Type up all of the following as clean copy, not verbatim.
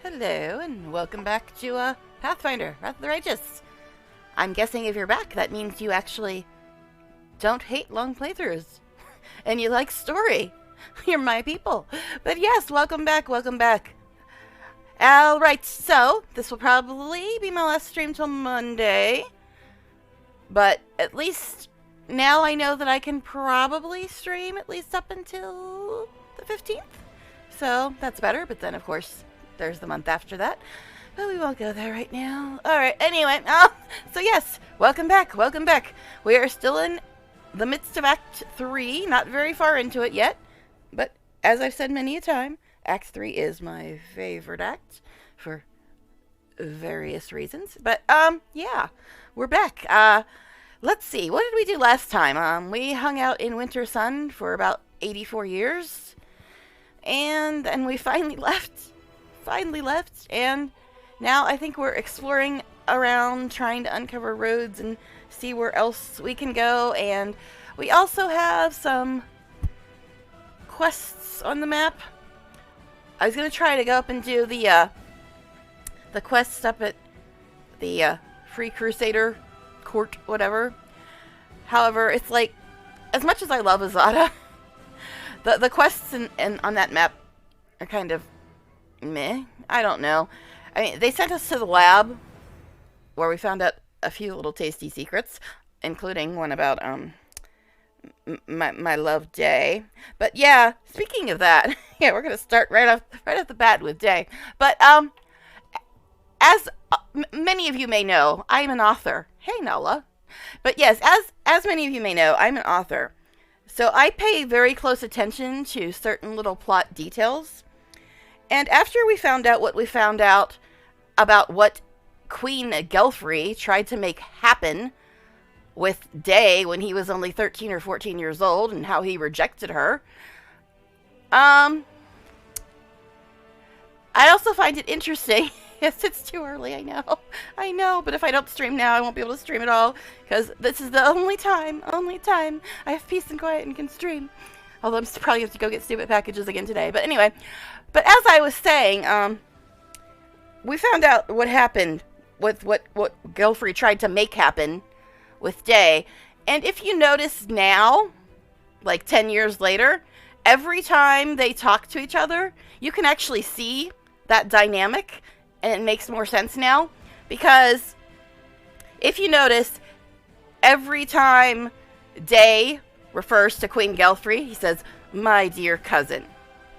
Hello, and welcome back to Pathfinder, Wrath of the Righteous. I'm guessing if you're back, that means you actually don't hate long playthroughs, and you like story. You're my people. But yes, welcome back, welcome back. Alright, so, this will probably be my last stream till Monday, but at least now I know that I can probably stream at least up until the 15th. So, that's better, but then of course there's the month after that. But we won't go there right now. Alright, anyway. So yes, welcome back, welcome back. We are still in the midst of Act 3. Not very far into it yet. But as I've said many a time, Act 3 is my favorite act for various reasons. But, yeah, we're back. Let's see, what did we do last time? We hung out in Winter Sun for about 84 years. And then we finally left, and now I think we're exploring around, trying to uncover roads and see where else we can go, and we also have some quests on the map. I was going to try to go up and do the quests up at the Free Crusader Court, whatever. However, it's like, as much as I love Azada, the quests on that map are kind of meh. I don't know. I mean, they sent us to the lab where we found out a few little tasty secrets, including one about my love Day. But yeah, speaking of that, yeah, we're gonna start right off the bat with Day. But as many of you may know, I'm an author. Hey, Nala. But yes, as many of you may know, I'm an author. So I pay very close attention to certain little plot details. And after we found out what we found out about what Queen Gelfrey tried to make happen with Day when he was only 13 or 14 years old and how he rejected her, I also find it interesting. Yes, it's too early, I know, but if I don't stream now, I won't be able to stream at all, because this is the only time I have peace and quiet and can stream. Although I'm probably going to go get stupid packages again today. But anyway, but as I was saying, we found out what happened with what Gelfrey tried to make happen with Day. And if you notice now, like 10 years later, every time they talk to each other, you can actually see that dynamic, and it makes more sense now. Because if you notice, every time Day refers to Queen Gelfrey, he says, "My dear cousin,"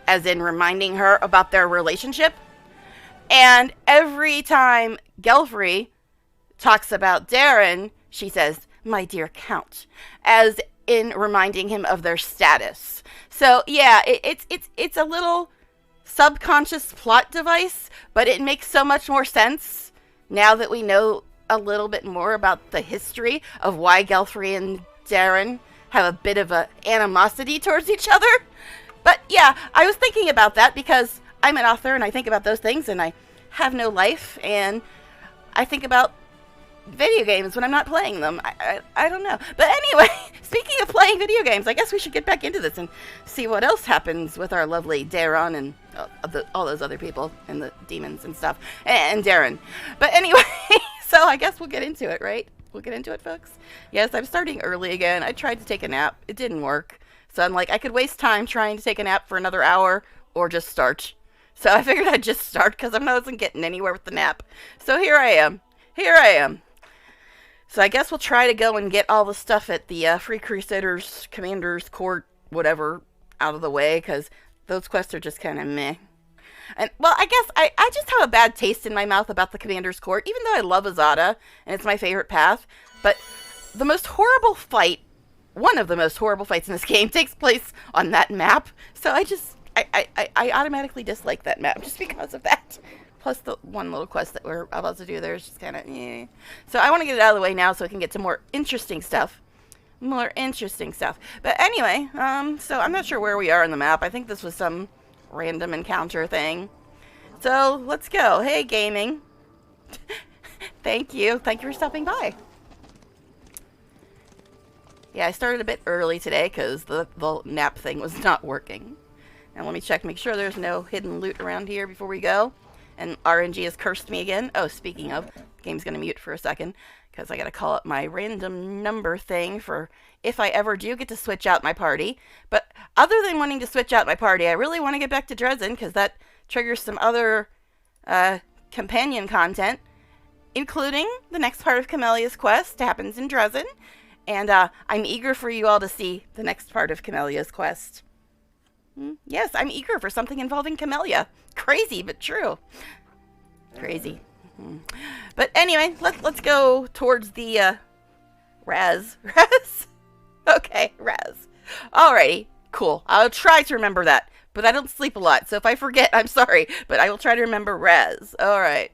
as in reminding her about their relationship. And every time Gelfrey talks about Darren, she says, "My dear Count," as in reminding him of their status. So yeah, it's a little subconscious plot device, but it makes so much more sense now that we know a little bit more about the history of why Gelfrey and Darren have a bit of a animosity towards each other. But yeah, I was thinking about that because I'm an author and I think about those things, and I have no life, and I think about video games when I'm not playing them. I don't know. But anyway, speaking of playing video games, I guess we should get back into this and see what else happens with our lovely Darren and all those other people and the demons and stuff, and Darren. But anyway, so I guess we'll get into it, right? We'll get into it, folks. Yes, I'm starting early again. I tried to take a nap. It didn't work. So I'm like, I could waste time trying to take a nap for another hour or just start. So I figured I'd just start because I wasn't getting anywhere with the nap. So here I am. So I guess we'll try to go and get all the stuff at the Free Crusaders, Commander's Court, whatever, out of the way, because those quests are just kind of meh. And, well, I guess I just have a bad taste in my mouth about the Commander's Court, even though I love Azada, and it's my favorite path. But the most horrible fight, one of the most horrible fights in this game, takes place on that map. So I automatically dislike that map just because of that. Plus the one little quest that we're about to do there is just kind of eh. So I want to get it out of the way now so we can get to more interesting stuff. But anyway, so I'm not sure where we are on the map. I think this was some random encounter thing. So let's go. Hey, gaming. Thank you for stopping by. Yeah, I started a bit early today because the nap thing was not working. Now let me check, make sure there's no hidden loot around here before we go. And RNG has cursed me again. Oh, speaking of, game's going to mute for a second because I got to call up my random number thing for if I ever do get to switch out my party. But other than wanting to switch out my party, I really want to get back to Dresden because that triggers some other companion content, including the next part of Camellia's quest happens in Dresden. And I'm eager for you all to see the next part of Camellia's quest. Yes, I'm eager for something involving Camellia. Crazy, but true. Crazy. But anyway, let's go towards the Raz. Raz? Okay, Raz. Alrighty, cool. I'll try to remember that, but I don't sleep a lot, so if I forget, I'm sorry, but I will try to remember Raz. Alright.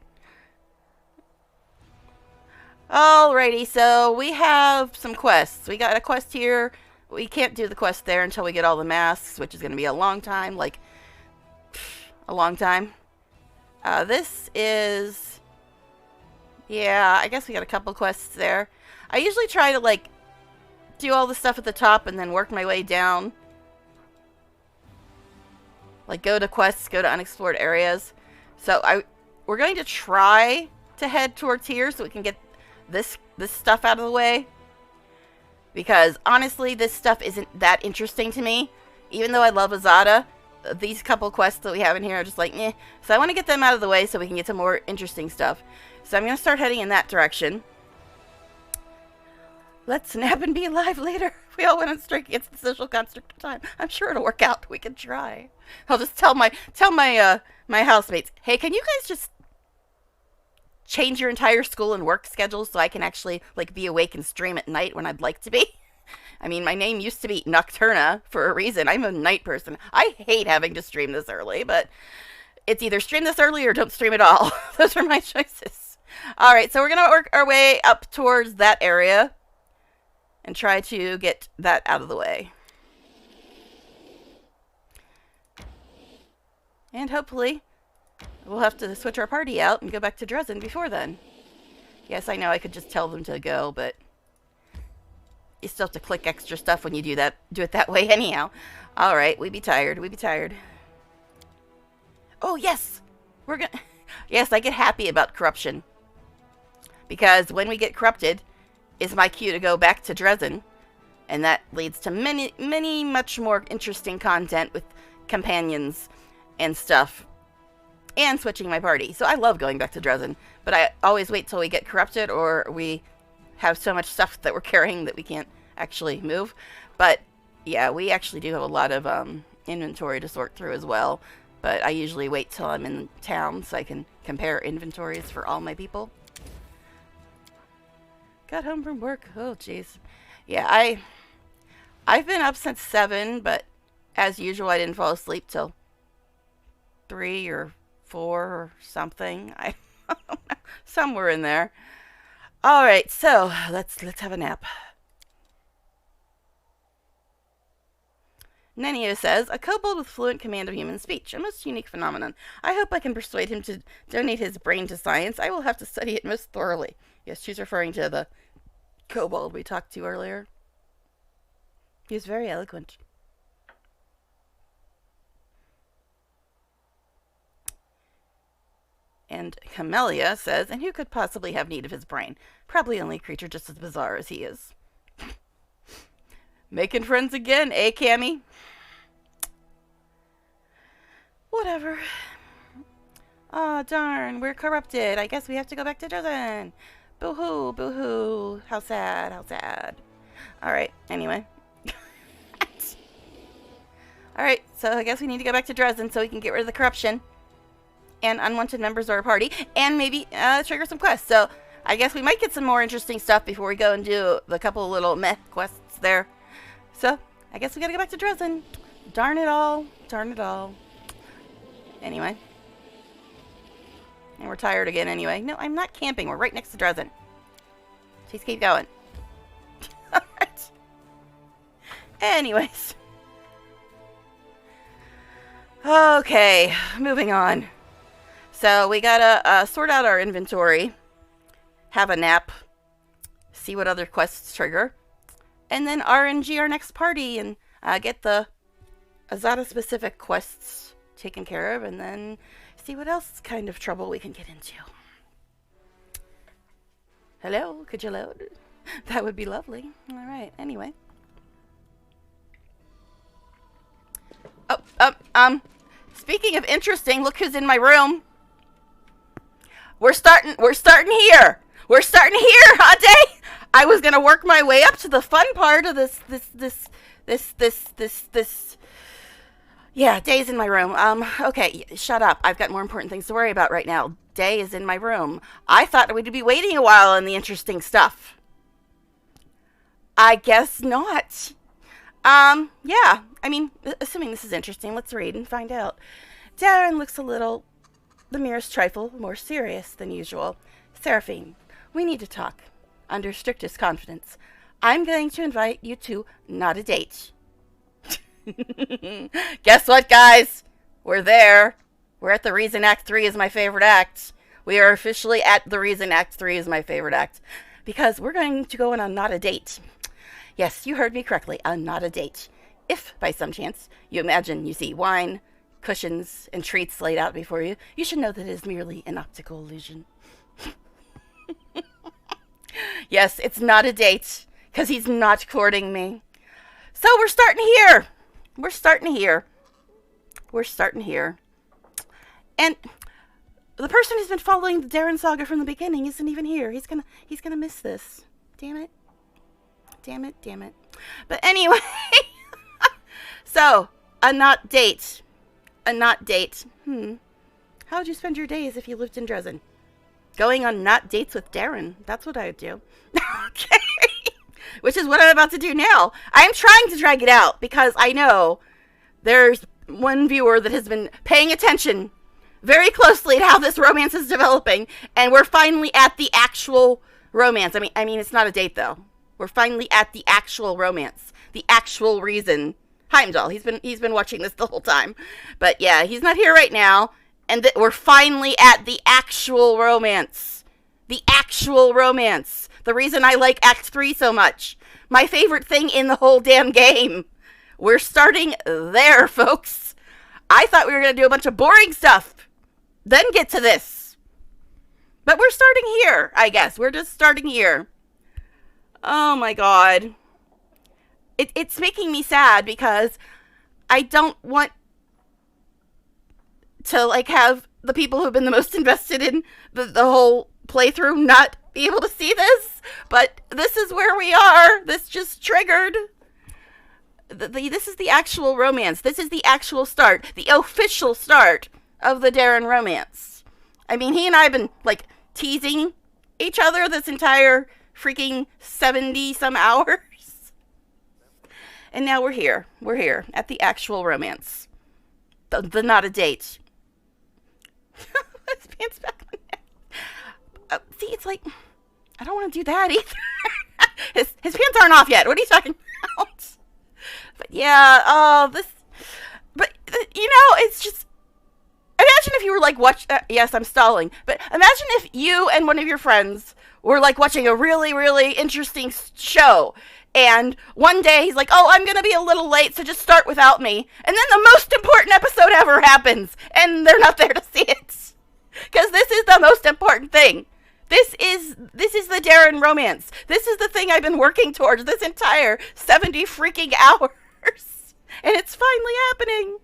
Alrighty, so we have some quests. We got a quest here. We can't do the quest there until we get all the masks, which is going to be a long time, like, a long time. This is, yeah, I guess we got a couple quests there. I usually try to, like, do all the stuff at the top and then work my way down. Like, go to quests, go to unexplored areas. So, we're going to try to head towards here so we can get this stuff out of the way. Because, honestly, this stuff isn't that interesting to me. Even though I love Azada, these couple quests that we have in here are just like, eh. So I want to get them out of the way so we can get some more interesting stuff. So I'm going to start heading in that direction. Let's nap and be alive later. We all went on strike against the social construct of time. I'm sure it'll work out. We can try. I'll just tell my housemates, hey, can you guys just change your entire school and work schedule so I can actually, like, be awake and stream at night when I'd like to be? I mean, my name used to be Nocturna for a reason. I'm a night person. I hate having to stream this early, but it's either stream this early or don't stream at all. Those are my choices. Alright, so we're going to work our way up towards that area and try to get that out of the way. And hopefully we'll have to switch our party out and go back to Dresden before then. Yes, I know I could just tell them to go, but you still have to click extra stuff when you do it that way anyhow. Alright, we be tired. Oh, yes! Yes, I get happy about corruption. Because when we get corrupted, is my cue to go back to Dresden. And that leads to many much more interesting content with companions and stuff. And switching my party. So I love going back to Dresden. But I always wait till we get corrupted or we have so much stuff that we're carrying that we can't actually move. But yeah, we actually do have a lot of inventory to sort through as well. But I usually wait till I'm in town so I can compare inventories for all my people. Got home from work. Oh, jeez. Yeah, I've been up since 7, but as usual, I didn't fall asleep till 3 or 4 or something. I don't know. Somewhere in there. Alright, so let's have a nap. Nenio says, a kobold with fluent command of human speech, a most unique phenomenon. I hope I can persuade him to donate his brain to science. I will have to study it most thoroughly. Yes, she's referring to the kobold we talked to earlier. He was very eloquent. And Camellia says, and who could possibly have need of his brain? Probably only a creature just as bizarre as he is. Making friends again, eh, Cammy? Whatever. Aw, darn, we're corrupted. I guess we have to go back to Dresden. Boo-hoo, boo-hoo. How sad, how sad. Alright, anyway. Alright, so I guess we need to go back to Dresden so we can get rid of the corruption and unwanted members of our party, and maybe trigger some quests. So I guess we might get some more interesting stuff before we go and do the couple of little meh quests there. So I guess we gotta go back to Dresden. Darn it all. Darn it all. Anyway. And we're tired again anyway. No, I'm not camping. We're right next to Dresden. Please keep going. Alright. Anyways. Okay, moving on. So we gotta sort out our inventory, have a nap, see what other quests trigger, and then RNG our next party and get the Azada specific quests taken care of, and then see what else kind of trouble we can get into. Hello, could you load? That would be lovely. All right, anyway. Oh, speaking of interesting, look who's in my room. We're starting here. We're starting here, huh, Day? I was gonna work my way up to the fun part of this. Yeah, Day's in my room. Okay, shut up. I've got more important things to worry about right now. Day is in my room. I thought we'd be waiting a while on the interesting stuff. I guess not. Yeah. I mean, assuming this is interesting, let's read and find out. Darren looks the merest trifle more serious than usual. Seraphine, we need to talk. Under strictest confidence. I'm going to invite you to not a date. Guess what, guys? We're there. We're at the reason Act 3 is my favorite act. We are officially at the reason Act 3 is my favorite act. Because we're going to go on a not a date. Yes, you heard me correctly. A not a date. If, by some chance, you imagine you see wine, cushions, and treats laid out before you, you should know that it is merely an optical illusion. Yes, it's not a date, because he's not courting me. So we're starting here. We're starting here. And the person who's been following the Darren saga from the beginning isn't even here. He's gonna miss this. Damn it. But anyway, so a not date. How would you spend your days if you lived in Dresden? Going on not dates with Darren. That's what I would do. Okay. Which is what I'm about to do now. I'm trying to drag it out because I know there's one viewer that has been paying attention very closely to how this romance is developing, and we're finally at the actual romance. I mean, it's not a date though. We're finally at the actual romance, the actual reason. Heimdall, he's been watching this the whole time, but yeah, he's not here right now, and we're finally at the actual romance. The actual romance. The reason I like Act 3 so much. My favorite thing in the whole damn game. We're starting there, folks. I thought we were going to do a bunch of boring stuff, then get to this. But we're starting here, I guess. We're just starting here. Oh my god. It's making me sad because I don't want to, like, have the people who've been the most invested in the whole playthrough not be able to see this, but this is where we are. This just triggered. This is the actual romance. This is the actual start, the official start of the Darren romance. I mean, he and I have been, like, teasing each other this entire freaking 70-some hours. And now we're here. We're here at the actual romance. The not a date. His pants back on now. See, it's like, I don't want to do that either. His pants aren't off yet. What are you talking about? But yeah, but you know, it's just, imagine if you were like, yes, I'm stalling, but imagine if you and one of your friends were like watching a really, really interesting show, and one day he's like, oh, I'm going to be a little late, so just start without me. And then the most important episode ever happens, and they're not there to see it. Because this is the most important thing. This is the Darren romance. This is the thing I've been working towards this entire 70 freaking hours. And it's finally happening.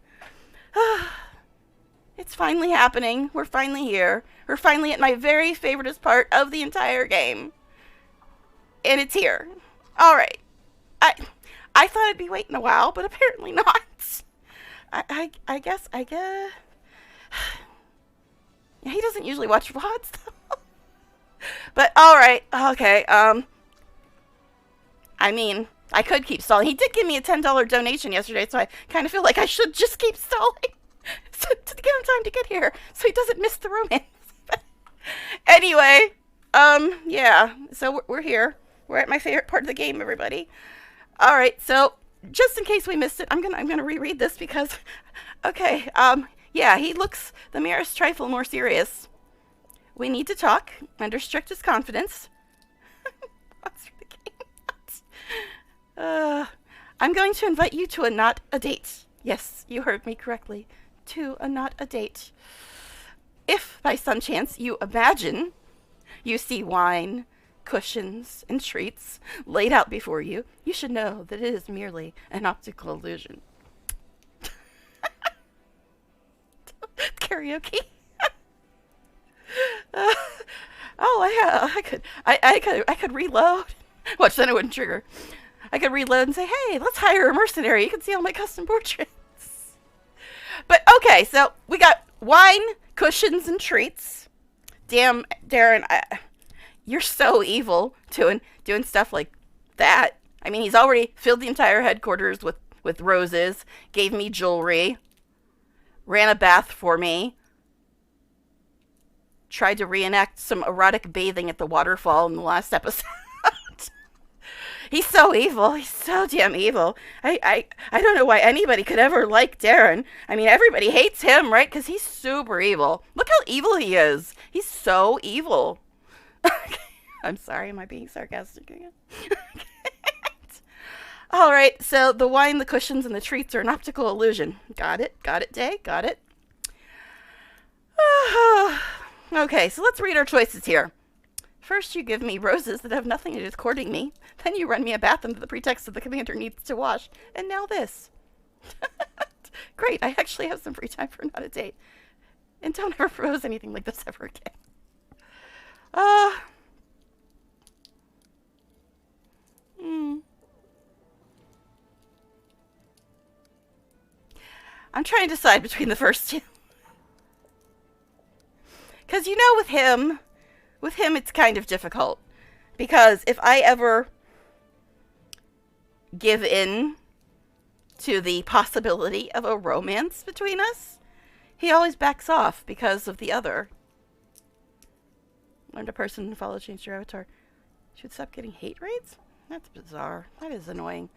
It's finally happening. We're finally here. We're finally at my very favoriteest part of the entire game. And it's here. All right. I thought I'd be waiting a while, but apparently not. I guess. Yeah, he doesn't usually watch vods, though. But all right. Okay. I mean, I could keep stalling. He did give me a $10 donation yesterday, so I kind of feel like I should just keep stalling to give him time to get here, so he doesn't miss the romance. Anyway, yeah. So we're here. We're at my favorite part of the game, everybody. All right, so just in case we missed it, I'm gonna reread this because, okay, yeah, he looks the merest trifle more serious. We need to talk under strictest confidence. What's for the game? I'm going to invite you to a not a date. Yes, you heard me correctly. to a not a date. If by some chance you imagine you see wine, cushions, and treats laid out before you, you should know that it is merely an optical illusion. Karaoke. I could reload. Watch, then it wouldn't trigger. I could reload and say, hey, let's hire a mercenary. You can see all my custom portraits. But okay, so we got wine, cushions, and treats. Damn, Darren, you're so evil doing stuff like that. I mean, he's already filled the entire headquarters with roses, gave me jewelry, ran a bath for me, tried to reenact some erotic bathing at the waterfall in the last episode. He's so evil. He's so damn evil. I don't know why anybody could ever like Darren. I mean, everybody hates him, right? Because he's super evil. Look how evil he is. He's so evil. I'm sorry. Am I being sarcastic again? All right. So the wine, the cushions, and the treats are an optical illusion. Got it. Got it, Day. Got it. Okay. So let's read our choices here. First, you give me roses that have nothing to do with courting me. Then you run me a bath under the pretext that the commander needs to wash. And now this. Great, I actually have some free time for not a date. And don't ever propose anything like this ever again. I'm trying to decide between the first two. Because, you know, with him it's kind of difficult. Because if I ever give in to the possibility of a romance between us, he always backs off because of the other. Learned a person follow change your avatar. Should stop getting hate raids? That's bizarre. That is annoying.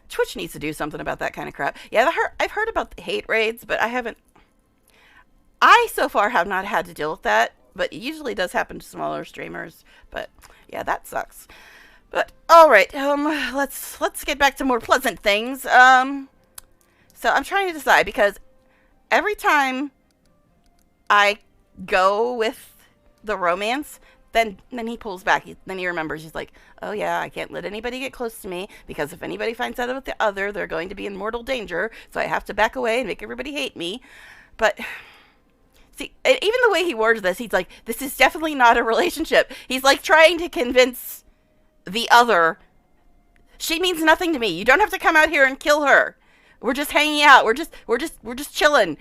Twitch needs to do something about that kind of crap. Yeah, I've heard about the hate raids, but I so far have not had to deal with that. But it usually does happen to smaller streamers. But yeah, that sucks. But all right, let's get back to more pleasant things. So I'm trying to decide because every time I go with the romance, then he pulls back. Then he remembers. He's like, oh yeah, I can't let anybody get close to me because if anybody finds out about the other, they're going to be in mortal danger. So I have to back away and make everybody hate me. But see, even the way he words this, he's like, this is definitely not a relationship. He's like trying to convince the other, she means nothing to me. You don't have to come out here and kill her. We're just hanging out. We're just chilling.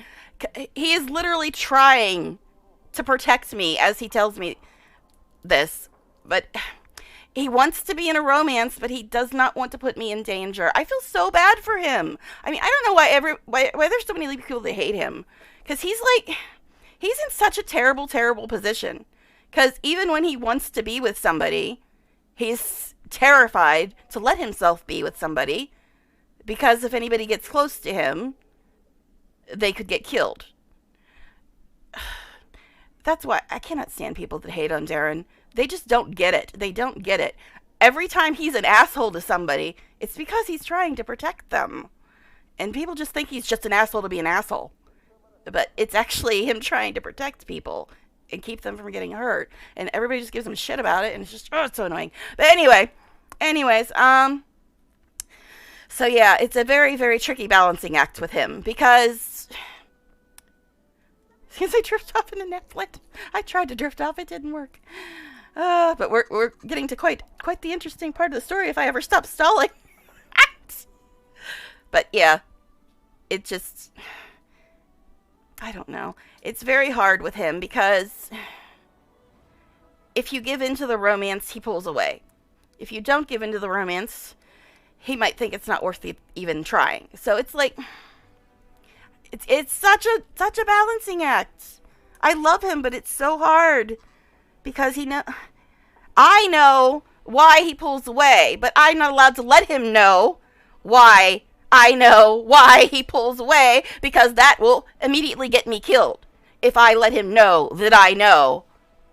He is literally trying to protect me as he tells me this, but he wants to be in a romance, but he does not want to put me in danger. I feel so bad for him. I mean, I don't know why there's so many people that hate him, because he's in such a terrible, terrible position. Because even when he wants to be with somebody, he's terrified to let himself be with somebody, because if anybody gets close to him, they could get killed. That's why I cannot stand people that hate on Darren. They just don't get it. They don't get it. Every time he's an asshole to somebody, it's because he's trying to protect them. And people just think he's just an asshole to be an asshole. But it's actually him trying to protect people and keep them from getting hurt. And everybody just gives him shit about it, and it's just, it's so annoying. But anyways, so yeah, it's a very, very tricky balancing act with him, because since I drift off into Netflix, I tried to drift off, it didn't work. But we're getting to quite the interesting part of the story if I ever stop stalling. But yeah, it just, I don't know. It's very hard with him, because if you give into the romance, he pulls away. If you don't give into the romance, he might think it's not worth even trying. So it's like, it's such a balancing act. I love him, but it's so hard, because I know why he pulls away, but I'm not allowed to let him know why I know why he pulls away, because that will immediately get me killed. If I let him know that I know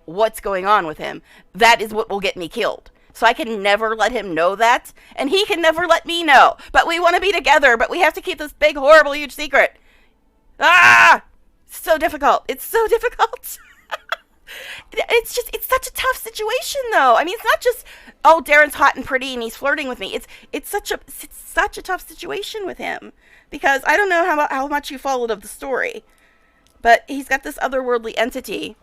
what's going on with him, that is what will get me killed. So I can never let him know that, and he can never let me know. But we want to be together, but we have to keep this big, horrible, huge secret. Ah! It's so difficult. It's so difficult. It's such a tough situation, though. I mean, it's not just, oh, Darren's hot and pretty and he's flirting with me. It's such a tough situation with him, because I don't know how much you followed of the story, but he's got this otherworldly entity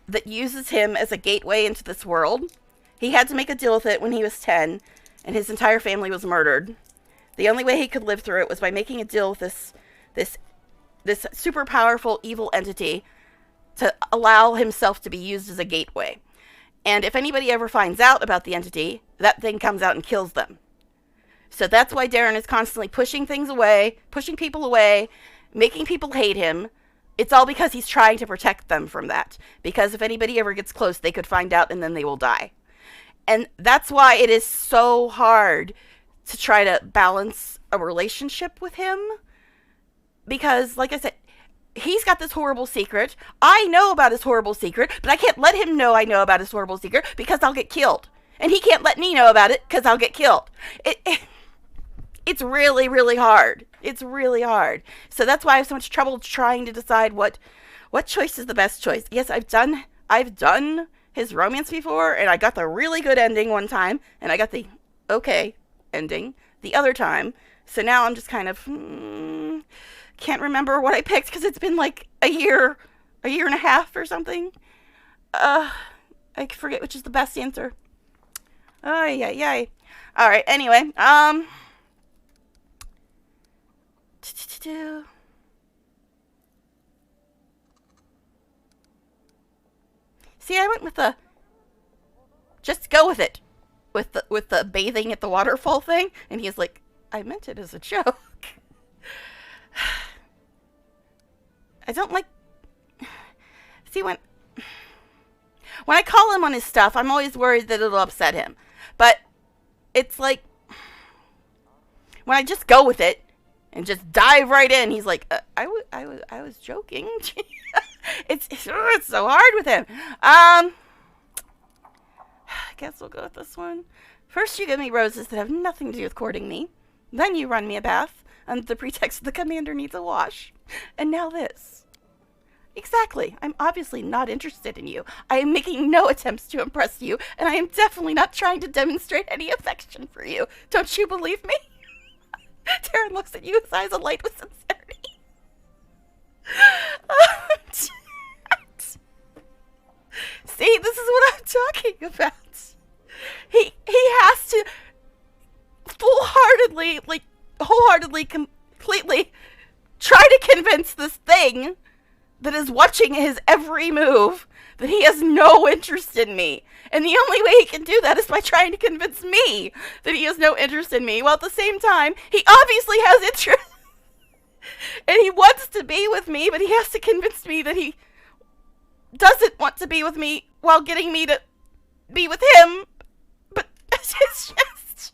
that uses him as a gateway into this world. He had to make a deal with it when he was 10, and his entire family was murdered. The only way he could live through it was by making a deal with this super powerful evil entity to allow himself to be used as a gateway. And if anybody ever finds out about the entity, that thing comes out and kills them. So that's why Darren is constantly pushing things away, pushing people away, making people hate him. It's all because he's trying to protect them from that. Because if anybody ever gets close, they could find out and then they will die. And that's why it is so hard to try to balance a relationship with him. Because, like I said, he's got this horrible secret. I know about his horrible secret, but I can't let him know I know about his horrible secret because I'll get killed. And he can't let me know about it because I'll get killed. It's really, really hard. It's really hard. So that's why I have so much trouble trying to decide what choice is the best choice. Yes, I've done his romance before, and I got the really good ending one time, and I got the okay ending the other time. So now I'm just kind of can't remember what I picked because it's been like a year and a half or something. I forget which is the best answer. Oh, yeah. All right, anyway, see, I went with the just go with it, with the bathing at the waterfall thing, and he's like, I meant it as a joke. I don't like, see, when I call him on his stuff, I'm always worried that it'll upset him. But it's like, when I just go with it and just dive right in, he's like, I was joking. It's so hard with him. I guess we'll go with this one. First, you give me roses that have nothing to do with courting me. Then you run me a bath under the pretext the commander needs a wash. And now this. Exactly. I'm obviously not interested in you. I am making no attempts to impress you, and I am definitely not trying to demonstrate any affection for you. Don't you believe me? Darren looks at you, his eyes alight with sincerity. See, this is what I'm talking about. He has to wholeheartedly, completely try to convince this thing that is watching his every move that he has no interest in me. And the only way he can do that is by trying to convince me that he has no interest in me, while at the same time, he obviously has interest. And he wants to be with me, but he has to convince me that he doesn't want to be with me while getting me to be with him. But it's just,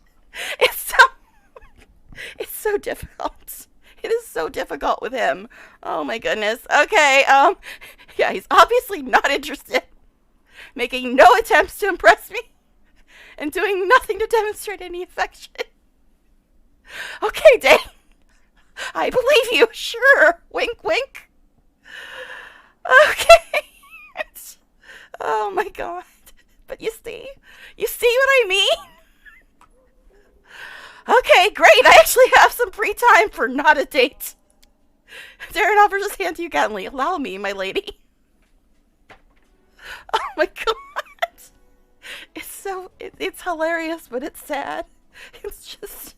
it's so difficult. It is so difficult with him. Oh my goodness. Okay, yeah, he's obviously not interested. Making no attempts to impress me. And doing nothing to demonstrate any affection. Okay, Dane. I believe you. Sure. Wink, wink. Okay. Oh my god. But you see what I mean? Okay, great. I actually have some free time for not a date. Darren offers his hand to you gallantly. Allow me, my lady. Oh my god. It's hilarious, but it's sad. It's just,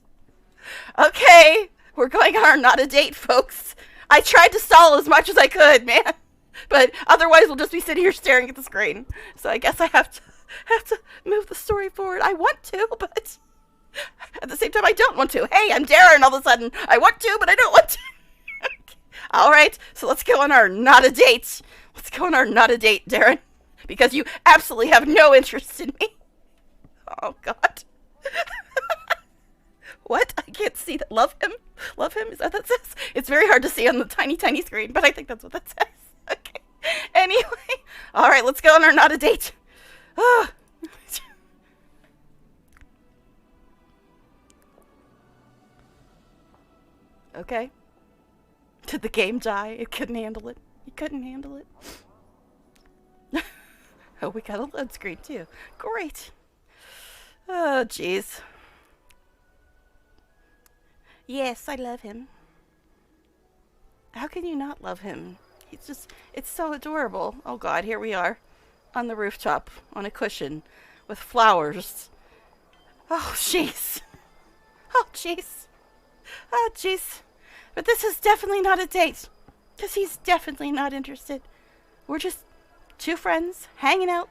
okay, we're going on our not a date, folks. I tried to stall as much as I could, man. But otherwise we'll just be sitting here staring at the screen. So I guess I have to move the story forward. I want to, but at the same time, I don't want to. Hey, I'm Darren. All of a sudden, I want to, but I don't want to. All right, so let's go on our not a date. Let's go on our not a date, Darren, because you absolutely have no interest in me. Oh God. What? I can't see that. Love him? Love him? Is that what that says? It's very hard to see on the tiny, tiny screen, but I think that's what that says. Okay. Anyway, all right, let's go on our not a date. Okay. Did the game die? It couldn't handle it. It couldn't handle it. Oh, we got a load screen too. Great. Oh, jeez. Yes, I love him. How can you not love him? He's just, it's so adorable. Oh God, here we are. On the rooftop, on a cushion, with flowers. Oh, jeez. Oh, jeez. Oh, jeez. But this is definitely not a date. Because he's definitely not interested. We're just two friends hanging out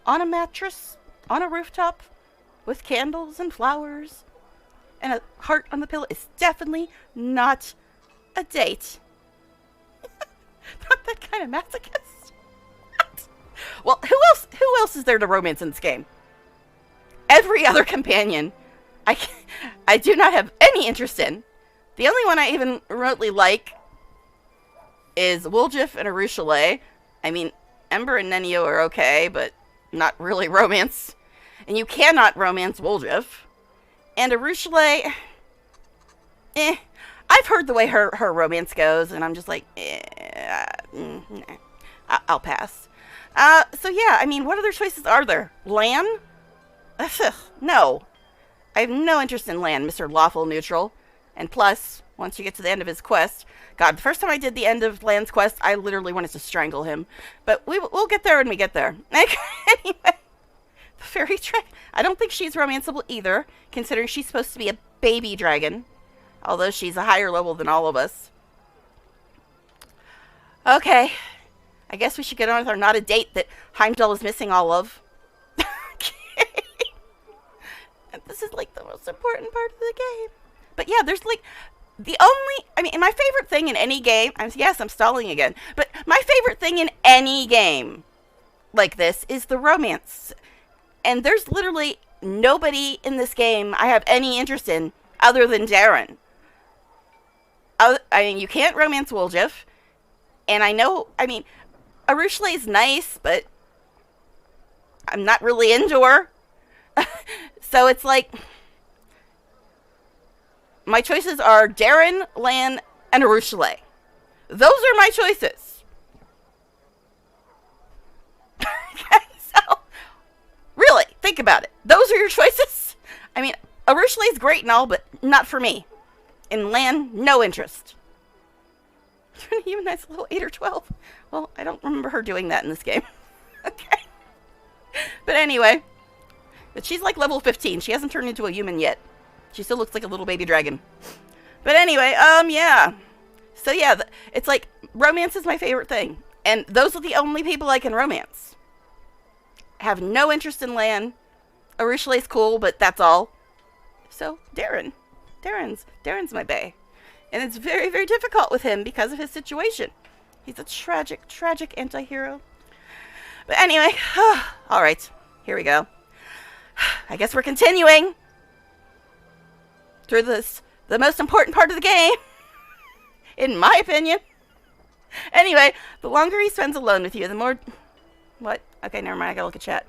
on a mattress, on a rooftop, with candles and flowers, and a heart on the pillow. It's definitely not a date. Not that kind of masochist. Well, who else is there to romance in this game? Every other companion I do not have any interest in. The only one I even remotely like is Woljif and Arushale. I mean, Ember and Nenio are okay, but not really romance. And you cannot romance Woljif. And Arushale, I've heard the way her romance goes, and I'm just like, I'll pass. So yeah, I mean, what other choices are there? Lan? No. I have no interest in Lan, Mr. Lawful Neutral. And plus, once you get to the end of his quest, God, the first time I did the end of Lan's quest, I literally wanted to strangle him. But we'll get there when we get there. Anyway, the fairy dragon. I don't think she's romanceable either, considering she's supposed to be a baby dragon. Although she's a higher level than all of us. Okay. I guess we should get on with our not a date that Heimdall is missing all of. Okay. And this is like the most important part of the game. But yeah, there's like my favorite thing in any game, yes, I'm stalling again, but my favorite thing in any game like this is the romance. And there's literally nobody in this game I have any interest in other than Darren. I mean, you can't romance Woljif. And Arushale is nice, but I'm not really into her. So it's like, my choices are Darren, Lan, and Arushale. Those are my choices. Okay, so, really, think about it. Those are your choices? I mean, Arushale is great and all, but not for me. In Lan, no interest. Trying to humanize a little 8 or 12. Well, I don't remember her doing that in this game. Okay. But anyway. But she's like level 15. She hasn't turned into a human yet. She still looks like a little baby dragon. But anyway, yeah. So yeah, it's like, romance is my favorite thing. And those are the only people I can romance. I have no interest in Lan. Arushale's cool, but that's all. So, Darren's my bae. And it's very, very difficult with him because of his situation. He's a tragic, tragic anti-hero. But anyway, alright, here we go. I guess we're continuing through the most important part of the game, in my opinion. Anyway, the longer he spends alone with you, the more... What? Okay, never mind, I gotta look at chat.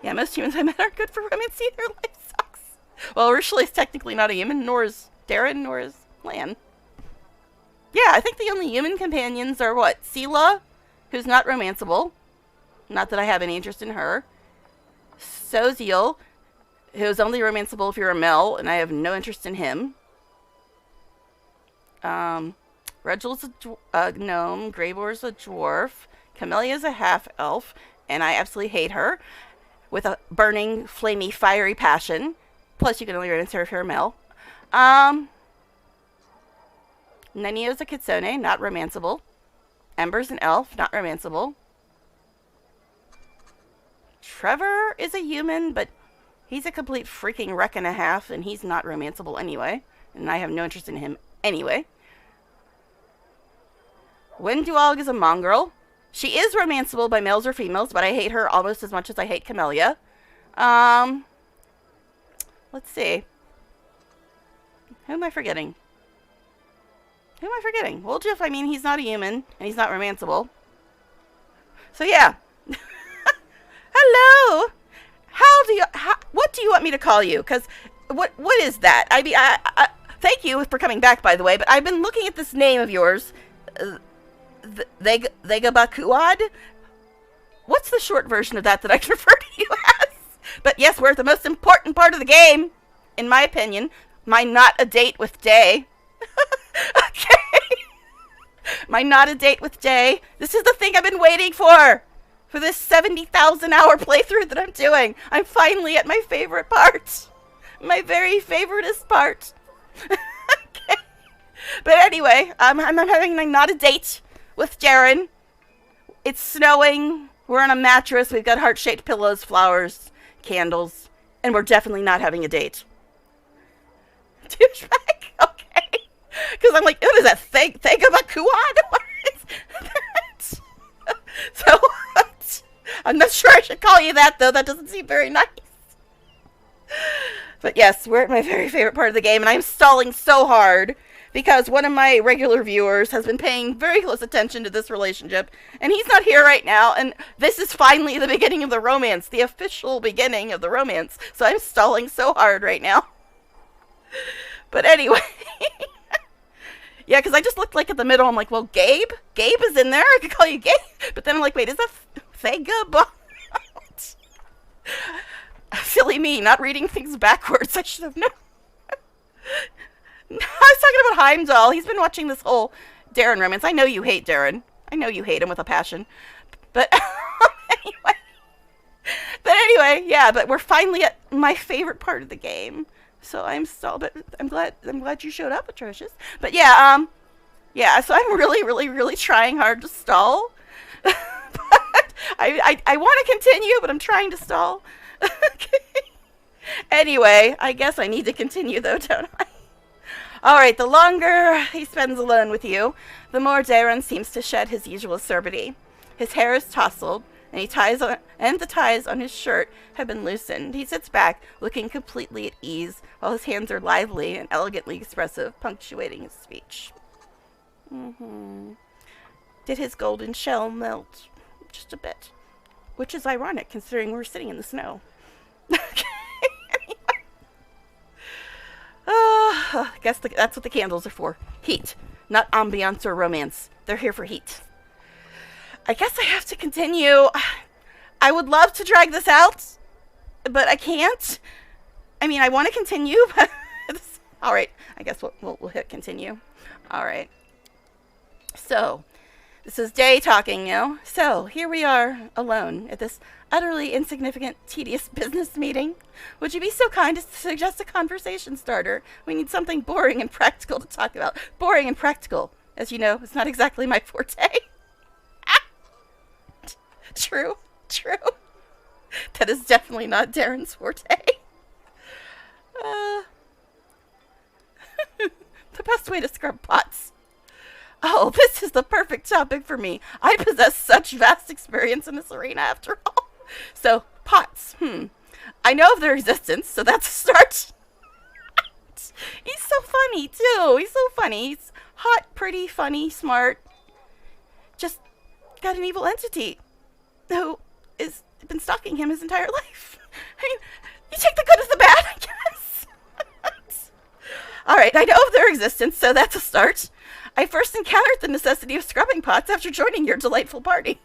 Yeah, most humans I met aren't good for romance either. Life sucks. Well, Ursula's technically not a human, nor is Darren, nor is Lan. Yeah, I think the only human companions are what? Sela, who's not romanceable. Not that I have any interest in her. Soziel, who's only romanceable if you're a Mel, and I have no interest in him. Regel's a gnome. Greyboar's a dwarf. Camelia's a half-elf, and I absolutely hate her. With a burning, flamey, fiery passion. Plus, you can only romance her if you're a Mel. Nenio's a kitsune, not romanceable. Ember's an elf, not romanceable. Trevor is a human, but he's a complete freaking wreck and a half, and he's not romanceable anyway. And I have no interest in him anyway. Wenduog is a mongrel. She is romanceable by males or females, but I hate her almost as much as I hate Camellia. Let's see. Who am I forgetting? Woljif, I mean, he's not a human, and he's not romanceable. So yeah. Hello! What do you want me to call you? Because, what is that? I mean, thank you for coming back, by the way, but I've been looking at this name of yours, Thegabakuad. What's the short version of that I can refer to you as? But yes, we're at the most important part of the game, in my opinion. My not a date with Day. Okay. My not a date with Day. This is the thing I've been waiting for this 70,000 hour playthrough that I'm doing. I'm finally at my favorite part. My very favoriteest part. Okay. But anyway, I'm having my not a date with Darren. It's snowing. We're on a mattress. We've got heart-shaped pillows, flowers, candles, and we're definitely not having a date. Douchebag? Okay. Because I'm like, what is that? Thegabakuad? What is that? So, I'm not sure I should call you that, though. That doesn't seem very nice. But yes, we're at my very favorite part of the game, and I'm stalling so hard because one of my regular viewers has been paying very close attention to this relationship, and he's not here right now, and this is finally the beginning of the romance, the official beginning of the romance, so I'm stalling so hard right now. But anyway, yeah, because I just looked like at the middle, I'm like, well, Gabe is in there, I could call you Gabe, but then I'm like, wait, is that Thega? Silly me, not reading things backwards, I should have known. I was talking about Heimdall. He's been watching this whole Darren romance. I know you hate Darren. I know you hate him with a passion. But anyway, yeah, but we're finally at my favorite part of the game. So I'm stalled, but I'm glad you showed up, Atrocious. But yeah, so I'm really trying hard to stall. But I want to continue, but I'm trying to stall. Okay. Anyway, I guess I need to continue though, don't I? Alright, the longer he spends alone with you, the more Darren seems to shed his usual acerbity. His hair is tousled, and the ties on his shirt have been loosened. He sits back, looking completely at ease, while his hands are lively and elegantly expressive, punctuating his speech. Did his golden shell melt? Just a bit. Which is ironic, considering we're sitting in the snow. I guess that's what the candles are for. Heat. Not ambiance or romance. They're here for heat. I guess I have to continue. I would love to drag this out, but I can't. I mean, I want to continue, but... Alright, I guess we'll hit continue. Alright. So, this is Day talking now. So, here we are, alone, at this utterly insignificant, tedious business meeting. Would you be so kind as to suggest a conversation starter? We need something boring and practical to talk about. Boring and practical. As you know, it's not exactly my forte. True. That is definitely not Darren's forte. The best way to scrub pots. Oh, this is the perfect topic for me. I possess such vast experience in this arena, after all. So, pots. I know of their existence, so that's a start. He's so funny, too. He's so funny. He's hot, pretty, funny, smart. Just got an evil entity who has been stalking him his entire life. I mean, you take the good as the bad, I guess. Alright, I know of their existence, so that's a start. I first encountered the necessity of scrubbing pots after joining your delightful party.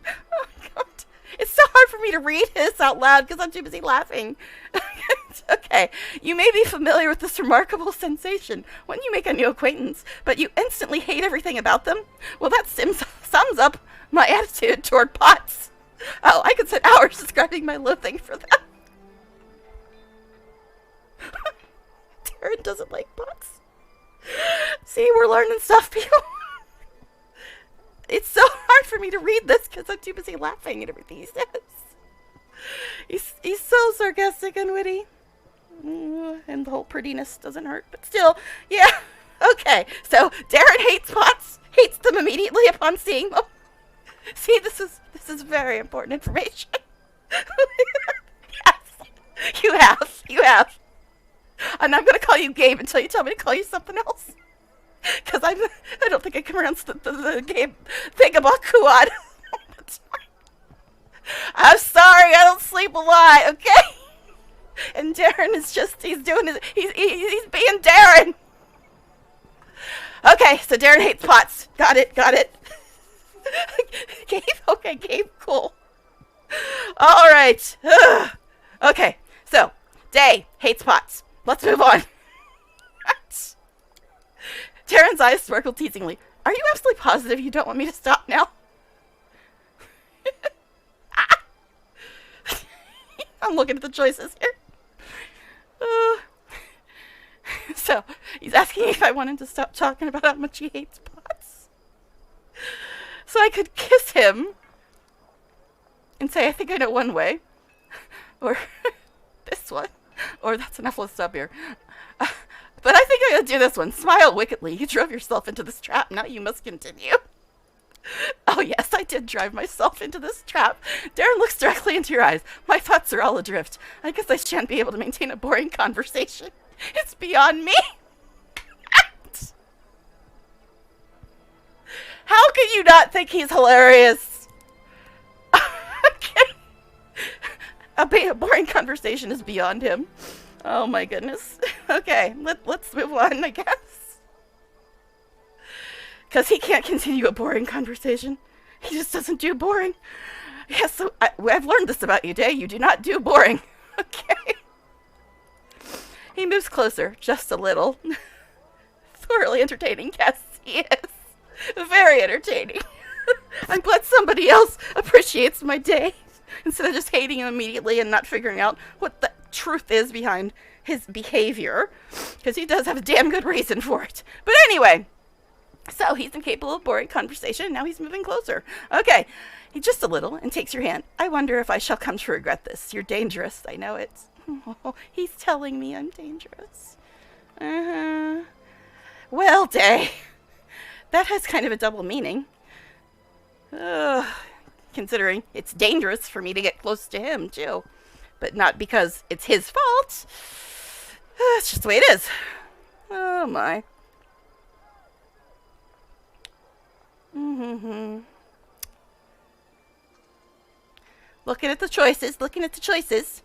Oh, God. It's so hard for me to read this out loud because I'm too busy laughing. Okay. You may be familiar with this remarkable sensation when you make a new acquaintance, but you instantly hate everything about them. Well, that sums up my attitude toward pots. Oh, I could spend hours describing my loathing for them. Darren doesn't like pots. See, we're learning stuff, people. It's so hard for me to read this because I'm too busy laughing at everything he says. He's so sarcastic and witty. And the whole prettiness doesn't hurt, but still, yeah. Okay, so Darren hates pots, hates them immediately upon seeing them. See, this is very important information. Yes, you have. I'm not going to call you Gabe until you tell me to call you something else. Because I don't think I can pronounce the Gabe thing about Kuad. I'm sorry, I don't sleep a lot, okay? And Darren is just, he's doing his, he's being Darren. Okay, so Darren hates pots. Got it. Gabe, okay, Gabe, cool. All right. Okay, so Day hates pots. Let's move on. Darren's eyes sparkle teasingly. Are you absolutely positive you don't want me to stop now? I'm looking at the choices here. So, he's asking if I want him to stop talking about how much he hates pots. So I could kiss him and say, I think I know one way. Or this one. Or that's enough, let's stop here. But I think I'm going to do this one. Smile wickedly. You drove yourself into this trap. Now you must continue. Oh, yes, I did drive myself into this trap. Darren looks directly into your eyes. My thoughts are all adrift. I guess I shan't be able to maintain a boring conversation. It's beyond me. How can you not think he's hilarious? Okay. A boring conversation is beyond him. Oh my goodness. Okay, let's move on, I guess. Because he can't continue a boring conversation. He just doesn't do boring. Yes, so I've learned this about you, Day. You do not do boring. Okay. He moves closer, just a little. Thoroughly entertaining, yes, he is. Very entertaining. I'm glad somebody else appreciates my Day, instead of just hating him immediately and not figuring out what the truth is behind his behavior. Because he does have a damn good reason for it. But anyway, so he's incapable of boring conversation. Now he's moving closer. Okay, he just a little and takes your hand. I wonder if I shall come to regret this. You're dangerous. I know it. Oh, he's telling me I'm dangerous. Well, Day, that has kind of a double meaning. Considering it's dangerous for me to get close to him, too. But not because it's his fault. It's just the way it is. Oh, my. Looking at the choices.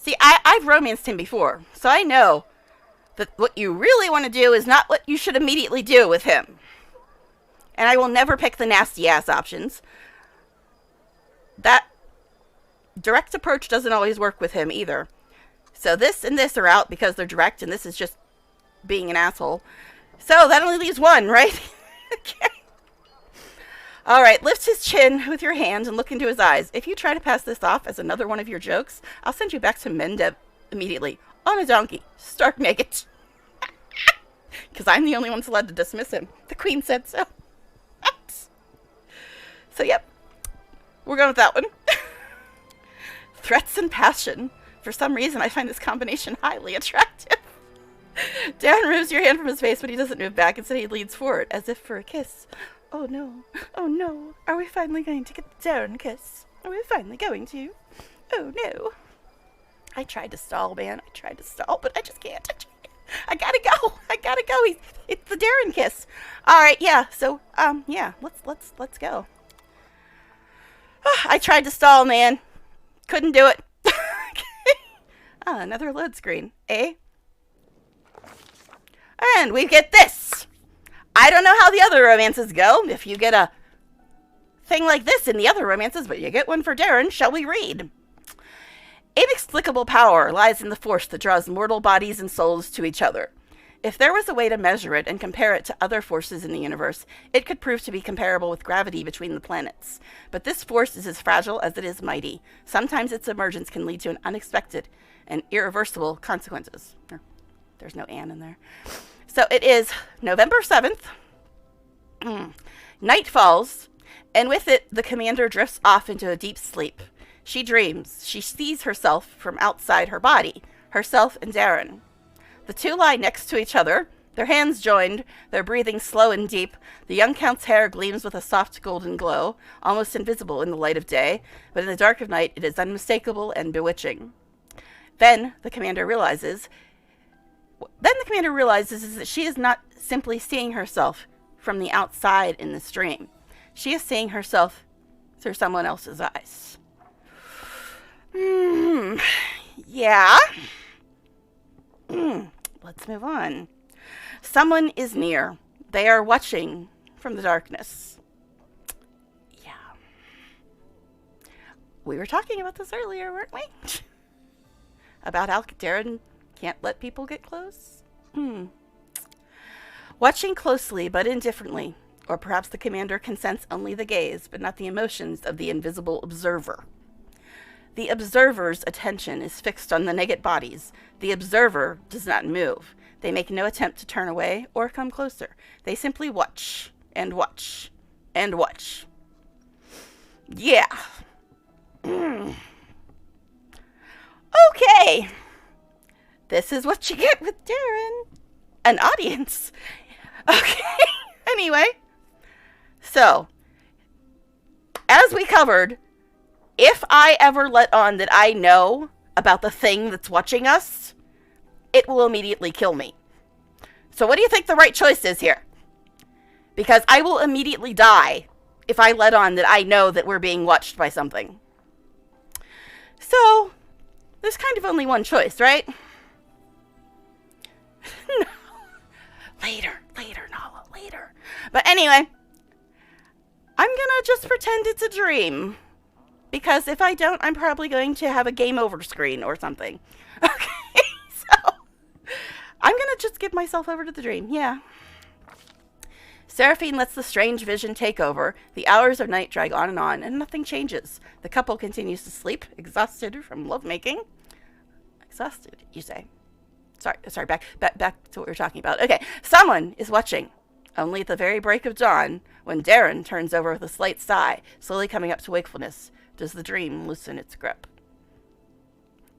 See, I've romanced him before, so I know that what you really want to do is not what you should immediately do with him. And I will never pick the nasty-ass options. That direct approach doesn't always work with him either. So this and this are out because they're direct, and this is just being an asshole. So that only leaves one, right? Okay. All right, lift his chin with your hand and look into his eyes. If you try to pass this off as another one of your jokes, I'll send you back to Mendeb immediately. On a donkey. Stark naked. Because I'm the only one allowed to dismiss him. The queen said so. So, yep. We're going with that one. Threats and passion. For some reason, I find this combination highly attractive. Darren removes your hand from his face, but he doesn't move back. Instead, he leans forward, as if for a kiss. Oh no. Oh no. Are we finally going to get the Darren kiss? Are we finally going to? Oh no. I tried to stall, man. I tried to stall, but I just can't. I gotta go. It's the Darren kiss. All right, yeah. So, yeah. Let's go. I tried to stall, man. Couldn't do it. Another load screen. Eh? And we get this. I don't know how the other romances go. If you get a thing like this in the other romances, but you get one for Darren, shall we read? Inexplicable power lies in the force that draws mortal bodies and souls to each other. If there was a way to measure it and compare it to other forces in the universe, it could prove to be comparable with gravity between the planets. But this force is as fragile as it is mighty. Sometimes its emergence can lead to an unexpected and irreversible consequences. There's no "and" in there. So it is November 7th. Night falls, and with it, the commander drifts off into a deep sleep. She dreams. She sees herself from outside her body, herself and Darren. The two lie next to each other, their hands joined, their breathing slow and deep. The young count's hair gleams with a soft golden glow, almost invisible in the light of day, but in the dark of night it is unmistakable and bewitching. Then the commander realizes is that she is not simply seeing herself from the outside in this dream. She is seeing herself through someone else's eyes. Hmm. Yeah. Let's move on. Someone is near. They are watching from the darkness. Yeah. We were talking about this earlier, weren't we? About how Darren can't let people get close? Watching closely but indifferently, or perhaps the commander can sense only the gaze but not the emotions of the invisible observer. The observer's attention is fixed on the naked bodies. The observer does not move. They make no attempt to turn away or come closer. They simply watch and watch and watch. Yeah. Okay. This is what you get with Darren. An audience. Okay. Anyway. So, as we covered, if I ever let on that I know about the thing that's watching us, it will immediately kill me. So what do you think the right choice is here? Because I will immediately die if I let on that I know that we're being watched by something. So, there's kind of only one choice, right? No. Later, Nala, later. But anyway, I'm gonna just pretend it's a dream. Because if I don't, I'm probably going to have a game over screen or something. Okay, so I'm going to just give myself over to the dream, yeah. Seraphine lets the strange vision take over. The hours of night drag on, and nothing changes. The couple continues to sleep, exhausted from lovemaking. Exhausted, you say? Sorry, back to what we were talking about. Okay, someone is watching. Only at the very break of dawn, when Darren turns over with a slight sigh, slowly coming up to wakefulness, does the dream loosen its grip.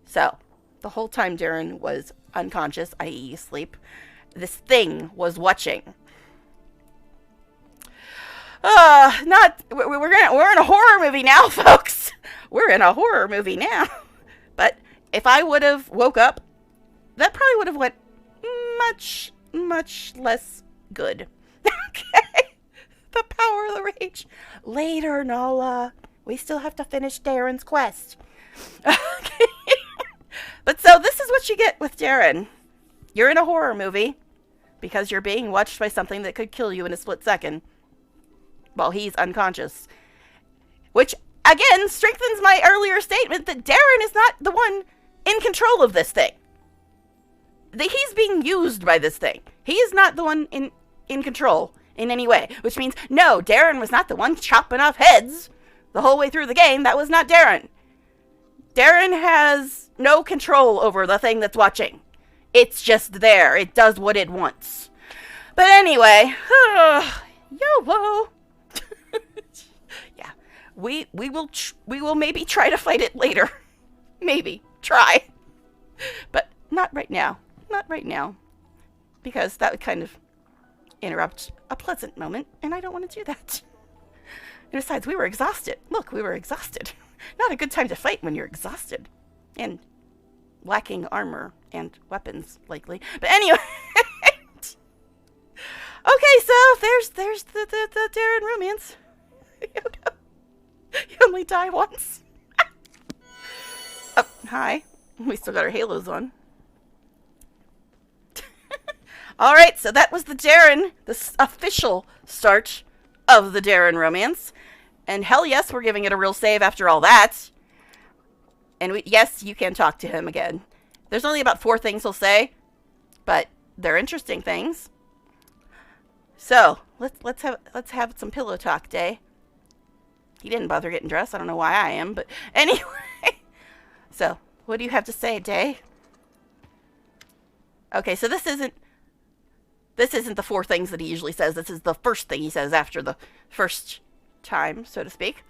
So, the whole time Darren was unconscious, i.e. asleep, this thing was watching. We're in a horror movie now, folks. We're in a horror movie now. But if I would have woke up, that probably would have went much, much less good. Okay. The power of the rage. Later, Nala. We still have to finish Darren's quest. Okay. But so this is what you get with Darren. You're in a horror movie because you're being watched by something that could kill you in a split second while he's unconscious. Which, again, strengthens my earlier statement that Darren is not the one in control of this thing. He's being used by this thing. He is not the one in control in any way. Which means, no, Darren was not the one chopping off heads the whole way through the game. That was not Darren. Darren has no control over the thing that's watching. It's just there. It does what it wants. But anyway, YOLO. Yeah, we will maybe try to fight it later. Maybe try, but not right now. Not right now, because that would kind of interrupt a pleasant moment, and I don't want to do that. And besides, we were exhausted. Look, we were exhausted. Not a good time to fight when you're exhausted. And lacking armor and weapons, likely. But anyway. Okay, so there's the Darren romance. You only die once. Oh, hi. We still got our halos on. Alright, so that was the Darren, the official start of the Darren romance. And hell yes, we're giving it a real save after all that. And yes, you can talk to him again. There's only about 4 things he'll say, but they're interesting things. So, let's have some pillow talk day. He didn't bother getting dressed. I don't know why I am, but anyway. So, what do you have to say, Day? Okay, so this isn't the 4 things that he usually says. This is the first thing he says after the first time, so to speak.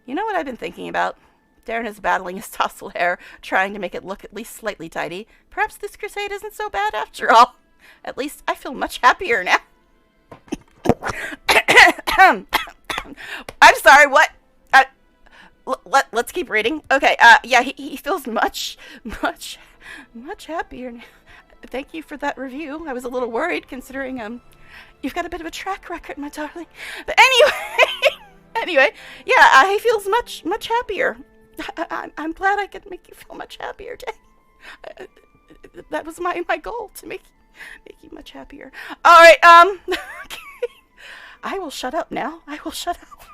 You know what I've been thinking about? Darren is battling his tousled hair, trying to make it look at least slightly tidy. Perhaps this crusade isn't so bad after all. At least I feel much happier now. I'm sorry, what? Let's keep reading. Okay, yeah, he feels much happier now. Thank you for that review. I was a little worried considering, you've got a bit of a track record, my darling. But anyway, yeah, he feels much happier. I'm glad I could make you feel much happier, Day. That was my goal, to make you much happier. All right, okay. I will shut up now. I will shut up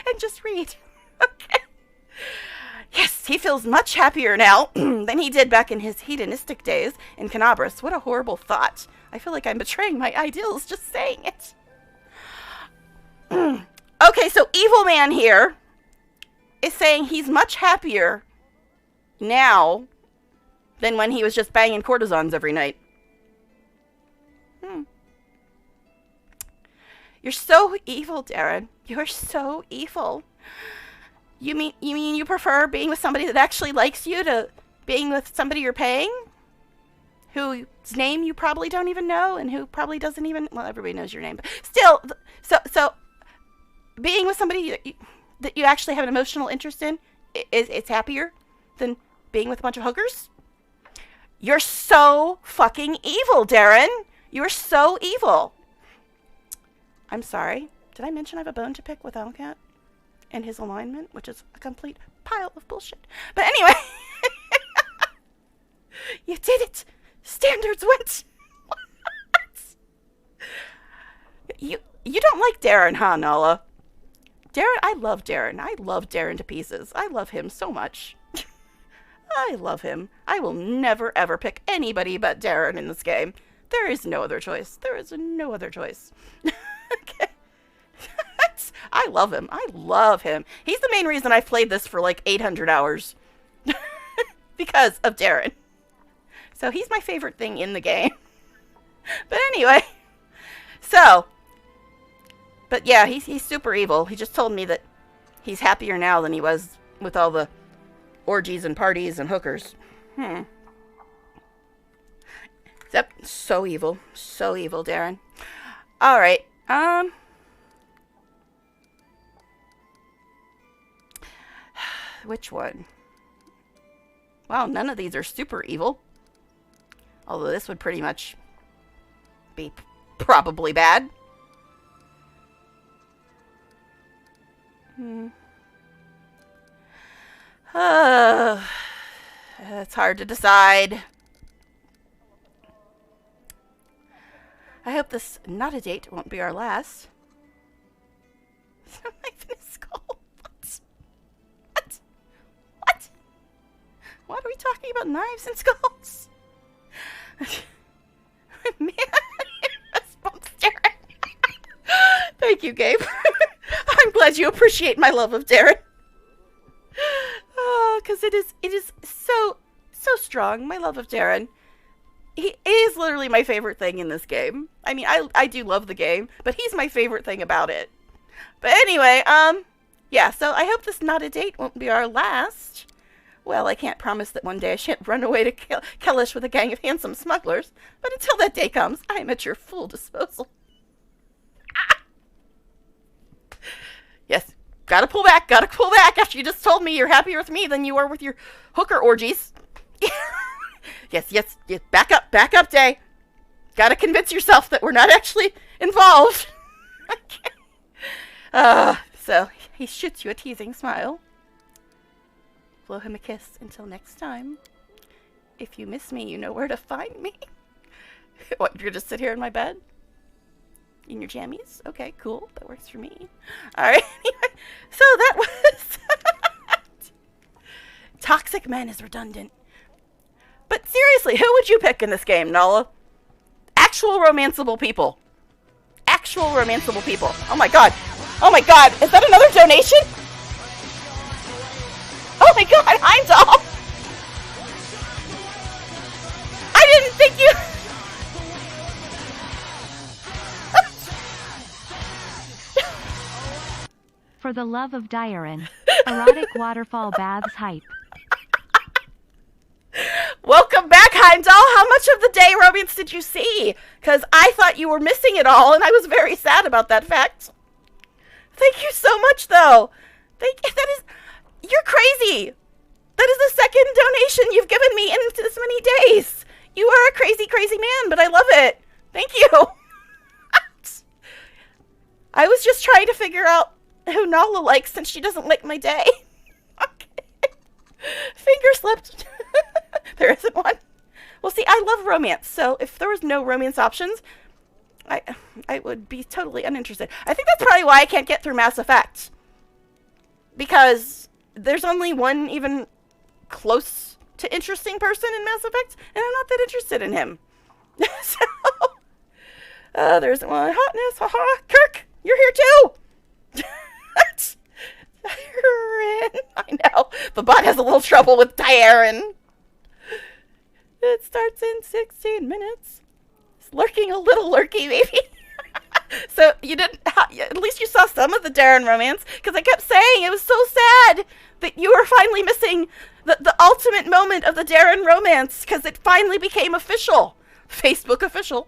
and just read. Okay. Yes, he feels much happier now than he did back in his hedonistic days in Canabras. What a horrible thought. I feel like I'm betraying my ideals just saying it. Okay, so Evil Man here is saying he's much happier now than when he was just banging courtesans every night. You're so evil, Darren. You're so evil. You mean you prefer being with somebody that actually likes you to being with somebody you're paying? Whose name you probably don't even know, and who probably doesn't even, well, everybody knows your name, but still, so being with somebody that you actually have an emotional interest in, it's happier than being with a bunch of hookers? You're so fucking evil, Darren. You're so evil. I'm sorry. Did I mention I have a bone to pick with Owlcat and his alignment, which is a complete pile of bullshit? But anyway, you did it. Standards went. You don't like Darren, huh, Nala? Darren, I love Darren. I love Darren to pieces. I love him so much. I love him. I will never, ever pick anybody but Darren in this game. There is no other choice. There is no other choice. Okay. I love him. I love him. He's the main reason I've played this for like 800 hours. Because of Darren. So he's my favorite thing in the game. But anyway. So. But yeah, he's super evil. He just told me that he's happier now than he was with all the orgies and parties and hookers. Yep, so evil. So evil, Darren. Alright, which one? Wow, none of these are super evil. Although this would pretty much be probably bad. It's hard to decide. I hope this not a date won't be our last. Knife in his skull. What? Why are we talking about knives and skulls? Man, Darren. Thank you, Gabe. I'm glad you appreciate my love of Darren. Oh, because it is so strong. My love of Darren. He is literally my favorite thing in this game. I mean, I do love the game, but he's my favorite thing about it. But anyway, yeah, so I hope this not a date won't be our last. Well, I can't promise that one day I shan't run away to Kellish with a gang of handsome smugglers, but until that day comes, I am at your full disposal. Yes, gotta pull back after you just told me you're happier with me than you are with your hooker orgies. Yes, back up, Day. Gotta convince yourself that we're not actually involved. Okay. So he shoots you a teasing smile. Blow him a kiss until next time. If you miss me, you know where to find me. What, you're gonna just sit here in my bed? In your jammies? Okay, cool. That works for me. Alright, anyway, so that was... Toxic men is redundant. But seriously, who would you pick in this game, Nala? Actual romanceable people. Actual romanceable people. Oh my god. Is that another donation? Oh my god, Heimdall! I didn't think you... For the love of Darren. Erotic waterfall baths hype. Welcome back, Heimdall. How much of the day romance did you see? Because I thought you were missing it all, and I was very sad about that fact. Thank you so much, though. You're crazy. That is the second donation you've given me in this many days. You are a crazy, crazy man, but I love it. Thank you. I was just trying to figure out who Nala likes since she doesn't like my day. Okay. finger slipped. There isn't one. Well, see, I love romance, so if there was no romance options, I would be totally uninterested. I think that's probably why I can't get through Mass Effect. Because there's only one even close to interesting person in Mass Effect, and I'm not that interested in him. So, there isn't one. Hotness, haha. Kirk, you're here too! Diaren. I know. The bot has a little trouble with Diaren. It starts in 16 minutes. It's lurking a little lurky, maybe. So you didn't, at least you saw some of the Darren romance, because I kept saying it was so sad that you were finally missing the ultimate moment of the Darren romance, because it finally became official. Facebook official.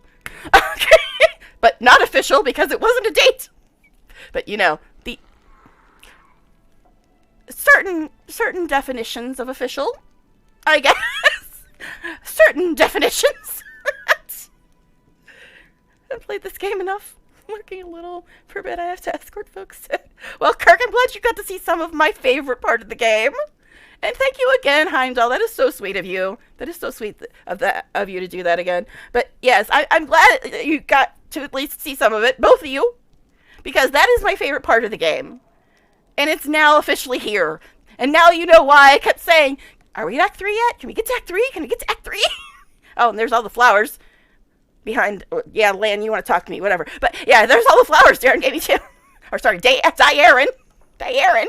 Okay. But not official because it wasn't a date. But you know, the certain definitions of official, I guess. Certain definitions. I've played this game enough. I'm looking a little forbid. I have to escort folks. Well, Kirk, I'm glad you got to see some of my favorite part of the game. And thank you again, Heimdall. That is so sweet of you. That is so sweet of you to do that again. But yes, I'm glad you got to at least see some of it, both of you, because that is my favorite part of the game. And it's now officially here. And now you know why I kept saying, are we at Act 3 yet? Can we get to Act 3? Can we get to Act 3? Oh, and there's all the flowers behind. Yeah, Lan, you want to talk to me, whatever. But yeah, there's all the flowers Darren gave me too. Or sorry, Diaren. Diaren.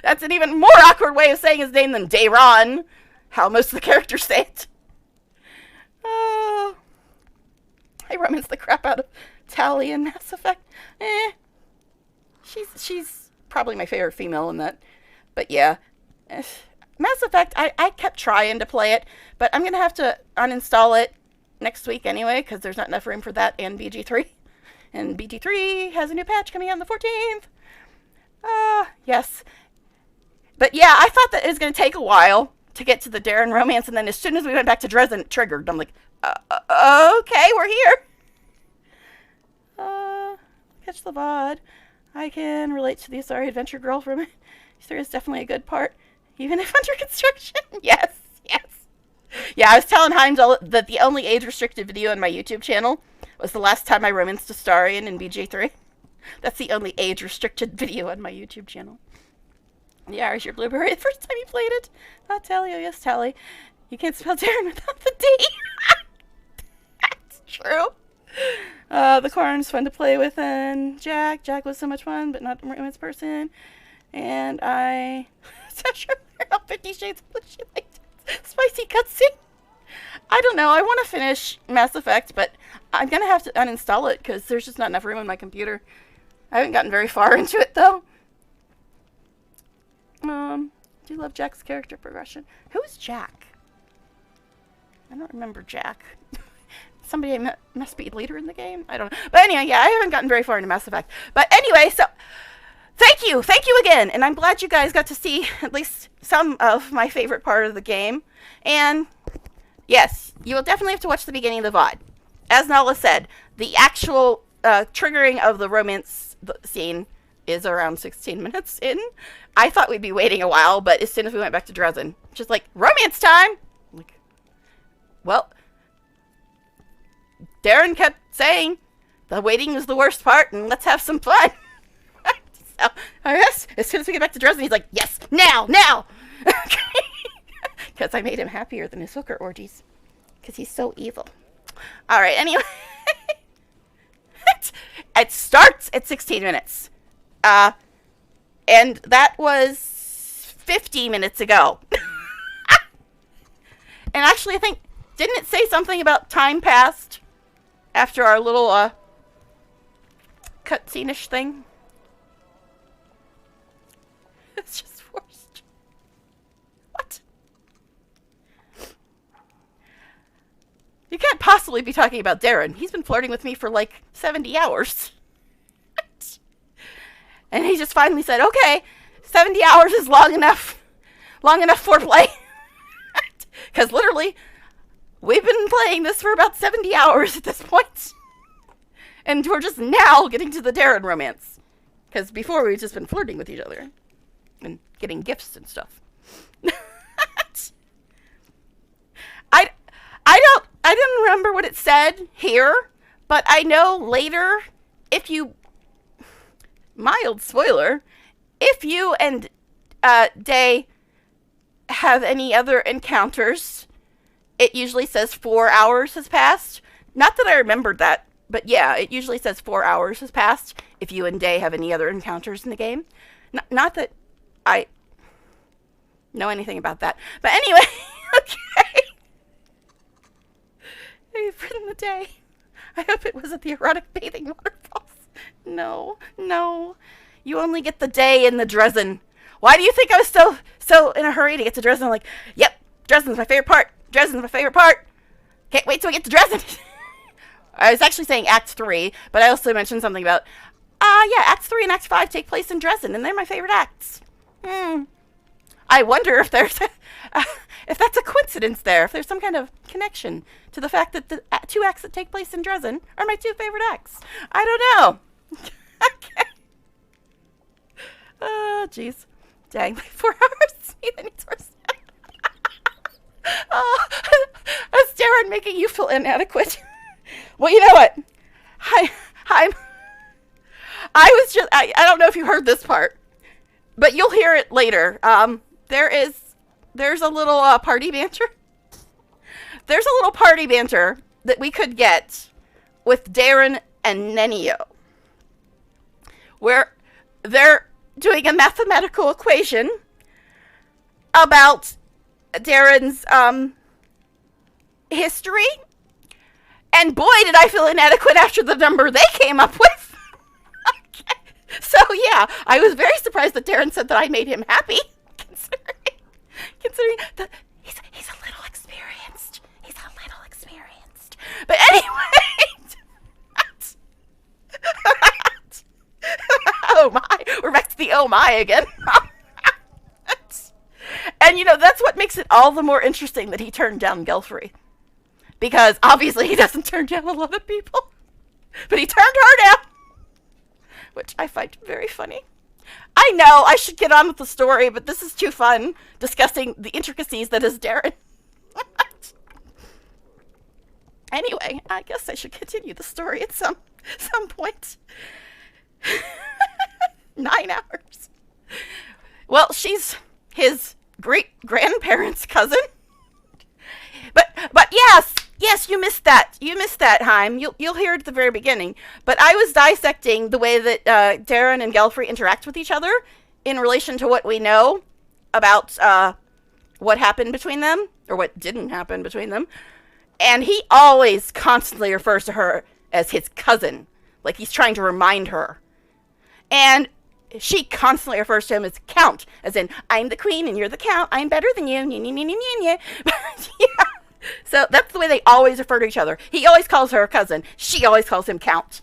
That's an even more awkward way of saying his name than Dayron, how most of the characters say it. Oh, I romance the crap out of Tali in Mass Effect. She's probably my favorite female in that. But yeah, Mass Effect, I kept trying to play it, but I'm going to have to uninstall it next week anyway, because there's not enough room for that and BG3. And BG3 has a new patch coming out on the 14th. Yes. But yeah, I thought that it was going to take a while to get to the Darren romance, and then as soon as we went back to Dresden, it triggered. I'm like, okay, we're here. Catch the VOD. I can relate to the Asari Adventure Girl from it. There is definitely a good part, even if under construction. Yes, yes. Yeah, I was telling Heimdall that the only age-restricted video on my YouTube channel was the last time I romanced Astarion in BG3. That's the only age-restricted video on my YouTube channel. Yeah, Irish your blueberry. The first time you played it. Not Tally. Oh, yes, Tally. You can't spell Darren without the D. That's true. The corn's fun to play with, and Jack. Jack was so much fun, but not a romance person. And I... Sasha, 50 Shades of Blue. She liked it. Spicy cutscene. I don't know. I want to finish Mass Effect, but I'm going to have to uninstall it because there's just not enough room on my computer. I haven't gotten very far into it, though. Do you love Jack's character progression? Who's Jack? I don't remember Jack. Somebody must be later in the game? I don't know. But anyway, yeah, I haven't gotten very far into Mass Effect. But anyway, so... Thank you again, and I'm glad you guys got to see at least some of my favorite part of the game. And yes, you will definitely have to watch the beginning of the VOD. As Nala said, the actual triggering of the romance scene is around 16 minutes in. I thought we'd be waiting a while, but as soon as we went back to Dresden, just like, romance time! I'm like, well, Darren kept saying, the waiting is the worst part, and let's have some fun. So, I guess, as soon as we get back to Dresden, he's like, yes, now! Because I made him happier than his hooker orgies. Because he's so evil. Alright, anyway. It starts at 16 minutes. And that was 50 minutes ago. And actually, I think, didn't it say something about time passed after our little, cutscene-ish thing? It's just forced. What? You can't possibly be talking about Darren. He's been flirting with me for like 70 hours. And he just finally said, okay, 70 hours is long enough foreplay. Because literally, we've been playing this for about 70 hours at this point. And we're just now getting to the Darren romance. Because before we've just been flirting with each other. And getting gifts and stuff. I, I didn't remember what it said here, but I know later, if you, mild spoiler, if you and Day have any other encounters, it usually says 4 hours has passed. Not that I remembered that, but yeah, it usually says 4 hours has passed if you and Day have any other encounters in the game. Not that I know anything about that. But anyway, okay. You've written the day. I hope it wasn't the erotic bathing waterfalls. No, no. You only get the day in the Dresden. Why do you think I was so in a hurry to get to Dresden? I'm like, yep, Dresden's my favorite part. Dresden's my favorite part. Can't wait till we get to Dresden. I was actually saying Act 3, but I also mentioned something about, yeah, Act 3 and Act 5 take place in Dresden, and they're my favorite acts. I wonder if there's if that's a coincidence there, if there's some kind of connection to the fact that the 2 acts that take place in Dresden are my 2 favorite acts. I don't know. Okay. Oh, jeez. Dang, like 4 hours. Even needs more snack. Oh, that's Darren making you feel inadequate. Well, you know what? I don't know if you heard this part, but you'll hear it later. There's a little party banter. There's a little party banter that we could get with Darren and Nenio, where they're doing a mathematical equation about Darren's history. And boy, did I feel inadequate after the number they came up with. Okay. So yeah, I was very surprised that Darren said that I made him happy, considering that he's a little experienced. He's a little experienced. But anyway, oh my, we're back to the oh my again. And you know, that's what makes it all the more interesting that he turned down Gelfrey. Because obviously he doesn't turn down a lot of people. But he turned her down. Which I find very funny. I know I should get on with the story, but this is too fun discussing the intricacies that is Darren. Anyway, I guess I should continue the story at some point. 9 hours. Well, she's his great-grandparents' cousin. But yes, you missed that. You missed that, Heim. You'll hear it at the very beginning. But I was dissecting the way that Darren and Gelfrey interact with each other in relation to what we know about what happened between them, or what didn't happen between them. And he always constantly refers to her as his cousin, like he's trying to remind her. And she constantly refers to him as Count, as in, I'm the queen and you're the count, I'm better than you, But, yeah. So that's the way they always refer to each other. He always calls her cousin. She always calls him Count.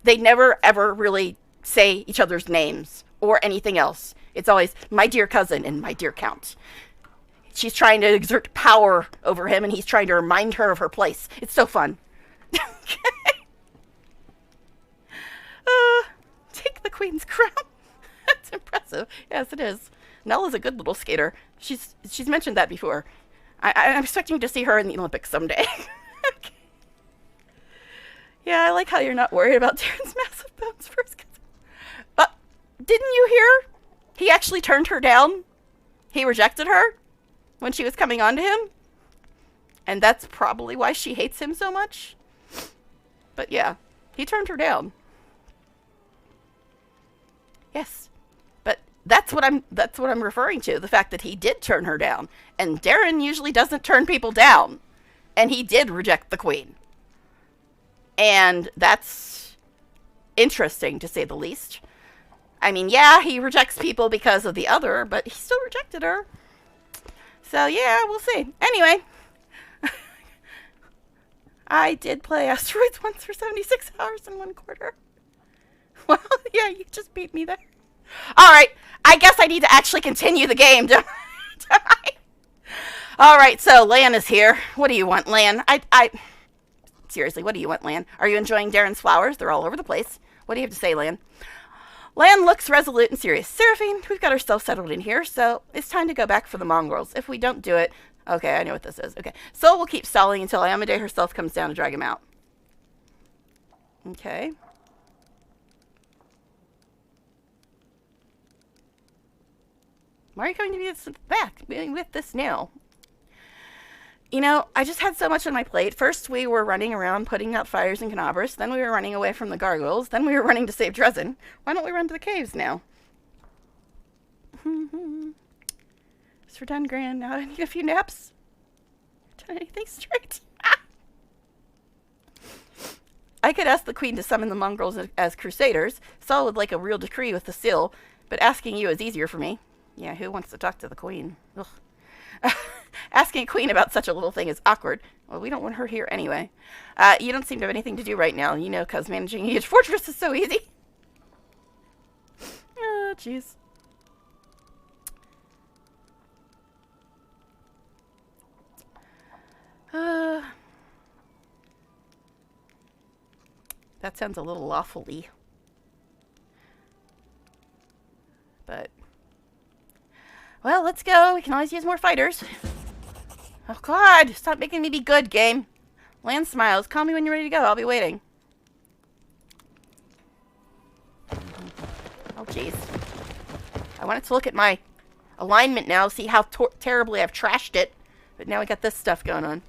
They never, ever really say each other's names or anything else. It's always, my dear cousin and my dear Count. She's trying to exert power over him, and he's trying to remind her of her place. It's so fun. Take the queen's crown. That's impressive. Yes, it is. Nella's a good little skater. She's mentioned that before. I'm expecting to see her in the Olympics someday. Okay. Yeah, I like how you're not worried about Darren's massive bones for his cousin. But didn't you hear? He actually turned her down. He rejected her when she was coming on to him. And that's probably why she hates him so much. But yeah, he turned her down. Yes. But that's what I'm referring to, the fact that he did turn her down. And Darren usually doesn't turn people down. And he did reject the queen. And that's interesting, to say the least. I mean, yeah, he rejects people because of the other, but he still rejected her. So, yeah, we'll see. Anyway, I did play Asteroids once for 76 hours and 1/4. Well, yeah, you just beat me there. All right, I guess I need to actually continue the game, don't I? All right, so Lan is here. What do you want, Lan? Seriously, what do you want, Lan? Are you enjoying Darren's flowers? They're all over the place. What do you have to say, Lan? Lan looks resolute and serious. Seraphine, we've got ourselves settled in here, so it's time to go back for the mongrels. If we don't do it, Okay, I know what this is. Okay. Sol will keep stalling until Amade herself comes down to drag him out. Okay. Why are you coming to me back with this now? You know, I just had so much on my plate. First, we were running around putting out fires in Canabras. Then we were running away from the gargoyles. Then we were running to save Dresden. Why don't we run to the caves now? It's for 10 grand. Now I need a few naps. Done anything straight? I could ask the queen to summon the mongrels as crusaders. Sol would like a real decree with the seal, but asking you is easier for me. Yeah, who wants to talk to the queen? Ugh. Asking a queen about such a little thing is awkward. Well, we don't want her here anyway. You don't seem to have anything to do right now, you know, because managing a huge fortress is so easy. Oh, jeez. That sounds a little lawfully. But, well, let's go. We can always use more fighters. Oh, God. Stop making me be good, game. Land smiles. Call me when you're ready to go. I'll be waiting. Oh, jeez. I wanted to look at my alignment now, see how terribly I've trashed it. But now we got this stuff going on.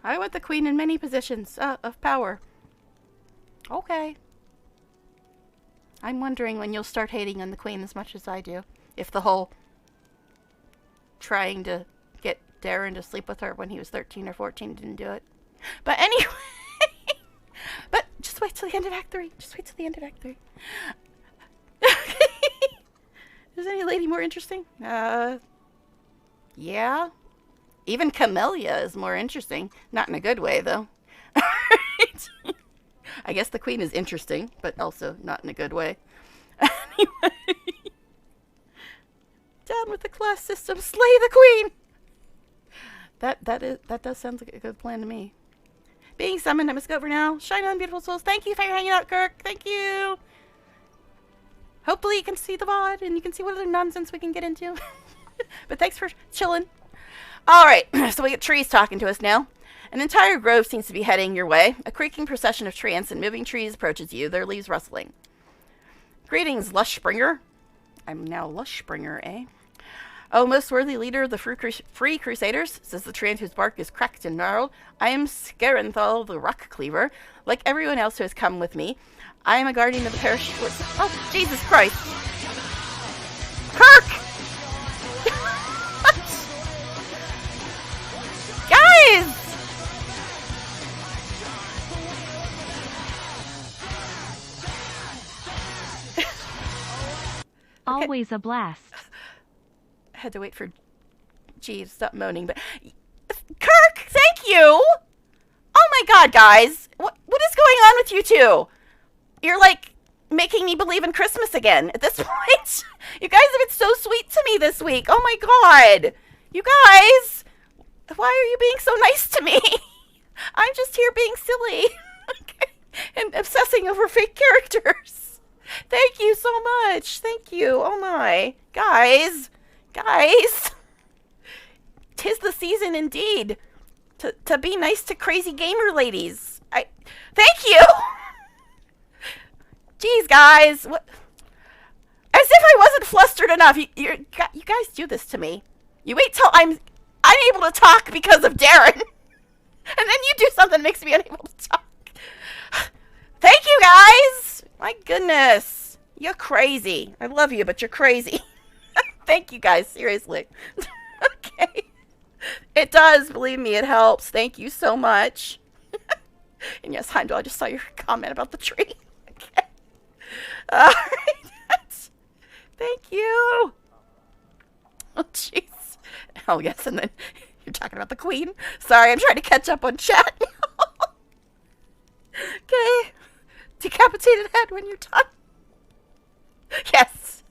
I want the queen in many positions of power. Okay. I'm wondering when you'll start hating on the queen as much as I do. If the whole trying to get Darren to sleep with her when he was 13 or 14 didn't do it. But anyway. But just wait till the end of Act 3. Just wait till the end of Act 3. Is any lady more interesting? Yeah. Even Camellia is more interesting. Not in a good way, though. I guess the queen is interesting, but also not in a good way. Anyway. Down with the class system. Slay the queen! That does sound like a good plan to me. Being summoned, I must go over now. Shine on, beautiful souls. Thank you for hanging out, Kirk. Thank you. Hopefully you can see the VOD and you can see what other nonsense we can get into. But thanks for chilling. Alright, so we get trees talking to us now. An entire grove seems to be heading your way. A creaking procession of treants and moving trees approaches you, their leaves rustling. Greetings, Lushbringer. I'm now Lushbringer, eh? Oh, most worthy leader of the Free Crusaders, says the treant whose bark is cracked and gnarled. I am Scarenthal, the Rock Cleaver. Like everyone else who has come with me, I am a guardian of the parish. Oh, Jesus Christ. Kirk! Guys! Always a blast. I had to wait for G to stop moaning, but Kirk, thank you! Oh my god, guys! What is going on with you two? You're like making me believe in Christmas again at this point. You guys have been so sweet to me this week. Oh my god! You guys! Why are you being so nice to me? I'm just here being silly. Okay. And obsessing over fake characters. Thank you so much. Thank you. Oh my. Guys. Guys. 'Tis the season indeed. To be nice to crazy gamer ladies. Thank you. Jeez, guys. What? As if I wasn't flustered enough. You guys do this to me. You wait till I'm unable to talk because of Darren. And then you do something that makes me unable to talk. Thank you, guys. My goodness. You're crazy. I love you, but you're crazy. Thank you, guys. Seriously. Okay. It does. Believe me, it helps. Thank you so much. And yes, Heimdall, I just saw your comment about the tree. Okay. All right. Thank you. Oh, jeez. Oh, yes, and then you're talking about the queen. Sorry, I'm trying to catch up on chat. Okay. Decapitated head when you're done. Yes.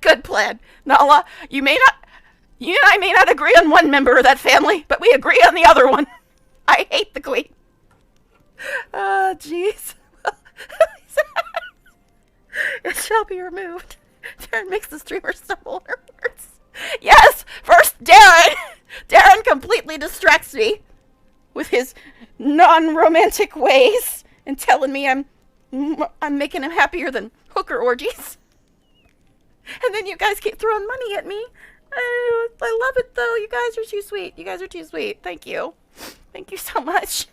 Good plan. Nala, you and I may not agree on one member of that family, but we agree on the other one. I hate the queen. Oh, jeez. It shall be removed. Darren makes the streamer stumble over words. Yes! First Darren! Darren completely distracts me with his non-romantic ways and telling me I'm making him happier than hooker orgies. And then you guys keep throwing money at me. I love it, though. You guys are too sweet. You guys are too sweet. Thank you. Thank you so much.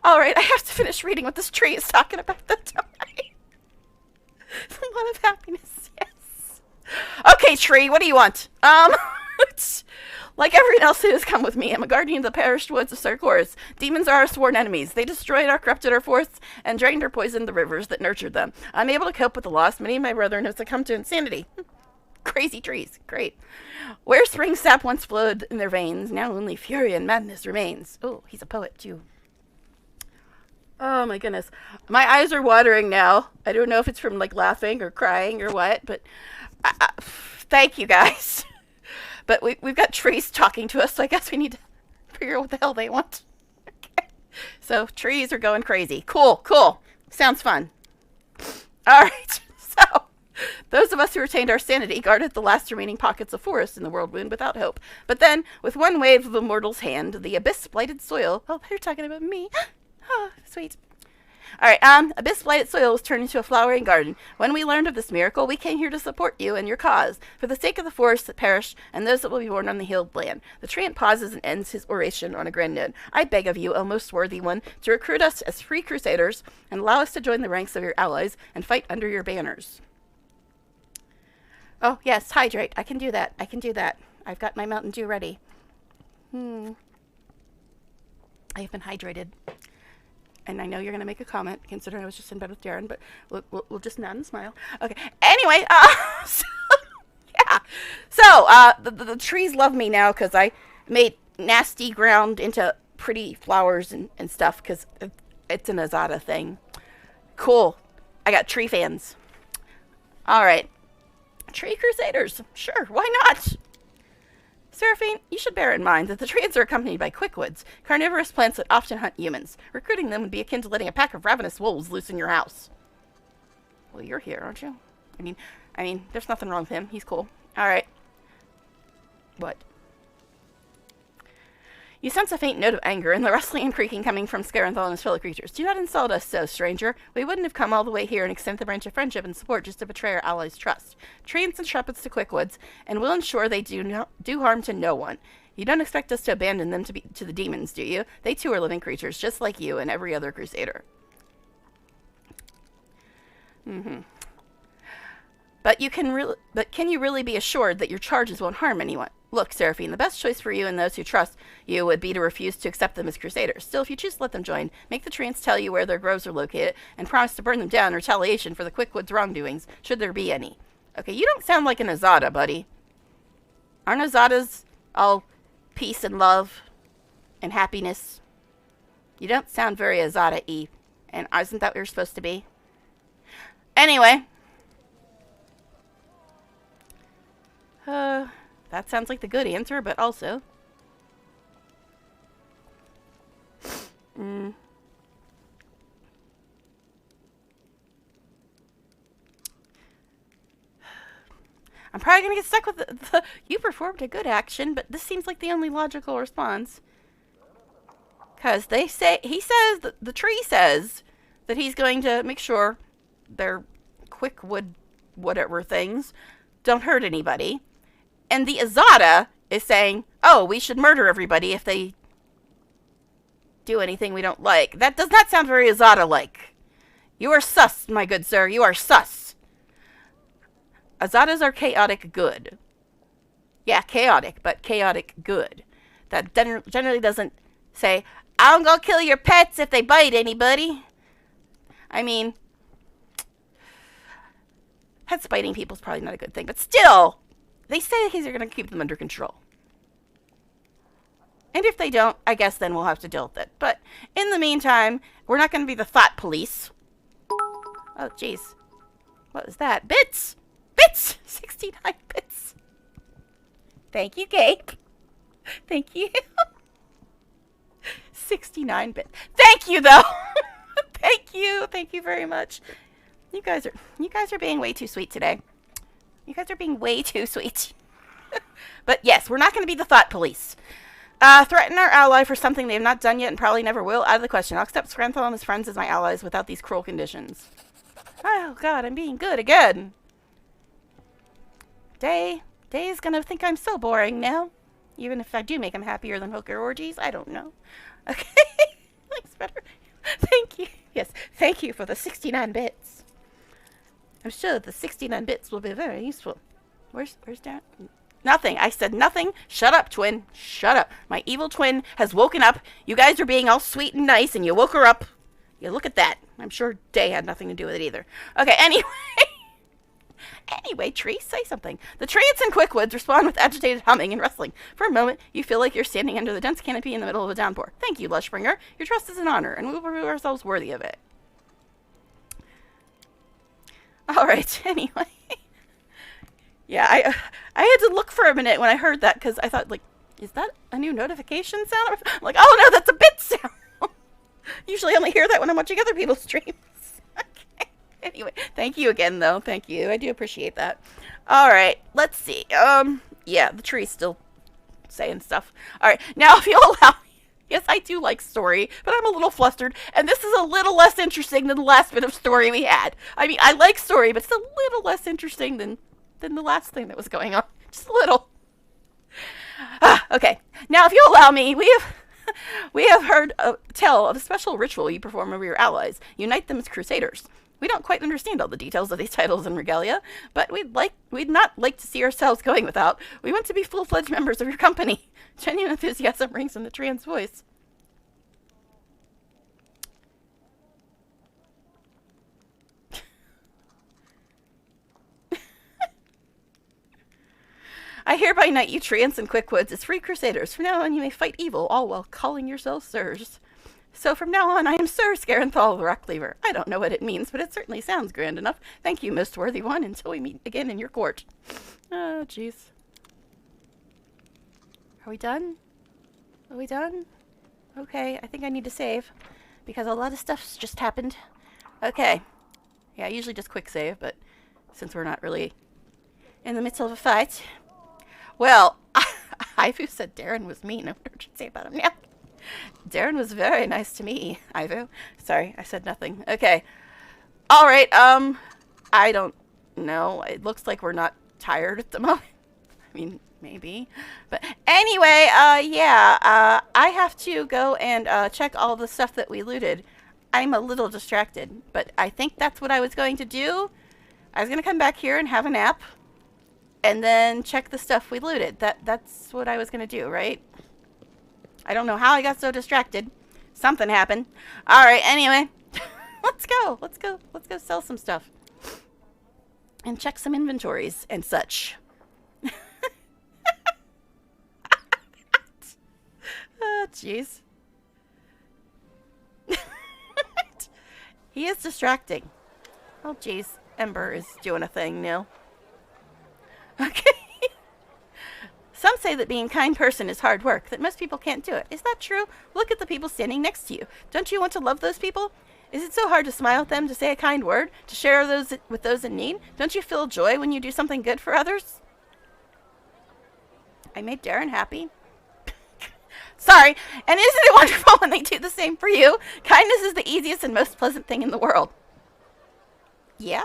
All right, I have to finish reading what this tree is talking about, though, don't I? It's a lot of happiness, yes. Okay, tree, what do you want? Like everyone else who has come with me, I'm a guardian of the perished woods of Sarkoris. Demons are our sworn enemies. They destroyed or corrupted our forests and drained or poisoned the rivers that nurtured them. I'm able to cope with the loss. Many of my brethren have succumbed to insanity. Crazy trees. Great. Where spring sap once flowed in their veins, now only fury and madness remains. Oh, he's a poet, too. Oh, my goodness. My eyes are watering now. I don't know if it's from, like, laughing or crying or what, but thank you, guys. But we've got trees talking to us, so I guess we need to figure out what the hell they want. Okay. So, trees are going crazy. Cool. Sounds fun. All right. So, those of us who retained our sanity guarded the last remaining pockets of forest in the whirlwind without hope. But then, with one wave of a mortal's hand, the abyss-blighted soil... Oh, they're talking about me. Oh, sweet. All right, abyss-blighted soil was turned into a flowering garden. When we learned of this miracle, we came here to support you and your cause, for the sake of the forests that perished and those that will be born on the healed land. The treant pauses and ends his oration on a grand note. I beg of you, O most worthy one, to recruit us as free crusaders and allow us to join the ranks of your allies and fight under your banners. Oh, yes, hydrate. I can do that. I've got my Mountain Dew ready. I have been hydrated. And I know you're going to make a comment, considering I was just in bed with Darren, but we'll just nod and smile. Okay. Anyway, yeah. So, the trees love me now because I made nasty ground into pretty flowers and stuff because it's an Azada thing. Cool. I got tree fans. All right. Tree crusaders. Sure, why not? Seraphine, you should bear in mind that the trees are accompanied by quickwoods, carnivorous plants that often hunt humans. Recruiting them would be akin to letting a pack of ravenous wolves loose in your house. Well, you're here, aren't you? I mean, there's nothing wrong with him. He's cool. All right. What? You sense a faint note of anger and the rustling and creaking coming from Scaranthal and his fellow creatures. Do not insult us so, stranger. We wouldn't have come all the way here and extend the branch of friendship and support just to betray our allies' trust. Treants and shepherds to quickwoods, and we'll ensure they do harm to no one. You don't expect us to abandon them to the demons, do you? They too are living creatures, just like you and every other crusader. But can you really be assured that your charges won't harm anyone? Look, Seraphine, the best choice for you and those who trust you would be to refuse to accept them as crusaders. Still, if you choose to let them join, make the treants tell you where their groves are located, and promise to burn them down in retaliation for the quickwoods' wrongdoings, should there be any. Okay, you don't sound like an Azada, buddy. Aren't Azadas all peace and love and happiness? You don't sound very Azada-y, and isn't that what you're supposed to be? Anyway. That sounds like the good answer, but also... I'm probably going to get stuck with the you performed a good action, but this seems like the only logical response. Because the tree says that he's going to make sure their quickwood whatever things don't hurt anybody. And the Azada is saying, oh, we should murder everybody if they do anything we don't like. That does not sound very Azada-like. You are sus, my good sir. You are sus. Azadas are chaotic good. Yeah, chaotic, but chaotic good. That generally doesn't say, I'm gonna kill your pets if they bite anybody. I mean, pets biting people is probably not a good thing, but still... They say he's going to keep them under control. And if they don't, I guess then we'll have to deal with it. But in the meantime, we're not going to be the thought police. Oh, jeez. What was that? Bits! Bits! 69 bits. Thank you, Gabe. Thank you. 69 bits. Thank you, though. Thank you. Thank you very much. You guys are being way too sweet today. You guys are being way too sweet. But yes, we're not going to be the thought police. Threaten our ally for something they have not done yet and probably never will. Out of the question. I'll accept Scranthal and his friends as my allies without these cruel conditions. Oh, God, I'm being good again. Day's going to think I'm so boring now. Even if I do make him happier than hooker orgies. I don't know. Okay. Thanks, better. Thank you. Yes, thank you for the 69 bits. I'm sure the 69 bits will be very useful. Where's Darren? Nothing. I said nothing. Shut up, twin. Shut up. My evil twin has woken up. You guys are being all sweet and nice, and you woke her up. You look at that. I'm sure Day had nothing to do with it either. Okay, anyway. Anyway, Tree, say something. The treants in Quickwoods respond with agitated humming and rustling. For a moment, you feel like you're standing under the dense canopy in the middle of a downpour. Thank you, Lushbringer. Your trust is an honor, and we will prove ourselves worthy of it. Alright, anyway. Yeah, I had to look for a minute when I heard that, because I thought, like, is that a new notification sound? I'm like, oh no, that's a bit sound. Usually I only hear that when I'm watching other people's streams. Okay. Anyway, thank you again, though. Thank you. I do appreciate that. Alright, let's see. Yeah, the tree's still saying stuff. Alright, now if you'll allow me. Yes, I do like story, but I'm a little flustered, and this is a little less interesting than the last bit of story we had. I mean, I like story, but it's a little less interesting than the last thing that was going on. Just a little. Okay, now if you'll allow me, we have heard tell of a special ritual you perform over your allies. Unite them as crusaders. We don't quite understand all the details of these titles and regalia, but we'd not like to see ourselves going without. We want to be full-fledged members of your company. Genuine enthusiasm rings in the trans voice. I hereby knight you treants and Quickwoods as free crusaders. From now on you may fight evil, all while calling yourselves sirs. So from now on I am Sir Scarenthal the Rockcleaver. I don't know what it means, but it certainly sounds grand enough. Thank you, most worthy one, until we meet again in your court. Oh, jeez. Are we done? Are we done? Okay, I think I need to save, because a lot of stuff's just happened. Okay. Yeah, I usually just quick save, but since we're not really in the midst of a fight... Well, Ivu said Darren was mean. I wonder what you'd say about him now. Darren was very nice to me, Ivu. Sorry, I said nothing. Okay. Alright, I don't know. It looks like we're not tired at the moment. I mean, maybe. But anyway, yeah, I have to go and check all the stuff that we looted. I'm a little distracted, but I think that's what I was going to do. I was going to come back here and have a nap. And then check the stuff we looted. That's what I was going to do, right? I don't know how I got so distracted. Something happened. Alright, anyway. Let's go. Let's go sell some stuff. And check some inventories and such. Oh, jeez. He is distracting. Oh, jeez. Ember is doing a thing now. Okay. Some say that being a kind person is hard work, that most people can't do it. Is that true? Look at the people standing next to you. Don't you want to love those people? Is it so hard to smile at them, to say a kind word, to share those with those in need? Don't you feel joy when you do something good for others? I made Darren happy. Sorry. And isn't it wonderful when they do the same for you? Kindness is the easiest and most pleasant thing in the world. Yeah?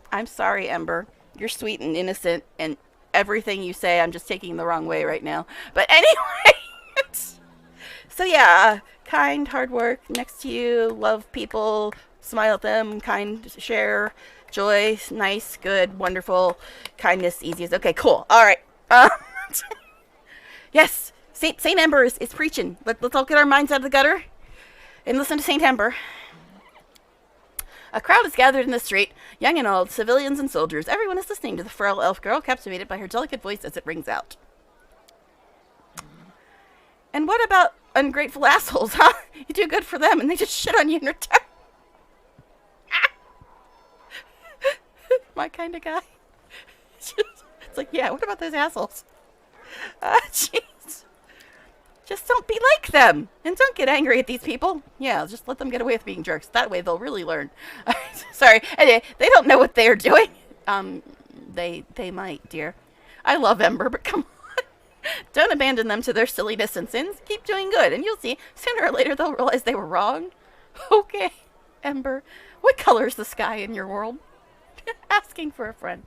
I'm sorry, Ember. You're sweet and innocent, and everything you say I'm just taking the wrong way right now. But anyway, so yeah, kind, hard work, next to you, love people, smile at them, kind, share, joy, nice, good, wonderful, kindness, easiest. Okay, cool. All right. Yes, Saint Ember is preaching. Let's all get our minds out of the gutter and listen to Saint Ember. A crowd is gathered in the street, young and old, civilians and soldiers. Everyone is listening to the frail elf girl, captivated by her delicate voice as it rings out. And what about ungrateful assholes, huh? You do good for them, and they just shit on you in return. My kind of guy. It's like, yeah, what about those assholes? Jeez. Just don't be like them. And don't get angry at these people. Yeah, just let them get away with being jerks. That way they'll really learn. Sorry. Anyway, they don't know what they're doing. They might, dear. I love Ember, but come on. Don't abandon them to their silliness and sins. Keep doing good, and you'll see, sooner or later they'll realize they were wrong. Okay, Ember, what color is the sky in your world? Asking for a friend.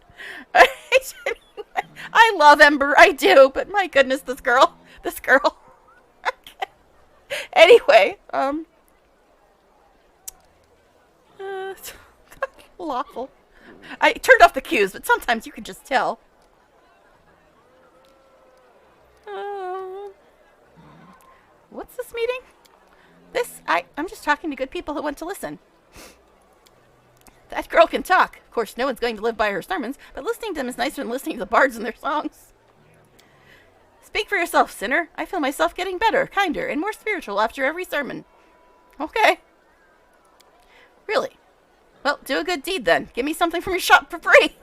I love Ember, I do, but my goodness, this girl. Okay. Anyway, lawful. I turned off the cues, but sometimes you can just tell. What's this meeting? I'm just talking to good people who want to listen. That girl can talk. Of course, no one's going to live by her sermons, but listening to them is nicer than listening to the bards and their songs. Speak for yourself, sinner. I feel myself getting better, kinder, and more spiritual after every sermon. Okay. Really? Well, do a good deed then. Give me something from your shop for free.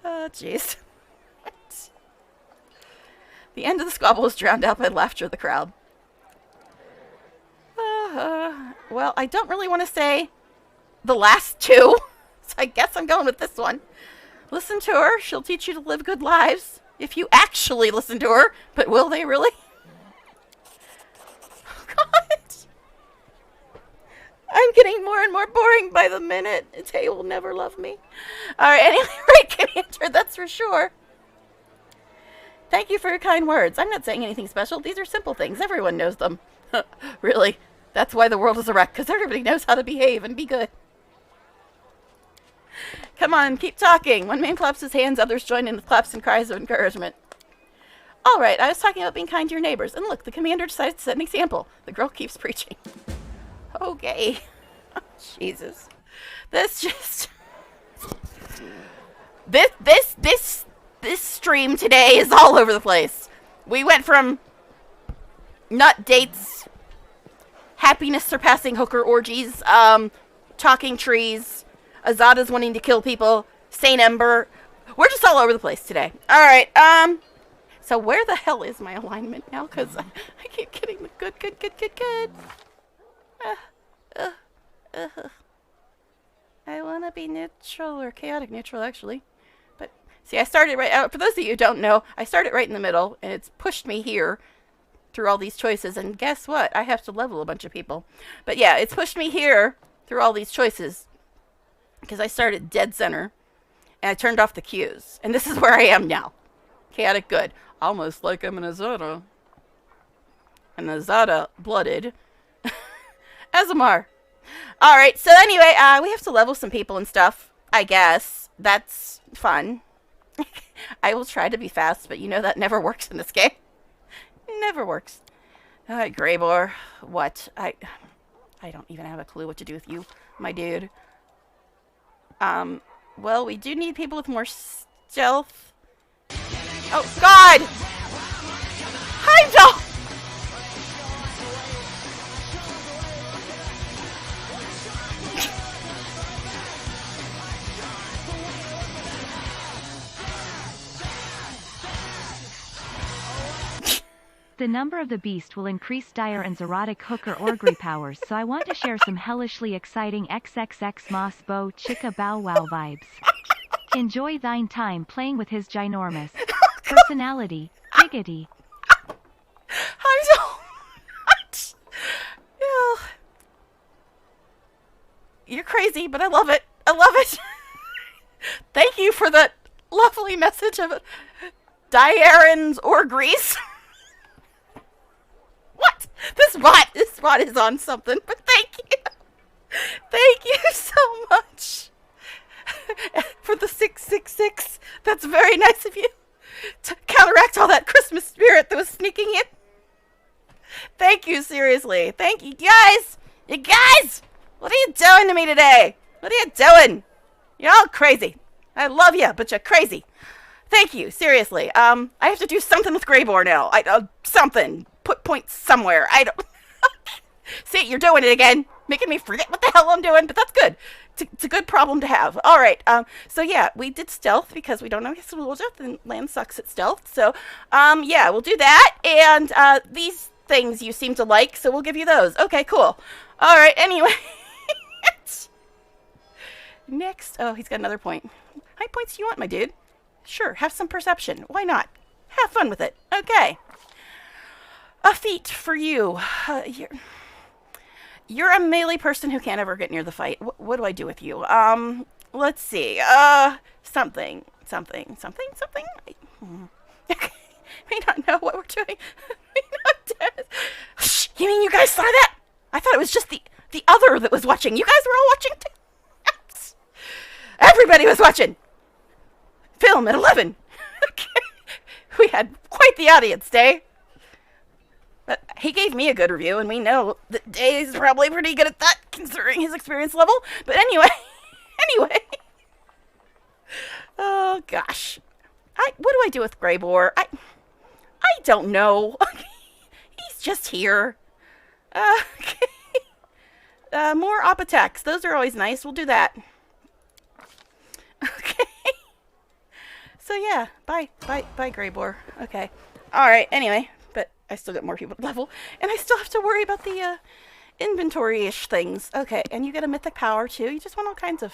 Oh, jeez. The end of the squabble was drowned out by the laughter of the crowd. Well, I don't really want to say the last two, so I guess I'm going with this one. Listen to her. She'll teach you to live good lives. If you actually listen to her. But will they really? Oh, God. I'm getting more and more boring by the minute. Tay will never love me. Alright, anyway, right, Commander, that's for sure. Thank you for your kind words. I'm not saying anything special. These are simple things. Everyone knows them. Really? That's why the world is a wreck, because everybody knows how to behave and be good. Come on, keep talking. One man claps his hands, others join in with claps and cries of encouragement. All right, I was talking about being kind to your neighbors, and look, the commander decided to set an example. The girl keeps preaching. Okay. Oh, Jesus. This stream today is all over the place. We went from nut dates, happiness surpassing hooker orgies, talking trees, Azada's wanting to kill people, Saint Ember. We're just all over the place today. Alright, so where the hell is my alignment now? Because I keep getting the good. I want to be neutral, or chaotic neutral, actually. But, see, I started right, for those of you who don't know, I started right in the middle, and it's pushed me here through all these choices, and guess what? I have to level a bunch of people. But yeah, it's pushed me here through all these choices, because I started dead center, and I turned off the cues, and this is where I am now. Chaotic good. Almost like I'm an Azada. An Azada blooded. Azamar. Alright, so anyway, we have to level some people and stuff, I guess. That's fun. I will try to be fast, but you know that never works in this game. Never works. Alright, Greybor. What? I don't even have a clue what to do with you, my dude. Well, we do need people with more stealth. Oh, God! Heimdall! The number of the beast will increase Dire and erotic hooker orgry powers, so I want to share some hellishly exciting XXX Moss Bow Chicka Bow Wow vibes. Enjoy thine time playing with his ginormous personality, giggity. I'm so... You're crazy, but I love it. I love it. Thank you for that lovely message of Diane's orgries. What? This bot is on something, but thank you. Thank you so much. For the 666. That's very nice of you. To counteract all that Christmas spirit that was sneaking in. Thank you, seriously. Thank you, guys. You guys! What are you doing to me today? What are you doing? You're all crazy. I love you, but you're crazy. Thank you, seriously. I have to do something with Greybor now. Something. Put points somewhere. I don't... See, you're doing it again. Making me forget what the hell I'm doing, but that's good. It's a good problem to have. All right. So yeah, we did stealth because we don't know his rules yet, and Land sucks at stealth. So, yeah, we'll do that. And, these things you seem to like, so we'll give you those. Okay, cool. All right, anyway. Next. Oh, he's got another point. How many points do you want, my dude? Sure, have some perception. Why not? Have fun with it. Okay. A feat for you. You're a melee person who can't ever get near the fight. What do I do with you? Let's see. Something. Okay. May not know what we're doing. May not do it. Shh, you mean you guys saw that? I thought it was just the other that was watching. You guys were all watching too. Everybody was watching. Film at 11. Okay. We had quite the audience day. But he gave me a good review, and we know that Day's probably pretty good at that, considering his experience level. But anyway. Oh, gosh. What do I do with Grey Boar? I don't know. He's just here. Okay. More op attacks. Those are always nice. We'll do that. Okay. So yeah, bye, Grey Boar. Okay. Alright, anyway. But I still got more people at level. And I still have to worry about the inventory-ish things. Okay, and you get a mythic power, too. You just want all kinds of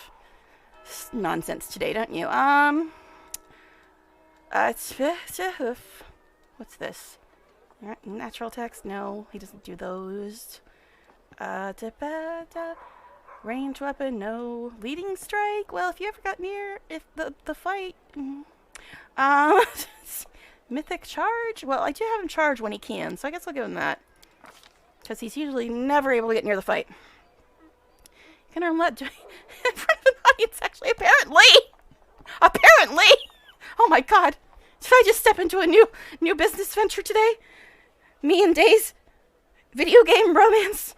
nonsense today, don't you? What's this? Natural attacks? No, he doesn't do those. Range weapon? No. Leading strike? Well, if you ever got near the fight. Mythic charge? Well, I do have him charge when he can, so I guess I'll give him that. Because he's usually never able to get near the fight. You can earn that in front of an audience, actually, apparently! Apparently! Oh my god. Did I just step into a new business venture today? Me and Day's video game romance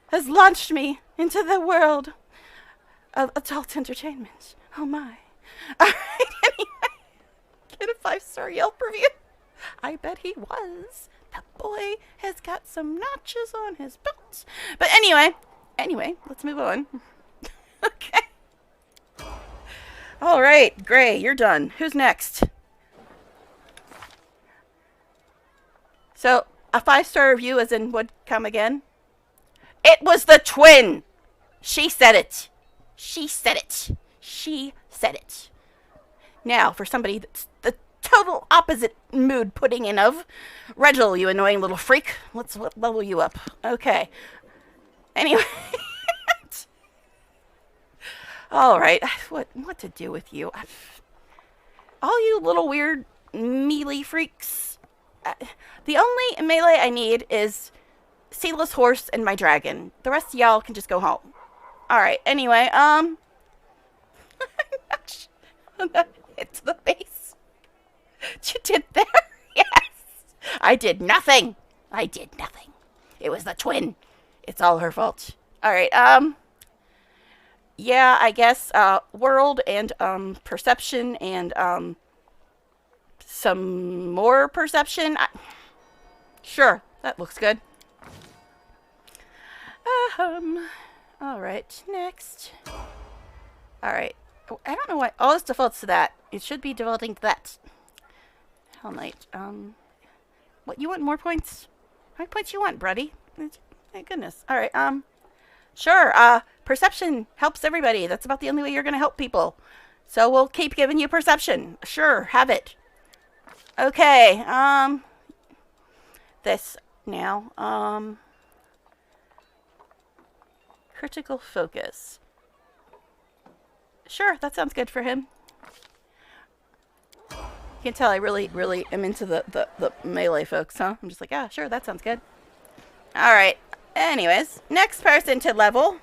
has launched me into the world of adult entertainment. Oh my. Alright, anyway. Get a 5-star Yelp review. I bet he was. That boy has got some notches on his belt. But anyway, let's move on. Okay. Alright, Gray, you're done. Who's next? So, a 5-star review as in would come again? It was the twin! She said it. She said it. Now, for somebody that's the total opposite mood putting in of, Regil, you annoying little freak. Let's level you up. Okay. Anyway. Alright. What to do with you? All you little weird melee freaks. The only melee I need is Sealess Horse and my dragon. The rest of y'all can just go home. Alright, anyway, it's the base. You did there? Yes. I did nothing. It was the twin. It's all her fault. Alright, yeah, I guess, world and, perception and, some more perception. Sure, that looks good. Alright, next. Alright. I don't know why. Oh, this defaults to that. It should be defaulting to that. Hell Knight. What, you want more points? How many points you want, buddy? My goodness. Alright, sure, perception helps everybody. That's about the only way you're gonna help people. So we'll keep giving you perception. Sure, have it. Okay, this now, critical focus. Sure, that sounds good for him. You can tell I really am into the melee folks, huh? I'm just like, yeah, sure, that sounds good. Alright, anyways, next person to level.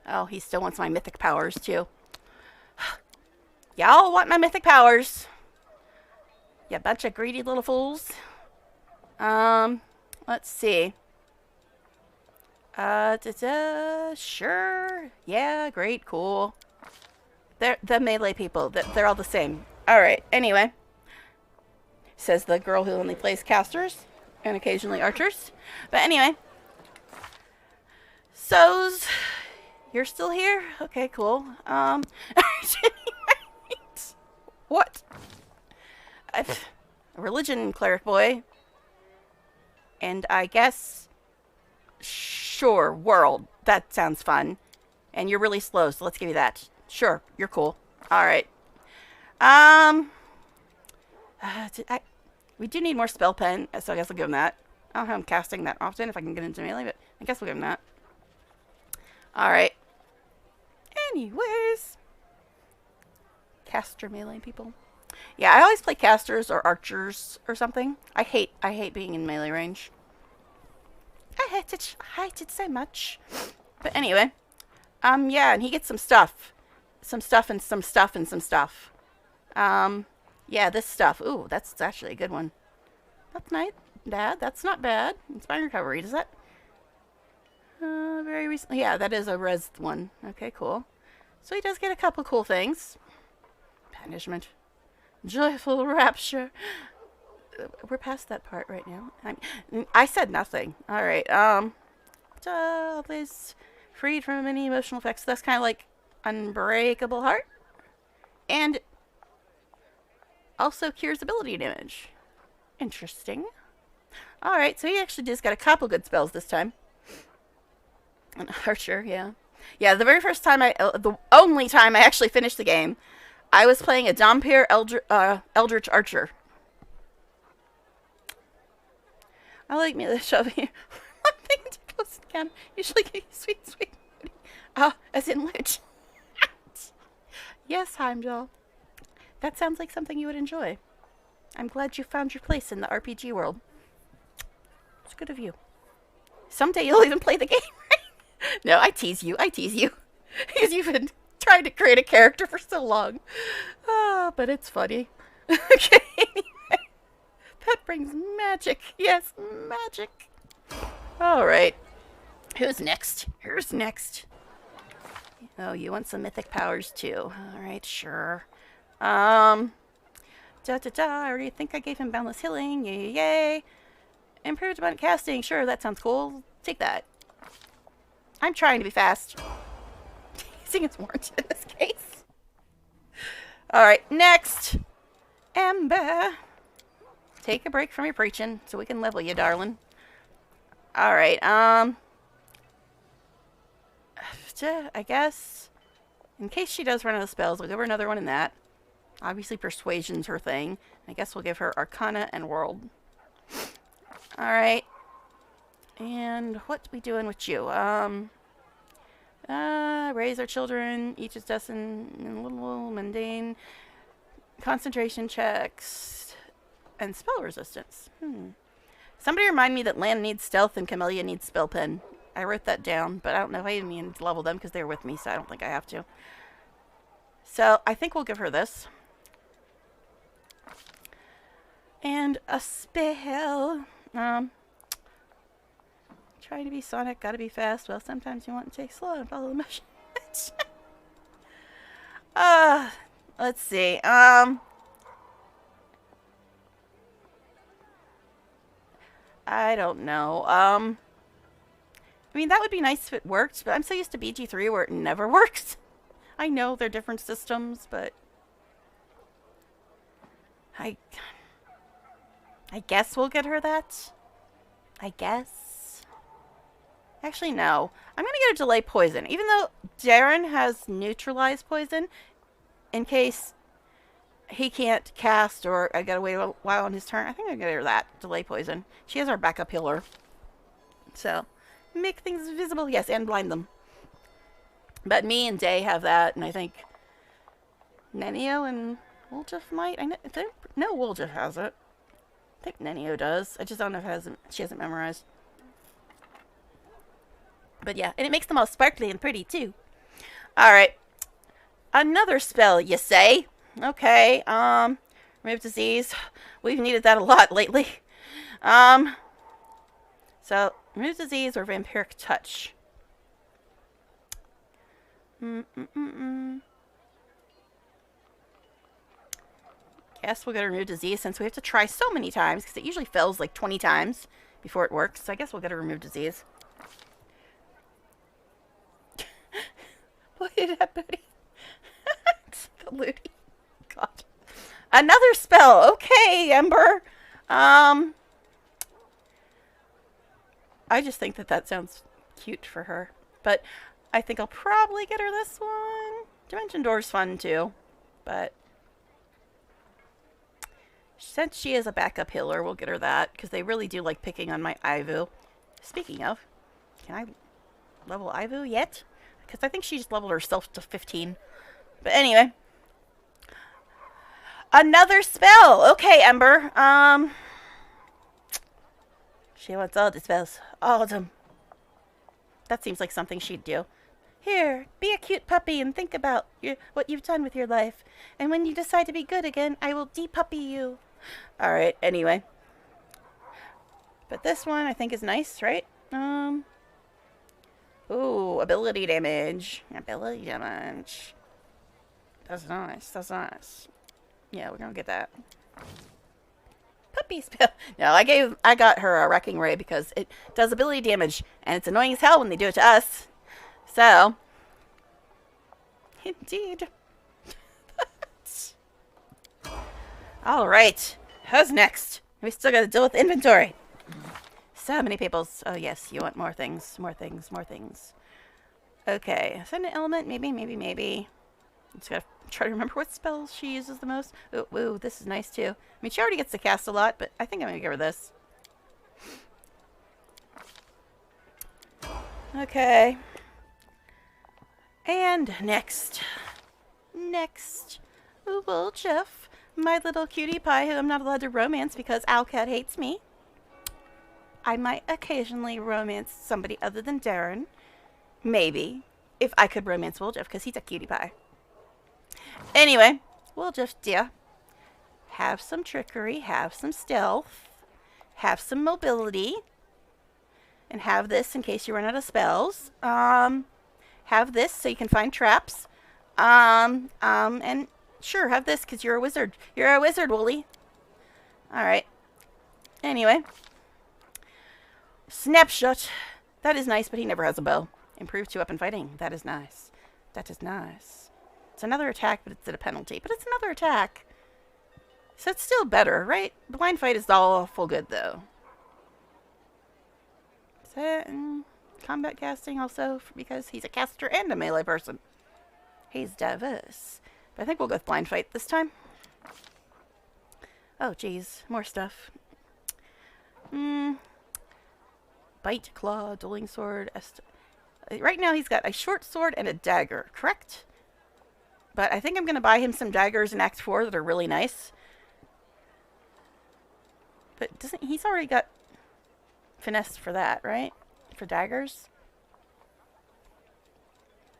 Oh, he still wants my mythic powers, too. Y'all want my mythic powers. You bunch of greedy little fools. Let's see. Sure. Yeah, great, cool. They're the melee people. They're all the same. Alright, anyway. Says the girl who only plays casters and occasionally archers. But anyway. So's, you're still here? Okay, cool. What? A religion cleric boy. And I guess, sure, world. That sounds fun. And you're really slow, so let's give you that. Sure, you're cool. Alright. Um, we do need more spell pen, so I guess I'll give him that. I don't have him casting that often if I can get into melee, but I guess we'll give him that. Alright. Anyways. Caster melee people. Yeah, I always play casters or archers or something. I hate being in melee range. I hate it so much. But anyway. Yeah, and he gets some stuff. Some stuff and some stuff and some stuff. Yeah, this stuff. Ooh, that's actually a good one. That's nice. Dad, that's not bad. Inspiring recovery. Does that... very recently. Yeah, that is a res one. Okay, cool. So he does get a couple cool things. Punishment. Joyful rapture. We're past that part right now. I said nothing. Alright, this freed from any emotional effects. That's kind of like Unbreakable Heart. And also cures ability damage. Interesting. Alright, so he actually just got a couple good spells this time. An archer, yeah. Yeah, the very first time the only time I actually finished the game, I was playing a Dhampir Eldritch Archer. I like me to show you one thing to close again. Usually get sweet, sweet. As in loot. Yes, Heimdall. That sounds like something you would enjoy. I'm glad you found your place in the RPG world. It's good of you. Someday you'll even play the game, right? No, I tease you. Because you've been trying to create a character for so long. But it's funny. Okay. That brings magic. Yes, magic. Alright. Who's next? Who's next? Oh, you want some mythic powers too. Alright, sure. I already think I gave him boundless healing. Yay, yay. Improved abundant casting. Sure, that sounds cool. Take that. I'm trying to be fast. Teasing is warranted in this case. Alright, next. Amber. Take a break from your preaching so we can level you, darling. Alright, I guess in case she does run out of spells, we'll give her another one in that. Obviously, Persuasion's her thing. I guess we'll give her Arcana and World. Alright. And what we doing with you? Raise our children. Each is destined in a little mundane. Concentration checks. And spell resistance. Somebody remind me that Land needs stealth and Camellia needs spell pen. I wrote that down, but I don't know if I even need to level them because they're with me, so I don't think I have to. So, I think we'll give her this. And a spell. Try to be Sonic, gotta be fast. Well, sometimes you want to take slow and follow the motion. Let's see. I don't know. I mean, that would be nice if it worked, but I'm so used to BG3 where it never works. I know they're different systems, but I guess we'll get her that. I guess. Actually, no. I'm gonna get a delay poison. Even though Darren has neutralized poison, in case he can't cast or I gotta wait a while on his turn, I think I'm gonna get her that. Delay poison. She has our backup healer. So, make things visible. Yes, and blind them. But me and Day have that, and I think Nenio and Woljif might. No, Woljif has it. I think Nenio does. I just don't know if she hasn't memorized. But yeah, and it makes them all sparkly and pretty too. Alright. Another spell, you say? Okay, remove disease. We've needed that a lot lately. So, remove disease or vampiric touch. Guess we'll get a remove disease since we have to try so many times because it usually fails like 20 times before it works. So I guess we'll get a remove disease. Look at that booty. The looty. God. Another spell. Okay, Ember. I just think that sounds cute for her. But I think I'll probably get her this one. Dimension Door's fun too. But Since she is a backup healer, we'll get her that, because they really do like picking on my Ivu. Speaking of, can I level Ivu yet? Because I think she just leveled herself to 15. But anyway. Another spell! Okay, Ember. She wants all the spells. All of them. That seems like something she'd do. Here, be a cute puppy and think about what you've done with your life. And when you decide to be good again, I will de-puppy you. Alright, anyway. But this one I think is nice, right? Ooh, ability damage. Ability damage. That's nice, that's nice. Yeah, we're gonna get that. Puppy spell. No, I got her a Wrecking Ray because it does ability damage, and it's annoying as hell when they do it to us. So, indeed. Alright, who's next? We still gotta deal with inventory. So many people's. Oh yes, you want more things, more things, more things. Okay, send an element, maybe. Just gotta try to remember what spells she uses the most. Ooh, this is nice too. I mean, she already gets to cast a lot, but I think I'm gonna give her this. Okay. And next. Well, Jeff, my little cutie pie who I'm not allowed to romance because Owlcat hates me. I might occasionally romance somebody other than Darren. Maybe. If I could romance Will Jeff, because he's a cutie pie. Anyway, Will Jeff, dear. Have some trickery, have some stealth, have some mobility, and have this in case you run out of spells. Have this so you can find traps. And sure, have this because you're a wizard. You're a wizard, Wooly. Alright. Anyway. Snapshot. That is nice, but he never has a bow. Improve 2-weapon fighting. That is nice. That is nice. It's another attack, but it's at a penalty. But it's another attack. So it's still better, right? Blind fight is all full good, though. Combat casting also, because he's a caster and a melee person. He's diverse. But I think we'll go with blind fight this time. Oh, geez. More stuff. Bite, claw, dueling sword. Right now he's got a short sword and a dagger, correct? But I think I'm going to buy him some daggers in Act 4 that are really nice. But he's already got finesse for that, right? For daggers?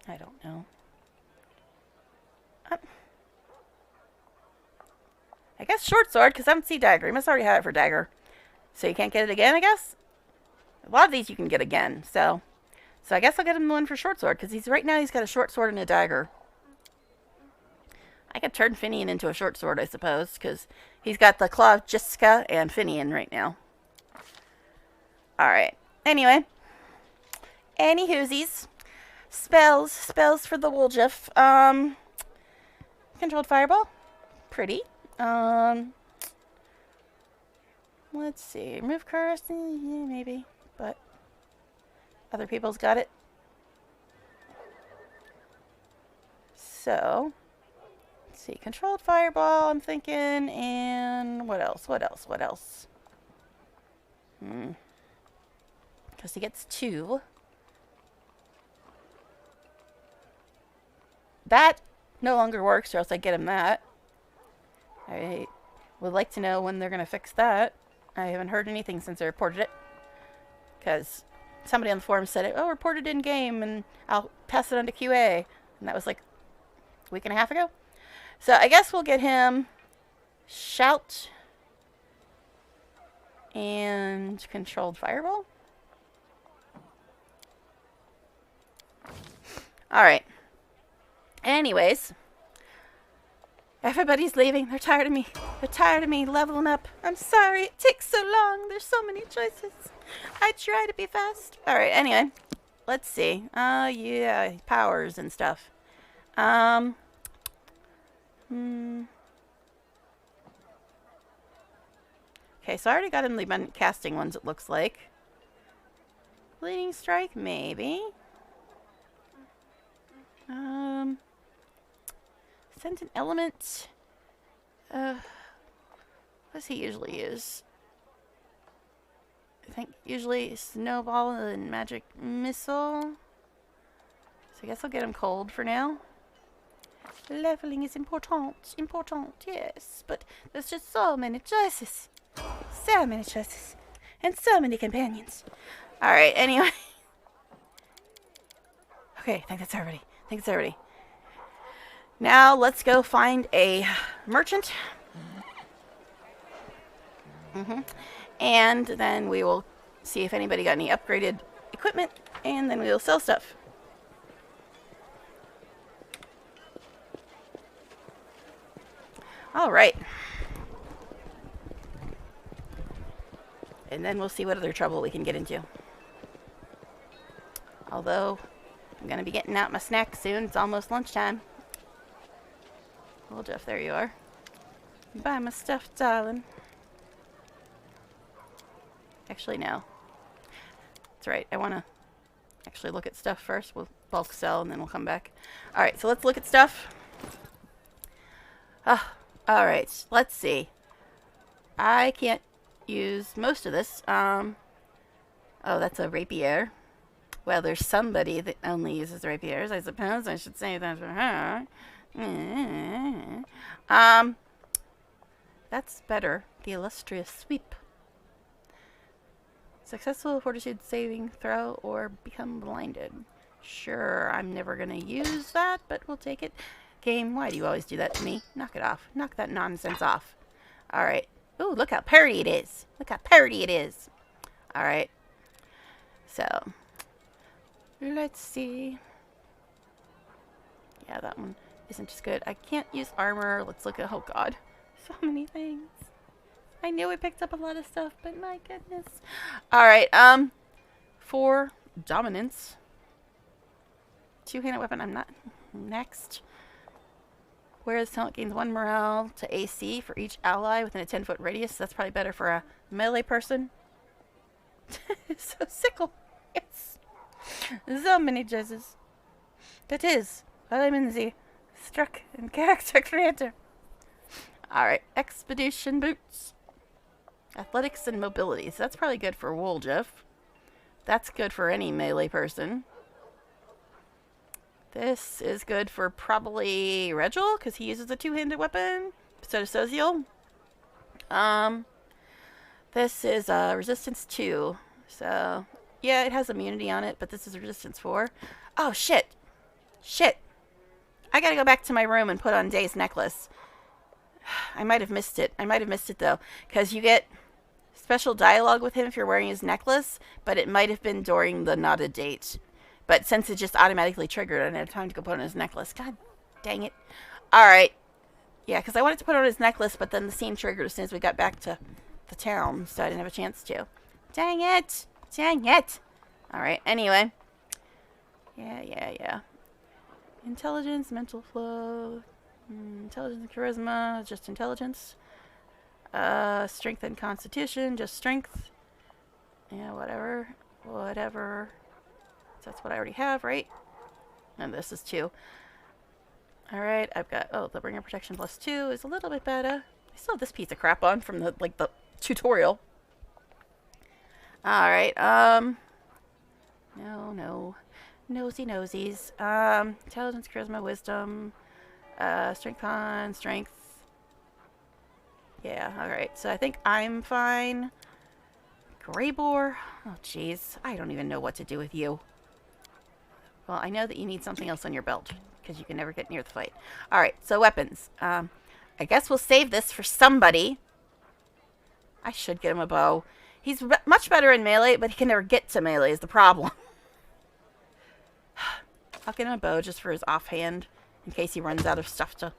I don't know. I guess short sword, because I don't see dagger. He must already have it for dagger. So you can't get it again, I guess? A lot of these you can get again, so I guess I'll get him the one for short sword, because right now he's got a short sword and a dagger. I could turn Finian into a short sword, I suppose, because he's got the Claw of Jessica and Finian right now. Alright. Anyway. Anywhoosies. Spells for the Woljeff. Controlled Fireball. Pretty. Let's see. Remove Curse. Yeah, maybe. But other people's got it. So, let's see. Controlled Fireball, I'm thinking. And what else? Because he gets 2. That no longer works, or else I get him that. I would like to know when they're going to fix that. I haven't heard anything since I reported it. Because somebody on the forum said, oh, reported in-game, and I'll pass it on to QA. And that was like a week and a half ago. So I guess we'll get him Shout and Controlled Fireball. Alright. Anyways. Everybody's leaving. They're tired of me. They're tired of me leveling up. I'm sorry. It takes so long. There's so many choices. I try to be fast. Alright, anyway. Let's see. Yeah. Powers and stuff. Okay, so I already got him the casting ones, it looks like. Bleeding Strike, maybe. Send an element. What does he usually use? I think usually snowball and magic missile. So I guess I'll get him cold for now. Leveling is important, yes. But there's just so many choices. So many choices. And so many companions. Alright, anyway. Okay, I think that's everybody. Now let's go find a merchant. And then we will see if anybody got any upgraded equipment. And then we will sell stuff. Alright. And then we'll see what other trouble we can get into. Although, I'm going to be getting out my snack soon. It's almost lunchtime. Well, Jeff, there you are. Buy my stuff, darling. Actually, no. That's right. I want to actually look at stuff first. We'll bulk sell, and then we'll come back. Alright, so let's look at stuff. Alright, let's see. I can't use most of this. Oh, that's a rapier. Well, there's somebody that only uses rapiers. I suppose I should say that for her. That's better. The illustrious sweep. Successful fortitude saving throw or become blinded. Sure, I'm never gonna use that, but we'll take it. Game, why do you always do that to me? Knock it off. Knock that nonsense off. Alright. Ooh, look how parody it is. Look how parody it is. Alright. So, let's see. Yeah, that one isn't as good. I can't use armor. Let's look at, oh god. So many things. I knew we picked up a lot of stuff, but my goodness. Alright, for dominance. Two-handed weapon, I'm not. Next. Whereas talent gains 1 morale to AC for each ally within a 10-foot radius. That's probably better for a melee person. So sickle. Yes. So many choices. That is what I'm in the struck and character creator. Alright, expedition boots. Athletics and mobility. So that's probably good for Woljef. That's good for any melee person. This is good for probably Regil, because he uses a two-handed weapon. So does Soziel. This is resistance 2. So, yeah, it has immunity on it, but this is resistance 4. Oh, shit. Shit. I gotta go back to my room and put on Day's necklace. I might have missed it. Though, because you get special dialogue with him if you're wearing his necklace, but it might have been during the not a date. But since it just automatically triggered, I didn't have time to go put on his necklace. God dang it. Alright. Yeah, because I wanted to put on his necklace, but then the scene triggered as soon as we got back to the town, so I didn't have a chance to. Dang it. Dang it. Alright, anyway. Yeah. Intelligence, mental flow. Intelligence and charisma, just intelligence. Strength and constitution, just strength. Yeah, whatever. So that's what I already have, right? And this is 2. Alright, I've got, the bringer protection plus 2 is a little bit better. I still have this piece of crap on from the tutorial. Alright, no. Nosies. Intelligence, charisma, wisdom, strength con, strength. Yeah, alright, so I think I'm fine. Greybore. Oh, jeez. I don't even know what to do with you. Well, I know that you need something else on your belt, because you can never get near the fight. Alright, so weapons. I guess we'll save this for somebody. I should get him a bow. He's much better in melee, but he can never get to melee is the problem. I'll get him a bow just for his offhand, in case he runs out of stuff to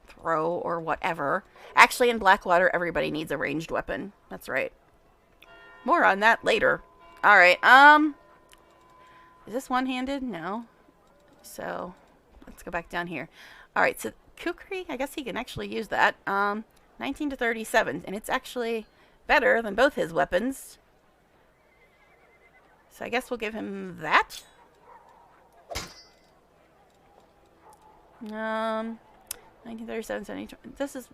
throw or whatever. Actually, in Blackwater, everybody needs a ranged weapon. That's right. More on that later. Alright, is this one-handed? No. So, let's go back down here. Alright, so Kukri, I guess he can actually use that. 19 to 37, and it's actually better than both his weapons. So I guess we'll give him that. 1937, 70, this is...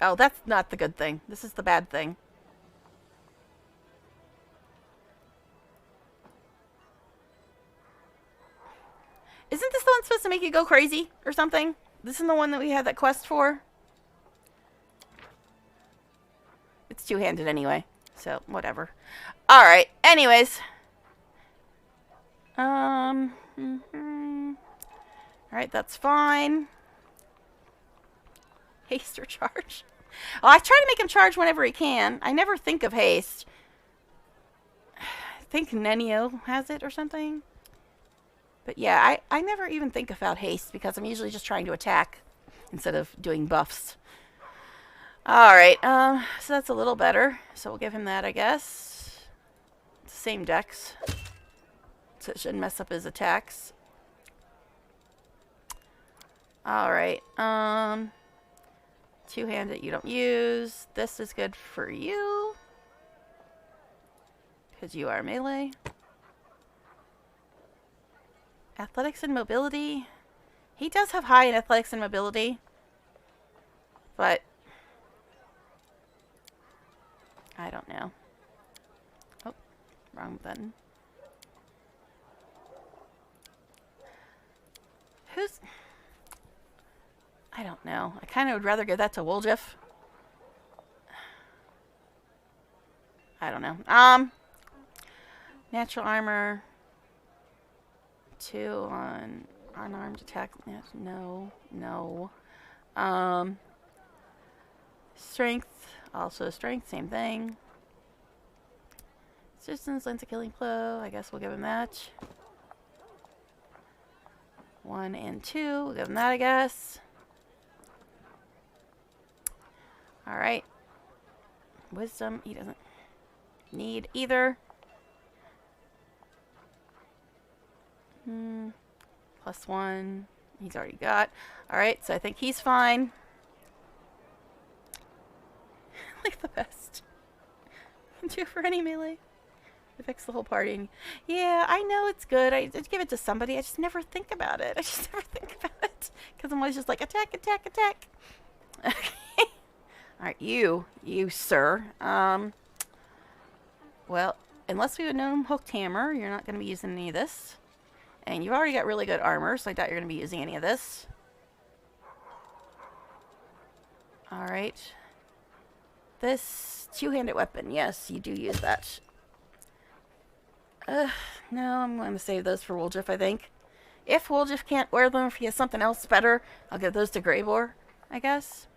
Oh, that's not the good thing. This is the bad thing. Isn't this the one supposed to make you go crazy or something? This is the one that we had that quest for? It's two-handed anyway, so whatever. Alright, anyways. Alright, that's fine. Haste or charge? Oh, I try to make him charge whenever he can. I never think of haste. I think Nenio has it or something. But yeah, I never even think about haste because I'm usually just trying to attack instead of doing buffs. Alright, so that's a little better. So we'll give him that, I guess. It's the same dex. So it shouldn't mess up his attacks. Alright, two-handed you don't use. This is good for you. Because you are melee. Athletics and mobility. He does have high in athletics and mobility. But I don't know. Oh, wrong button. Who's... I don't know. I kind of would rather give that to Woljif. I don't know. Natural armor. 2 on unarmed attack. No. No. Strength. Also strength. Same thing. Resistance, lends a killing blow. I guess we'll give him that. 1 and 2. We'll give him that, I guess. Alright. Wisdom. He doesn't need either. +1. He's already got. Alright, so I think he's fine. Like the best. Can do for any melee. Affects the whole party. Yeah, I know it's good. I just give it to somebody. I just never think about it. I just never think about it. Because I'm always just like, attack, attack, attack. Okay. Alright, you, sir. Well, unless we would know him hooked hammer, you're not going to be using any of this. And you've already got really good armor, so I doubt you're going to be using any of this. Alright. This two-handed weapon. Yes, you do use that. No, I'm going to save those for Woljif, I think. If Woljif can't wear them, if he has something else better, I'll give those to Greybor, I guess.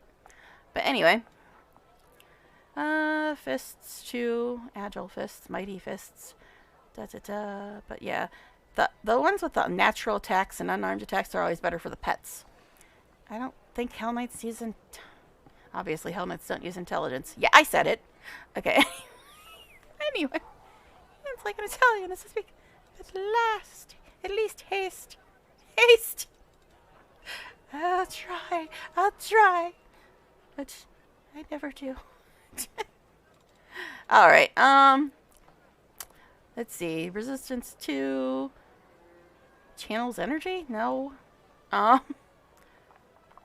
But anyway. Fists, 2. Agile fists, mighty fists. Da-da-da. But yeah. The ones with the natural attacks and unarmed attacks are always better for the pets. I don't think Hell Knights use... Obviously, Hell Knights don't use intelligence. Yeah, I said it. Okay. Anyway. It's like an Italian. This is speak. At last. At least haste. Haste! I'll try. I'll try. But I never do. Alright, let's see. Resistance 2... Channels energy? No.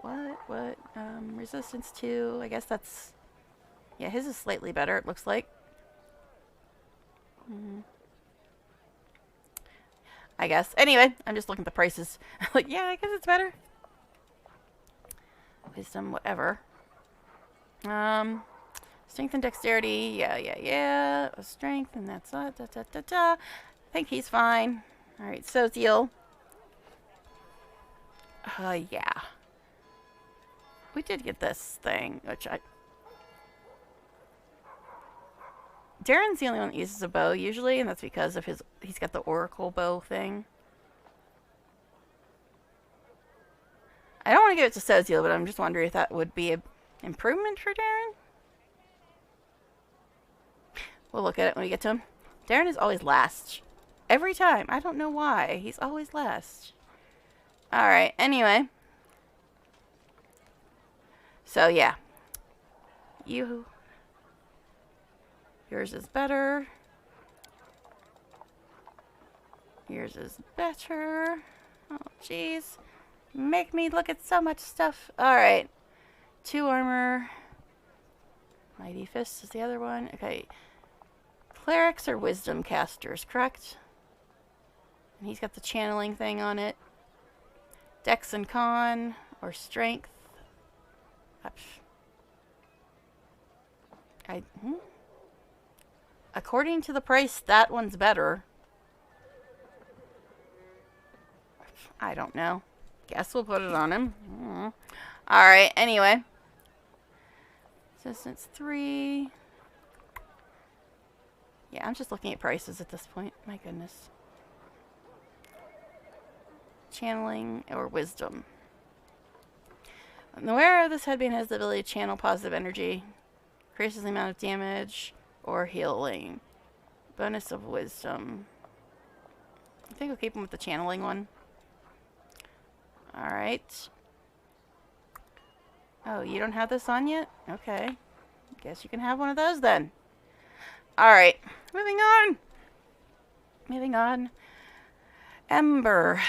What? Resistance 2. I guess that's... Yeah, his is slightly better, it looks like. I guess. Anyway, I'm just looking at the prices. Like, yeah, I guess it's better. Wisdom, whatever. Strength and dexterity. Yeah. Strength, and that's... I think he's fine. Alright, so Zeal. Yeah. We did get this thing, which Darren's the only one that uses a bow usually, and that's because of he's got the oracle bow thing. I don't want to give it to Soziel, but I'm just wondering if that would be an improvement for Darren. We'll look at it when we get to him. Darren is always last. Every time. I don't know why. He's always last. Alright, anyway. So, yeah. Yours is better. Yours is better. Oh, jeez. Make me look at so much stuff. Alright. 2 armor. Mighty Fist is the other one. Okay. Clerics are wisdom casters, correct? And he's got the channeling thing on it. Dex and con, or strength. According to the price, that one's better. I don't know. Guess we'll put it on him. Alright, anyway. Resistance 3. Yeah, I'm just looking at prices at this point. My goodness. Channeling or wisdom. The wearer of this headband has the ability to channel positive energy. Increases the amount of damage or healing. Bonus of wisdom. I think we'll keep him with the channeling one. Alright. Oh, you don't have this on yet? Okay. Guess you can have one of those then. Alright. Moving on. Moving on. Ember.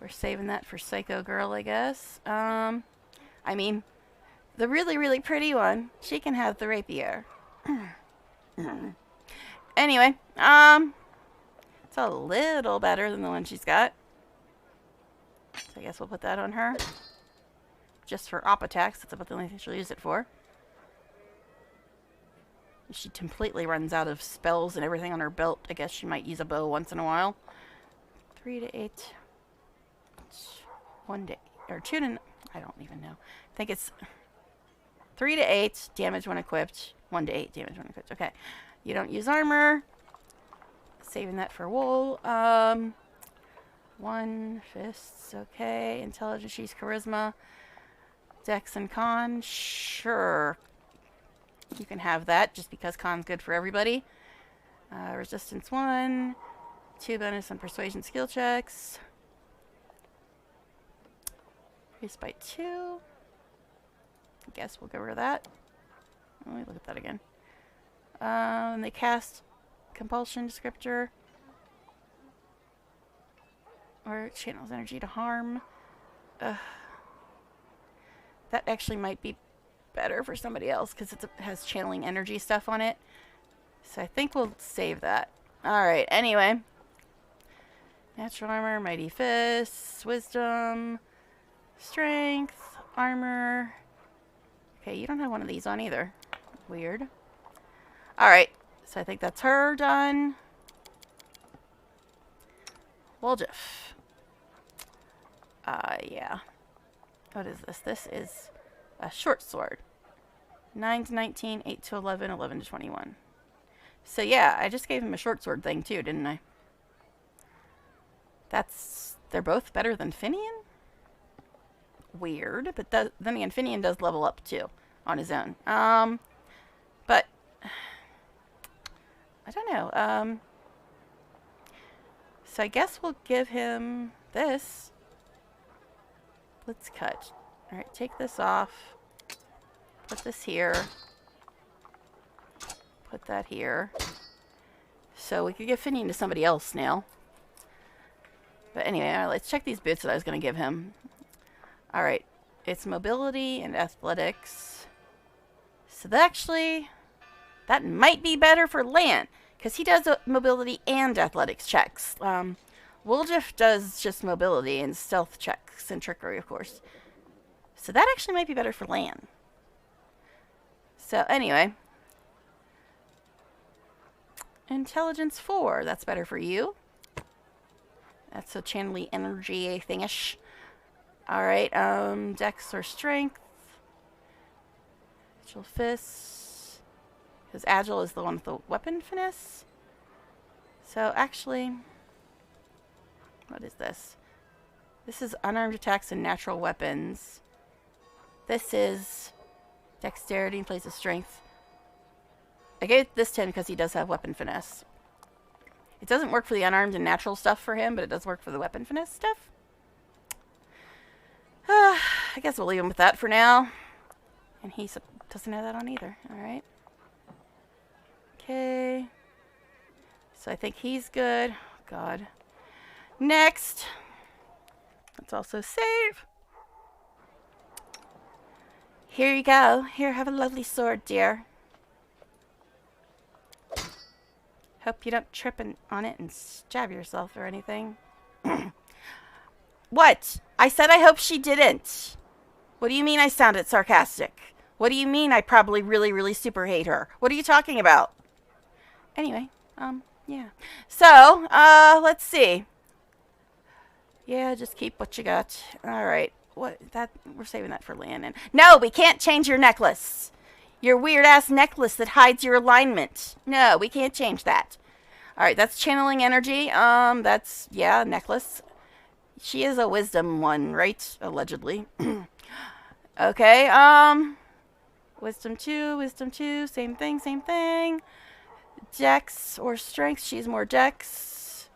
We're saving that for Psycho Girl, I guess. I mean, the really, really pretty one, she can have the rapier. Anyway, it's a little better than the one she's got. So I guess we'll put that on her. Just for op attacks, that's about the only thing she'll use it for. She completely runs out of spells and everything on her belt. I guess she might use a bow once in a while. 3 to 8. 1 to... or 2 to... I don't even know. I think it's 3 to 8 damage when equipped. 1 to 8 damage when equipped. Okay. You don't use armor. Saving that for wool. 1 fists. Okay. Intelligence, she's charisma. Dex and con. Sure. You can have that just because con's good for everybody. Resistance 1. 2 bonus on persuasion skill checks. Increase by 2. I guess we'll get rid of that. Let me look at that again. And they cast compulsion descriptor. Or it channels energy to harm. That actually might be better for somebody else because it has channeling energy stuff on it. So I think we'll save that. Alright, anyway. Natural armor, mighty fists, wisdom, strength, armor. Okay, you don't have one of these on either. Weird. Alright, so I think that's her done. Woljif. Yeah. What is this? This is a short sword. 9 to 19, 8 to 11, 11 to 21. So yeah, I just gave him a short sword thing too, didn't I? They're both better than Finian? Weird, but then again, Finian does level up too on his own. But I don't know. So I guess we'll give him this. Let's cut. Alright, take this off. Put this here. Put that here. So we could give Finian to somebody else now. But anyway, let's check these boots that I was going to give him. Alright, it's mobility and athletics. So that might be better for Lan, because he does mobility and athletics checks. Woljif does just mobility and stealth checks and trickery, of course. So that actually might be better for Lan. So anyway. Intelligence 4, that's better for you. That's a channeling energy thingish. Alright, Dex or Strength. Agile Fists. Because Agile is the one with the weapon finesse. So actually, what is this? This is unarmed attacks and natural weapons. This is Dexterity in place of Strength. I gave this to him because he does have weapon finesse. It doesn't work for the unarmed and natural stuff for him, but it does work for the weapon finesse stuff. I guess we'll leave him with that for now. And he doesn't have that on either. Alright. Okay. So I think he's good. Oh, God. Next. Let's also save. Here you go. Here, have a lovely sword, dear. Hope you don't trip on it and stab yourself or anything. What? I said I hope she didn't. What do you mean I sounded sarcastic? What do you mean I probably really, really super hate her? What are you talking about? Anyway, yeah. So, let's see. Yeah, just keep what you got. Alright. We're saving that for Landon. No, we can't change your necklace. Your weird ass necklace that hides your alignment. No, we can't change that. Alright, that's channeling energy. That's, yeah, necklace. She is a wisdom one, right? Allegedly. Okay, wisdom 2, same thing. Dex or strength, she's more dex.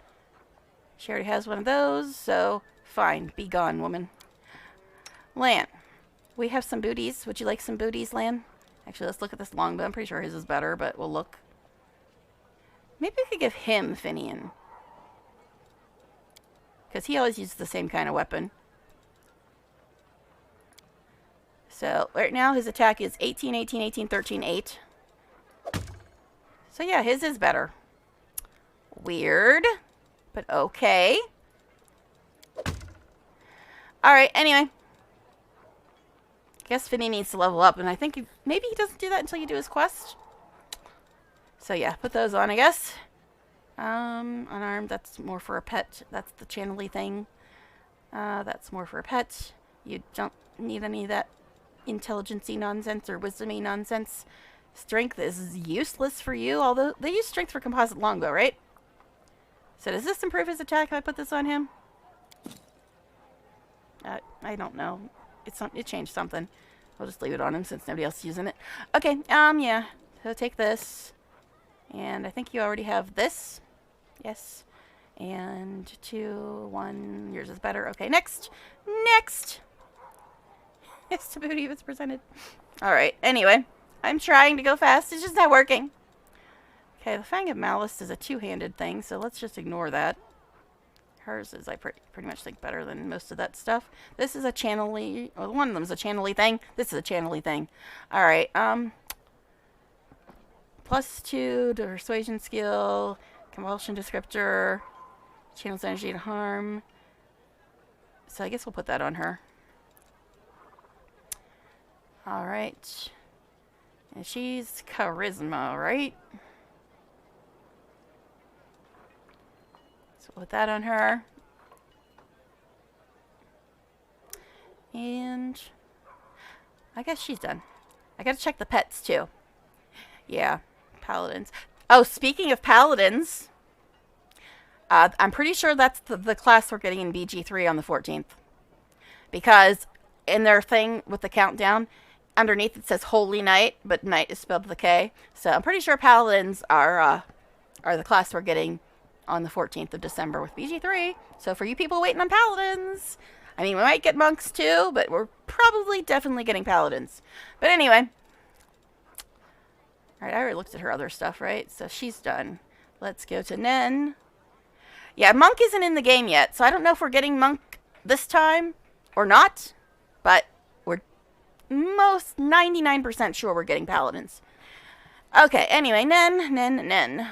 She already has one of those, so fine. Be gone, woman. Lan, we have some booties. Would you like some booties, Lan? Actually, let's look at this longbow. I'm pretty sure his is better, but we'll look. Maybe we could give him Finian. Because he always uses the same kind of weapon. So, right now his attack is 18, 18, 18, 13, 8. So yeah, his is better. Weird. But okay. Alright, anyway. Guess Finny needs to level up, and I think maybe he doesn't do that until you do his quest. So yeah, put those on, I guess. Unarmed, that's more for a pet. That's the channel-y thing. That's more for a pet. You don't need any of that intelligence-y nonsense or wisdom-y nonsense. Strength is useless for you, although they use strength for composite longbow, right? So does this improve his attack if I put this on him? I don't know. It changed something. I'll just leave it on him since nobody else is using it. Okay, yeah. So take this. And I think you already have this. Yes. And 2, 1. Yours is better. Okay, next. Next! It's the booty was presented. Alright, anyway. I'm trying to go fast. It's just not working. Okay, the Fang of Malice is a two-handed thing, so let's just ignore that. Hers is, I pretty much think, better than most of that stuff. This is a channel-y... Well, one of them is a channel-y thing. This is a channel-y thing. Alright, +2 to persuasion skill, compulsion descriptor, channels energy to harm. So I guess we'll put that on her. Alright. And she's charisma, right? So we'll put that on her. And I guess she's done. I gotta check the pets too. Yeah, paladins. Oh, speaking of paladins, I'm pretty sure that's the class we're getting in BG3 on the 14th. Because in their thing with the countdown, underneath it says Holy Knight, but Knight is spelled with a K. So I'm pretty sure paladins are the class we're getting on the 14th of December with BG3. So for you people waiting on paladins, I mean, we might get monks too, but we're probably definitely getting paladins. But anyway. Alright, I already looked at her other stuff, right? So she's done. Let's go to Nen. Yeah, monk isn't in the game yet, so I don't know if we're getting monk this time or not. But we're most 99% sure we're getting paladins. Okay, anyway, Nen.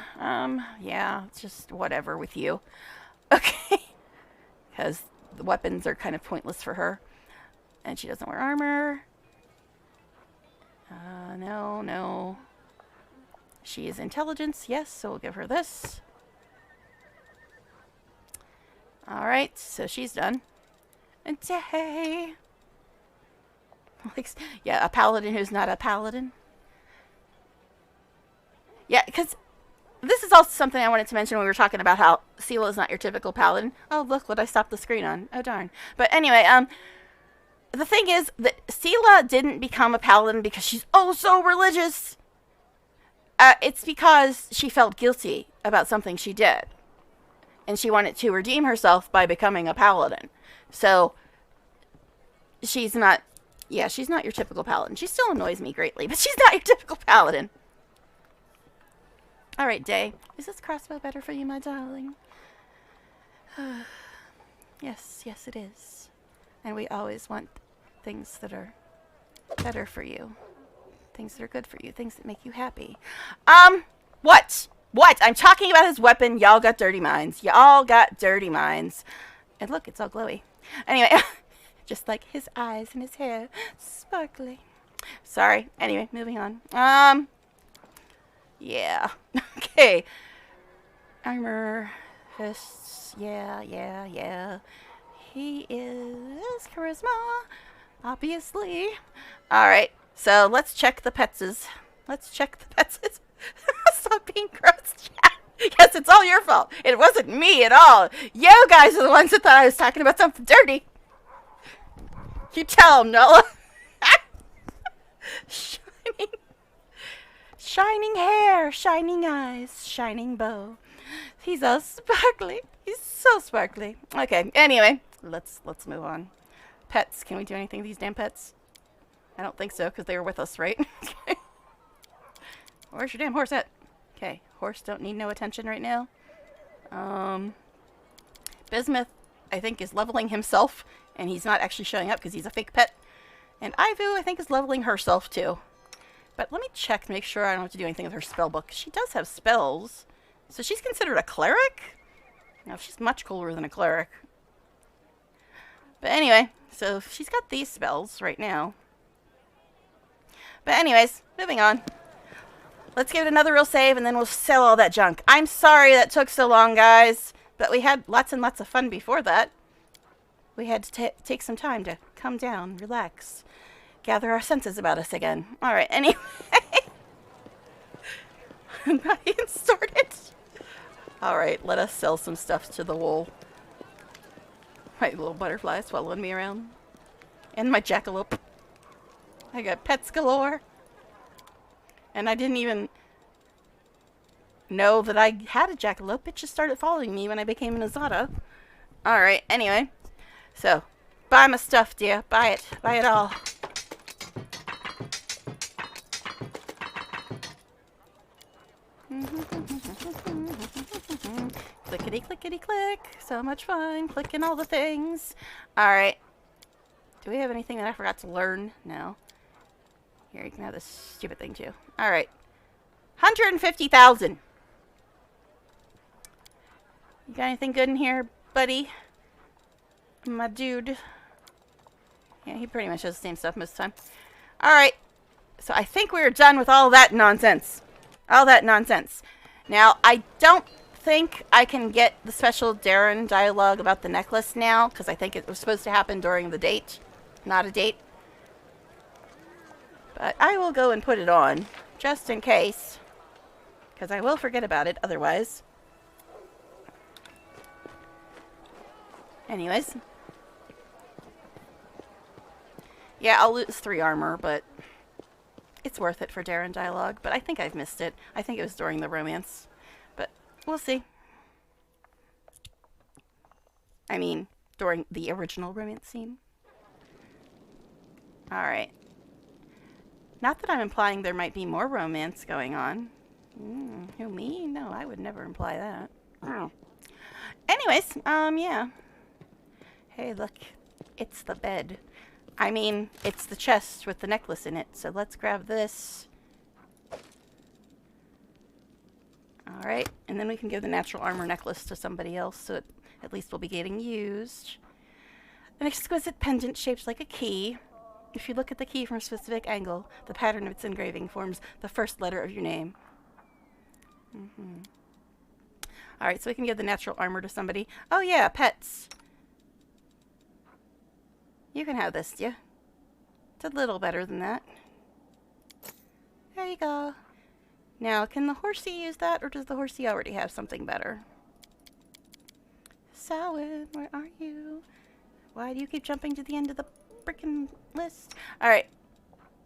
Yeah, it's just whatever with you. Okay. Because the weapons are kind of pointless for her. And she doesn't wear armor. No. She is intelligence, yes, so we'll give her this. Alright, so she's done. And day. Yeah, a paladin who's not a paladin. Yeah, because this is also something I wanted to mention when we were talking about how Sela is not your typical paladin. Oh, look what I stopped the screen on. Oh, darn. But anyway, the thing is that Sela didn't become a paladin because she's oh so religious. It's because she felt guilty about something she did. And she wanted to redeem herself by becoming a paladin. So, she's not your typical paladin. She still annoys me greatly, but she's not your typical paladin. Alright, Day. Is this crossbow better for you, my darling? Yes, it is. And we always want things that are better for you. Things that are good for you. Things that make you happy. What? What? I'm talking about his weapon. Y'all got dirty minds. Y'all got dirty minds. And look, it's all glowy. Anyway, just like his eyes and his hair. Sparkly. Sorry. Anyway, moving on. Yeah. Okay. Armor. Fists. Yeah. He is charisma. Obviously. Alright. So let's check the petses. Let's check the petses. Stop being gross, chat. Yes, it's all your fault. It wasn't me at all. You guys are the ones that thought I was talking about something dirty. You tell him, Noah. Shining hair, shining eyes, shining bow. He's all sparkly. He's so sparkly. Okay, anyway, let's move on. Pets. Can we do anything with these damn pets? I don't think so, because they were with us, right? Okay. Where's your damn horse at? Okay, horse don't need no attention right now. Bismuth, I think, is leveling himself, and he's not actually showing up because he's a fake pet. And Ivu, I think, is leveling herself, too. But let me check to make sure I don't have to do anything with her spell book. She does have spells. So she's considered a cleric? Now, she's much cooler than a cleric. But anyway, so she's got these spells right now. But anyways, moving on. Let's give it another real save, and then we'll sell all that junk. I'm sorry that took so long, guys. But we had lots and lots of fun before that. We had to take some time to come down, relax, gather our senses about us again. Alright, anyway. Not even started. Alright, let us sell some stuff to the wool. My little butterflies following me around. And my jackalope. I got pets galore. And I didn't even know that I had a jackalope. It just started following me when I became an Azada. Alright, anyway. So, buy my stuff, dear. Buy it. Buy it all. Clickety clickety click. So much fun. Clicking all the things. Alright. Do we have anything that I forgot to learn? No. Here, you can have this stupid thing too. Alright. 150,000. You got anything good in here, buddy? My dude. Yeah, he pretty much does the same stuff most of the time. Alright. So I think we're done with all that nonsense. All that nonsense. Now, I don't think I can get the special Darren dialogue about the necklace now, because I think it was supposed to happen during the date. Not a date. But I will go and put it on, just in case. Because I will forget about it otherwise. Anyways. Yeah, I'll lose 3 armor, but it's worth it for Darren dialogue. But I think I've missed it. I think it was during the romance. But we'll see. I mean, during the original romance scene. Alright. Not that I'm implying there might be more romance going on. Who, me? No, I would never imply that. Oh. Anyways, yeah. Hey, look. It's the bed. I mean, it's the chest with the necklace in it. So let's grab this. Alright, and then we can give the natural armor necklace to somebody else, so it at least will be getting used. An exquisite pendant shaped like a key. If you look at the key from a specific angle, the pattern of its engraving forms the first letter of your name. Alright, so we can give the natural armor to somebody. Oh yeah, pets. You can have this, yeah. It's a little better than that. There you go. Now, can the horsey use that, or does the horsey already have something better? Samhain, where are you? Why do you keep jumping to the end of the freaking list? Alright.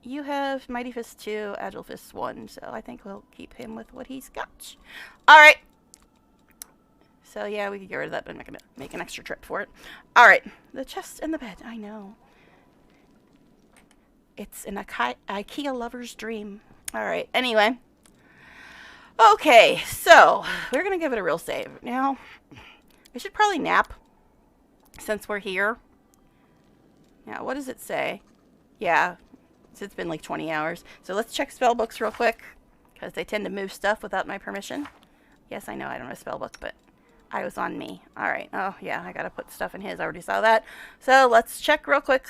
You have Mighty Fist 2, Agile Fist 1, so I think we'll keep him with what he's got. Alright. So yeah, we could get rid of that, but I'm not going to make an extra trip for it. Alright. The chest and the bed. I know. It's an IKEA lover's dream. Alright. Anyway. Okay. So, we're going to give it a real save. Now, I should probably nap since we're here. Now, what does it say? Yeah. So it's been like 20 hours. So let's check spell books real quick, because they tend to move stuff without my permission. Yes, I know I don't have a spell book, but I was on me. Alright. Oh, yeah, I gotta put stuff in his. I already saw that. So let's check real quick.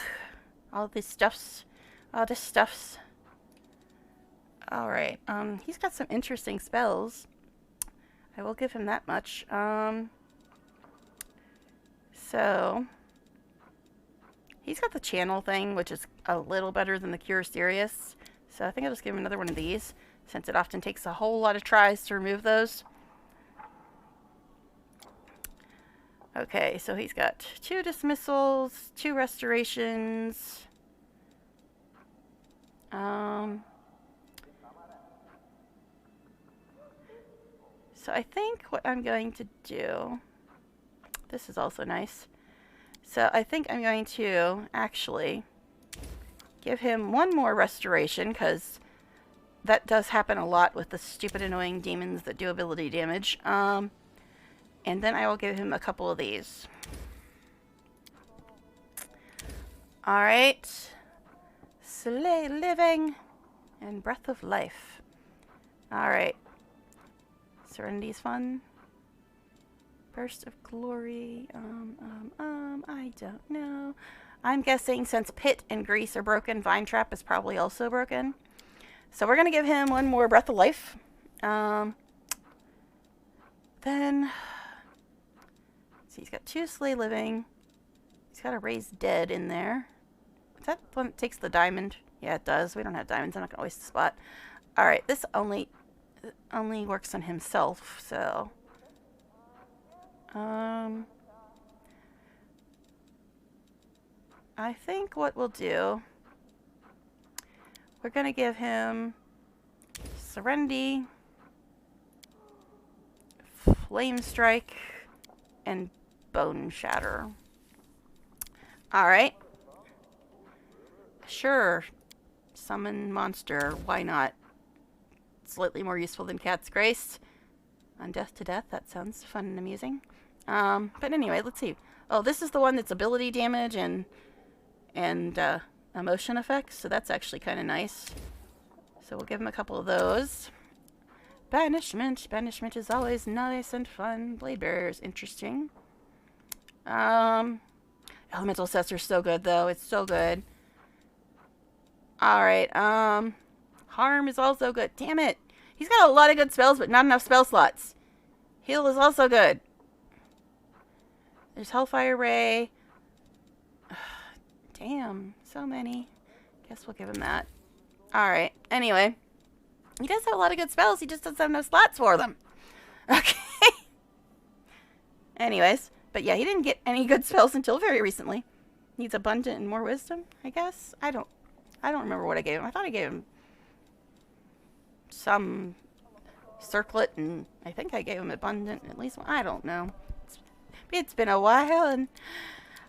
All these stuffs. All this stuffs. Alright. He's got some interesting spells. I will give him that much. So he's got the channel thing, which is a little better than the Cure Serious. So I think I'll just give him another one of these, since it often takes a whole lot of tries to remove those. Okay, so he's got 2 dismissals, 2 restorations. So I think what I'm going to do, this is also nice. So I think I'm going to actually give him 1 more restoration, because that does happen a lot with the stupid annoying demons that do ability damage. And then I will give him a couple of these. Alright. Slay Living and Breath of Life. Alright. Serenity's fun. Burst of Glory. I don't know. I'm guessing since Pit and Grease are broken, Vine Trap is probably also broken. So we're going to give him 1 more Breath of Life. Then, so he's got 2 Slay Living. He's got a Raise Dead in there. Is that one that takes the diamond? Yeah, it does. We don't have diamonds. I'm not going to waste the spot. Alright, this only works on himself, so... I think what we'll do, we're going to give him Serenity, Flame Strike, and Bone Shatter. Alright. Sure. Summon monster. Why not? Slightly more useful than Cat's Grace. On Death to Death. That sounds fun and amusing. But anyway, let's see. Oh, this is the one that's ability damage and emotion effects. So that's actually kind of nice. So we'll give him a couple of those. Banishment. Banishment is always nice and fun. Blade Bearer is interesting. Elemental Assessor is so good, though. It's so good. Alright, Harm is also good. Damn it. He's got a lot of good spells, but not enough spell slots. Heal is also good. There's Hellfire Ray. Damn, so many. Guess we'll give him that. Alright, anyway. He does have a lot of good spells, he just doesn't have no slots for them. Okay. Anyways, but yeah, he didn't get any good spells until very recently. Needs Abundant and more Wisdom, I guess? I don't remember what I gave him. I thought I gave him some Circlet, and I think I gave him Abundant at least one. I don't know. It's been a while, and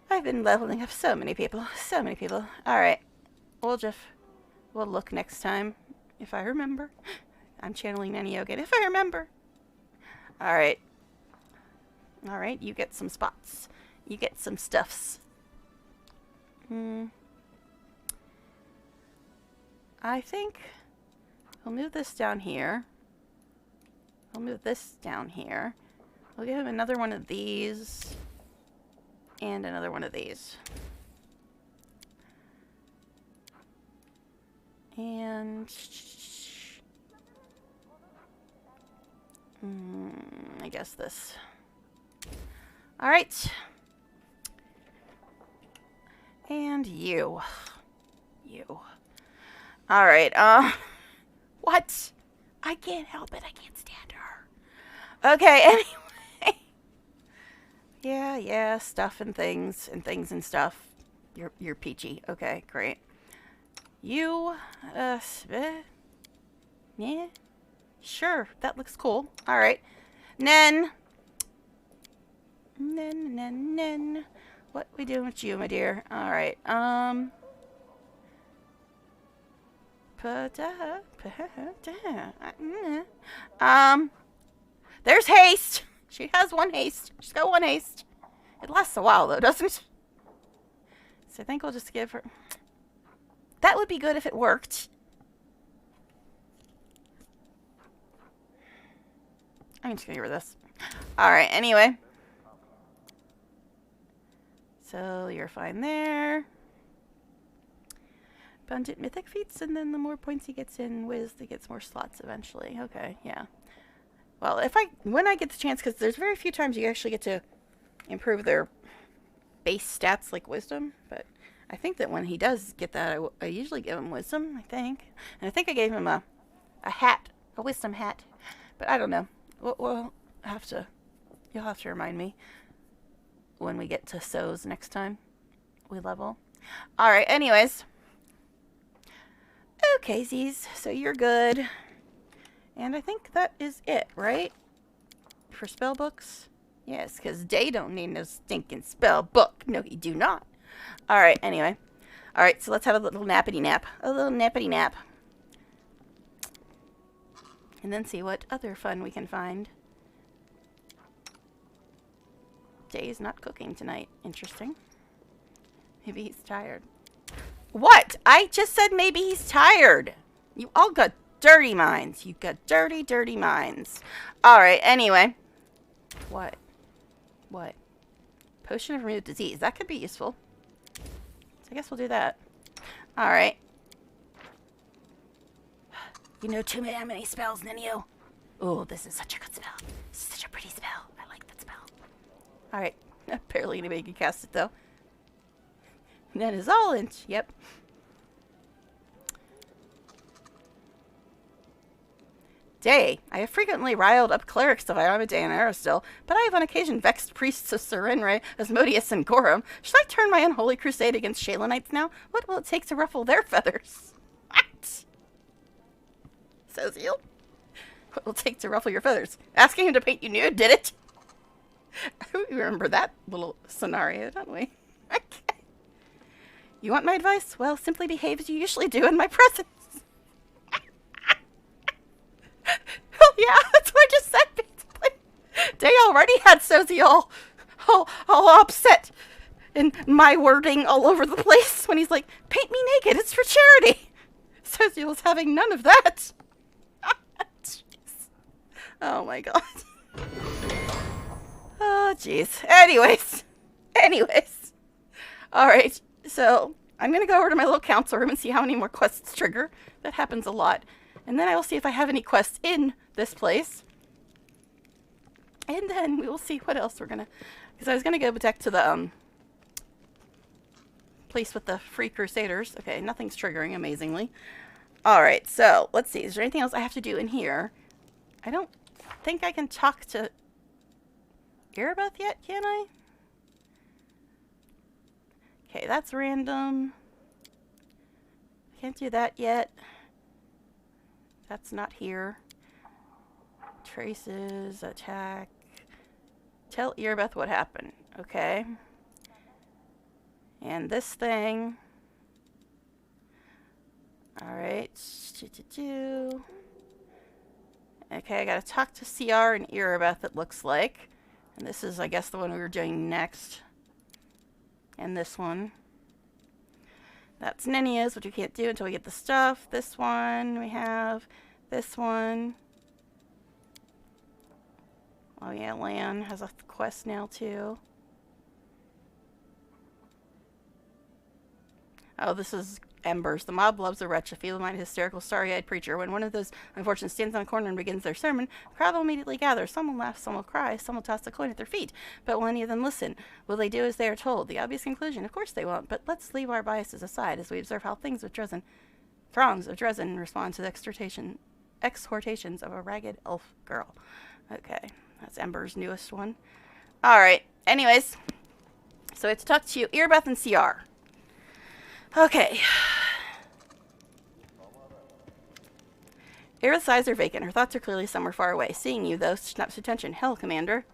I've been leveling up so many people. So many people. Alright. We'll look next time, if I remember. I'm channeling Nanny again, if I remember. Alright. Alright, you get some spots. You get some stuffs. I think we'll move this down here. We'll move this down here. We'll give him another one of these. And another one of these. And... I guess this. Alright. And you. You. Alright, what? I can't help it. I can't stand her. Okay, anyway. Yeah, stuff and things and stuff. You're peachy. Okay, great. You, yeah. Sure, that looks cool. Alright. Nen. What we doing with you, my dear? Alright, there's haste. She has 1 haste. She's got 1 haste. It lasts a while, though, doesn't it? So I think we'll just give her... That would be good if it worked. I'm just gonna get rid of this. Alright, anyway. So you're fine there. Abundant mythic feats, and then the more points he gets in Wiz, he gets more slots eventually. Okay, yeah. Well, when I get the chance, because there's very few times you actually get to improve their base stats like wisdom, but I think that when he does get that, I usually give him wisdom, I think. And I think I gave him a hat, a wisdom hat, but I don't know. We'll have to, you'll have to remind me when we get to So's next time we level. Alright, anyways. Okay, Z's, so you're good. And I think that is it, right? For spell books? Yes, because they don't need no stinking spell book. No, you do not. Alright, anyway. Alright, so let's have a little nappity nap. A little nappity nap. And then see what other fun we can find. Day's not cooking tonight. Interesting. Maybe he's tired. What? I just said maybe he's tired. You all got dirty minds. You got dirty, dirty minds. Alright, anyway. What? What? Potion of remove disease. That could be useful. So I guess we'll do that. Alright. You know too many spells, Ninio. Oh, this is such a good spell. Such a pretty spell. I like that spell. Alright. Barely anybody can cast it, though. And that is all inch. Yep. Day. I have frequently riled up clerics of Iamade and Aristil, but I have on occasion vexed priests of Serenre, Asmodeus, and Gorum. Should I turn my unholy crusade against Shalenites now? What will it take to ruffle their feathers? What? Says you. What will it take to ruffle your feathers? Asking him to paint you nude, did it? We remember that little scenario, don't we? Okay. You want my advice? Well, simply behave as you usually do in my presence. Oh, yeah, that's what I just said, basically. Day already had Sozy all upset and my wording all over the place when he's like, paint me naked, it's for charity. Sozy was having none of that. Oh, my God. Oh, jeez. Anyways. All right, so I'm going to go over to my little council room and see how many more quests trigger. That happens a lot. And then I will see if I have any quests in this place. And then we will see what else we're going to... Because I was going to go back to the place with the free crusaders. Okay, nothing's triggering, amazingly. Alright, so let's see. Is there anything else I have to do in here? I don't think I can talk to Erebeth yet, can I? Okay, that's random. Can't do that yet. That's not here. Traces, attack. Tell Erebeth what happened. Okay. And this thing. Alright. Okay, I gotta talk to CR and Erebeth, it looks like. And this is, I guess, the one we were doing next. And this one. That's Ninia's, which we can't do until we get the stuff. This one we have. This one. Oh yeah, Lan has a quest now too. Oh, this is Embers. The mob loves a wretch, a feeble-minded, hysterical, starry-eyed preacher. When one of those unfortunates stands on a corner and begins their sermon, the crowd will immediately gather. Some will laugh, some will cry, some will toss a coin at their feet. But will any of them listen? Will they do as they are told? The obvious conclusion, of course they won't. But let's leave our biases aside as we observe how throngs of Dresden respond to the exhortations of a ragged elf girl. Okay, that's Ember's newest one. Alright, anyways. So I have to talk to you, Erebeth and CR. Okay. Erebeth's eyes are vacant. Her thoughts are clearly somewhere far away. Seeing you, though, snaps attention. Hell, Commander.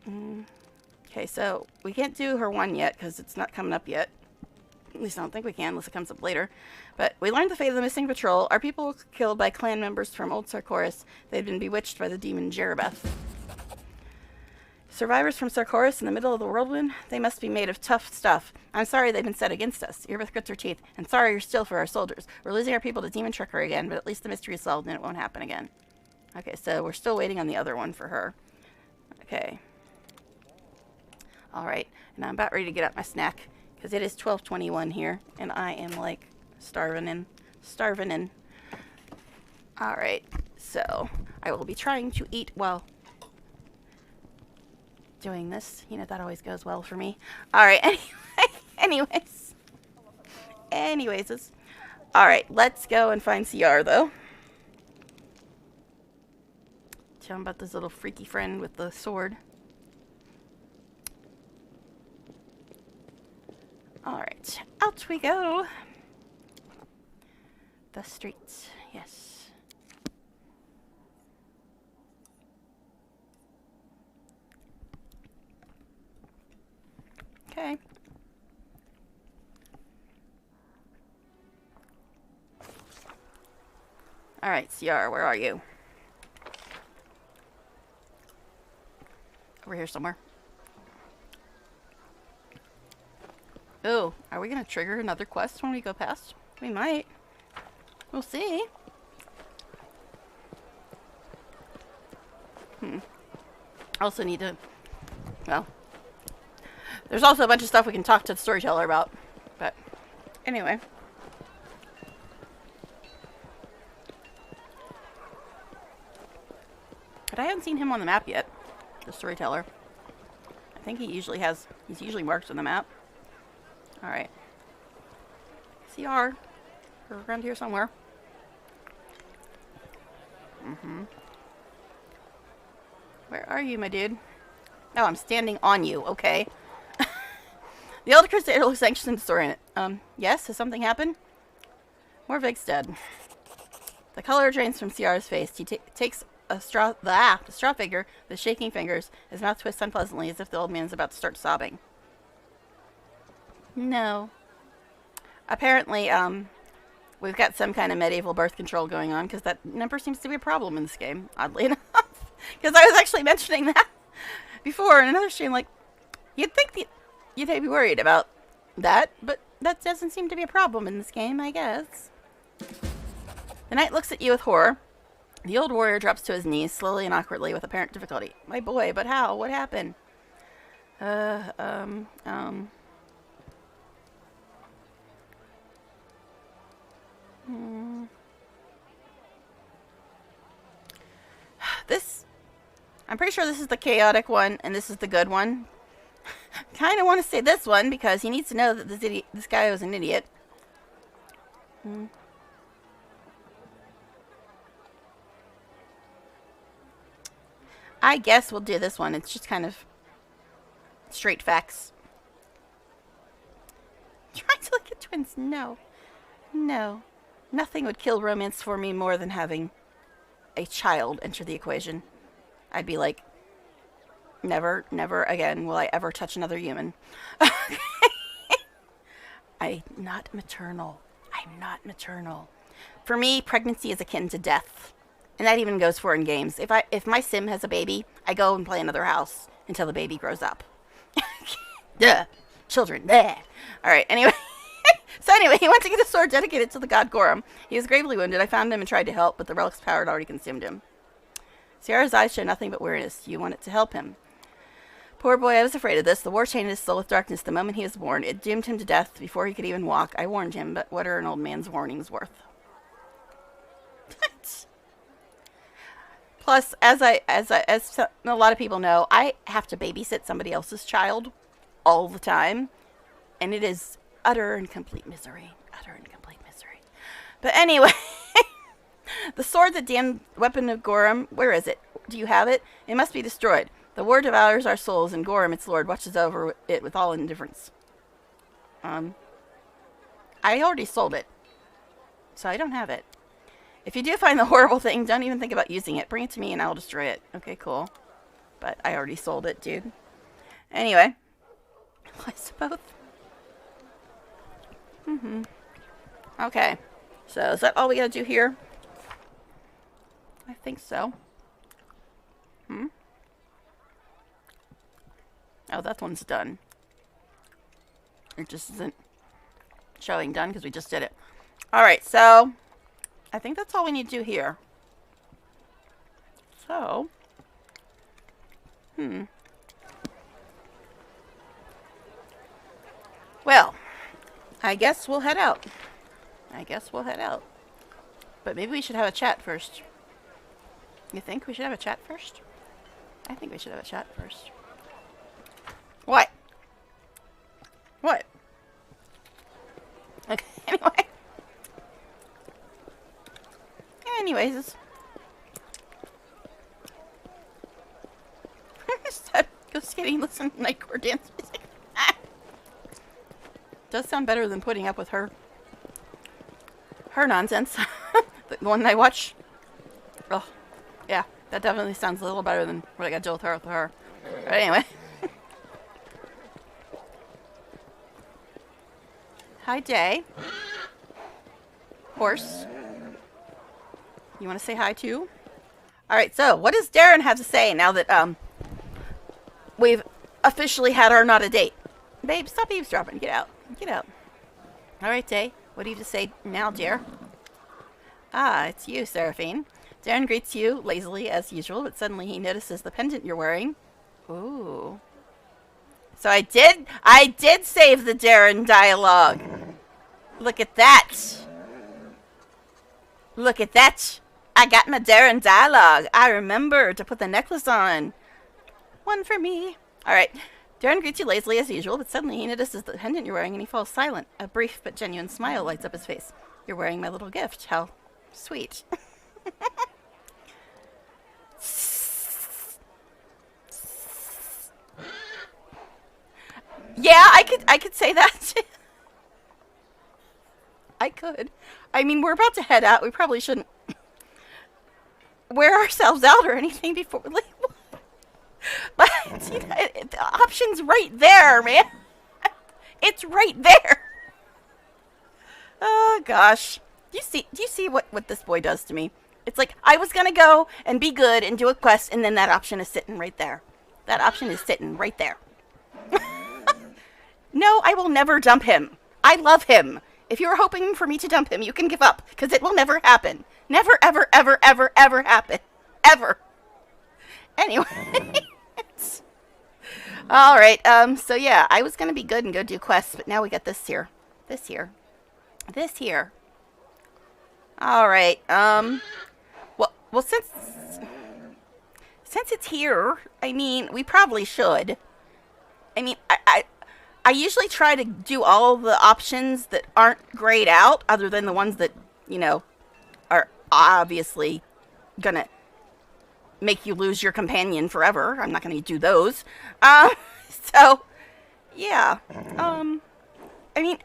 Okay, so we can't do her one yet because it's not coming up yet. At least I don't think we can unless it comes up later. But we learned the fate of the missing patrol. Our people were killed by clan members from Old Sarkoris. They had been bewitched by the demon Jerebeth. Survivors from Sarkoris in the middle of the whirlwind? They must be made of tough stuff. I'm sorry they've been set against us. Irbith grits her teeth. And sorry you're still for our soldiers. We're losing our people to demon trickery again, but at least the mystery is solved and it won't happen again. Okay, so we're still waiting on the other one for her. Okay. Alright, and I'm about ready to get up my snack, because it is 12:21 here, and I am, like, starving. Alright, so I will be trying to eat while doing this. You know, that always goes well for me. Alright, anyways. Alright, let's go and find CR, though. Tell him about this little freaky friend with the sword. Alright, out we go. The streets, yes. Okay. Alright, CR, where are you? Over here somewhere. Oh, are we going to trigger another quest when we go past? We might. We'll see. Also need to... Well... There's also a bunch of stuff we can talk to the storyteller about. But, anyway. But I haven't seen him on the map yet. The storyteller. I think he's usually marked on the map. Alright. CR. We're around here somewhere. Where are you, my dude? Oh, I'm standing on you. Okay. The Elder Crusader looks anxious in the story. Yes? Has something happened? More Vigstead. The color drains from CR's face. He takes the straw figure with shaking fingers. His mouth twists unpleasantly as if the old man is about to start sobbing. No. Apparently, we've got some kind of medieval birth control going on, because that never seems to be a problem in this game, oddly enough. Because I was actually mentioning that before in another stream, like, you'd think you'd be worried about that, but that doesn't seem to be a problem in this game, I guess. The knight looks at you with horror. The old warrior drops to his knees, slowly and awkwardly, with apparent difficulty. My boy, but how? What happened? I'm pretty sure this is the chaotic one, and this is the good one. Kind of want to say this one, because he needs to know that this guy was an idiot. I guess we'll do this one. It's just kind of straight facts. Trying to look at twins? No. No. Nothing would kill romance for me more than having a child enter the equation. I'd be like, never, never again will I ever touch another human. I'm not maternal. I'm not maternal. For me, pregnancy is akin to death. And that even goes for in games. If my sim has a baby, I go and play another house until the baby grows up. Duh. Children. Bleh. Alright, anyway. So anyway, he went to get a sword dedicated to the god Gorum. He was gravely wounded. I found him and tried to help, but the relic's power had already consumed him. Ciara's eyes show nothing but weariness. You wanted to help him. Poor boy, I was afraid of this. The war tainted his soul with darkness the moment he was born. It doomed him to death before he could even walk. I warned him, but what are an old man's warnings worth? Plus, as a lot of people know, I have to babysit somebody else's child all the time, and it is utter and complete misery. Utter and complete misery. But anyway, the sword, the damned weapon of Gorum, where is it? Do you have it? It must be destroyed. The war devours our souls, and Gorum, its lord, watches over it with all indifference. I already sold it, so I don't have it. If you do find the horrible thing, don't even think about using it. Bring it to me and I'll destroy it. Okay, cool. But I already sold it, dude. Anyway. Place both. Okay. So, is that all we gotta do here? I think so. Oh, that one's done. It just isn't showing done because we just did it. Alright, so I think that's all we need to do here. So, well, I guess we'll head out. But maybe we should have a chat first. You think we should have a chat first? I think we should have a chat first. What? What? Okay, anyway. Anyways. Go skating, listen to nightcore dance music. Does sound better than putting up with her nonsense. The one I watch. Oh, yeah, that definitely sounds a little better than what I got to deal with her. But anyway. Hi, Day. Horse. You want to say hi too? Alright, so what does Darren have to say now that we've officially had our not a date? Babe, stop eavesdropping. Get out. Get out. Alright, Day. What do you have to say now, dear? Ah, it's you, Seraphine. Darren greets you lazily as usual, but suddenly he notices the pendant you're wearing. Ooh. So I did save the Darren dialogue. Look at that. Look at that. I got my Darren dialogue. I remember to put the necklace on. One for me. Alright. Darren greets you lazily as usual, but suddenly he notices the pendant you're wearing and he falls silent. A brief but genuine smile lights up his face. You're wearing my little gift. How sweet. Yeah, I could say that. I could. I mean, we're about to head out. We probably shouldn't wear ourselves out or anything before we leave. But you know, the option's right there, man. It's right there. Oh gosh. Do you see what this boy does to me? It's like I was gonna go and be good and do a quest, and then that option is sitting right there. That option is sitting right there. No, I will never dump him. I love him. If you're hoping for me to dump him, you can give up, because it will never happen. Never, ever, ever, ever, ever happen. Ever. Anyway. Alright, so yeah, I was gonna be good and go do quests, but now we got this here. This here. Alright, well, since it's here, I mean, we probably should. I mean, I usually try to do all the options that aren't grayed out, other than the ones that, you know, are obviously gonna make you lose your companion forever. I'm not gonna do those. So, yeah. I mean,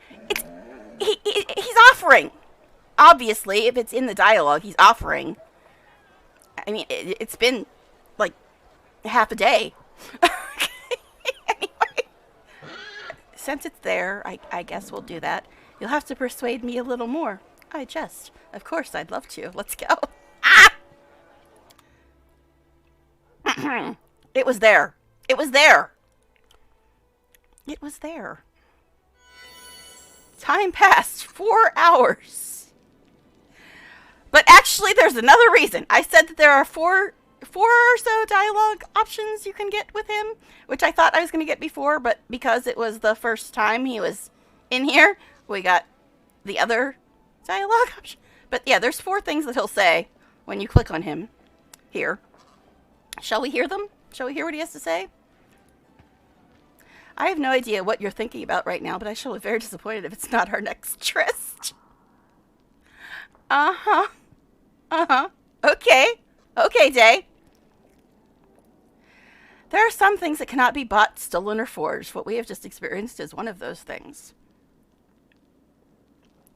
he's offering. Obviously, if it's in the dialogue, he's offering. I mean, it's been, like, half a day. Anyway, since it's there, I guess we'll do that. You'll have to persuade me a little more. I jest. Of course, I'd love to. Let's go. Ah! It was there. It was there. It was there. Time passed. 4 hours. But actually, there's another reason. I said that there are four or so dialogue options you can get with him, which I thought I was going to get before, but because it was the first time he was in here, we got the other dialogue option. But yeah, there's 4 things that he'll say when you click on him here. Shall we hear them? Shall we hear what he has to say? I have no idea what you're thinking about right now, but I shall be very disappointed if it's not our next tryst. Uh-huh. Uh-huh. Okay. Okay, Day. There are some things that cannot be bought, stolen, or forged. What we have just experienced is one of those things.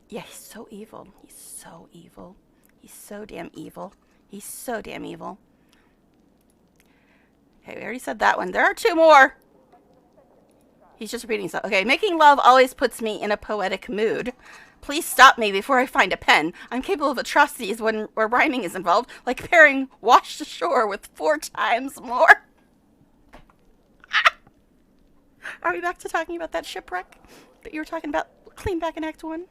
Yeah, he's so evil. He's so evil. He's so damn evil. He's so damn evil. Okay, we already said that one. There are 2 more. He's just repeating stuff. Okay, making love always puts me in a poetic mood. Please stop me before I find a pen. I'm capable of atrocities where rhyming is involved, like pairing washed ashore with 4 times more. Are we back to talking about that shipwreck that you were talking about clean back in Act 1?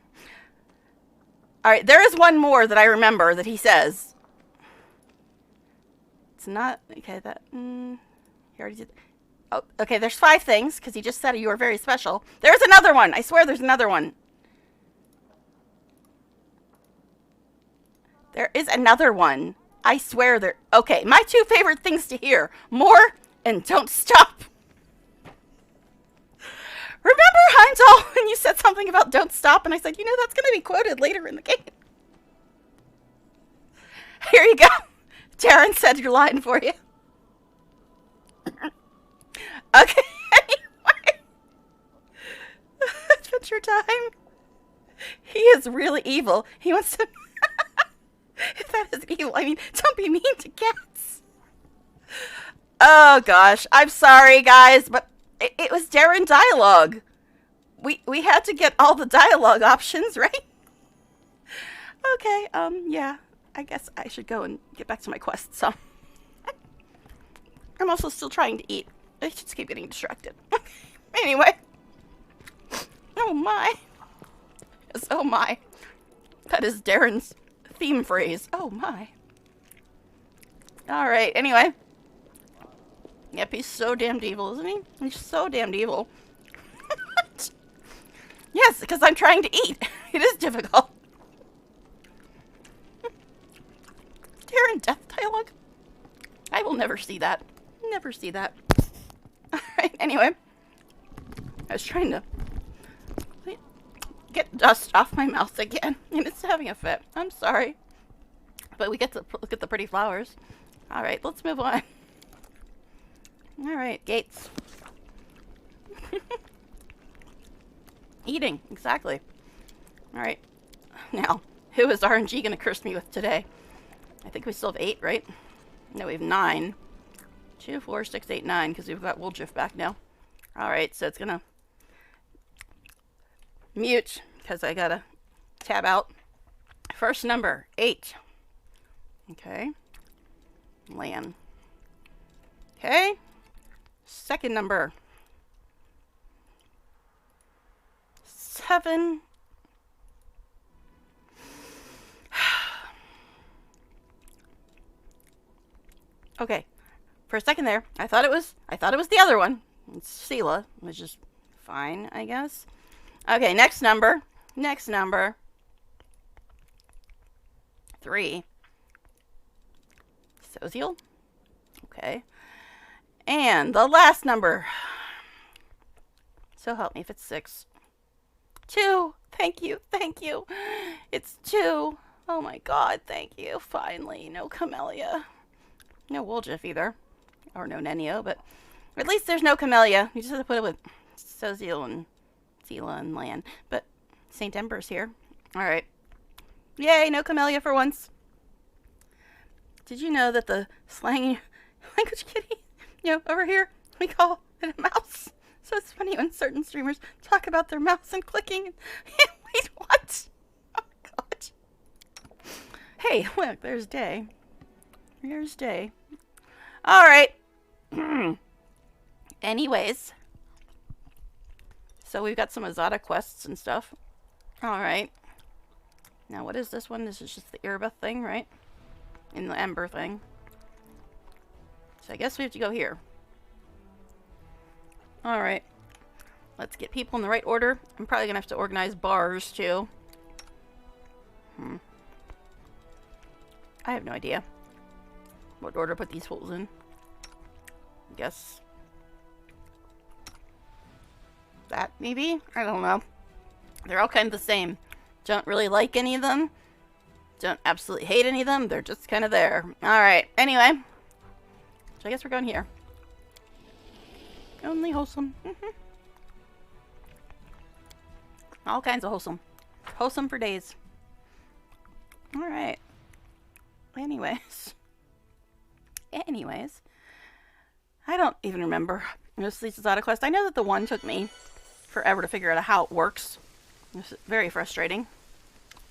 Alright, there is one more that I remember that he says. It's not... Okay, that... he already did... Oh, okay, there's 5 things, because he just said you are very special. There's another one! I swear there's another one. There is another one. I swear there... Okay, my 2 favorite things to hear. More and don't stop. Remember, Heimdall, when you said something about don't stop, and I said, you know, that's going to be quoted later in the game. Here you go. Darren said your line for you. Okay, anyway. Adventure time. He is really evil. He wants to... If that is evil, I mean, don't be mean to cats. Oh, gosh. I'm sorry, guys, but it was Darren dialogue. We had to get all the dialogue options, right? Okay, yeah. I guess I should go and get back to my quest, so. I'm also still trying to eat. I just keep getting distracted. Anyway. Oh, my. Yes, oh, my. That is Darren's theme phrase. Oh, my. Alright, anyway. Yep, he's so damned evil, isn't he? He's so damned evil. Yes, because I'm trying to eat. It is difficult. Darren death dialogue? I will never see that. Never see that. Alright, anyway. I was trying to get dust off my mouth again, and it's having a fit. I'm sorry. But we get to look at the pretty flowers. Alright, let's move on. Alright, gates. Eating, exactly. Alright. Now, who is RNG gonna curse me with today? I think we still have 8, right? No, we have 9. 2, 4, 6, 8, 9, because we've got WotR back now. Alright, so it's gonna mute, because I gotta tab out. First number, 8. Okay. Land. Okay. Second number, 7. Okay. For a second there, I thought it was the other one. It's Sela, which is fine, I guess. Okay, next number. Next number. 3. Soziel. Okay. And the last number. So help me if it's 6. 2. Thank you. Thank you. It's 2. Oh my god, thank you. Finally. No Camellia. No WotR either. Or no Nenio, but at least there's no Camellia. You just have to put it with Soziel and Sela and Lan. But St. Ember's here. Alright. Yay, no Camellia for once. Did you know that the slang language kitty, you know, over here, we call it a mouse? So it's funny when certain streamers talk about their mouse and clicking. Wait, what? Oh, God. Hey, look, there's Day. There's Day. Alright. Anyways. So we've got some Azada quests and stuff. Alright. Now what is this one? This is just the Irba thing, right? In the Ember thing. So I guess we have to go here. Alright. Let's get people in the right order. I'm probably gonna have to organize bars too. I have no idea what order to put these fools in. I guess that maybe? I don't know. They're all kind of the same. Don't really like any of them. Don't absolutely hate any of them. They're just kind of there. Alright, anyway. So I guess we're going here. Only wholesome. All kinds of wholesome. Wholesome for days. Alright. Anyways. I don't even remember most of these Azada quests. I know that the one took me forever to figure out how it works. It's very frustrating.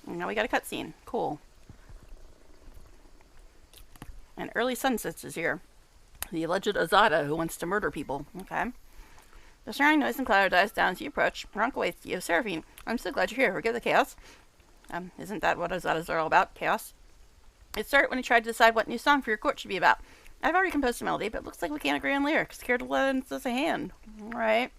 And now we got a cutscene. Cool. And early sunsets is here. The alleged Azada who wants to murder people. Okay. The surrounding noise and clatter dies down as you approach. Ronk awaits you. Seraphine, I'm so glad you're here. Forgive the chaos. Isn't that what Azadas are all about? Chaos? It started when you tried to decide what new song for your court should be about. I've already composed a melody, but it looks like we can't agree on lyrics. Care to lend us a hand? Alright.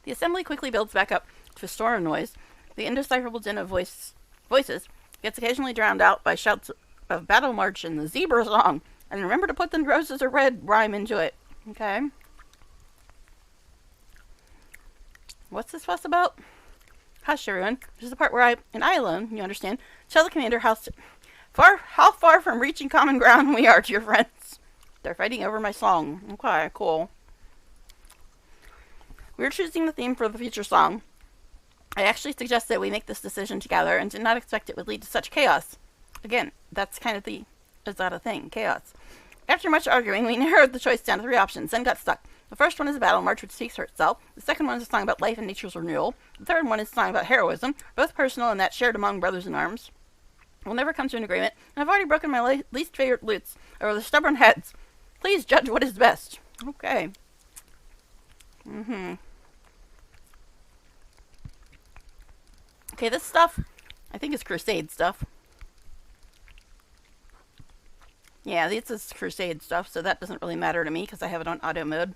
The assembly quickly builds back up to a storm of noise. The indecipherable din of voices gets occasionally drowned out by shouts of battle march and the zebra song. And remember to put the roses are red rhyme into it. Okay. What's this fuss about? Hush, everyone. This is the part where I alone, you understand, tell the commander how far from reaching common ground we are to your friends. They're fighting over my song. Okay, cool. We're choosing the theme for the future song. I actually suggest that we make this decision together and did not expect it would lead to such chaos. Again, that's kind of the Azada thing, chaos. After much arguing, we narrowed the choice down to 3 options, then got stuck. The first one is a battle march which speaks for itself. The second one is a song about life and nature's renewal. The third one is a song about heroism, both personal and that shared among brothers in arms. We'll never come to an agreement, and I've already broken my least favorite lutes over the stubborn heads. Please judge what is best. Okay. Okay, this stuff, I think is Crusade stuff. Yeah, this is Crusade stuff, so that doesn't really matter to me because I have it on auto mode.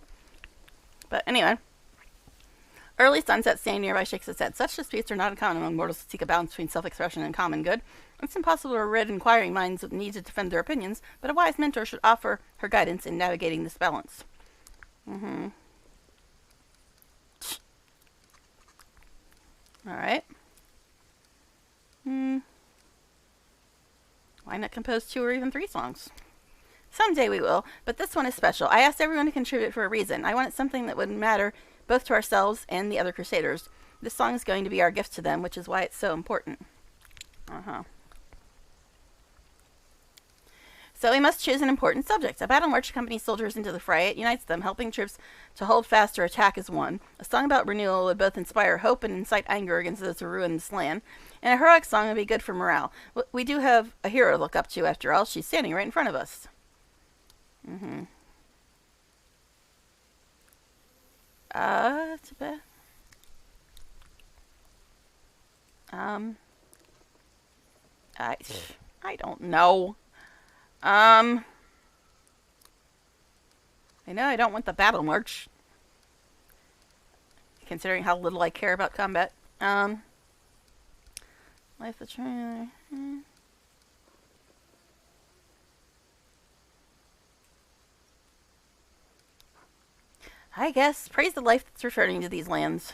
But anyway. Early sunset standing nearby shakes its head. Such disputes are not uncommon among mortals to seek a balance between self-expression and common good. It's impossible to rid inquiring minds of need to defend their opinions, but a wise mentor should offer her guidance in navigating this balance. Alright. Why not compose 2 or even 3 songs? Someday we will, but this one is special. I asked everyone to contribute for a reason. I wanted something that would matter both to ourselves and the other Crusaders. This song is going to be our gift to them, which is why it's so important. So we must choose an important subject. A battle march accompanies soldiers into the fray. It unites them, helping troops to hold fast or attack as one. A song about renewal would both inspire hope and incite anger against those who ruin this land. And a heroic song would be good for morale. We do have a hero to look up to, after all. She's standing right in front of us. It's a bit... I don't know. I know I don't want the battle march, considering how little I care about combat. Life the trailer. I guess. Praise the life that's returning to these lands.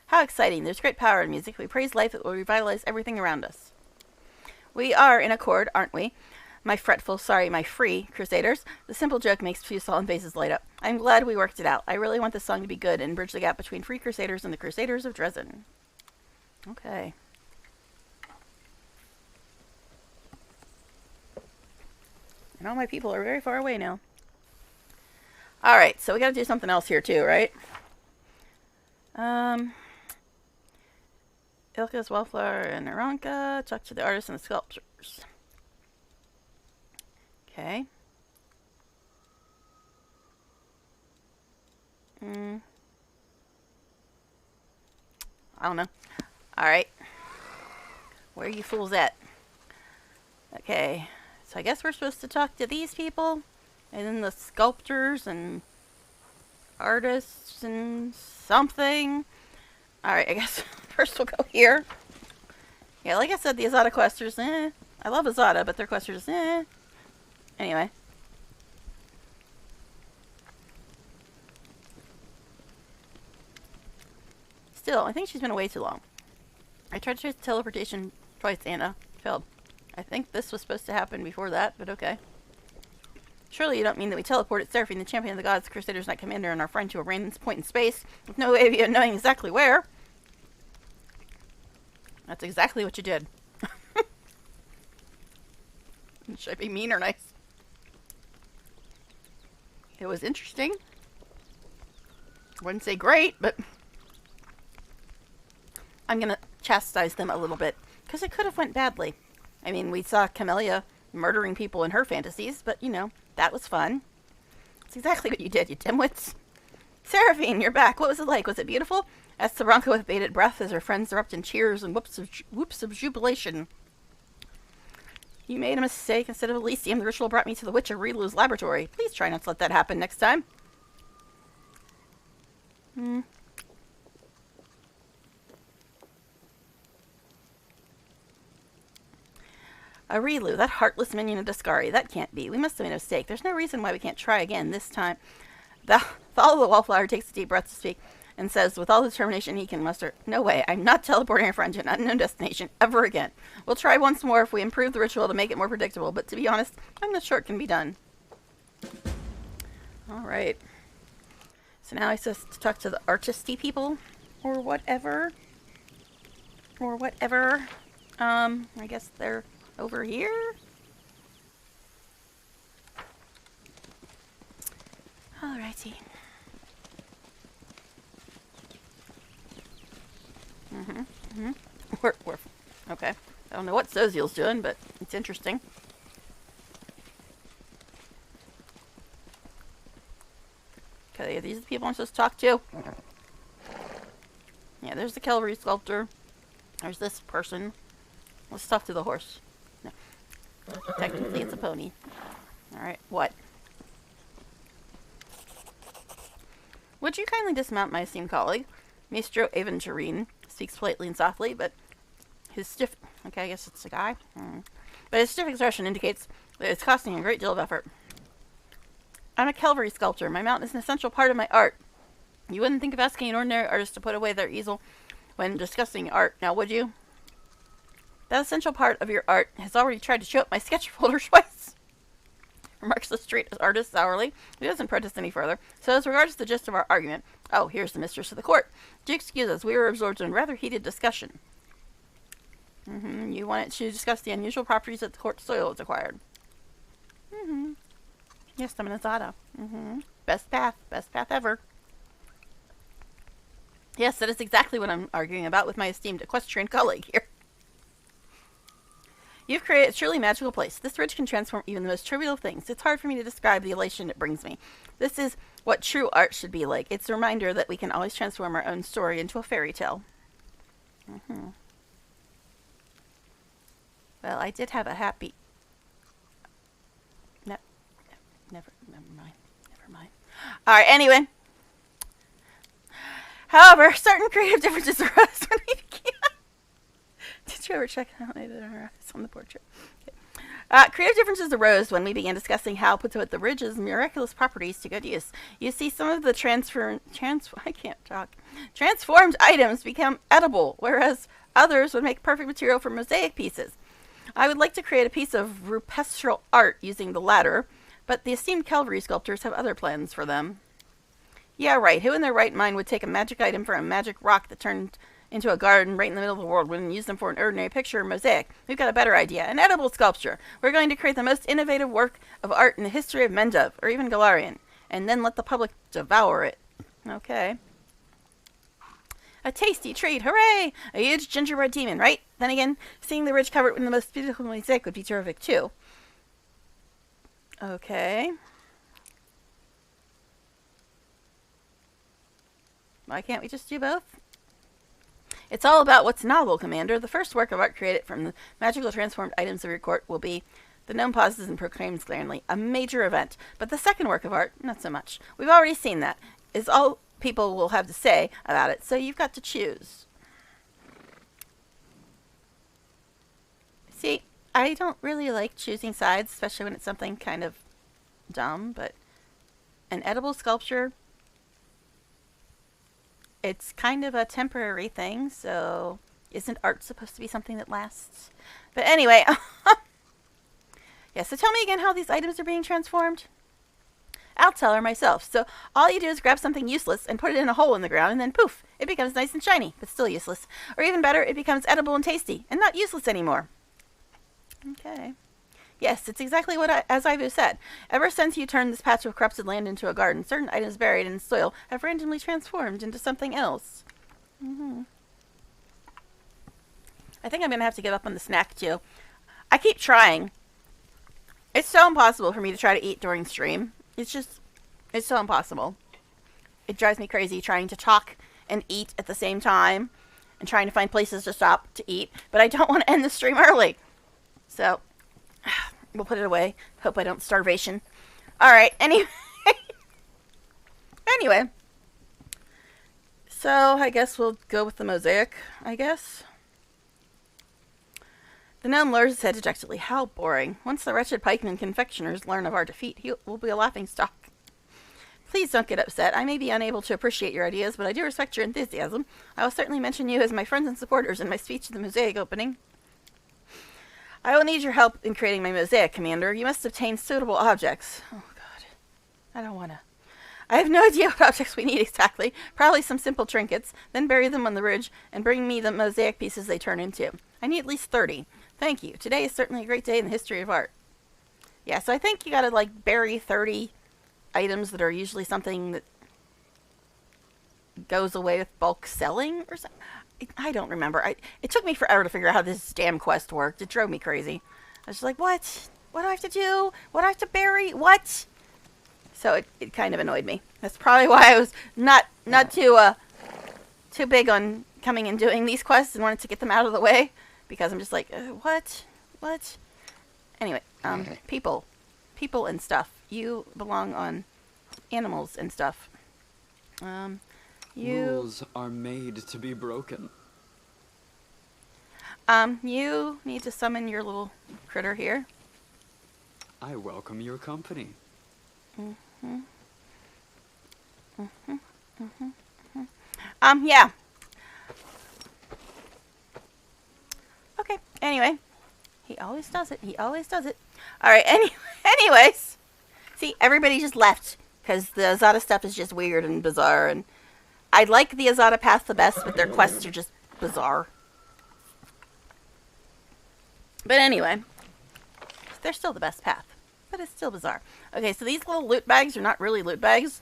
How exciting. There's great power in music. We praise life that will revitalize everything around us. We are in accord, aren't we? My free Crusaders. The simple joke makes few solemn faces light up. I'm glad we worked it out. I really want this song to be good and bridge the gap between free Crusaders and the Crusaders of Dresden. Okay. And all my people are very far away now. Alright, so we gotta do something else here too, right? Ilka's Wallflower and Aranka. Talk to the artists and the sculptors. Okay. I don't know. Alright. Where are you fools at? Okay. So I guess we're supposed to talk to these people. And then the sculptors and artists and something. Alright, I guess first we'll go here. Yeah, like I said, the Azada questers, I love Azada, but their questers, Anyway. Still, I think she's been away too long. I tried to choose teleportation twice, Anna. Failed. I think this was supposed to happen before that, but okay. Surely you don't mean that we teleported Seraphine, the champion of the gods, Crusader's Knight Commander, and our friend to a random point in space, with no way of knowing exactly where? That's exactly what you did. Should I be mean or nice? It was interesting. I wouldn't say great, but I'm gonna chastise them a little bit, because it could have went badly. I mean, we saw Camellia murdering people in her fantasies, but, you know, that was fun. That's exactly what you did, you dimwits. Seraphine, you're back. What was it like? Was it beautiful? Asked Sabranka with bated breath as her friends erupt in cheers and whoops of jubilation. You made a mistake. Instead of Elysium, the ritual brought me to the Witch of Rilu's laboratory. Please try not to let that happen next time. A Rilu, that heartless minion of Discari. That can't be. We must have made a mistake. There's no reason why we can't try again this time. Follow the Wallflower takes a deep breath to speak and says, with all the determination he can muster, no way, I'm not teleporting our friend to an unknown destination ever again. We'll try once more if we improve the ritual to make it more predictable, but to be honest, I'm not sure it can be done. Alright. So now I supposed to talk to the artisty people, or whatever. I guess they're over here? Alrighty. We're okay. I don't know what Soziel's doing, but it's interesting. Okay, are these the people I'm supposed to talk to? Yeah, there's the Calvary sculptor. There's this person. Let's talk to the horse. No. Technically, it's a pony. Alright, what? Would you kindly dismount, my esteemed colleague? Maestro Aventurine speaks politely and softly, but his stiff... Okay, I guess it's a guy. But his stiff expression indicates that it's costing him a great deal of effort. I'm a Calvary sculptor. My mount is an essential part of my art. You wouldn't think of asking an ordinary artist to put away their easel when discussing art, now would you? That essential part of your art has already tried to show up my sketch folder twice. Remarks the street artist sourly. He doesn't protest any further. So as regards the gist of our argument, oh, here's the mistress of the court. Do excuse us, we were absorbed in rather heated discussion. You wanted to discuss the unusual properties that the court soil has acquired. Yes, I'm an Azada. Best path ever. Yes, that is exactly what I'm arguing about with my esteemed equestrian colleague here. You've created a truly magical place. This ridge can transform even the most trivial things. It's hard for me to describe the elation it brings me. This is what true art should be like. It's a reminder that we can always transform our own story into a fairy tale. Well, I did have a happy... Never mind. Alright, anyway. However, certain creative differences arose when we began. Did you ever check out it's on the portrait? Okay. Creative differences arose when we began discussing how to put the ridge's miraculous properties to good use. You see, some of the transformed items become edible, whereas others would make perfect material for mosaic pieces. I would like to create a piece of rupestral art using the latter, but the esteemed Calvary sculptors have other plans for them. Yeah, right. Who in their right mind would take a magic item for a magic rock that turned into a garden right in the middle of the world and use them for an ordinary picture or mosaic? We've got a better idea. An edible sculpture. We're going to create the most innovative work of art in the history of Mendov, or even Galarian, and then let the public devour it. Okay. A tasty treat. Hooray! A huge gingerbread demon, right? Then again, seeing the ridge covered in the most beautiful mosaic would be terrific, too. Okay. Why can't we just do both? It's all about what's novel, Commander. The first work of art created from the magical transformed items of your court will be, the gnome pauses and proclaims glaringly, a major event. But the second work of art, not so much. We've already seen that. Is all people will have to say about it, so you've got to choose. See, I don't really like choosing sides, especially when it's something kind of dumb, but an edible sculpture... It's kind of a temporary thing, so isn't art supposed to be something that lasts? But anyway, yeah, so tell me again how these items are being transformed. I'll tell her myself. So all you do is grab something useless and put it in a hole in the ground, and then poof, it becomes nice and shiny, but still useless. Or even better, it becomes edible and tasty, and not useless anymore. Okay. Yes, it's exactly what as I've said. Ever since you turned this patch of corrupted land into a garden, certain items buried in soil have randomly transformed into something else. I think I'm going to have to give up on the snack, too. I keep trying. It's so impossible for me to try to eat during stream. It's It's so impossible. It drives me crazy trying to talk and eat at the same time and trying to find places to stop to eat, but I don't want to end the stream early. So, we'll put it away. Hope I don't starvation. Alright, anyway. Anyway. So, I guess we'll go with the mosaic, I guess. The gnome lowers his head dejectedly. How boring. Once the wretched pikemen confectioners learn of our defeat, he will be a laughingstock. Please don't get upset. I may be unable to appreciate your ideas, but I do respect your enthusiasm. I will certainly mention you as my friends and supporters in my speech at the mosaic opening. I will need your help in creating my mosaic, Commander. You must obtain suitable objects. Oh, God. I don't want to. I have no idea what objects we need exactly. Probably some simple trinkets. Then bury them on the ridge and bring me the mosaic pieces they turn into. I need at least 30. Thank you. Today is certainly a great day in the history of art. Yeah, so I think you gotta, like, bury 30 items that are usually something that goes away with bulk selling or something. I don't remember. It took me forever to figure out how this damn quest worked. It drove me crazy. I was just like, what? What do I have to do? What do I have to bury? What? So it kind of annoyed me. That's probably why I was not too big on coming and doing these quests and wanted to get them out of the way. Because I'm just like, what? What? Anyway, people and stuff. You belong on animals and stuff. Rules are made to be broken. You need to summon your little critter here. I welcome your company. Yeah. Okay, anyway. He always does it. He always does it. Alright, anyways. See, everybody just left. Because the Azada stuff is just weird and bizarre. And I like the Azada path the best, but their quests are just bizarre. But anyway. They're still the best path. But it's still bizarre. Okay, so these little loot bags are not really loot bags.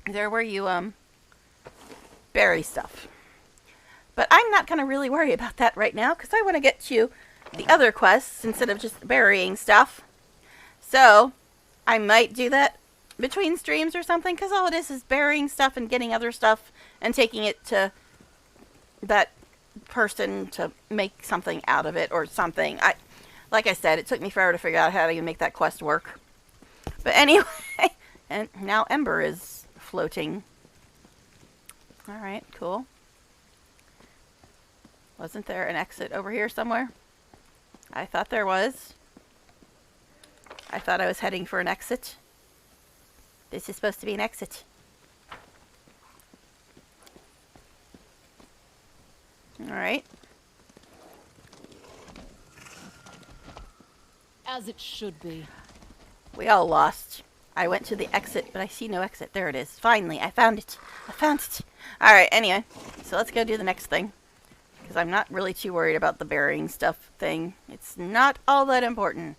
They're where you, bury stuff. But I'm not going to really worry about that right now, because I want to get to the other quests instead of just burying stuff. So, I might do that between streams or something, because all it is burying stuff and getting other stuff and taking it to that person to make something out of it or something. Like I said, it took me forever to figure out how to even make that quest work. But anyway, and now Ember is floating. Alright, cool. Wasn't there an exit over here somewhere? I thought there was. I thought I was heading for an exit. This is supposed to be an exit. Alright. As it should be. We all lost. I went to the exit, but I see no exit. There it is. Finally, I found it. I found it. Alright, anyway. So let's go do the next thing. Because I'm not really too worried about the burying stuff thing. It's not all that important.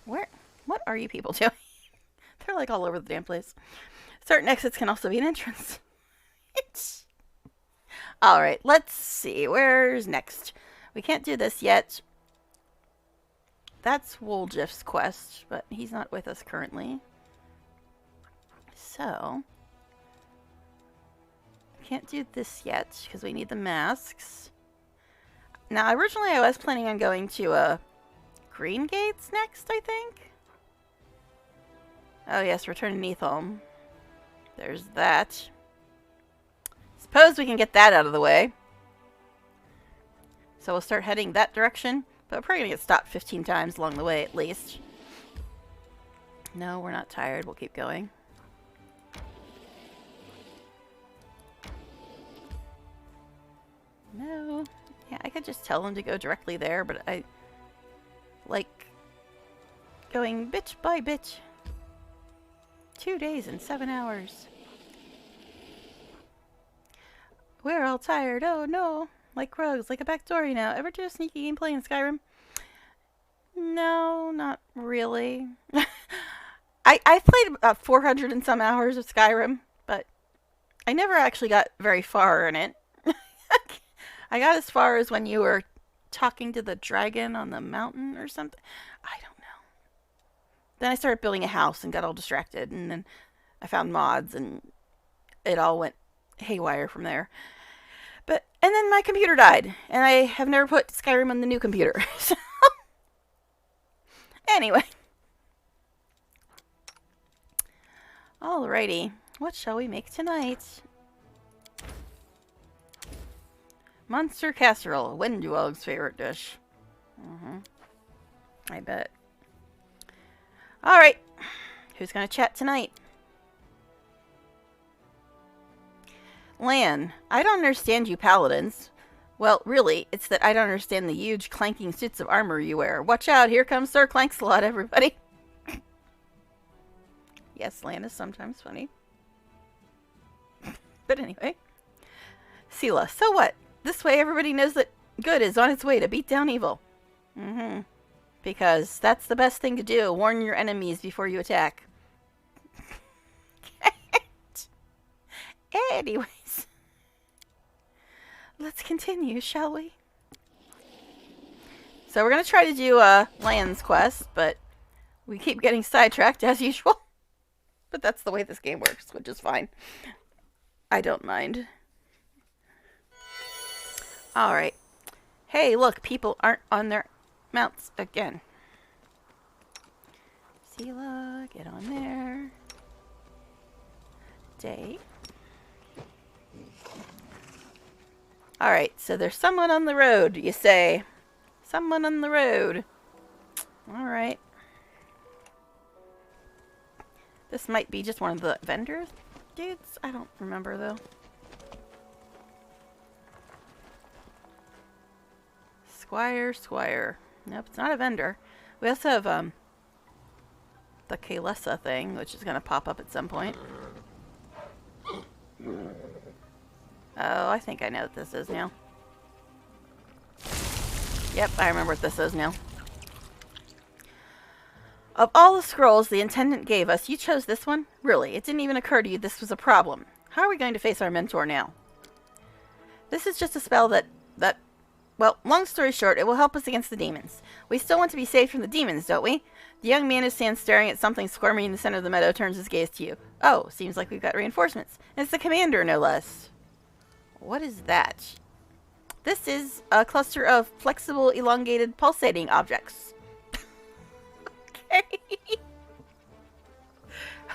What are you people doing? They're like all over the damn place. Certain exits can also be an entrance. Alright, let's see. Where's next? We can't do this yet. That's Woljif's quest, but he's not with us currently. So, can't do this yet because we need the masks. Now, originally I was planning on going to Green Gates next, I think. Oh yes, Return to Neathholm. There's that. Suppose we can get that out of the way. So we'll start heading that direction. But we're probably going to get stopped 15 times along the way, at least. No, we're not tired. We'll keep going. No. Yeah, I could just tell them to go directly there, but I like going bit by bit. 2 days and 7 hours. We're all tired. Oh, no. Like rogues, like a backstory now. Ever do a sneaky gameplay in Skyrim? No, not really. I've played about 400 and some hours of Skyrim, but I never actually got very far in it. I got as far as when you were talking to the dragon on the mountain or something. I don't know. Then I started building a house and got all distracted, and then I found mods, and it all went haywire from there. And then my computer died, and I have never put Skyrim on the new computer. So, anyway. Alrighty, what shall we make tonight? Monster casserole, Windwell's favorite dish. I bet. Alright, who's gonna chat tonight? Lan, I don't understand you paladins. Well, really, it's that I don't understand the huge clanking suits of armor you wear. Watch out, here comes Sir Clankslot, everybody. Yes, Lan is sometimes funny. But anyway. Sela, so what? This way everybody knows that good is on its way to beat down evil. Because that's the best thing to do. Warn your enemies before you attack. Anyways. Let's continue, shall we? So we're going to try to do Lan's quest, but we keep getting sidetracked as usual. But that's the way this game works, which is fine. I don't mind. Alright. Hey, look, people aren't on their mounts again. Sela, get on there. Day. Alright, so there's someone on the road, you say. Someone on the road. Alright. This might be just one of the vendors dudes. I don't remember, though. Squire. Nope, it's not a vendor. We also have, the Kalesa thing, which is going to pop up at some point. Oh, I think I know what this is now. Yep, I remember what this is now. Of all the scrolls the Intendant gave us, you chose this one? Really, it didn't even occur to you this was a problem. How are we going to face our mentor now? This is just a spell that... Well, long story short, it will help us against the demons. We still want to be saved from the demons, don't we? The young man who stands staring at something squirming in the center of the meadow turns his gaze to you. Oh, seems like we've got reinforcements. And it's the commander, no less. What is that? This is a cluster of flexible, elongated, pulsating objects. Okay.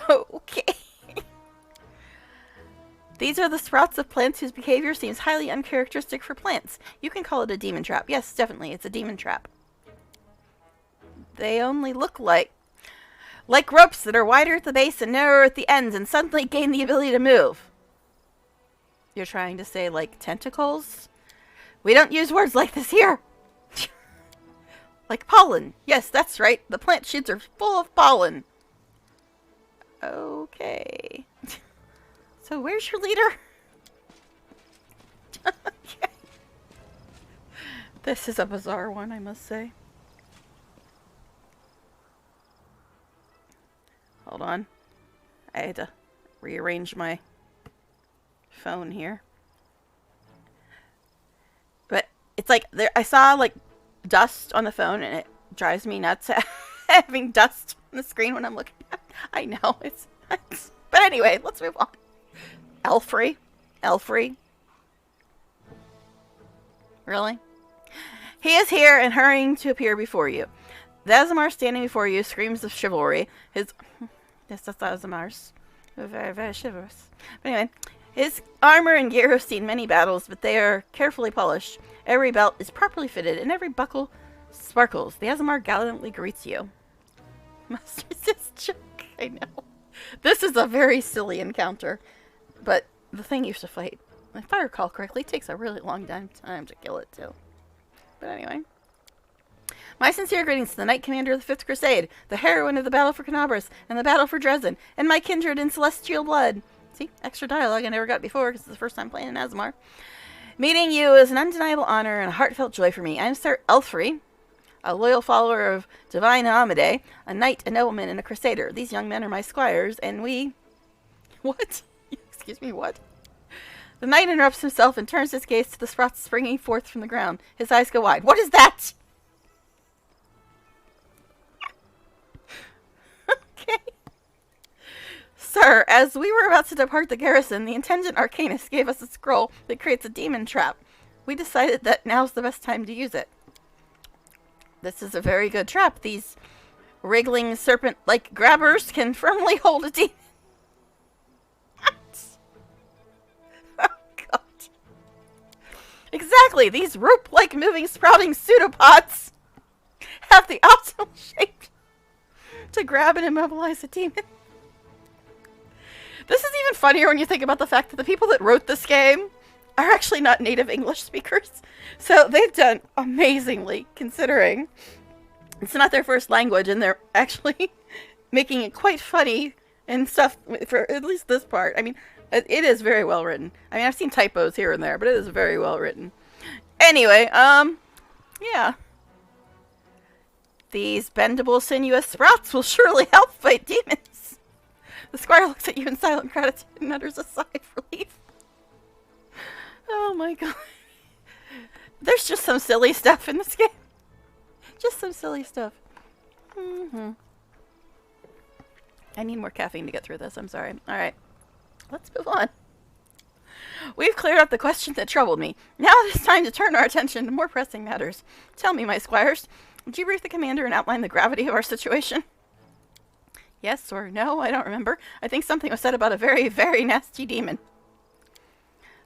Okay. These are the sprouts of plants whose behavior seems highly uncharacteristic for plants. You can call it a demon trap. Yes, definitely, it's a demon trap. They only look like ropes that are wider at the base and narrower at the ends and suddenly gain the ability to move. You're trying to say, like, tentacles? We don't use words like this here. Like pollen. Yes, that's right. The plant shoots are full of pollen. Okay. So where's your leader? Okay. This is a bizarre one, I must say. Hold on. I had to rearrange my phone here. But it's like there I saw like dust on the phone and it drives me nuts having dust on the screen when I'm looking at it. I know it's but anyway, let's move on. Elfrey? Really? He is here and hurrying to appear before you. The Aasimar standing before you screams of chivalry. Yes, that's Aasimars. Very, very chivalrous. But anyway, his armor and gear have seen many battles, but they are carefully polished. Every belt is properly fitted, and every buckle sparkles. The Aasimar gallantly greets you. Master's just joke. I know. This is a very silly encounter, but the thing used to fight, if I recall correctly, takes a really long time to kill it, too. But anyway. My sincere greetings to the Knight Commander of the 5th Crusade, the heroine of the Battle for Canabras, and the Battle for Dresden, and my kindred in celestial blood. See? Extra dialogue I never got before, because it's the first time playing in Aasimar. Meeting you is an undeniable honor and a heartfelt joy for me. I am Sir Elfrey, a loyal follower of Divine Amade, a knight, a nobleman, and a crusader. These young men are my squires, and we... What? Excuse me, what? The knight interrupts himself and turns his gaze to the sprouts springing forth from the ground. His eyes go wide. What is that? Sir, as we were about to depart the garrison, the Intendant Arcanist gave us a scroll that creates a demon trap. We decided that now's the best time to use it. This is a very good trap. These wriggling serpent-like grabbers can firmly hold a demon. Oh, God. Exactly. These rope-like moving sprouting pseudopods have the optimal shape to grab and immobilize a demon. This is even funnier when you think about the fact that the people that wrote this game are actually not native English speakers. So they've done amazingly, considering it's not their first language, and they're actually making it quite funny and stuff for at least this part. I mean, it is very well written. I mean, I've seen typos here and there, but it is very well written. Anyway, yeah. These bendable, sinuous sprouts will surely help fight demons. The squire looks at you in silent gratitude and utters a sigh of relief. Oh my God. There's just some silly stuff in this game. Just some silly stuff. I need more caffeine to get through this. I'm sorry. Alright. Let's move on. We've cleared up the question that troubled me. Now it is time to turn our attention to more pressing matters. Tell me, my squires, would you brief the commander and outline the gravity of our situation? Yes or no? I don't remember. I think something was said about a very, very nasty demon.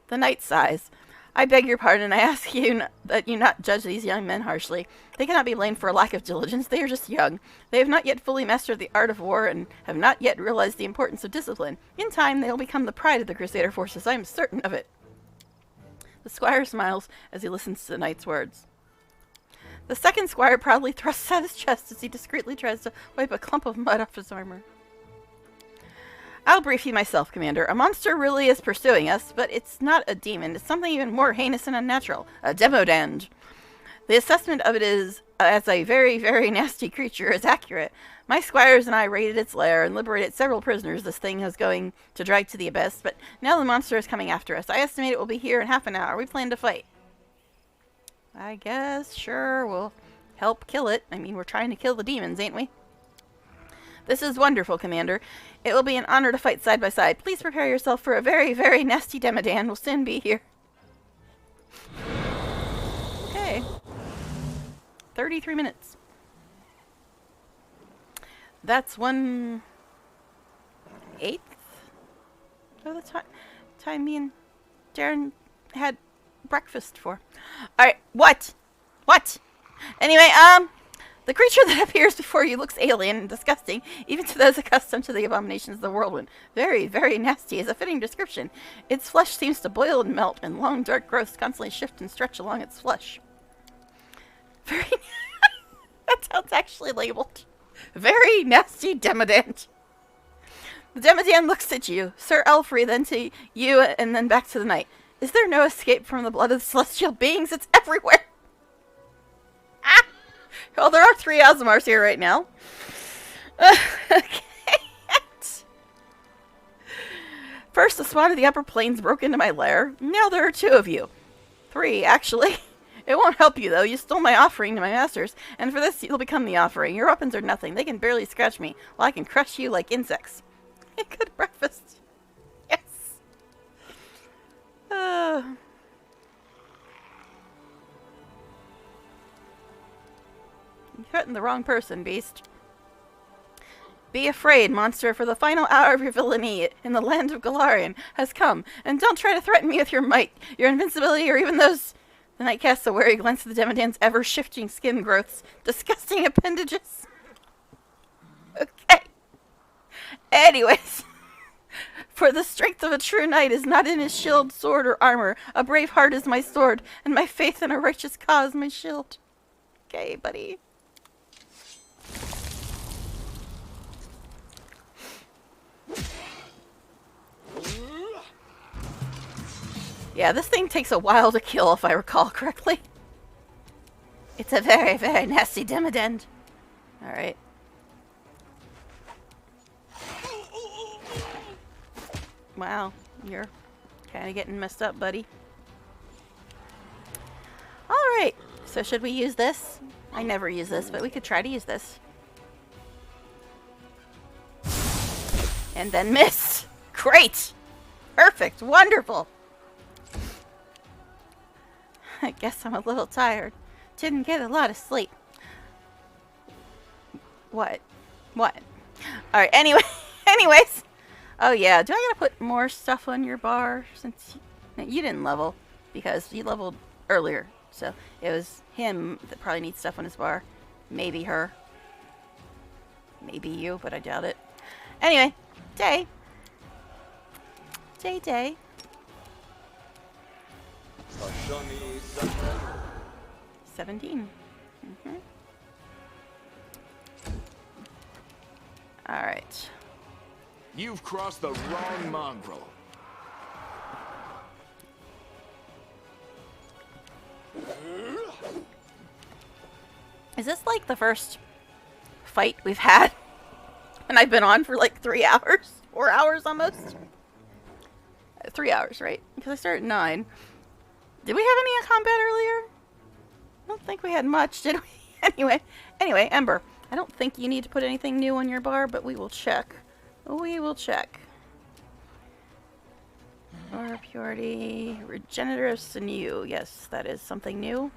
The knight sighs. I beg your pardon. I ask you that you not judge these young men harshly. They cannot be blamed for a lack of diligence. They are just young. They have not yet fully mastered the art of war and have not yet realized the importance of discipline. In time, they will become the pride of the Crusader forces. I am certain of it. The squire smiles as he listens to the knight's words. The second squire proudly thrusts out his chest as he discreetly tries to wipe a clump of mud off his armor. I'll brief you myself, Commander. A monster really is pursuing us, but it's not a demon. It's something even more heinous and unnatural. A demodand. The assessment of it is as a very, very nasty creature is accurate. My squires and I raided its lair and liberated several prisoners this thing is going to drag to the abyss, but now the monster is coming after us. I estimate it will be here in half an hour. We plan to fight. I guess, sure, we'll help kill it. I mean, we're trying to kill the demons, ain't we? This is wonderful, Commander. It will be an honor to fight side by side. Please prepare yourself for a very, very nasty Demodan. We'll soon be here. Okay. 33 minutes. That's 1/8 of the time me and Darren had breakfast for. Alright, what? Anyway, the creature that appears before you looks alien and disgusting, even to those accustomed to the abominations of the whirlwind. Very, very nasty is a fitting description. Its flesh seems to boil and melt, and long dark growths constantly shift and stretch along its flesh. Very that's how it's actually labeled. Very nasty Demodant. The Demodant looks at you, Sir Elfrey, then to you, and then back to the knight. Is there no escape from the blood of the celestial beings? It's everywhere! Ah! Well, there are 3 Azamars here right now. Okay. First, the spawn of the upper plains broke into my lair. Now there are 2 of you. 3, actually. It won't help you, though. You stole my offering to my masters, and for this, you'll become the offering. Your weapons are nothing. They can barely scratch me, while I can crush you like insects. Good breakfast. Yes. You threatened the wrong person, beast. Be afraid, monster, for the final hour of your villainy in the land of Galarian has come, and don't try to threaten me with your might, your invincibility, or even those... The knight casts a wary glance at the Demodan's ever-shifting skin growths. Disgusting appendages. Okay. Anyways. For the strength of a true knight is not in his shield, sword, or armor. A brave heart is my sword, and my faith in a righteous cause my shield. Okay, buddy. Yeah, this thing takes a while to kill, if I recall correctly. It's a very, very nasty Demodend. Alright. Wow, you're kind of getting messed up, buddy. Alright, so should we use this? I never use this, but we could try to use this. And then miss! Great! Perfect. Wonderful. I guess I'm a little tired. Didn't get a lot of sleep. What? What? Alright, anyway. Anyways. Oh yeah, do I gotta put more stuff on your bar? Since you didn't level. Because you leveled earlier. So it was him that probably needs stuff on his bar. Maybe her. Maybe you, but I doubt it. Anyway. Day. Day. 17. Alright. You've crossed the wrong mongrel. Is this like the first fight we've had? And I've been on for like 3 hours? 4 hours almost? 3 hours, right? Because I started at 9. Did we have any combat earlier? I don't think we had much, did we? Anyway, Ember. I don't think you need to put anything new on your bar, but we will check. We will check. Aura purity, regenerative sinew. Yes, that is something new.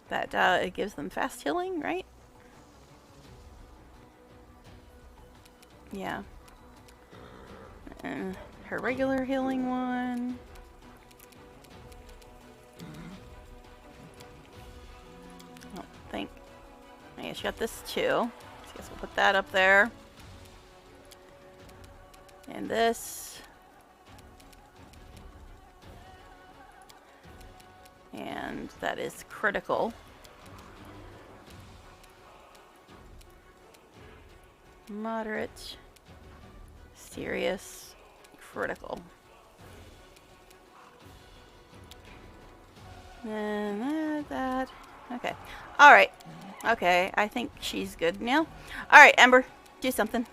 That it gives them fast healing, right? Yeah. Her regular healing one. I don't think. Yeah, she got this too. So I guess we'll put that up there. And this. And that is critical. Moderate. Serious. Critical. And that. Okay. Alright. Okay, I think she's good now. Alright, Ember. Do something.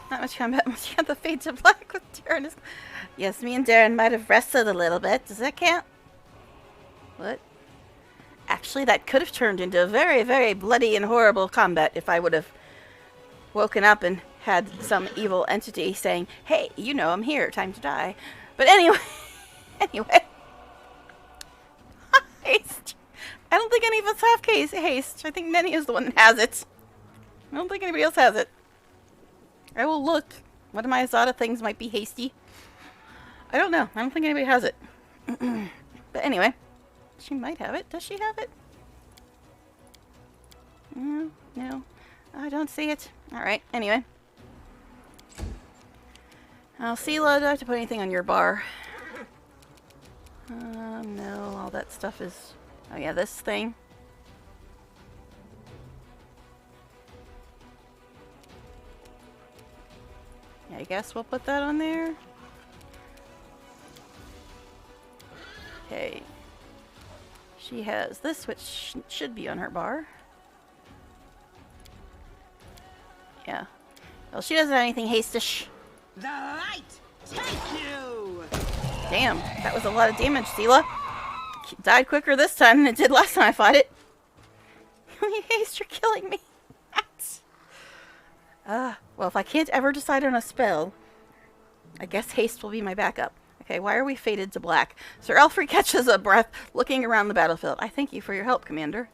Not much combat. She got the fade to black with Darren. Yes, me and Darren might have wrestled a little bit. Does that count? What? Actually, that could have turned into a very, very bloody and horrible combat if I would have woken up and had some evil entity saying, hey, you know I'm here, time to die. But anyway, haste. I don't think any of us have haste. I think Nenny is the one that has it. I don't think anybody else has it. I will look. One of my Azada things might be hasty. I don't know. I don't think anybody has it. But anyway, she might have it. Does she have it? No. I don't see it. Alright, anyway. Sela, do I have to put anything on your bar? No, all that stuff is... Oh yeah, this thing. I guess we'll put that on there. Okay. She has this, which should be on her bar. Yeah. Well, she doesn't have anything hastish. The light! Take you! Damn, that was a lot of damage, Sela. Died quicker this time than it did last time I fought it. Haste, you're killing me. Well, if I can't ever decide on a spell, I guess haste will be my backup. Okay, why are we faded to black? Sir Elfrey catches a breath, looking around the battlefield. I thank you for your help, Commander.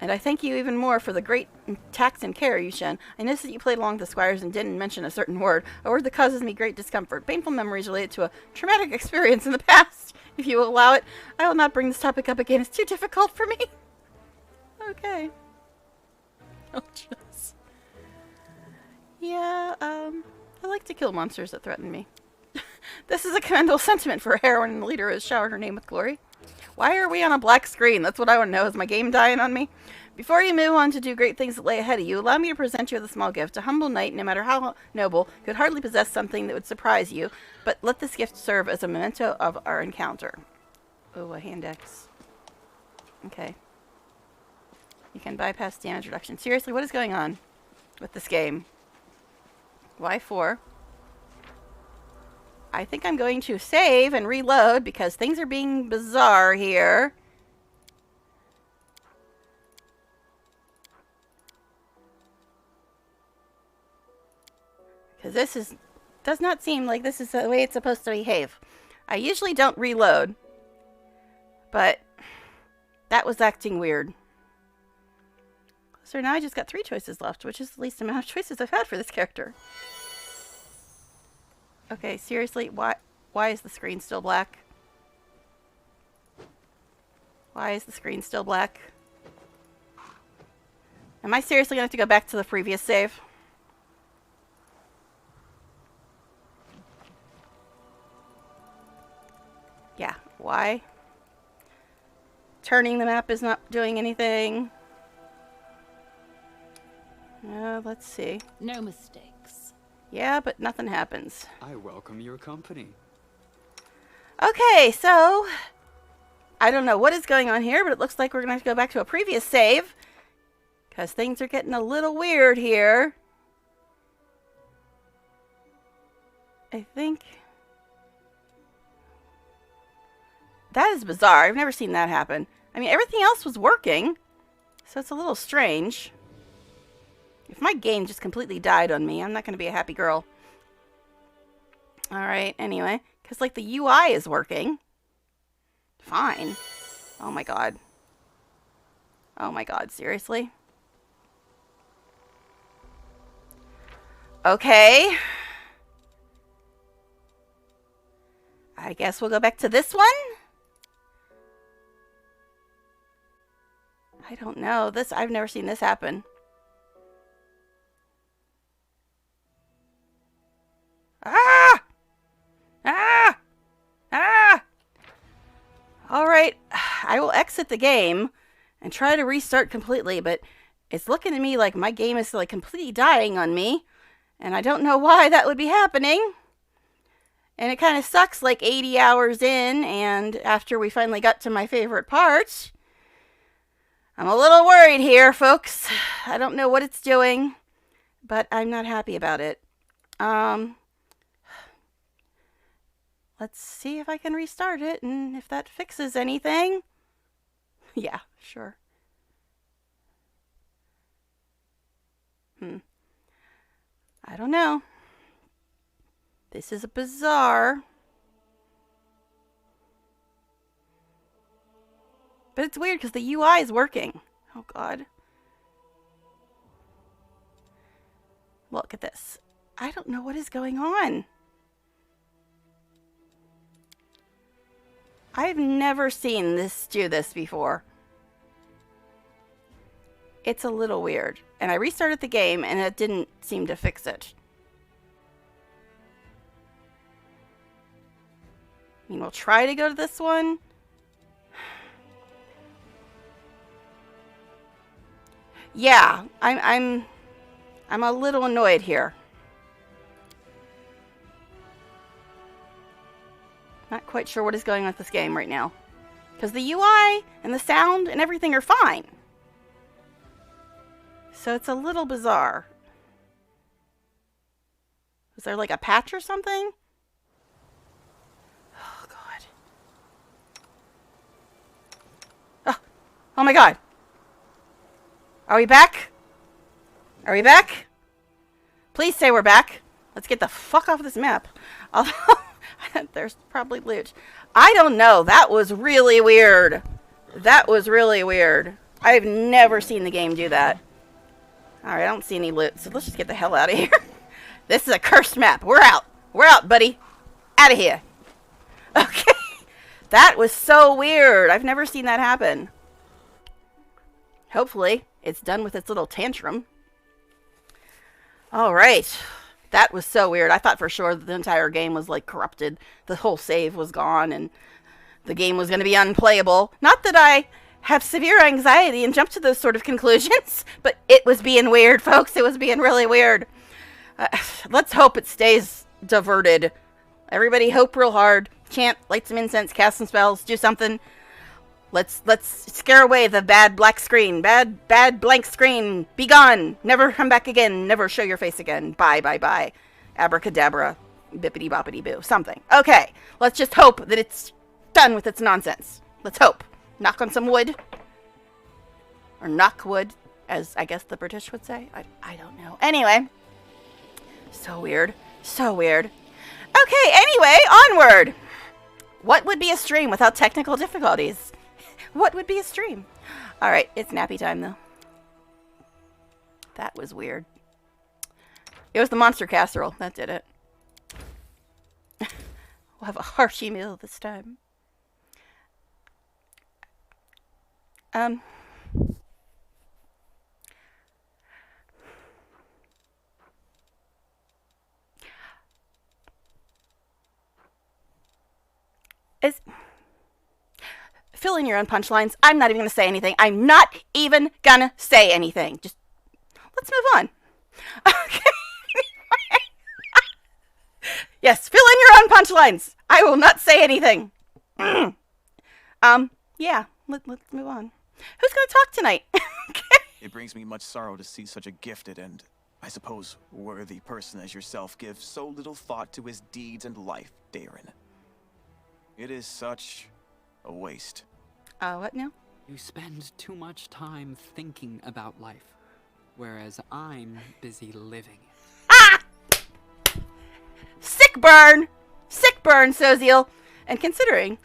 And I thank you even more for the great tact and care you shown. I noticed that you played along with the squires and didn't mention a certain word, a word that causes me great discomfort. Painful memories related to a traumatic experience in the past. If you will allow it, I will not bring this topic up again. It's too difficult for me. Okay. Oh, jeez. Yeah, I like to kill monsters that threaten me. This is a commendable sentiment for a heroine and the leader who has showered her name with glory. Why are we on a black screen? That's what I want to know. Is my game dying on me? Before you move on to do great things that lay ahead of you, allow me to present you with a small gift. A humble knight, no matter how noble, could hardly possess something that would surprise you, but let this gift serve as a memento of our encounter. Oh, a hand axe. Okay. You can bypass damage reduction. Seriously, what is going on with this game? Why 4? I think I'm going to save and reload because things are being bizarre here. Because does not seem like this is the way it's supposed to behave. I usually don't reload, but that was acting weird. So now I just got 3 choices left, which is the least amount of choices I've had for this character. Okay, seriously, why is the screen still black? Why is the screen still black? Am I seriously going to have to go back to the previous save? Yeah, why? Turning the map is not doing anything. Let's see. No mistakes. Yeah, but nothing happens. I welcome your company. Okay, so I don't know what is going on here, but it looks like we're going to have to go back to a previous save because things are getting a little weird here. I think that is bizarre. I've never seen that happen. I mean, everything else was working, so it's a little strange. If my game just completely died on me, I'm not going to be a happy girl. Alright, anyway. Because, like, the UI is working. Fine. Oh my god. Oh my god, seriously? Okay. I guess we'll go back to this one? I don't know. I've never seen this happen. Ah! Ah! Ah! Alright, I will exit the game and try to restart completely, but it's looking to me like my game is like completely dying on me, and I don't know why that would be happening. And it kind of sucks, like 80 hours in, and after we finally got to my favorite part, I'm a little worried here, folks. I don't know what it's doing, but I'm not happy about it. Let's see if I can restart it and if that fixes anything. Yeah, sure. I don't know. This is bizarre. But it's weird because the UI is working. Oh, God. Look at this. I don't know what is going on. I've never seen this do this before. It's a little weird. And I restarted the game and it didn't seem to fix it. I mean, we'll try to go to this one. Yeah, I'm a little annoyed here. Not quite sure what is going on with this game right now. Because the UI and the sound and everything are fine. So it's a little bizarre. Is there like a patch or something? Oh, God. Oh my God. Are we back? Are we back? Please say we're back. Let's get the fuck off this map. Although there's probably loot. I don't know. That was really weird. That was really weird. I've never seen the game do that. Alright, I don't see any loot, so let's just get the hell out of here. This is a cursed map. We're out. We're out, buddy. Out of here. Okay. That was so weird. I've never seen that happen. Hopefully, it's done with its little tantrum. Alright. That was so weird. I thought for sure that the entire game was like corrupted. The whole save was gone and the game was going to be unplayable. Not that I have severe anxiety and jump to those sort of conclusions, but it was being weird, folks. It was being really weird. Let's hope it stays diverted. Everybody hope real hard. Chant, light some incense, cast some spells, do something. Let's scare away the bad black screen. Bad blank screen. Be gone. Never come back again. Never show your face again. Bye, bye, bye. Abracadabra. Bippity boppity boo. Something. Okay. Let's just hope that it's done with its nonsense. Let's hope. Knock on some wood. Or knock wood, as I guess the British would say. I don't know. Anyway. So weird. So weird. Okay, anyway, onward. What would be a stream without technical difficulties? What would be a stream? Alright, it's nappy time, though. That was weird. It was the monster casserole. That did it. We'll have a hearty meal this time. Fill in your own punchlines. I'm not even going to say anything. I'm not even going to say anything. Just, let's move on. Okay. Yes, fill in your own punchlines. I will not say anything. Yeah, let's move on. Who's going to talk tonight? Okay. It brings me much sorrow to see such a gifted and, I suppose, worthy person as yourself give so little thought to his deeds and life, Darren. It is such a waste. What now? You spend too much time thinking about life, whereas I'm busy living. Ah! Sick burn! Sick burn, Soziel! And considering,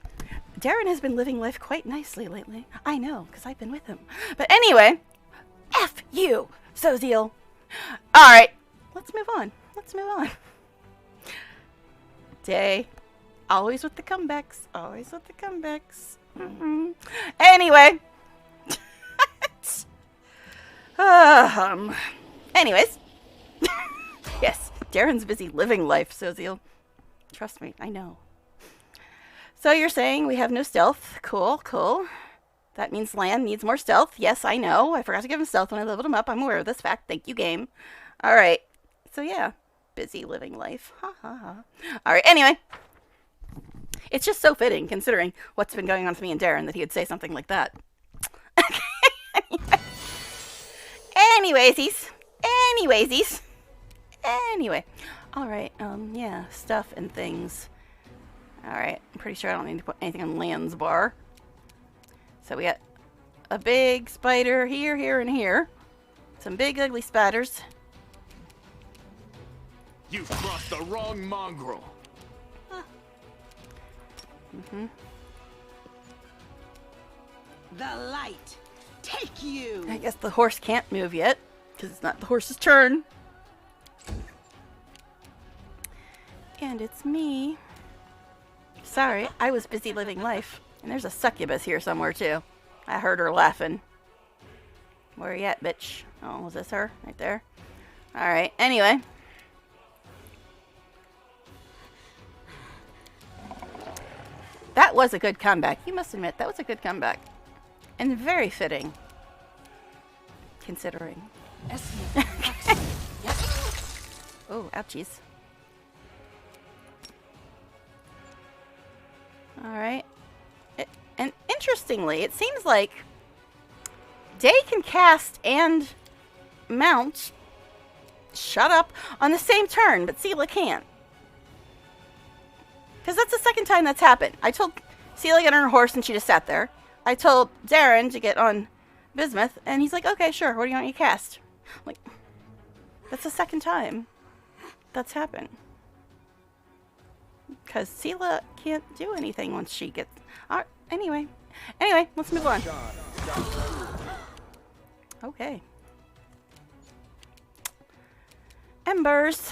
Darren has been living life quite nicely lately. I know, because I've been with him. But anyway, F you, Soziel. Alright, let's move on. Let's move on. Day. Always with the comebacks. Always with the comebacks. Anyway. Anyways. Yes, Darren's busy living life, Soziel. Trust me, I know. So you're saying we have no stealth. Cool, cool. That means Lan needs more stealth. Yes, I know. I forgot to give him stealth when I leveled him up. I'm aware of this fact. Thank you, game. Alright. So yeah, busy living life. Ha ha ha. Alright, anyway. It's just so fitting, considering what's been going on with me and Darren, that he would say something like that. Anyways. Anyway. Alright, yeah, stuff and things. Alright, I'm pretty sure I don't need to put anything on Lan's bar. So we got a big spider here, here, and here. Some big ugly spiders. You've crossed the wrong mongrel. The light, take you. I guess the horse can't move yet, because it's not the horse's turn. And it's me. Sorry, I was busy living life. And there's a succubus here somewhere, too. I heard her laughing. Where you at, bitch? Oh, was this her? Right there? Alright, anyway. That was a good comeback. You must admit, that was a good comeback. And very fitting. Considering. Oh, ouchies. Alright. And interestingly, it seems like Day can cast and mount shut up on the same turn, but Seela can't. Because that's the second time that's happened. I told Seela to get on her horse and she just sat there. I told Darren to get on Bismuth and he's like, okay, sure, what do you want me to cast? I'm like, that's the second time that's happened. Because Seela can't do anything once she gets... Anyway, let's move on. Okay. Embers.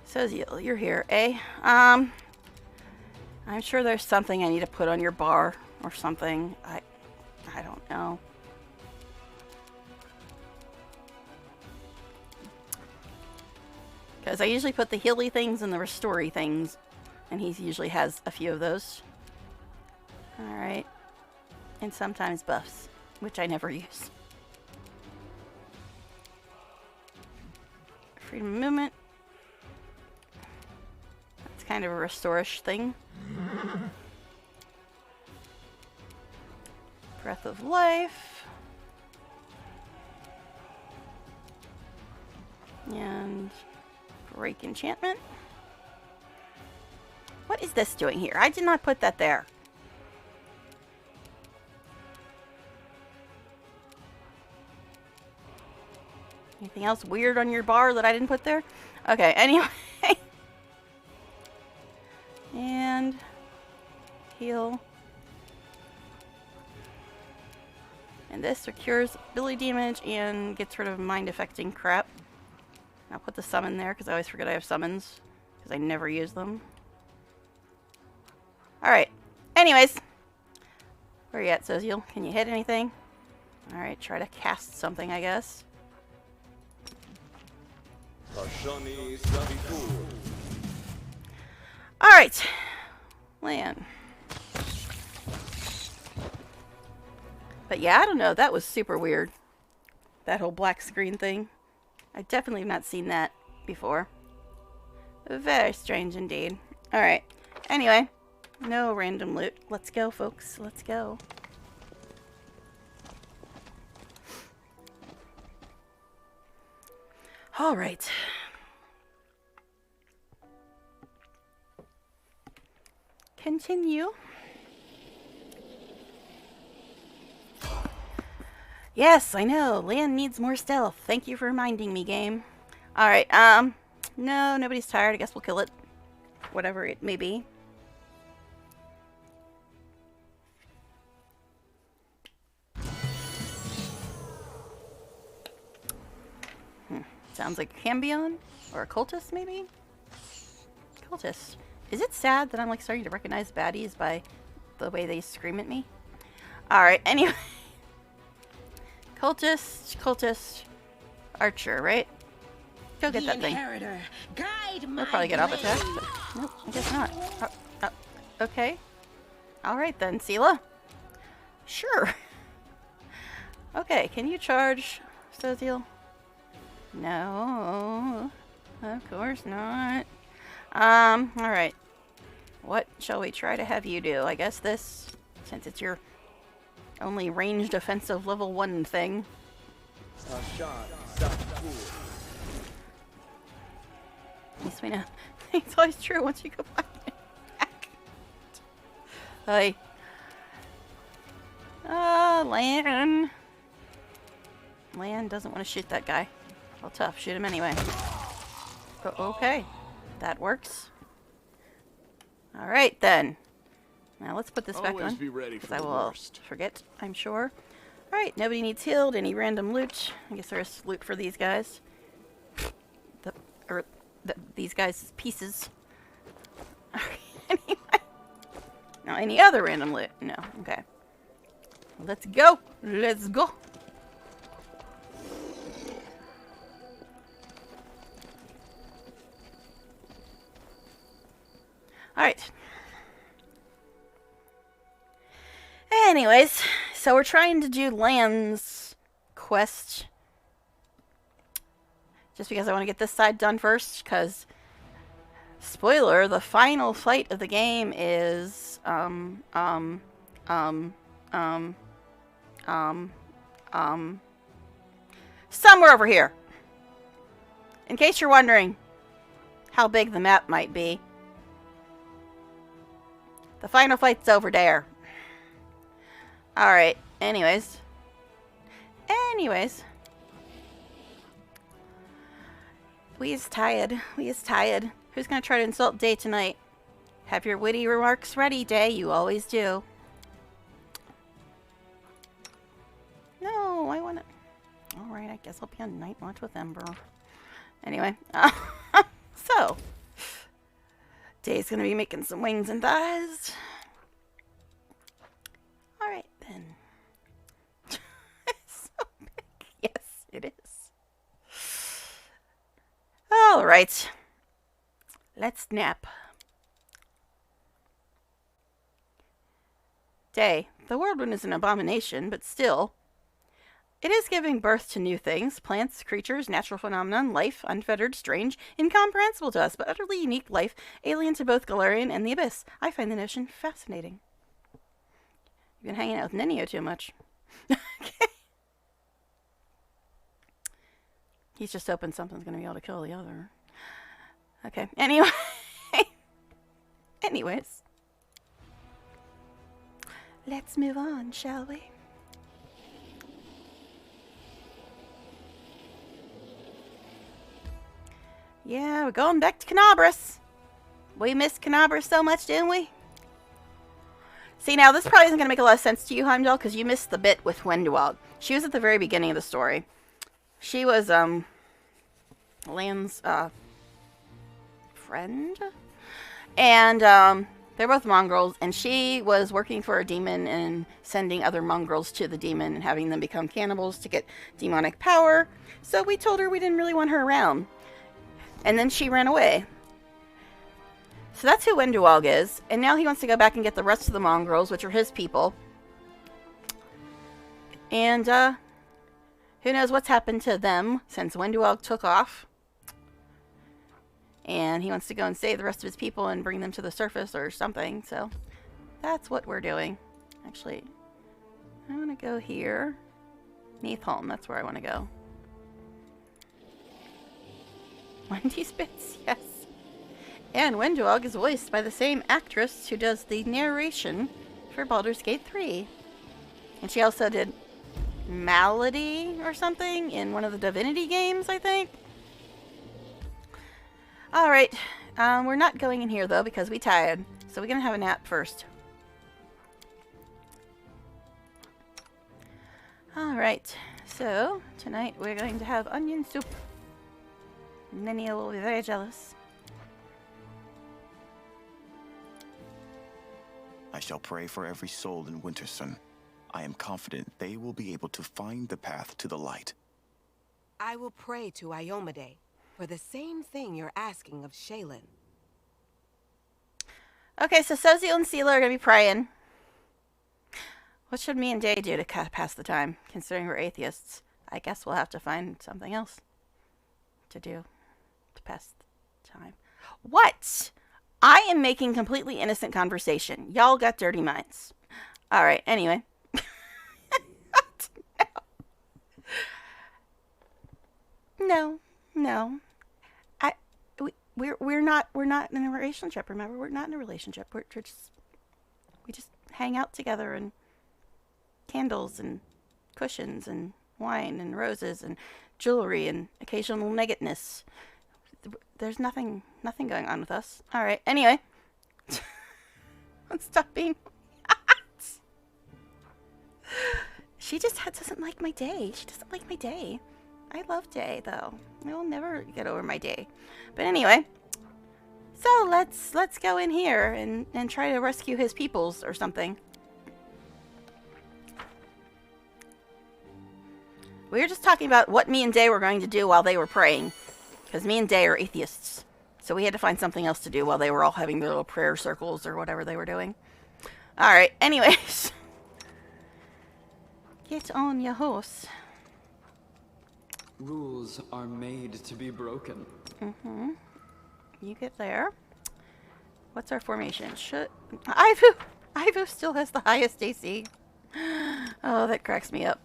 Soziel, you're here, eh? I'm sure there's something I need to put on your bar or something. I don't know. Because I usually put the healy things and the restory things, and he usually has a few of those. Alright. And sometimes buffs, which I never use. Freedom of movement. That's kind of a restore-ish thing. Breath of life. And break enchantment. What is this doing here? I did not put that there. Anything else weird on your bar that I didn't put there? Okay, anyway. And heal. And this cures ability damage and gets rid of mind-affecting crap. I'll put the summon there because I always forget I have summons because I never use them. Alright. Anyways. Where are you at, Soziel? Can you hit anything? Alright, try to cast something, I guess. Alright. Land. But yeah, I don't know. That was super weird. That whole black screen thing. I definitely have not seen that before. Very strange indeed. Alright. Anyway. No random loot. Let's go, folks. Let's go. Alright. Continue. Yes, I know. Land needs more stealth. Thank you for reminding me, game. Alright, no, nobody's tired. I guess we'll kill it. Whatever it may be. Sounds like a Cambion? Or a cultist, maybe? Cultist. Is it sad that I'm, like, starting to recognize baddies by the way they scream at me? Alright, anyway. Cultist, archer, right? Go get that thing. We'll probably get off attack, but nope, I guess not. Okay. Alright then, Sela. Sure. Okay, can you charge, Soziel? No. Of course not. Alright. What shall we try to have you do? I guess this, since it's your only ranged offensive level 1 thing. At least we know. It's always true once you go back. Hi. Lan. Lan doesn't want to shoot that guy. Well, tough. Shoot him anyway. Okay. That works. Alright, then. Now, let's put this back on. Because I will forget, I'm sure. Alright, nobody needs healed. Any random loot? I guess there's loot for these guys. These guys' pieces. Alright, anyway. Now, any other random loot? No. Okay. Let's go. Let's go. Alright. Anyways, so we're trying to do Lan's quest. Just because I want to get this side done first, because, spoiler, the final fight of the game is, somewhere over here. In case you're wondering how big the map might be. The final fight's over there. Alright, anyways. We is tired. Who's gonna try to insult Day tonight? Have your witty remarks ready, Day. You always do. No, I wanna... Alright, I guess I'll be on night watch with Ember. Anyway, so... Day's gonna be making some wings and thighs. Alright, then. It's so big. Yes, it is. Alright. Let's nap. Day. The whirlwind is an abomination, but still... It is giving birth to new things, plants, creatures, natural phenomenon, life, unfettered, strange, incomprehensible to us, but utterly unique life, alien to both Galarian and the Abyss. I find the notion fascinating. You've been hanging out with Nenio too much. Okay. He's just hoping something's going to be able to kill the other. Okay, anyway. Anyways. Let's move on, shall we? Yeah, we're going back to Canabras. We missed Canabras so much, didn't we? See, now this probably isn't going to make a lot of sense to you, Heimdall, because you missed the bit with Wenduald. She was at the very beginning of the story. She was, Lan's, friend? And, they're both mongrels, and she was working for a demon and sending other mongrels to the demon and having them become cannibals to get demonic power. So we told her we didn't really want her around. And then she ran away. So that's who Wendualg is. And now he wants to go back and get the rest of the mongrels, which are his people. And, who knows what's happened to them since Wendualg took off. And he wants to go and save the rest of his people and bring them to the surface or something. So that's what we're doing. Actually, I want to go here. Neathholm, that's where I want to go. Wendy's Bits, yes. And Wendualg is voiced by the same actress who does the narration for Baldur's Gate 3. And she also did Malady or something in one of the Divinity games, I think. Alright, we're not going in here though because we tired. So we're going to have a nap first. Alright, so tonight we're going to have onion soup. Nennia will be very jealous. I shall pray for every soul in Winterson. I am confident they will be able to find the path to the light. I will pray to Iomade for the same thing you're asking of Shaylin. Okay, so Soziel and Sela are going to be praying. What should me and Day do to pass the time, considering we're atheists? I guess we'll have to find something else to do to pass the time. What? I am making completely innocent conversation. Y'all got dirty minds. Alright, anyway. No. We're not in a relationship, remember? We're not in a relationship. We just hang out together and candles and cushions and wine and roses and jewelry and occasional nakedness. There's nothing going on with us. All right. Anyway, let's stop being. She just doesn't like my day. She doesn't like my day. I love Day though. I will never get over my day. But anyway, so let's go in here and try to rescue his peoples or something. We were just talking about what me and Day were going to do while they were praying. Because me and Day are atheists. So we had to find something else to do while they were all having their little prayer circles or whatever they were doing. Alright, anyways. Get on your horse. Rules are made to be broken. Mm-hmm. You get there. What's our formation? Ivu still has the highest AC. Oh, that cracks me up.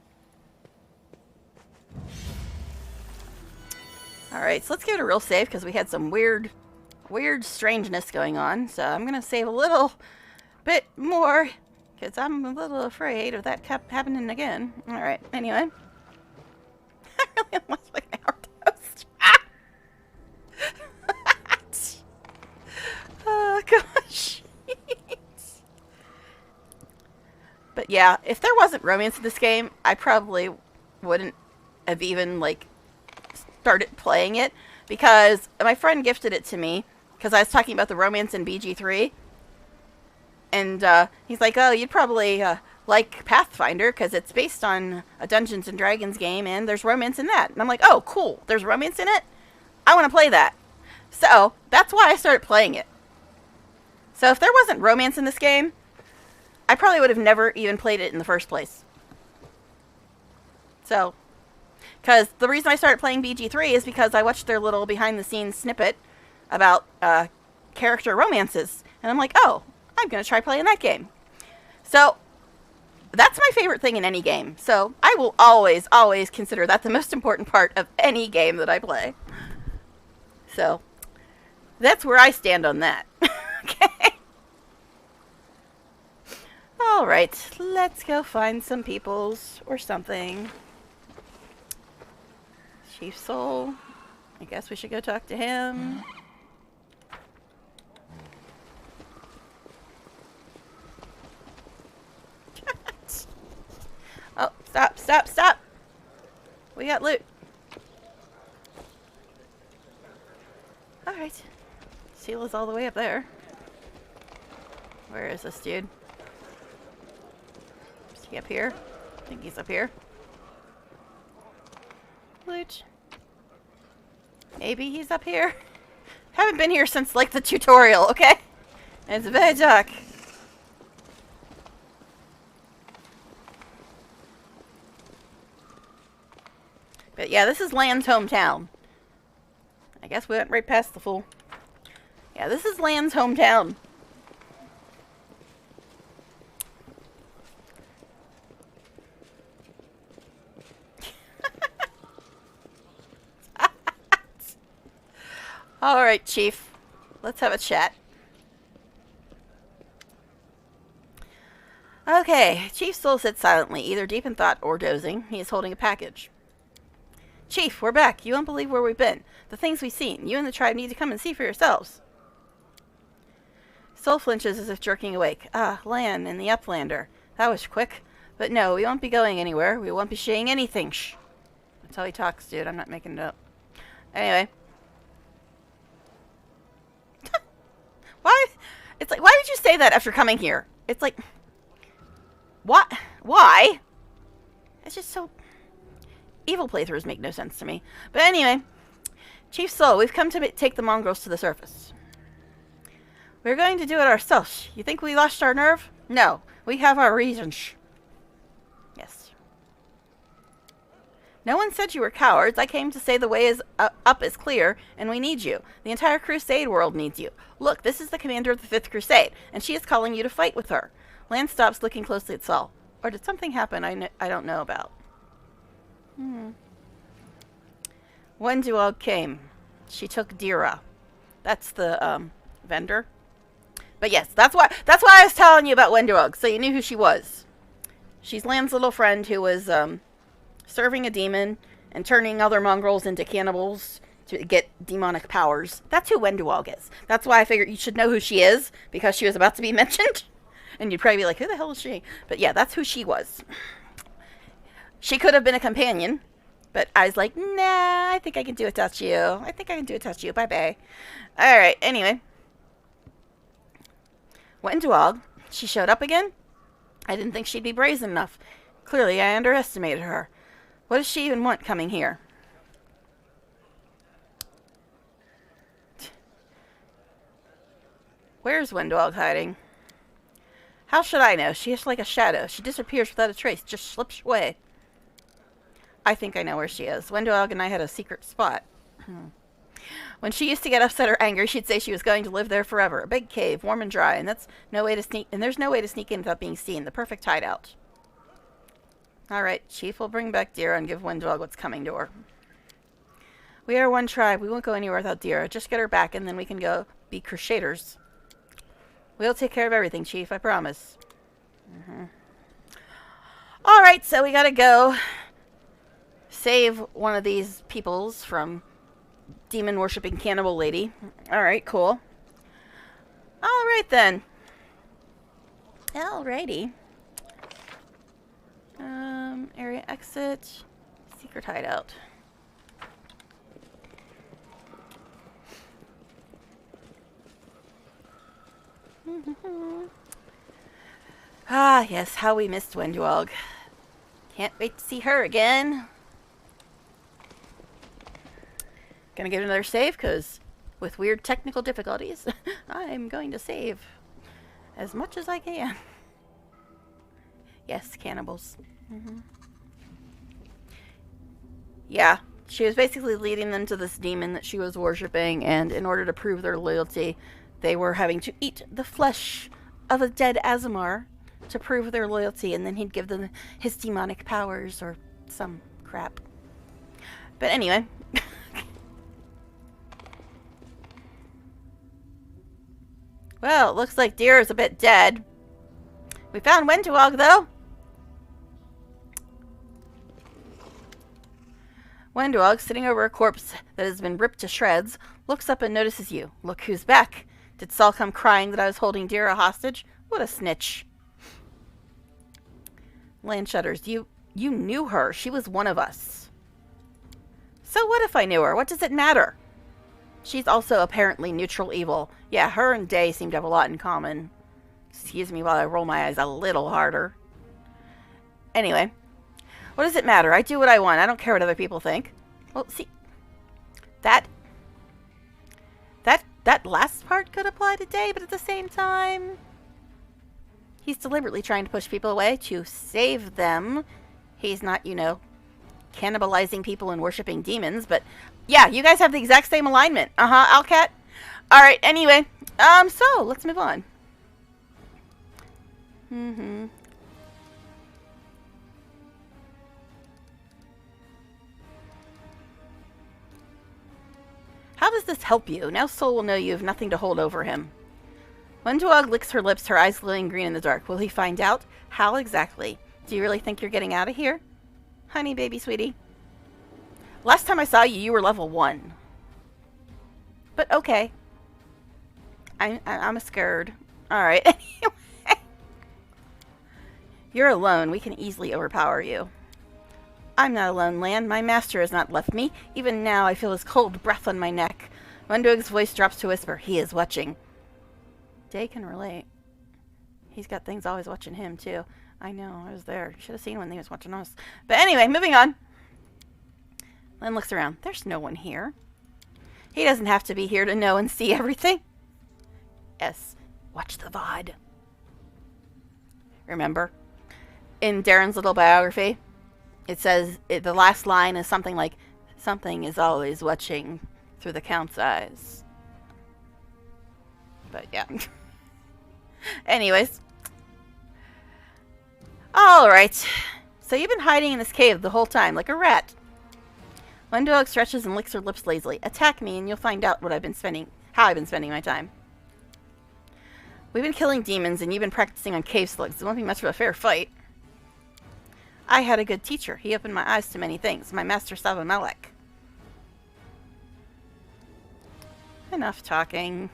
Alright, so let's give it a real save because we had some weird strangeness going on. So I'm going to save a little bit more because I'm a little afraid of that kept happening again. Alright, anyway. I really almost like an hour toast. Oh, gosh. But yeah, if there wasn't romance in this game, I probably wouldn't have even, like, started playing it. Because my friend gifted it to me because I was talking about the romance in BG3. And he's like, oh, you'd probably like Pathfinder because it's based on a Dungeons and Dragons game and there's romance in that. And I'm like, oh, cool. There's romance in it? I want to play that. So that's why I started playing it. So if there wasn't romance in this game, I probably would have never even played it in the first place. So, because the reason I started playing BG3 is because I watched their little behind-the-scenes snippet about character romances. And I'm like, oh, I'm going to try playing that game. So, that's my favorite thing in any game. So, I will always, always consider that the most important part of any game that I play. So, that's where I stand on that. Okay. Alright, let's go find some peoples or something. Chief Soul. I guess we should go talk to him. Oh, stop, stop, stop! We got loot. Alright. Seal is all the way up there. Where is this dude? Is he up here? I think he's up here. Loot. Maybe he's up here. Haven't been here since like the tutorial, okay? And it's very dark. But yeah, this is Land's hometown. I guess we went right past the fool. Yeah, this is Land's hometown. Alright, Chief. Let's have a chat. Okay, Chief Soul sits silently, either deep in thought or dozing. He is holding a package. Chief, we're back. You won't believe where we've been. The things we've seen. You and the tribe need to come and see for yourselves. Soul flinches as if jerking awake. Ah, Lan and the Uplander. That was quick. But no, we won't be going anywhere. We won't be saying anything. Shh. That's how he talks, dude. I'm not making it up. Anyway. Why? It's like, why did you say that after coming here? It's like, what? Why? It's just so... Evil playthroughs make no sense to me. But anyway, Chief Soul, we've come to take the mongrels to the surface. We're going to do it ourselves. You think we lost our nerve? No, we have our reasons. Yes. No one said you were cowards. I came to say the way is up is clear, and we need you. The entire Crusade world needs you. Look, this is the commander of the 5th Crusade, and she is calling you to fight with her. Lance stops, looking closely at Saul. Or did something happen I don't know about? When Duog came, she took Dira. That's the vendor. But yes, that's why I was telling you about Wenduog, so you knew who she was. She's Lan's little friend who was serving a demon and turning other mongrels into cannibals to get demonic powers. That's who Wenduog is. That's why I figured you should know who she is, because she was about to be mentioned. And you'd probably be like, who the hell is she? But yeah, that's who she was. She could have been a companion, but I was like, nah, I think I can do it without you. I think I can do it without you. Bye-bye. Alright, anyway. Wenduog, she showed up again? I didn't think she'd be brazen enough. Clearly, I underestimated her. What does she even want coming here? Where's Wenduog hiding? How should I know? She is like a shadow. She disappears without a trace, just slips away. I think I know where she is. Wenduog and I had a secret spot. When she used to get upset or angry, she'd say she was going to live there forever. A big cave, warm and dry, and there's no way to sneak in without being seen. The perfect hideout. Alright, Chief will bring back Dira and give Wenduog what's coming to her. We are one tribe. We won't go anywhere without Dira. Just get her back, and then we can go be crusaders. We'll take care of everything, Chief. I promise. Alright, so we gotta go save one of these peoples from demon-worshipping cannibal lady. Alright, cool. Alright, then. Alrighty. Area exit. Secret hideout. Ah, yes, how we missed Wenduog. Can't wait to see her again. Gonna get another save, because with weird technical difficulties, I'm going to save as much as I can. Yes, cannibals. Yeah, she was basically leading them to this demon that she was worshipping, and in order to prove their loyalty, they were having to eat the flesh of a dead Azamar to prove their loyalty, and then he'd give them his demonic powers or some crap. But anyway. Well, it looks like Dira's a bit dead. We found Wenduog, though. Wendog, sitting over a corpse that has been ripped to shreds, looks up and notices you. Look who's back. Did Saul come crying that I was holding Dira hostage? What a snitch. Lan shudders. You knew her. She was one of us. So what if I knew her? What does it matter? She's also apparently neutral evil. Yeah, her and Day seem to have a lot in common. Excuse me while I roll my eyes a little harder. Anyway, what does it matter? I do what I want. I don't care what other people think. Well, see, that last part could apply to Day, but at the same time, he's deliberately trying to push people away to save them. He's not, you know, cannibalizing people and worshipping demons, but yeah, you guys have the exact same alignment. Alcat. Alright, anyway, so, let's move on. How does this help you? Now Soul will know you have nothing to hold over him. Wenduog licks her lips, her eyes glowing green in the dark. Will he find out? How exactly? Do you really think you're getting out of here? Honey, baby, sweetie. Last time I saw you, you were level 1. But okay. I'm scared. Alright, anyway. You're alone. We can easily overpower you. I'm not alone, Lan. My master has not left me. Even now, I feel his cold breath on my neck. Wenduog's voice drops to a whisper. He is watching. Day can relate. He's got things always watching him, too. I know, I was there. Should have seen when he was watching us. But anyway, moving on. Lan looks around. There's no one here. He doesn't have to be here to know and see everything. Yes, watch the VOD. Remember? In Darren's little biography, it says, the last line is something like, something is always watching through the Count's eyes. But yeah. Anyways. Alright. So you've been hiding in this cave the whole time, like a rat. Wenduog stretches and licks her lips lazily. Attack me and you'll find out how I've been spending my time. We've been killing demons and you've been practicing on cave slugs. It won't be much of a fair fight. I had a good teacher. He opened my eyes to many things. My master Sabamelech. Enough talking.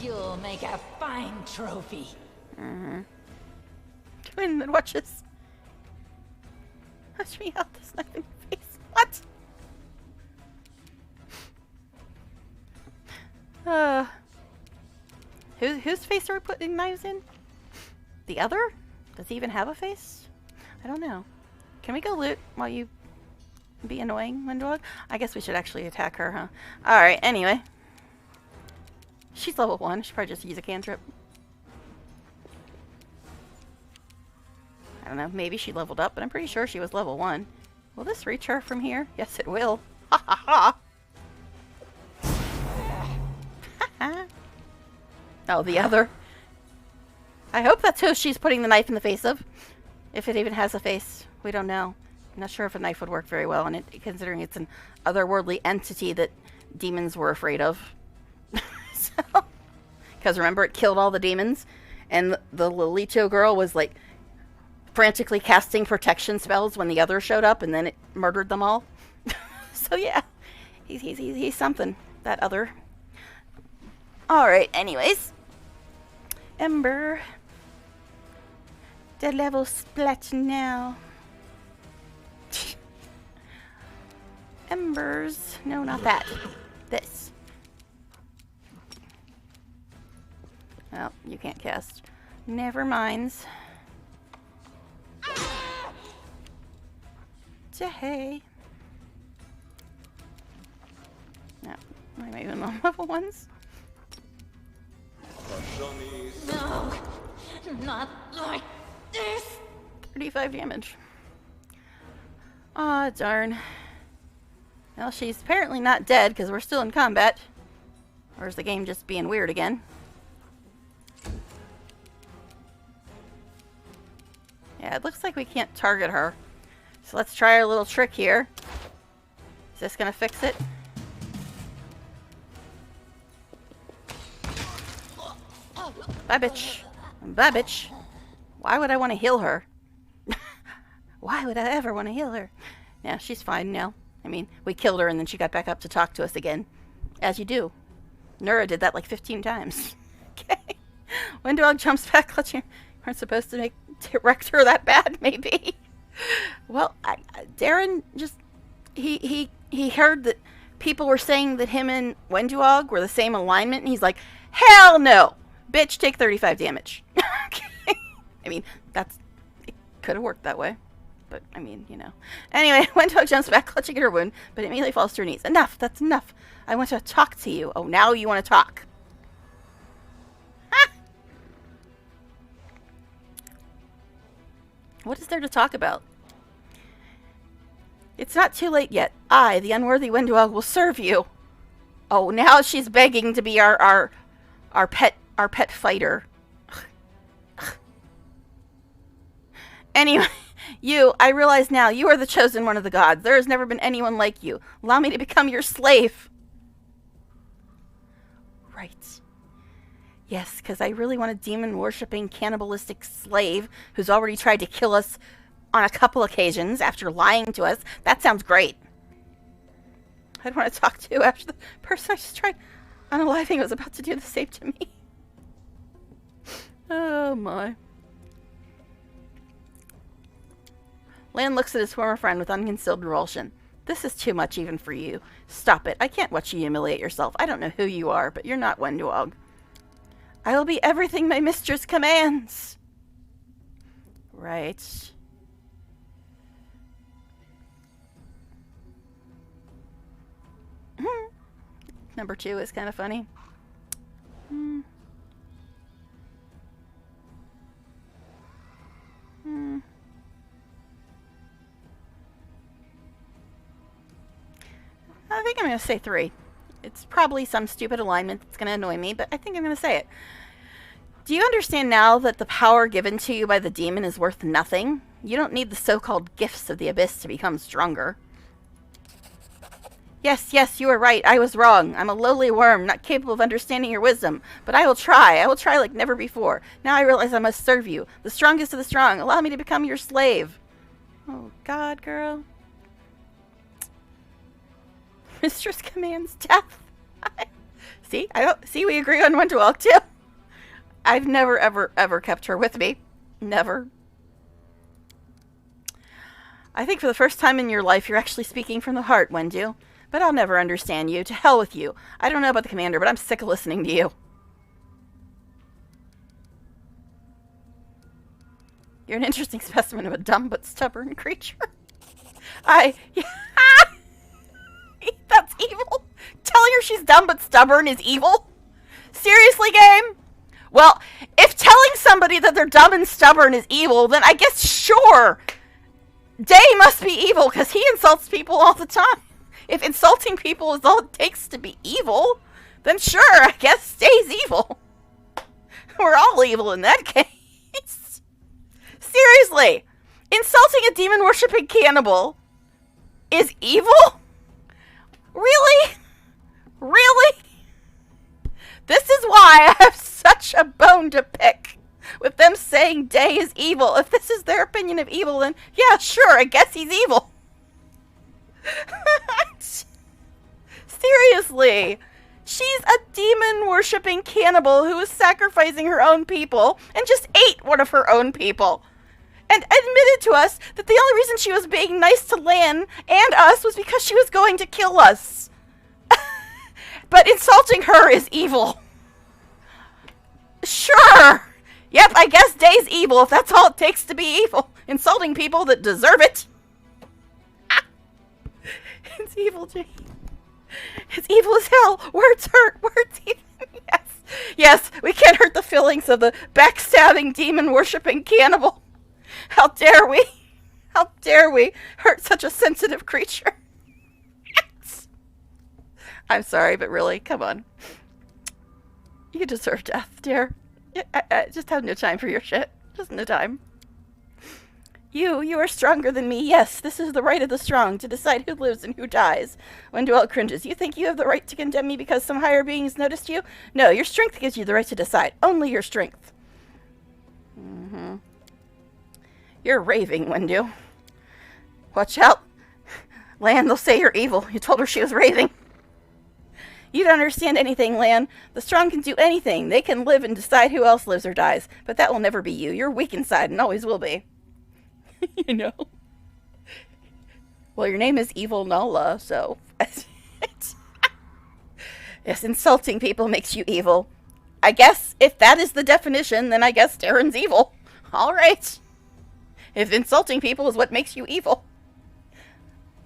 You'll make a fine trophy. Twin that watches. Watch me out this knife in your face. What? Whose face are we putting knives in? The other? Does he even have a face? I don't know. Can we go loot while you be annoying, Wendog? I guess we should actually attack her, huh? Alright, anyway. She's level 1. She should probably just use a cantrip. I don't know. Maybe she leveled up, but I'm pretty sure she was level 1. Will this reach her from here? Yes, it will. Ha ha ha! Oh, the other. I hope that's who she's putting the knife in the face of. If it even has a face. We don't know. I'm not sure if a knife would work very well on it, considering it's an otherworldly entity that demons were afraid of. Because remember, it killed all the demons, and the Lolito girl was like frantically casting protection spells when the other showed up, and then it murdered them all. So yeah, he's something, that other. Alright, anyways. Ember. The level splat now. Embers. No, not that. This. Well, you can't cast. Never minds. Hey. No, am I even on level 1s? No, not like this. 35 damage. Aw, darn. Well, she's apparently not dead because we're still in combat. Or is the game just being weird again? Yeah, it looks like we can't target her. So let's try our little trick here. Is this gonna fix it? Bye, bitch. Bye, bitch. Why would I want to heal her? Why would I ever want to heal her? Yeah, she's fine now. I mean, we killed her and then she got back up to talk to us again. As you do. Nura did that like 15 times. Okay. Wendell jumps back, clutching. Weren't supposed to wreck her that bad, maybe. Well, Darren just he heard that people were saying that him and Wenduog were the same alignment, and he's like, hell no, bitch, take 35 damage. Okay. I mean, it could have worked that way, but I mean, you know. Anyway, Wenduog jumps back, clutching at her wound, but immediately falls to her knees. Enough, that's enough. I want to talk to you. Oh, now you want to talk. What is there to talk about? It's not too late yet. I, the unworthy Wenduog, will serve you. Oh, now she's begging to be our pet fighter. Anyway, I realize now, you are the chosen one of the gods. There has never been anyone like you. Allow me to become your slave. Right. Yes, because I really want a demon-worshipping, cannibalistic slave who's already tried to kill us on a couple occasions after lying to us. That sounds great. I'd want to talk to after the person I just tried unaliving was about to do the same to me. Oh, my. Lan looks at his former friend with unconcealed revulsion. This is too much even for you. Stop it. I can't watch you humiliate yourself. I don't know who you are, but you're not Wenduog. I will be everything my mistress commands. Right. Number 2 is kind of funny. I think I'm going to say 3. It's probably some stupid alignment that's going to annoy me, but I think I'm going to say it. Do you understand now that the power given to you by the demon is worth nothing? You don't need the so-called gifts of the abyss to become stronger. Yes, you are right. I was wrong. I'm a lowly worm, not capable of understanding your wisdom. But I will try. I will try like never before. Now I realize I must serve you. The strongest of the strong. Allow me to become your slave. Oh, God, girl. Mistress commands death. See? We agree on Wenduog, too. I've never, ever kept her with me. Never. I think for the first time in your life, you're actually speaking from the heart, Wendu. But I'll never understand you. To hell with you. I don't know about the commander, but I'm sick of listening to you. You're an interesting specimen of a dumb but stubborn creature. That's evil. Telling her she's dumb but stubborn is evil? Seriously, game? Well, if telling somebody that they're dumb and stubborn is evil, then I guess sure. Day must be evil because he insults people all the time. If insulting people is all it takes to be evil, then sure, I guess Day's evil. We're all evil in that case. Seriously, insulting a demon-worshipping cannibal is evil? Really? Really? This is why I have such a bone to pick with them saying Day is evil. If this is their opinion of evil, then yeah, sure, I guess he's evil. Seriously. She's a demon-worshipping cannibal who is sacrificing her own people and just ate one of her own people. And admitted to us that the only reason she was being nice to Lan and us was because she was going to kill us. But insulting her is evil. Sure. Yep, I guess Day's evil if that's all it takes to be evil. Insulting people that deserve it. It's evil, Jane. It's evil as hell. Words hurt. Words even. Yes. Yes, we can't hurt the feelings of the backstabbing, demon-worshipping cannibal. How dare we? How dare we hurt such a sensitive creature? I'm sorry, but really, come on. You deserve death, dear. I just have no time for your shit. Just no time. You are stronger than me. Yes, this is the right of the strong, to decide who lives and who dies. Wenduog cringes. You think you have the right to condemn me because some higher beings noticed you? No, your strength gives you the right to decide. Only your strength. You're raving, Wendu. Watch out. Lan, they'll say you're evil. You told her she was raving. You don't understand anything, Lan. The strong can do anything. They can live and decide who else lives or dies. But that will never be you. You're weak inside and always will be. You know? Well, your name is Evil Nala, so... Yes, insulting people makes you evil. I guess if that is the definition, then I guess Darren's evil. All right. If insulting people is what makes you evil.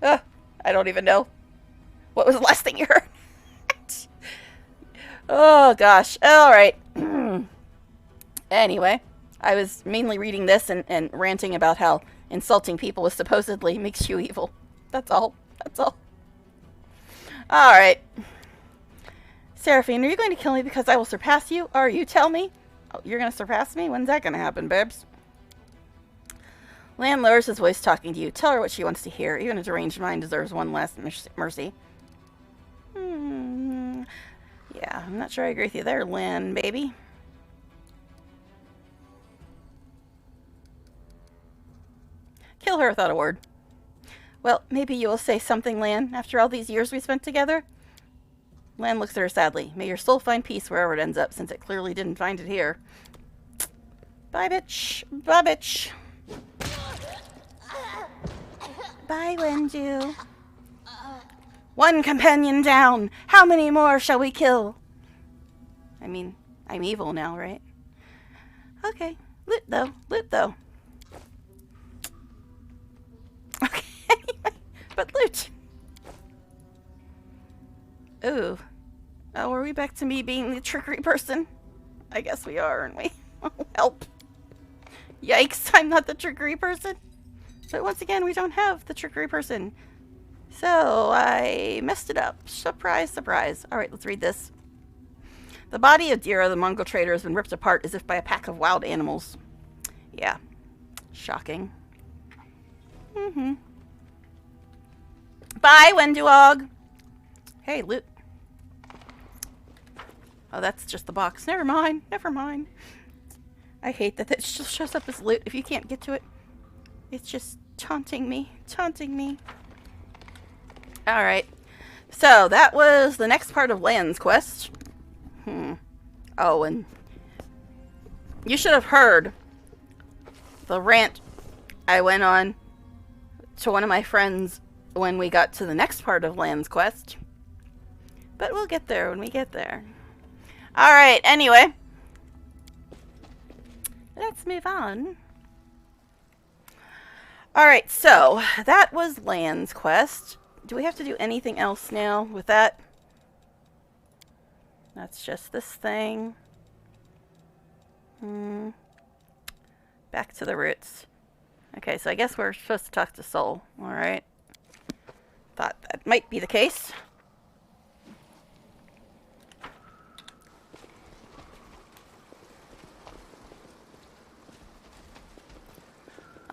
I don't even know. What was the last thing you heard? Oh, gosh. All right. Anyway, I was mainly reading this and ranting about how insulting people is supposedly makes you evil. That's all. That's all. All right. Seraphine, are you going to kill me because I will surpass you? Or you tell me? Oh, you're going to surpass me? When's that going to happen, babes? Lan lowers his voice talking to you. Tell her what she wants to hear. Even a deranged mind deserves one last mercy. Yeah, I'm not sure I agree with you there, Lan, baby. Kill her without a word. Well, maybe you will say something, Lan, after all these years we spent together? Lan looks at her sadly. May your soul find peace wherever it ends up, since it clearly didn't find it here. Bye, bitch. Bye, bitch. Bye, Wenju. One companion down. How many more shall we kill? I mean, I'm evil now, right? Okay. Loot, though. Loot, though. Okay. But loot. Ooh. Oh, are we back to me being the trickery person? I guess we are, aren't we? Oh, help. Yikes, I'm not the trickery person. But once again, we don't have the trickery person. So, I messed it up. Surprise, surprise. Alright, let's read this. The body of Dira, the Mongol trader, has been ripped apart as if by a pack of wild animals. Yeah. Shocking. Bye, Wenduog! Hey, loot. Oh, that's just the box. Never mind. Never mind. I hate that it just shows up as loot. If you can't get to it, it's just taunting me. Taunting me. Alright. So, that was the next part of Lan's quest. Oh, and you should have heard the rant I went on to one of my friends when we got to the next part of Lan's quest. But we'll get there when we get there. Alright, anyway. Let's move on. Alright, so that was Lan's quest. Do we have to do anything else now with that? That's just this thing. Back to the roots. Okay, so I guess we're supposed to talk to Soul. Alright. Thought that might be the case.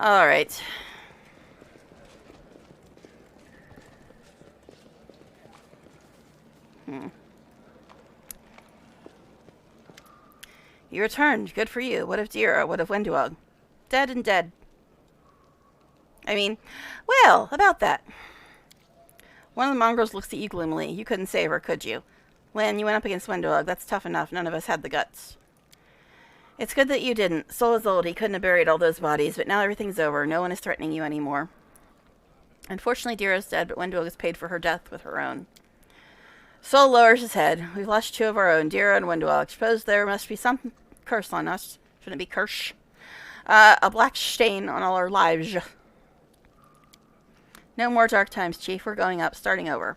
Alright. You returned. Good for you. What of Dira? What of Wenduog? Dead and dead. I mean, well, about that. One of the mongrels looks at you gloomily. You couldn't save her, could you? Lan, you went up against Wenduog. That's tough enough. None of us had the guts. It's good that you didn't. Soul is old. He couldn't have buried all those bodies, but now everything's over. No one is threatening you anymore. Unfortunately, Dira is dead, but Wenduog has paid for her death with her own. Soul lowers his head. We've lost two of our own, Dira and Wenduog. Suppose there must be some curse on us. Shouldn't it be curse? A black stain on all our lives. No more dark times, Chief. We're going up, starting over.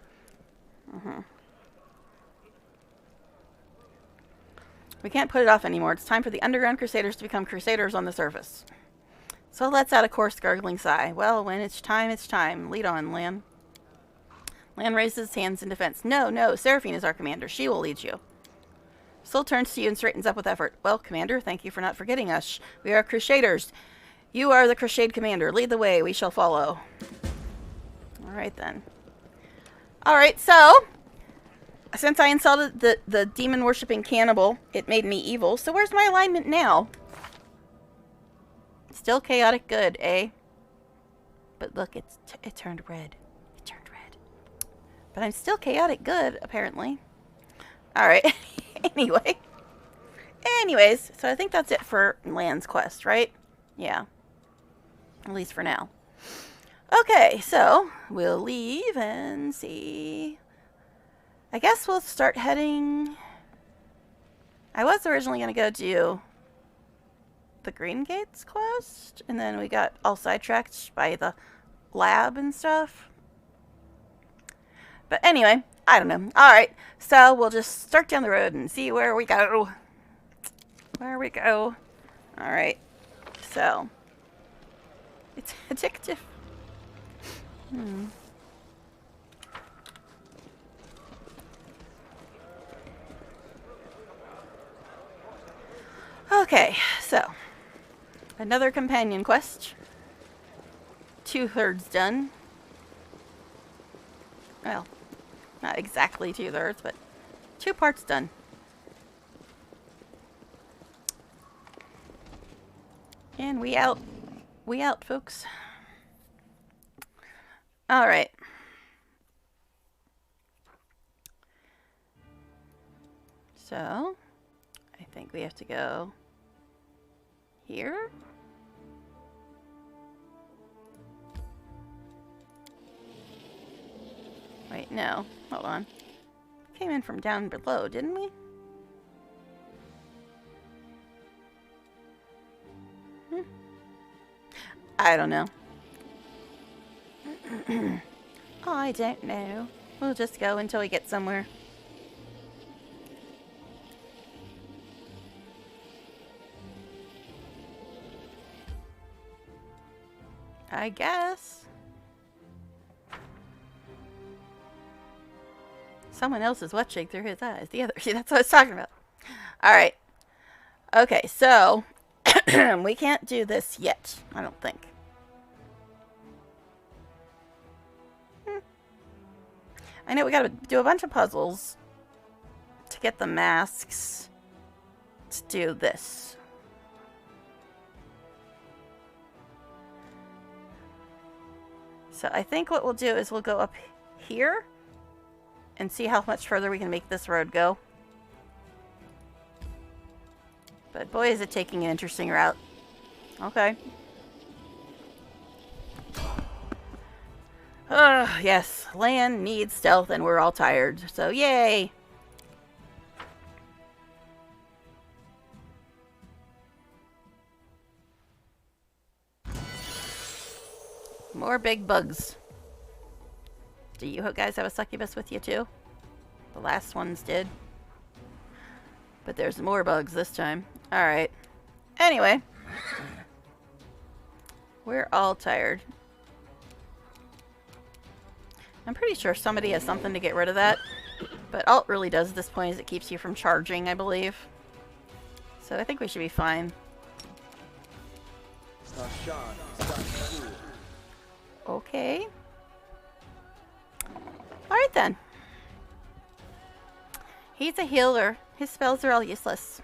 We can't put it off anymore. It's time for the underground crusaders to become crusaders on the surface. So lets out a coarse, gargling sigh. Well, when it's time, it's time. Lead on, Lan. Lan raises his hands in defense. No, no, Seraphine is our commander. She will lead you. Soul turns to you and straightens up with effort. Well, Commander, thank you for not forgetting us. We are crusaders. You are the crusade commander. Lead the way. We shall follow. Alright, then. Alright, so since I insulted the demon-worshipping cannibal, it made me evil. So where's my alignment now? Still chaotic good, eh? But look, it turned red. It turned But I'm still chaotic good, apparently. Alright. Anyways, so I think that's it for Land's quest, right? Yeah. At least for now. Okay, so we'll leave and see. I guess we'll start heading... I was originally going to go do the Green Gates quest, and then we got all sidetracked by the lab and stuff. But anyway, I don't know. Alright, so we'll just start down the road and see where we go. Alright, so it's addictive. Okay, so another companion quest. 2/3 done. Well, not exactly 2/3, but 2 parts done. And we out. We out, folks. Alright. So, I think we have to go here. Wait, no. Hold on. Came in from down below, didn't we? I don't know. I don't know. We'll just go until we get somewhere. I guess. Someone else is watching through his eyes. The other. See, that's what I was talking about. Alright. Okay, so we can't do this yet, I don't think. I know we gotta do a bunch of puzzles to get the masks to do this. So I think what we'll do is we'll go up here and see how much further we can make this road go. But boy, is it taking an interesting route. Okay. Yes, Land needs stealth and we're all tired, so yay! More big bugs. Do you guys have a succubus with you too? The last ones did. But there's more bugs this time. Alright. Anyway. We're all tired. I'm pretty sure somebody has something to get rid of that. But alt really does at this point is it keeps you from charging, I believe. So I think we should be fine. Okay. Alright then. He's a healer. His spells are all useless.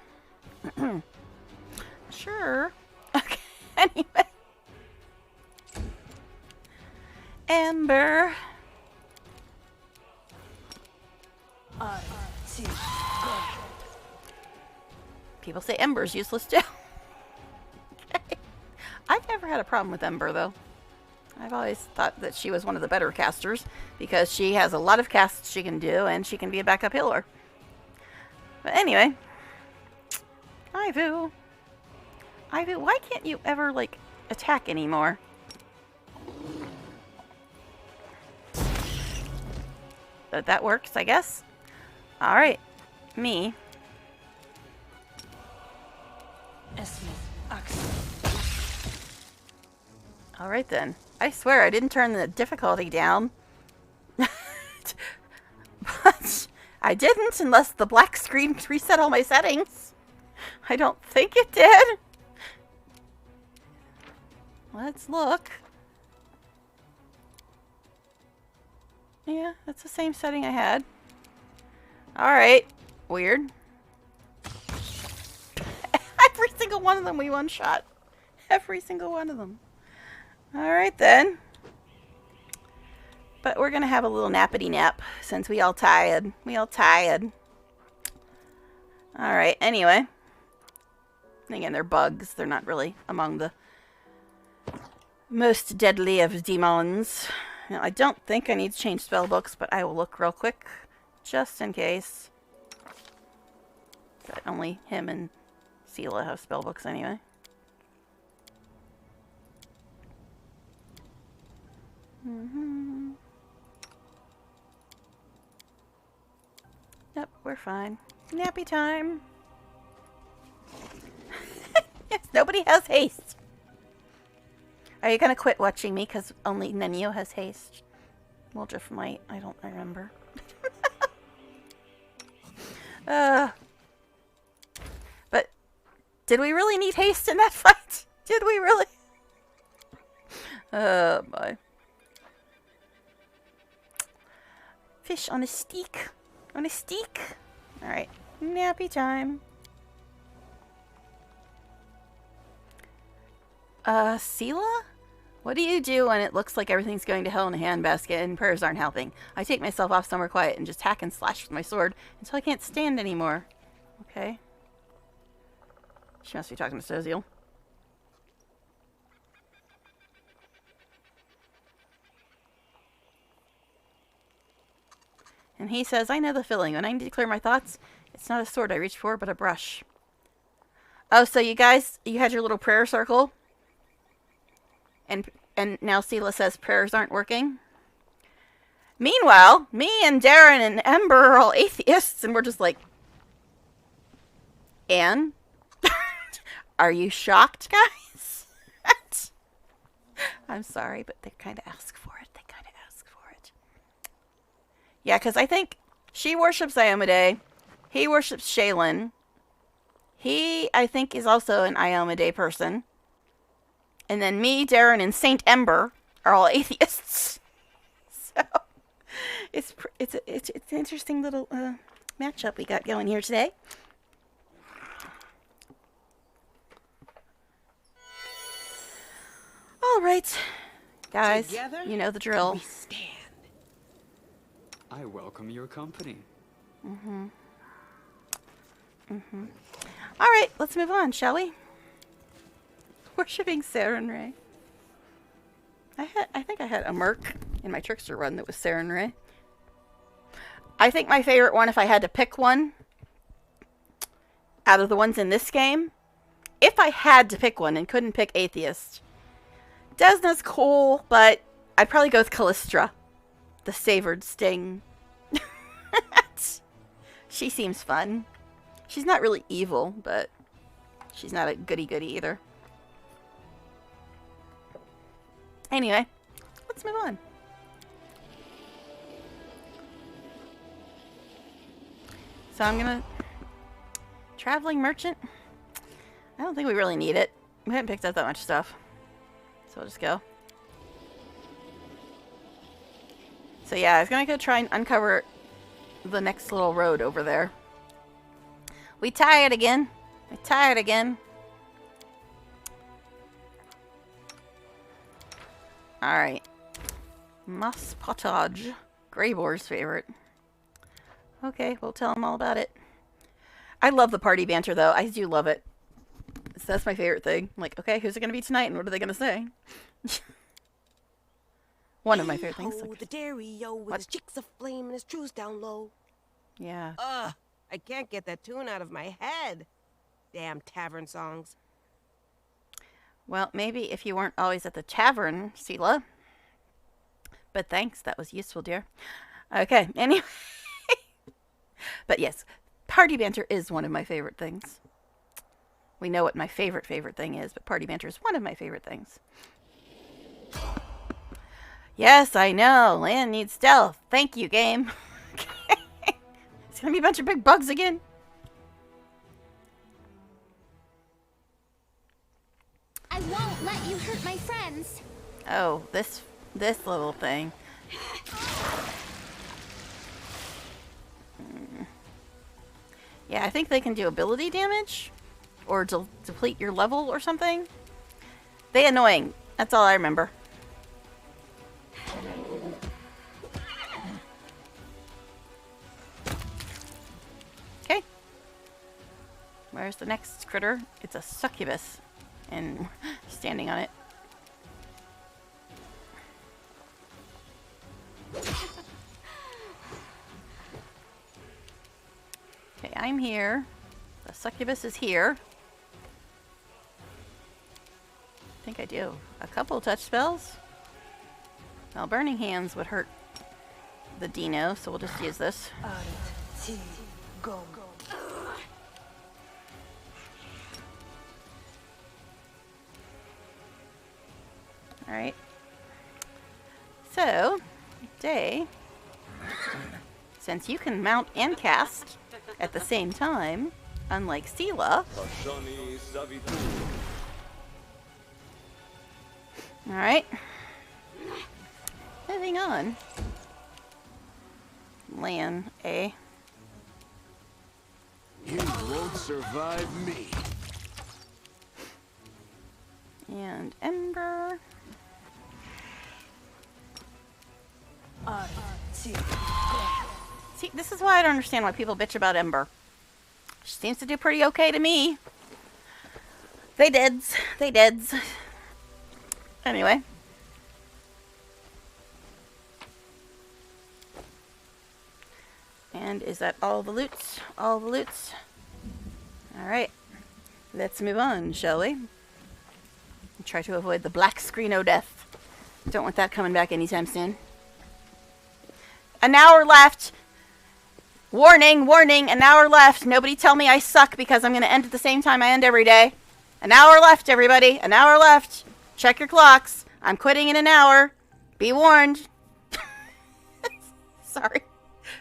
Sure. Okay, anyway. Ember. People say Ember's useless too. Okay. I've never had a problem with Ember though. I've always thought that she was one of the better casters because she has a lot of casts she can do and she can be a backup healer. But anyway. Ivu, why can't you ever, like, attack anymore? But that works, I guess. Alright. Me. Alright then. I swear I didn't turn the difficulty down. But I didn't unless the black screen reset all my settings. I don't think it did. Let's look. Yeah, that's the same setting I had. Alright. Weird. Every single one of them we one-shot. Every single one of them. Alright then. But we're gonna have a little nappity nap since we all tired. We all tired. Alright, anyway. Again, they're bugs. They're not really among the most deadly of demons. Now, I don't think I need to change spell books, but I will look real quick. Just in case. But only him and Sela have spell books anyway. Yep, we're fine. Nappy time. Yes, nobody has haste. Are you gonna quit watching me because only Nenio has haste? Well, just might. I don't remember. But did we really need haste in that fight? Did we really? Oh boy. Fish on a steak. On a steak. Alright. Nappy time. Sela? What do you do when it looks like everything's going to hell in a handbasket and prayers aren't helping? I take myself off somewhere quiet and just hack and slash with my sword until I can't stand anymore. Okay. She must be talking to Soziel. And he says, I know the feeling. When I need to clear my thoughts, it's not a sword I reach for, but a brush. Oh, so you guys, you had your little prayer circle? And now Sela says prayers aren't working? Meanwhile, me and Darren and Ember are all atheists, and we're just like... Anne? Are you shocked, guys? I'm sorry, but they kind of ask for it. They kind of ask for it. Yeah, because I think she worships Iomade. He worships Shaylin. He, I think, is also an Iomade person. And then me, Darren, and Saint Ember are all atheists. So it's an interesting little matchup we got going here today. All right, guys, Together, you know the drill. we stand. I welcome your company. All right, let's move on, shall we? Worshipping Sarenrae. I think I had a Merc in my Trickster run that was Sarenrae. I think my favorite one, if I had to pick one out of the ones in this game, if I had to pick one and couldn't pick Atheist, Desna's cool, but I'd probably go with Callistra, the Savored Sting. She seems fun. She's not really evil, but she's not a goody-goody either. Anyway, let's move on. So I'm gonna... Traveling Merchant? I don't think we really need it. We haven't picked up that much stuff. So we'll just go. So yeah, I was gonna go try and uncover the next little road over there. We tired again. We tired again. Alright. Moss Pottage. Greyboar's favorite. Okay, we'll tell him all about it. I love the party banter, though. I do love it. So that's my favorite thing. I'm like, okay, who's it going to be tonight, and what are they going to say? One of my favorite things. Hey-ho, the dairy-o with his cheeks aflame and his trues down low. Yeah. Ugh, I can't get that tune out of my head. Damn tavern songs. Well, maybe if you weren't always at the tavern, Sela. But thanks, that was useful, dear. Okay, anyway. But yes, party banter is one of my favorite things. We know what my favorite thing is, but party banter is one of my favorite things. Yes, I know. Land needs stealth. Thank you, game. It's gonna be a bunch of big bugs again. I won't let you hurt my friends. Oh, this little thing. Yeah, I think they can do ability damage or deplete your level or something. They annoying. That's all I remember. Where's the next critter? It's a succubus. And standing on it. Okay, I'm here. The succubus is here. I think I do a couple touch spells. Well, Burning Hands would hurt the Dino, so we'll just use this. Alright. So, Day, since you can mount and cast at the same time, unlike Sela. Alright. Moving on. Lan, A. You won't survive me. And Ember. See, this is why I don't understand why people bitch about Ember. She seems to do pretty okay to me. They dids. They dids. Anyway. And is that all the loots? All the loots? Alright. Let's move on, shall we? Try to avoid the black screen o' death. Don't want that coming back anytime soon. An hour left! Warning, warning, an hour left. Nobody tell me I suck because I'm going to end at the same time I end every day. An hour left, everybody. An hour left. Check your clocks. I'm quitting in an hour. Be warned. Sorry.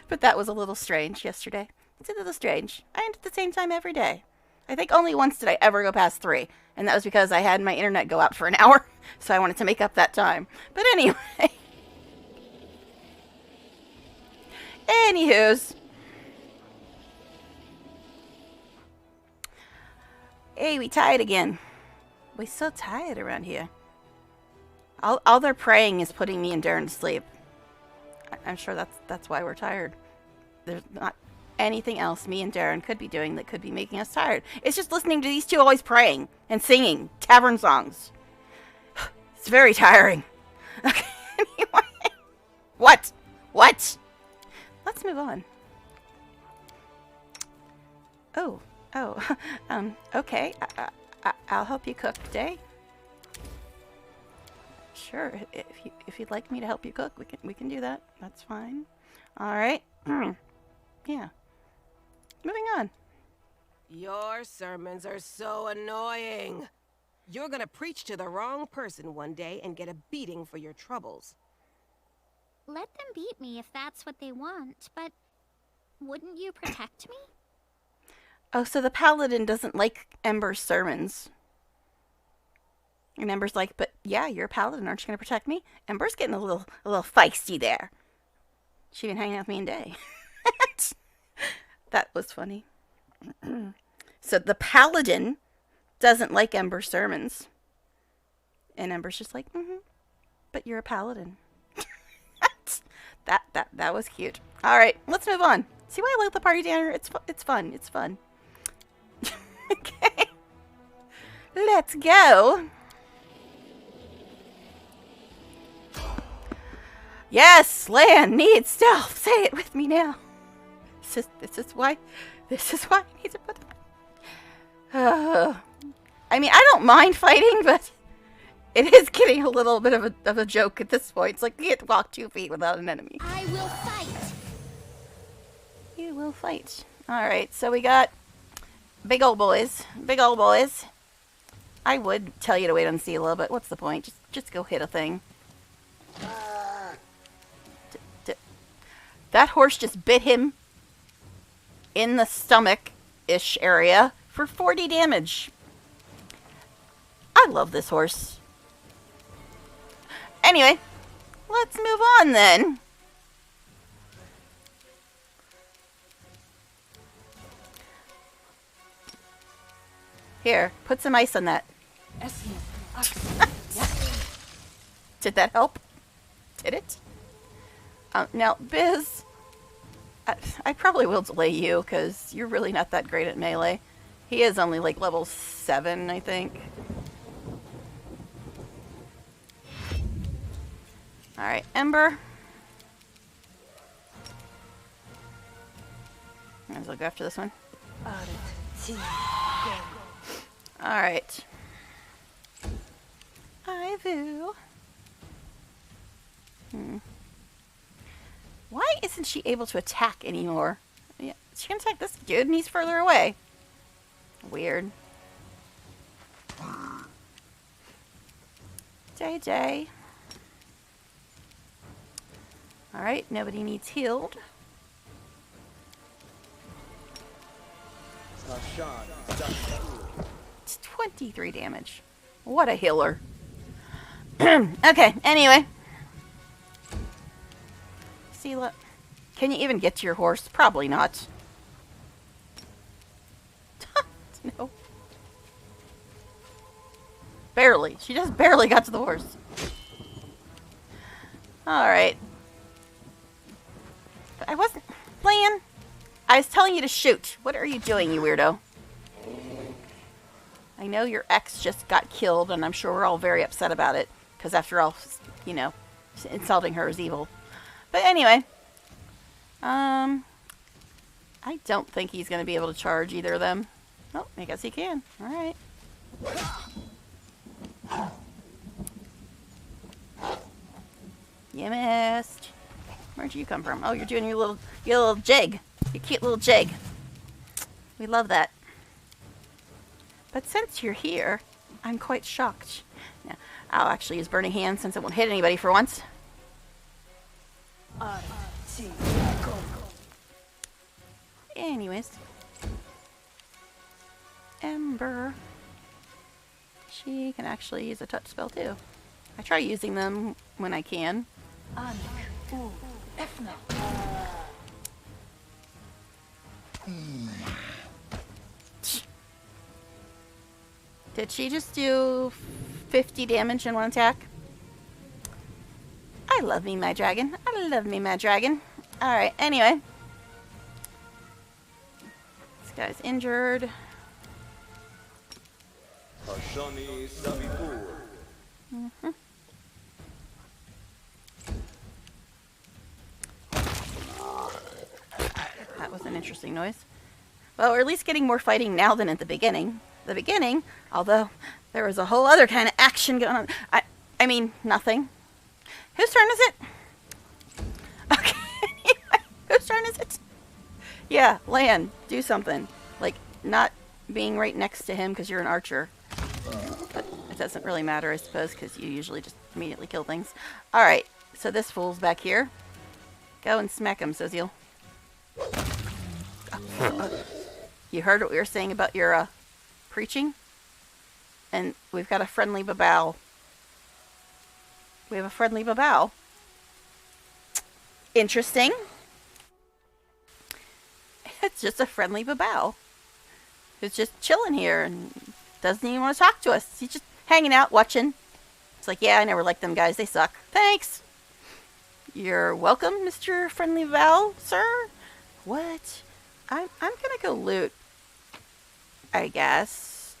But that was a little strange yesterday. It's a little strange. I end at the same time every day. I think only once did I ever go past 3. And that was because I had my internet go out for an hour. So I wanted to make up that time. But anyway. Anywho's. Hey, we tired again. We so tired around here. All their praying is putting me and Darren to sleep. I'm sure that's why we're tired. There's not anything else me and Darren could be doing that could be making us tired. It's just listening to these two always praying and singing tavern songs. It's very tiring. Okay, anyway. What? What? Let's move on. Oh, okay. I'll help you cook today. Sure, if you'd like me to help you cook, we can do that. That's fine. All right. Yeah. Moving on. Your sermons are so annoying. You're gonna preach to the wrong person one day and get a beating for your troubles. Let them beat me if that's what they want, but wouldn't you protect me? Oh, so the paladin doesn't like Ember's sermons. And Ember's like, but yeah, you're a paladin, aren't you going to protect me? Ember's getting a little feisty there. She been hanging out with me in day. That was funny. So the paladin doesn't like Ember's sermons. And Ember's just like, but you're a paladin. That was cute. All right, let's move on. See why I like the party dinner? It's fun. It's fun. Okay. Let's go. Yes, Lan needs stealth. Say it with me now. This is why I need to put. I mean, I don't mind fighting, but it is getting a little bit of a joke at this point. It's like you get to walk 2 feet without an enemy. I will fight. You will fight. All right, so we got big old boys. Big old boys. I would tell you to wait on Sela, but what's the point? Just go hit a thing. That horse just bit him in the stomach-ish area for 40 damage. I love this horse. Anyway, let's move on then. Here, put some ice on that. Did that help? Did it? Now, Biz, I probably will delay you because you're really not that great at melee. He is only like level 7, I think. Alright, Ember. Might as well go after this one. Alright. Ivu. Why isn't she able to attack anymore? Yeah, she can attack this dude and he's further away. Weird. JJ. Alright, nobody needs healed. It's 23 damage. What a healer. Okay, anyway. Sela, can you even get to your horse? Probably not. No. Barely. She just barely got to the horse. Alright. But I wasn't playing. I was telling you to shoot. What are you doing, you weirdo? I know your ex just got killed, and I'm sure we're all very upset about it. Because after all, you know, insulting her is evil. But anyway. I don't think he's going to be able to charge either of them. Oh, I guess he can. Alright. You missed. Where'd you come from? Oh, you're doing your little jig. Your cute little jig. We love that. But since you're here, I'm quite shocked. Yeah, I'll actually use Burning Hands since it won't hit anybody for once. Anyways. Ember. She can actually use a touch spell too. I try using them when I can. Did she just do 50 damage in one attack? I love me, my dragon. I love me, my dragon. Alright, anyway. This guy's injured. That was an interesting noise. Well, we're at least getting more fighting now than at the beginning. The beginning, although there was a whole other kind of action going on. I mean, nothing. Whose turn is it? Okay. Whose turn is it? Yeah, Lan, do something. Like, not being right next to him because you're an archer. But it doesn't really matter, I suppose, because you usually just immediately kill things. Alright, so this fool's back here. Go and smack him, Soziel. You heard what we were saying about your, preaching? And we've got a friendly babao. We have a friendly babao. Interesting. It's just a friendly babao. Who's just chilling here and doesn't even want to talk to us. He's just hanging out, watching. It's like, yeah, I never liked them guys. They suck. Thanks. You're welcome, Mr. Friendly Babao, sir. What? I'm gonna go loot, I guess.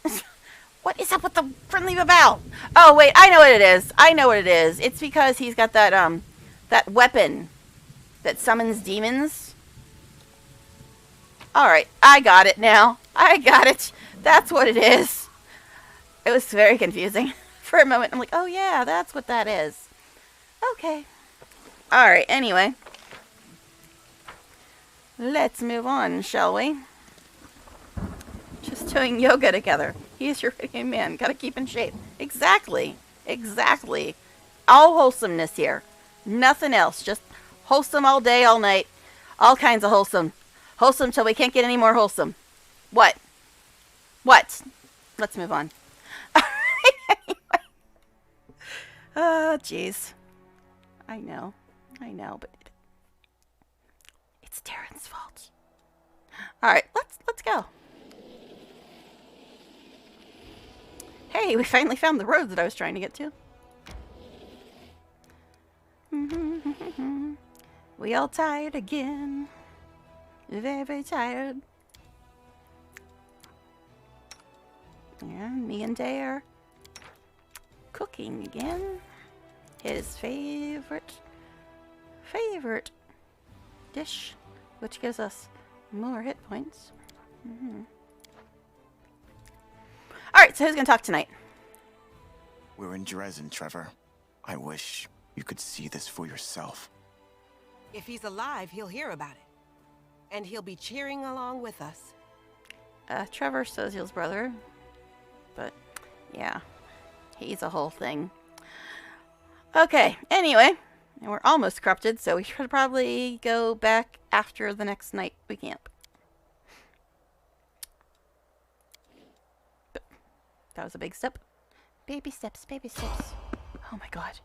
What is up with the friendly babao? Oh, wait, I know what it is. I know what it is. It's because he's got that, that weapon that summons demons. Alright, I got it now. I got it. That's what it is. It was very confusing. For a moment, I'm like, oh yeah, that's what that is. Okay. Alright, anyway. Let's move on, shall we? Just doing yoga together. He's your right-hand man. Gotta keep in shape. Exactly. Exactly. All wholesomeness here. Nothing else. Just wholesome all day, all night. All kinds of wholesome. Wholesome till we can't get any more wholesome. What? What? Let's move on. Anyway. Oh, jeez. I know, but it's Darren's fault. All right, let's go. Hey, we finally found the road that I was trying to get to. We all tired again. Very, very tired. And me and Day are cooking again. His favorite dish, which gives us more hit points. Alright, so who's gonna talk tonight? We're in Dresden, Trevor. I wish you could see this for yourself. If he's alive, he'll hear about it. And he'll be cheering along with us. Trevor Soziel's brother. But, yeah. He's a whole thing. Okay, anyway. And we're almost corrupted, so we should probably go back after the next night we camp. But that was a big step. Baby steps, baby steps. Oh my god.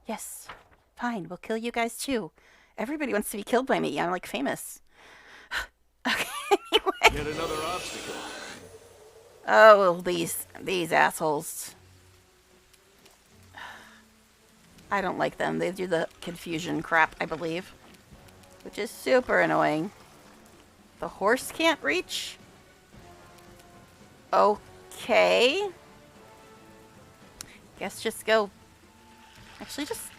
Yes. Fine, we'll kill you guys too. Everybody wants to be killed by me. I'm like famous. Okay, anyway. Yet another obstacle. Oh, these assholes. I don't like them. They do the confusion crap, I believe. Which is super annoying. The horse can't reach? Okay. Guess just go. Actually, just...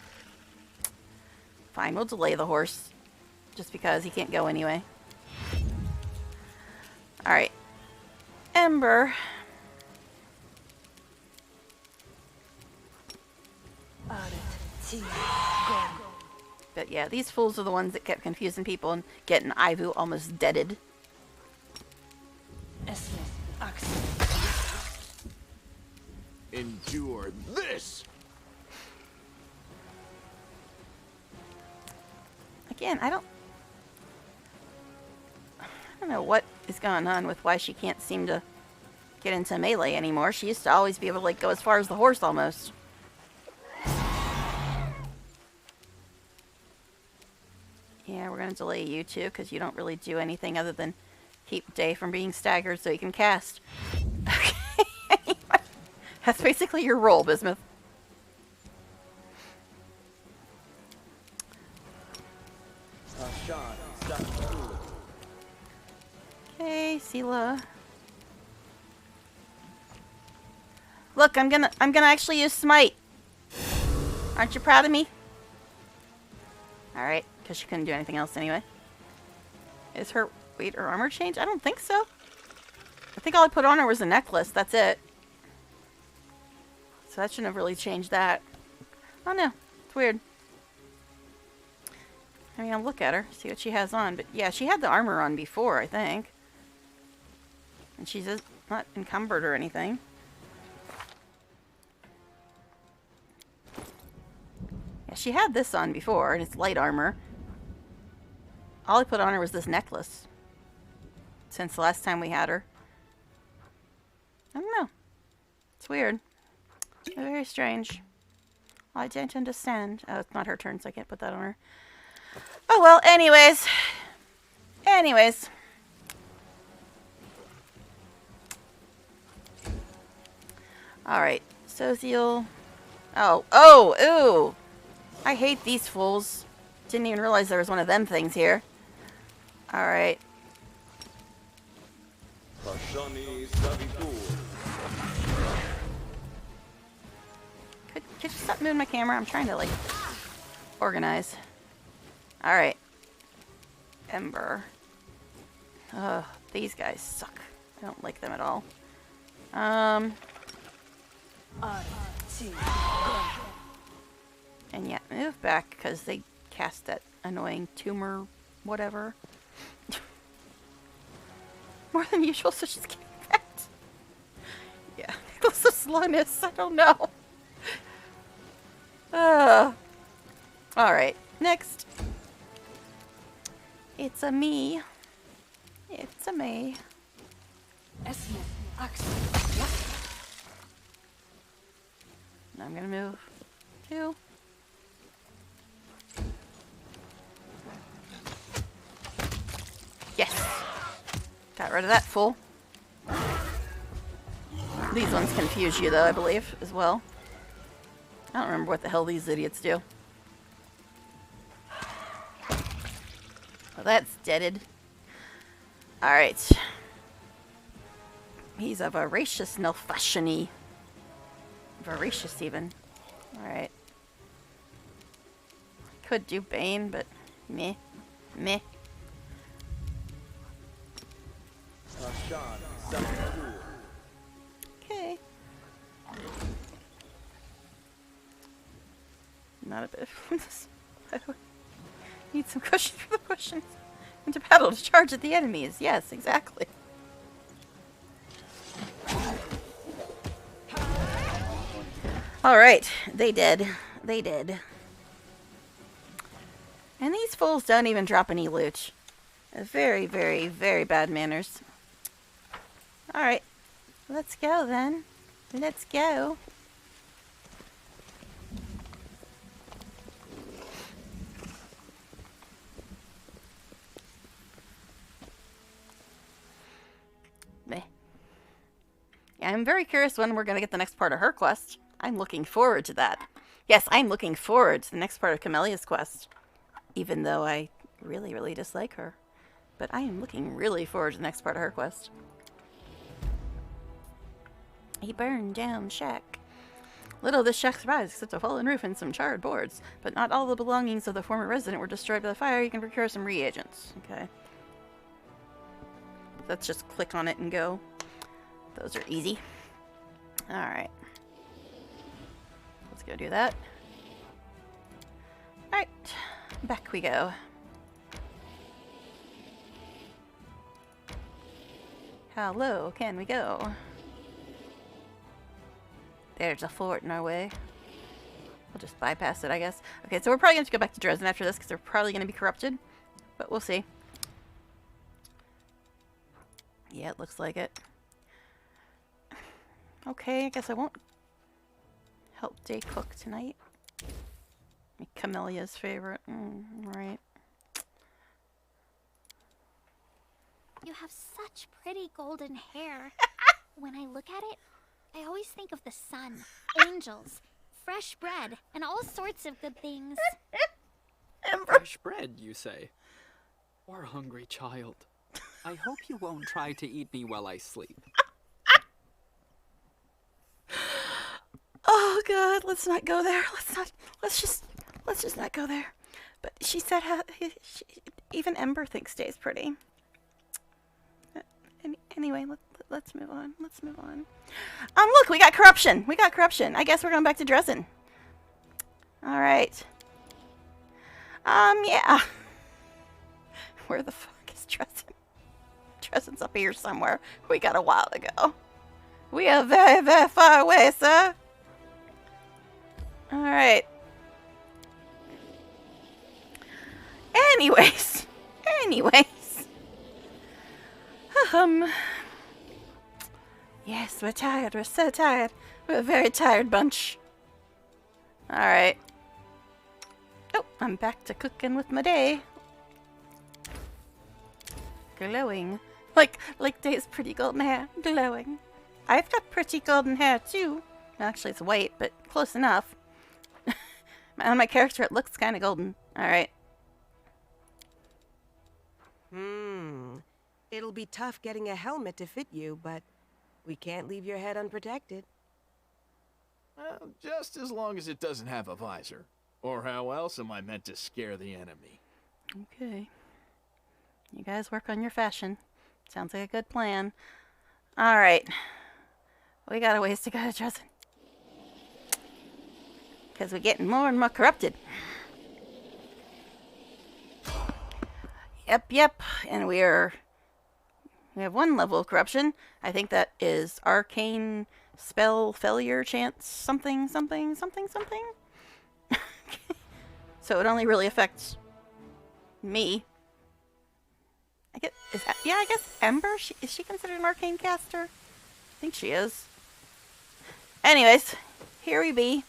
Fine, we'll delay the horse. Just because he can't go anyway. Alright. Ember. But yeah, these fools are the ones that kept confusing people and getting Ivu almost deaded. Endure this! Again, I don't know what is going on with why she can't seem to get into melee anymore. She used to always be able to like go as far as the horse almost. Yeah, we're gonna delay you too because you don't really do anything other than keep Day from being staggered so he can cast. Okay. That's basically your role, Bismuth. Okay, Sela. Look, I'm gonna actually use Smite. Aren't you proud of me? Alright, because she couldn't do anything else anyway. Is her weight or armor changed? I don't think so. I think all I put on her was a necklace. That's it. So that shouldn't have really changed that. Oh no, it's weird. I mean, I'll look at her, see what she has on. But yeah, she had the armor on before, I think. And she's just not encumbered or anything. Yeah, she had this on before, and it's light armor. All I put on her was this necklace. Since the last time we had her. I don't know. It's weird. Very strange. I don't understand. Oh, it's not her turn, so I can't put that on her. Oh well, anyways. Anyways. Alright. Soziel. Ooh! I hate these fools. Didn't even realize there was one of them things here. Alright. Could you stop moving my camera? I'm trying to, like, organize. Alright. Ember. Ugh, these guys suck. I don't like them at all. And yeah, move back because they cast that annoying tumor whatever. More than usual, so she's getting fat. Yeah, because of slowness, I don't know. Alright, next. It's a me. It's a me. I'm gonna move 2. Yes! Got rid of that fool. These ones confuse you though, I believe, as well. I don't remember what the hell these idiots do. Well, that's deaded. Alright. He's a voracious Nilfashini. Voracious even. Alright. Could do Bane, but meh. Meh. Okay. Not a bit of need some cushion for the cushions. Into battle to charge at the enemies. Yes, exactly. Alright, they did. They did. And these fools don't even drop any loot. Very, very, very bad manners. Alright, let's go then. Let's go. Meh. Yeah, I'm very curious when we're going to get the next part of her quest. I'm looking forward to that. Yes, I'm looking forward to the next part of Camelia's quest. Even though I really, really dislike her. But I am looking really forward to the next part of her quest. A burned down shack. Little of this shack survives except a fallen roof and some charred boards. But not all the belongings of the former resident were destroyed by the fire. You can procure some reagents. Okay. Let's just click on it and go. Those are easy. Alright. Let's go do that. Alright. Back we go. How low can we go? There's a fort in our way. We'll just bypass it, I guess. Okay, so we're probably going to go back to Dresden after this because they're probably going to be corrupted. But we'll see. Yeah, it looks like it. Okay, I guess I won't help Day cook tonight. Camelia's favorite. Right. You have such pretty golden hair. When I look at it, I always think of the sun, angels, fresh bread, and all sorts of good things. Fresh bread, you say? Poor hungry child. I hope you won't try to eat me while I sleep. Oh god, let's not go there. Let's just not go there. But she said even Ember thinks Day's pretty. Anyway, let's move on. Let's move on. Look, we got corruption. We got corruption. I guess we're going back to Dresden. All right. Yeah. Where the fuck is Dresden? Dresden's up here somewhere. We got a while to go. We are very, very far away, sir. All right. Anyways. Yes, we're tired. We're so tired. We're a very tired bunch. Alright. Oh, I'm back to cooking with my day. Glowing. Like Day's pretty golden hair. Glowing. I've got pretty golden hair, too. Actually, it's white, but close enough. On my character, it looks kind of golden. Alright. It'll be tough getting a helmet to fit you, but we can't leave your head unprotected. Well, just as long as it doesn't have a visor. Or how else am I meant to scare the enemy? Okay. You guys work on your fashion. Sounds like a good plan. Alright. We got a ways to go to Dresden. Because we're getting more and more corrupted. Yep. And we have one level of corruption. I think that is arcane spell failure chance something. So it only really affects me. I guess Ember, is she considered an arcane caster? I think she is. Anyways, here we be.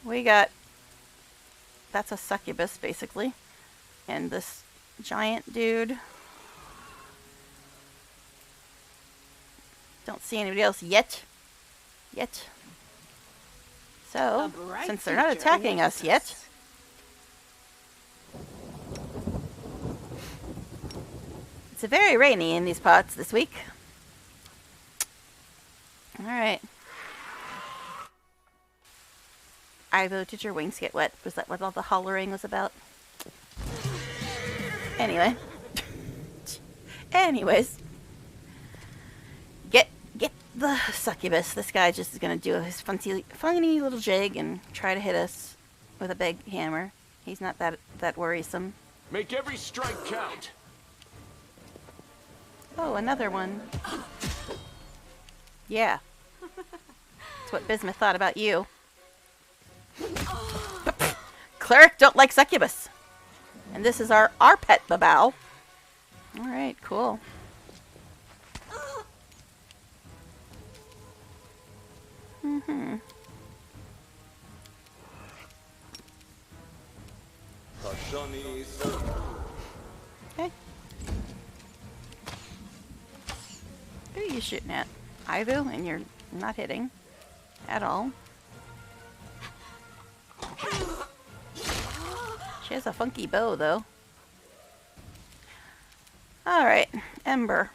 We got, that's a succubus basically. And this giant dude. Don't see anybody else yet. So, since they're not attacking us yet, It's very rainy in these pots this week. Alright. Ivo, did your wings get wet? Was that what all the hollering was about? Anyway. Anyways. Get the succubus. This guy just is gonna do his funny little jig and try to hit us with a big hammer. He's not that worrisome. Make every strike count. Oh, another one. Yeah. That's what Bismuth thought about you. Cleric don't like succubus. And this is our pet babao. Alright, cool. Mm-hmm. Okay. Who are you shooting at? Ivo, and you're not hitting at all. She has a funky bow, though. Alright, Ember.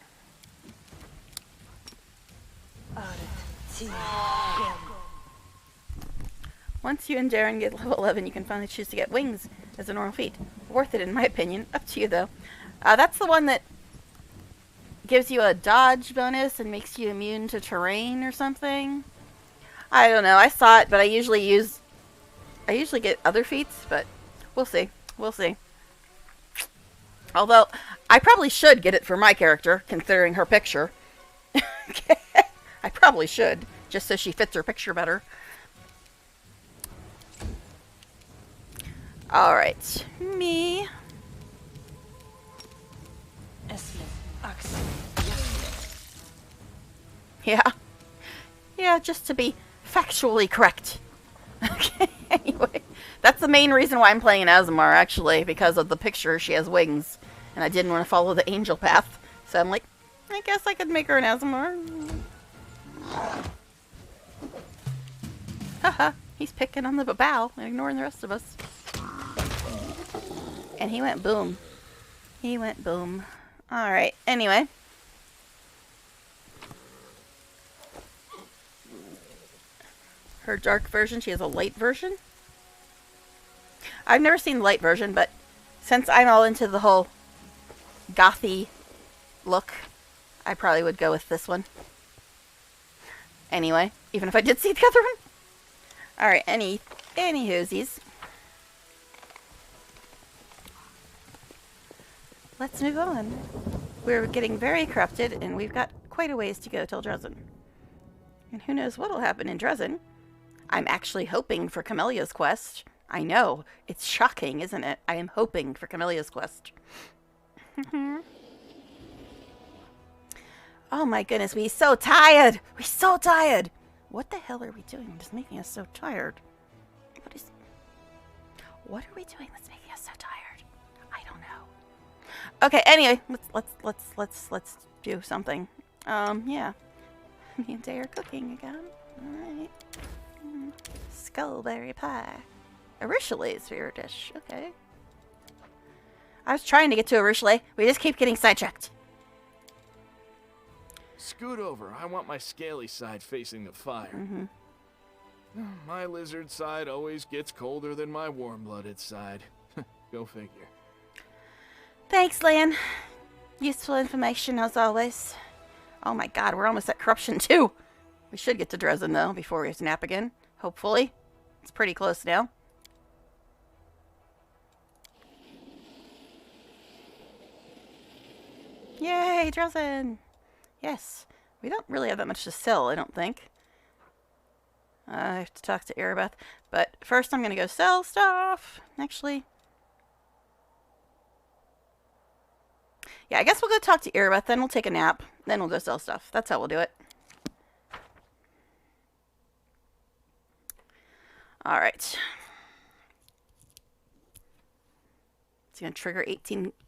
Once you and Darren get level 11, you can finally choose to get wings as a normal feat. Worth it, in my opinion. Up to you, though. That's the one that gives you a dodge bonus and makes you immune to terrain or something. I don't know. I saw it, but I usually get other feats, but we'll see. We'll see. Although, I probably should get it for my character, considering her picture. I probably should, just so she fits her picture better. Alright, me. Yeah. Yeah, just to be factually correct. Okay, anyway. That's the main reason why I'm playing an Azamar, actually, because of the picture. She has wings, and I didn't want to follow the angel path. So I'm like, I guess I could make her an Azamar. Haha, he's picking on the babao and ignoring the rest of us. And he went boom. He went boom. Alright, anyway. Her dark version, she has a light version. I've never seen the light version, but since I'm all into the whole gothy look, I probably would go with this one. Anyway, even if I did see the other one. Alright, any hoosies. Let's move on. We're getting very corrupted, and we've got quite a ways to go till Dresden. And who knows what'll happen in Dresden. I'm actually hoping for Camellia's quest. I know. It's shocking, isn't it? I am hoping for Camellia's quest. Oh my goodness, we're so tired! We're so tired! What the hell are we doing that's making us so tired? What are we doing that's making us so tired? I don't know. Okay, anyway, let's do something. Yeah. Me and Day are cooking again. Alright. Skullberry pie. Arishale's favorite dish. Okay. I was trying to get to Arishale. We just keep getting sidetracked. Scoot over. I want my scaly side facing the fire. My lizard side always gets colder than my warm-blooded side. Go figure. Thanks, Lan. Useful information as always. Oh my god, we're almost at corruption too. We should get to Dresden though before we snap again. Hopefully. It's pretty close now. Yay, Dresden! Yes. We don't really have that much to sell, I don't think. I have to talk to Erebeth. But first I'm going to go sell stuff. Actually. Yeah, I guess we'll go talk to Erebeth, then we'll take a nap. Then we'll go sell stuff. That's how we'll do it. Alright. It's going to trigger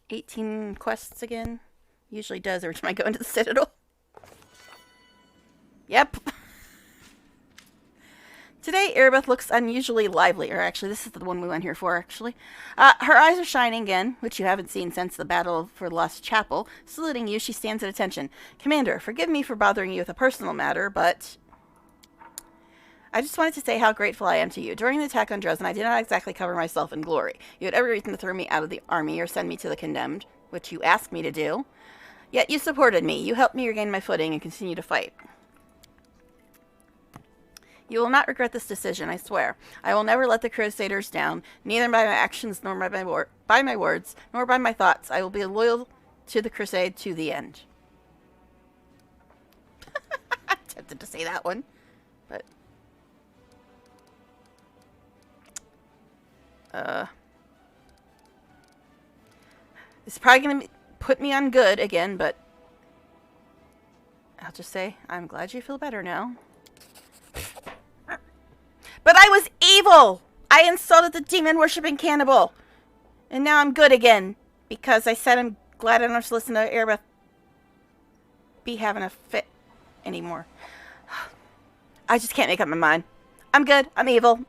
18 quests again. Usually does every time I go into the Citadel. Yep. Today, Erebeth looks unusually lively. Or actually, this is the one we went here for, actually. Her eyes are shining again, which you haven't seen since the battle for the Lost Chapel. Saluting you, she stands at attention. Commander, forgive me for bothering you with a personal matter, but I just wanted to say how grateful I am to you. During the attack on Dresden, I did not exactly cover myself in glory. You had every reason to throw me out of the army or send me to the condemned, which you asked me to do. Yet you supported me. You helped me regain my footing and continue to fight. You will not regret this decision, I swear. I will never let the Crusaders down, neither by my actions nor by my words, nor by my thoughts. I will be loyal to the Crusade to the end. I'm tempted to say that one, but it's probably going to put me on good again, but I'll just say I'm glad you feel better now. But I was evil! I insulted the demon-worshipping cannibal. And now I'm good again. Because I said I'm glad I don't have to listen to Erebeth be having a fit anymore. I just can't make up my mind. I'm good. I'm evil.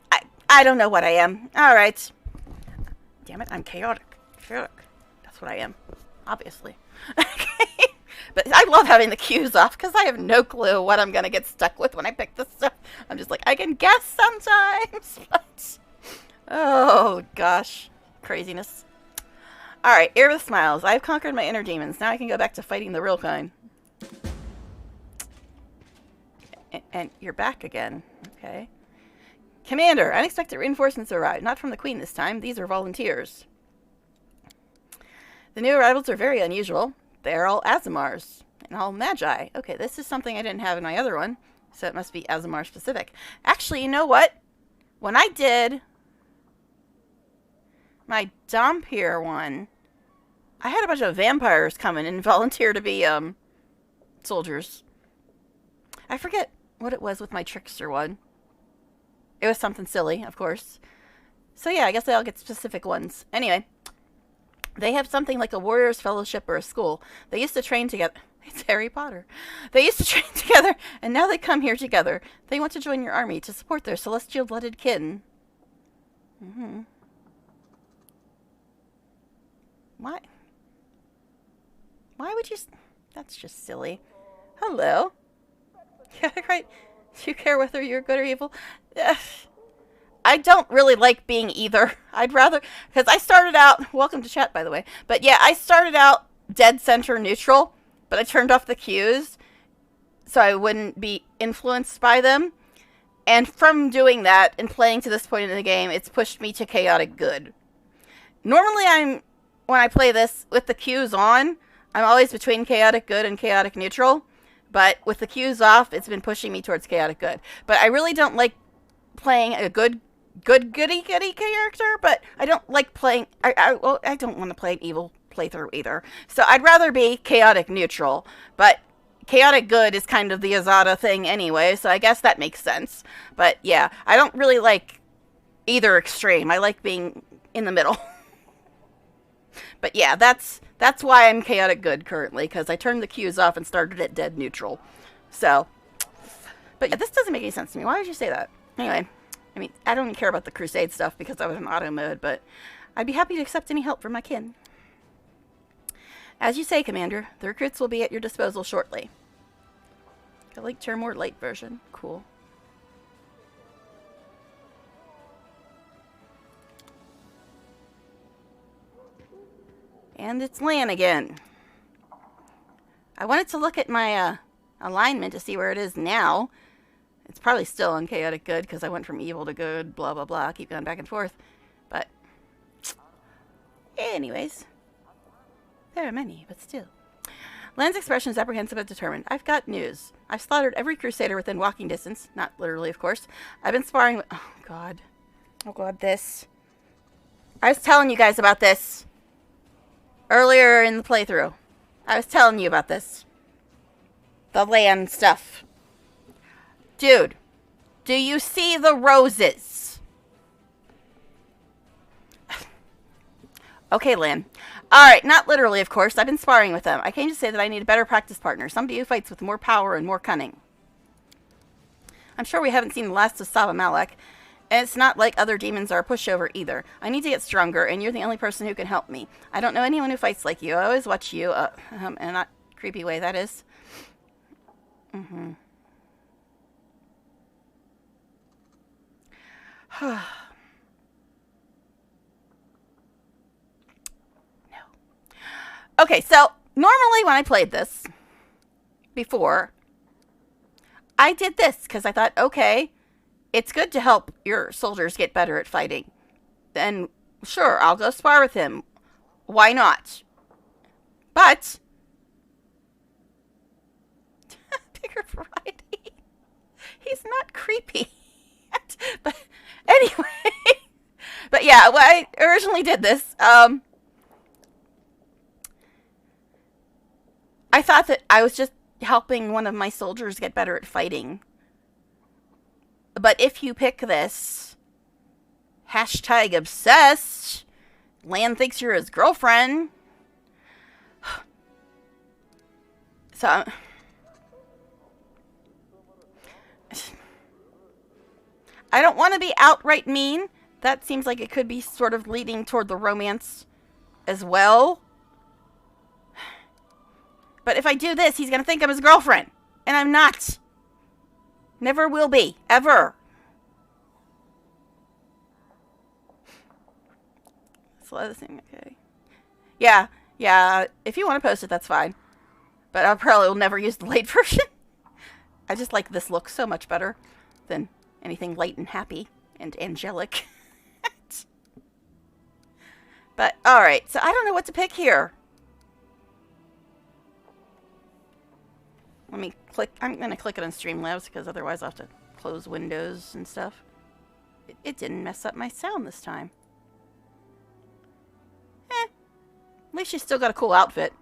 I don't know what I am. Alright. Damn it, I'm chaotic. That's what I am. Obviously. But I love having the cues off because I have no clue what I'm going to get stuck with when I pick this stuff. I'm just like, I can guess sometimes, but oh gosh, craziness. Alright, Erebeth smiles. I've conquered my inner demons. Now I can go back to fighting the real kind. And you're back again. Okay. Commander, unexpected reinforcements arrived. Not from the Queen this time. These are volunteers. The new arrivals are very unusual. They're all Azamars and all Magi. Okay, this is something I didn't have in my other one, so it must be Azamar specific. Actually, you know what? When I did my Dompier one, I had a bunch of vampires come in and volunteer to be soldiers. I forget what it was with my Trickster one. It was something silly, of course. So yeah, I guess they all get specific ones. Anyway. They have something like a warrior's fellowship or a school. They used to train together. It's Harry Potter. They used to train together, and now they come here together. They want to join your army to support their celestial-blooded kin. Why? Why would you... That's just silly. Hello. Yeah, right. Do you care whether you're good or evil? I don't really like being either. I'd rather... Because I started out... Welcome to chat, by the way. But yeah, I started out dead center neutral, but I turned off the cues so I wouldn't be influenced by them. And from doing that and playing to this point in the game, it's pushed me to chaotic good. Normally, when I play this with the cues on, I'm always between chaotic good and chaotic neutral. But with the cues off, it's been pushing me towards chaotic good. But I really don't like playing a goody character, but I don't like playing... I don't want to play an evil playthrough either. So I'd rather be chaotic neutral, but chaotic good is kind of the Azada thing anyway, so I guess that makes sense. But yeah, I don't really like either extreme. I like being in the middle. But yeah, that's why I'm chaotic good currently, because I turned the cues off and started at dead neutral. So, but yeah, this doesn't make any sense to me. Why would you say that? Anyway, I mean, I don't even care about the Crusade stuff because I was in auto mode, but I'd be happy to accept any help from my kin. As you say, Commander, the recruits will be at your disposal shortly. I like Termore Light version. Cool. And it's Lan again. I wanted to look at my alignment to see where it is now. It's probably still on chaotic good because I went from evil to good, blah, blah, blah. Keep going back and forth. But anyways, there are many, but still. Lan's expression is apprehensive but determined. I've got news. I've slaughtered every crusader within walking distance. Not literally, of course. I've been sparring with... Oh, God. Oh, God, this. I was telling you guys about this earlier in the playthrough. I was telling you about this. The Lan stuff. Dude, do you see the roses? Okay, Lan. Alright, not literally, of course. I've been sparring with them. I came to say that I need a better practice partner. Somebody who fights with more power and more cunning. I'm sure we haven't seen the last of Saba Malek. And it's not like other demons are a pushover either. I need to get stronger, and you're the only person who can help me. I don't know anyone who fights like you. I always watch you, in a not creepy way, that is. Mm-hmm. No. Okay, so normally when I played this before, I did this because I thought, okay, it's good to help your soldiers get better at fighting. Then, sure, I'll go spar with him. Why not? But, bigger variety. He's not creepy. But, anyway. But yeah, when I originally did this, I thought that I was just helping one of my soldiers get better at fighting. But if you pick this, #obsessed, Lan thinks you're his girlfriend. So, I don't want to be outright mean. That seems like it could be sort of leading toward the romance as well. But if I do this, he's going to think I'm his girlfriend. And I'm not. Never will be. Ever. So let's see. Okay. Yeah. If you want to post it, that's fine. But I probably will never use the late version. I just like this look so much better than anything light and happy and angelic. But, alright. So I don't know what to pick here. Let me click. I'm going to click it on Streamlabs because otherwise I'll have to close windows and stuff. It didn't mess up my sound this time. At least she's still got a cool outfit.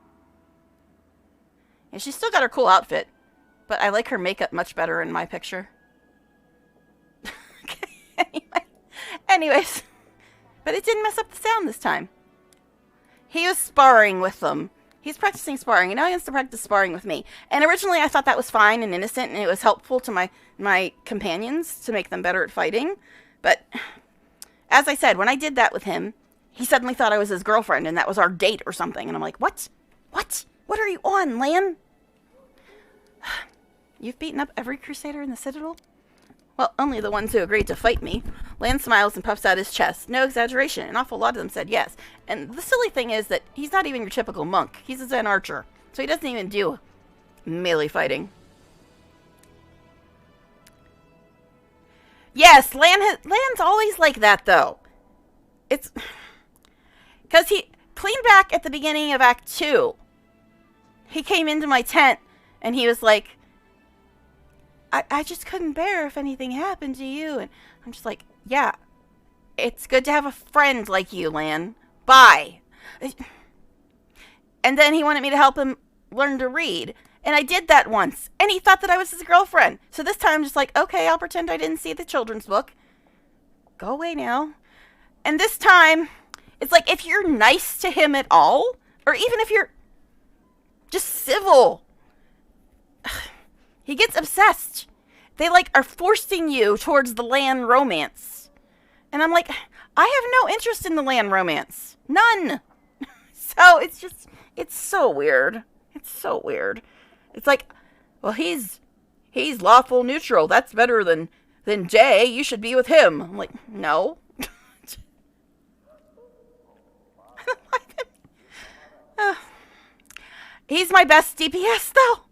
Yeah, she's still got her cool outfit. But I like her makeup much better in my picture. Okay, anyways. But it didn't mess up the sound this time. He was sparring with them. He's practicing sparring, and now he wants to practice sparring with me. And originally I thought that was fine and innocent, and it was helpful to my companions to make them better at fighting. But, as I said, when I did that with him, he suddenly thought I was his girlfriend, and that was our date or something. And I'm like, what? What? What are you on, Lan? You've beaten up every crusader in the Citadel? Well, only the ones who agreed to fight me. Lan smiles and puffs out his chest. No exaggeration. An awful lot of them said yes. And the silly thing is that he's not even your typical monk. He's a Zen archer. So he doesn't even do melee fighting. Yes, Lan's always like that, though. It's... Because he... Clean back at the beginning of Act 2. He came into my tent, and he was like... I just couldn't bear if anything happened to you. And I'm just like, yeah, it's good to have a friend like you, Lan. Bye. And then he wanted me to help him learn to read. And I did that once. And he thought that I was his girlfriend. So this time I'm just like, okay, I'll pretend I didn't see the children's book. Go away now. And this time, it's like if you're nice to him at all, or even if you're just civil, he gets obsessed. They, are forcing you towards the Lan romance. And I'm like, I have no interest in the Lan romance. None. So, it's so weird. It's so weird. It's like, well, he's lawful neutral. That's better than Jay. You should be with him. I'm like, no. I don't like him. He's my best DPS, though.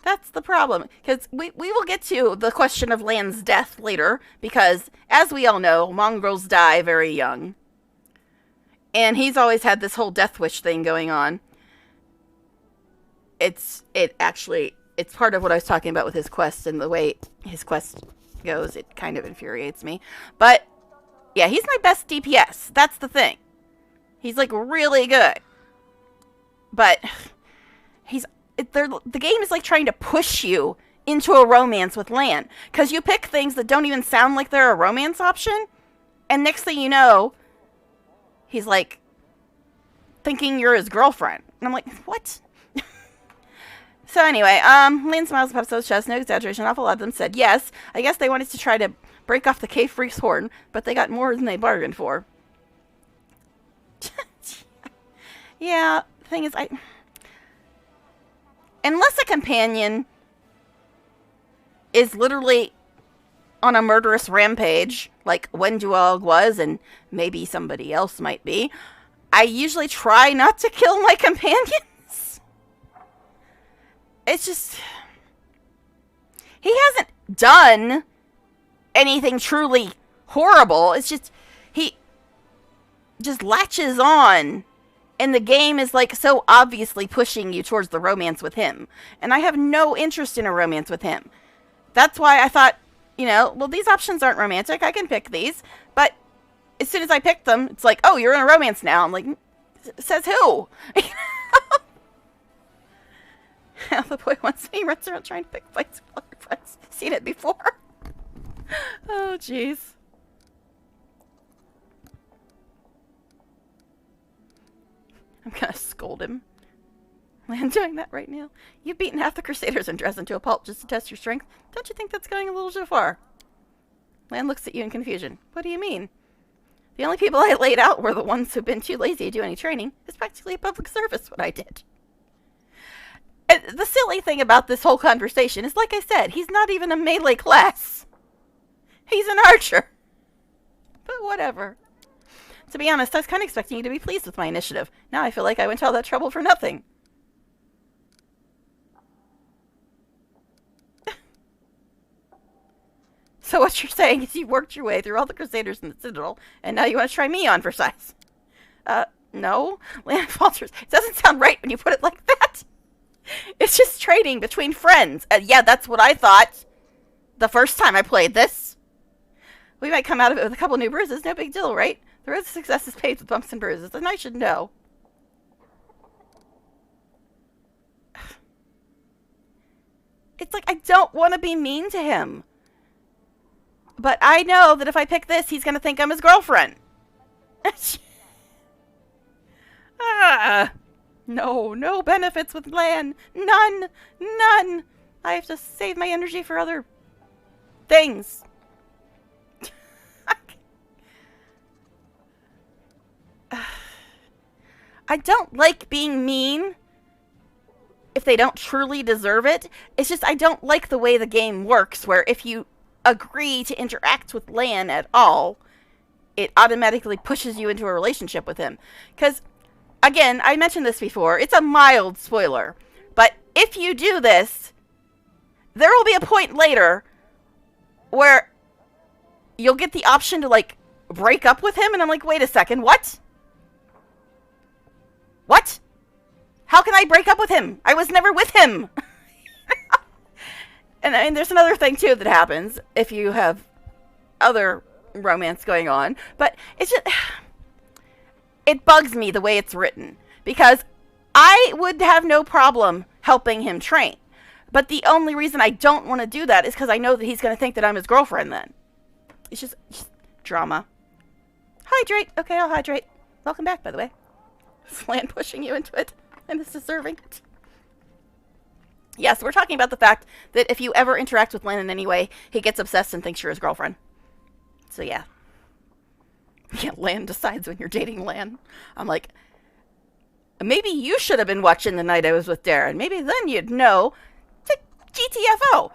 That's the problem, because we will get to the question of Lan's death later, because, as we all know, mongrels die very young. And he's always had this whole death wish thing going on. It's part of what I was talking about with his quest, and the way his quest goes, it kind of infuriates me. But, yeah, he's my best DPS. That's the thing. He's, really good. But... the game is trying to push you into a romance with Lan. Because you pick things that don't even sound like they're a romance option. And next thing you know, he's thinking you're his girlfriend. And I'm like, what? So So anyway, Lane smiles and puffs out his chest. No exaggeration. An awful lot of them said yes. I guess they wanted to try to break off the cave freak's horn, but they got more than they bargained for. Yeah, the thing is, unless a companion is literally on a murderous rampage, like Wenduog was, and maybe somebody else might be, I usually try not to kill my companions. It's just... he hasn't done anything truly horrible. It's just... he just latches on, and the game is like so obviously pushing you towards the romance with him. And I have no interest in a romance with him. That's why I thought, you know, well, these options aren't romantic. I can pick these. But as soon as I picked them, it's like, oh, you're in a romance now. I'm like, says who? The boy wants me, runs around trying to pick fights with other friends. Seen it before. Oh, jeez. I'm gonna scold him. I'm doing that right now. You've beaten half the Crusaders and dressed into a pulp just to test your strength. Don't you think that's going a little too far? Lan looks at you in confusion. What do you mean? The only people I laid out were the ones who've been too lazy to do any training. It's practically a public service what I did. And the silly thing about this whole conversation is, like I said, he's not even a melee class. He's an archer. But whatever. To be honest, I was kind of expecting you to be pleased with my initiative. Now I feel like I went to all that trouble for nothing. So what you're saying is you worked your way through all the Crusaders in the Citadel, and now you want to try me on for size. No. Lan falters. It doesn't sound right when you put it like that. It's just trading between friends. Yeah, that's what I thought the first time I played this. We might come out of it with a couple new bruises. No big deal, right? The road to success is paved with bumps and bruises, and I should know. It's like I don't want to be mean to him. But I know that if I pick this, he's going to think I'm his girlfriend. No benefits with Lan. None. I have to save my energy for other things. I don't like being mean if they don't truly deserve it. It's just I don't like the way the game works, where if you agree to interact with Lan at all, it automatically pushes you into a relationship with him. Because, again, I mentioned this before, it's a mild spoiler, but if you do this, there will be a point later where you'll get the option to, like, break up with him, and I'm like, wait a second, what? What? How can I break up with him? I was never with him! And there's another thing, too, that happens if you have other romance going on. But it's just... it bugs me the way it's written. Because I would have no problem helping him train. But the only reason I don't want to do that is because I know that he's going to think that I'm his girlfriend then. It's just drama. Hydrate. Okay, I'll hydrate. Welcome back, by the way. Lan pushing you into it. And it's deserving it. Yes, we're talking about the fact that if you ever interact with Lan in any way, he gets obsessed and thinks you're his girlfriend. So yeah. Yeah, Lan decides when you're dating Lan. I'm like, maybe you should have been watching the night I was with Darren. Maybe then you'd know. GTFO.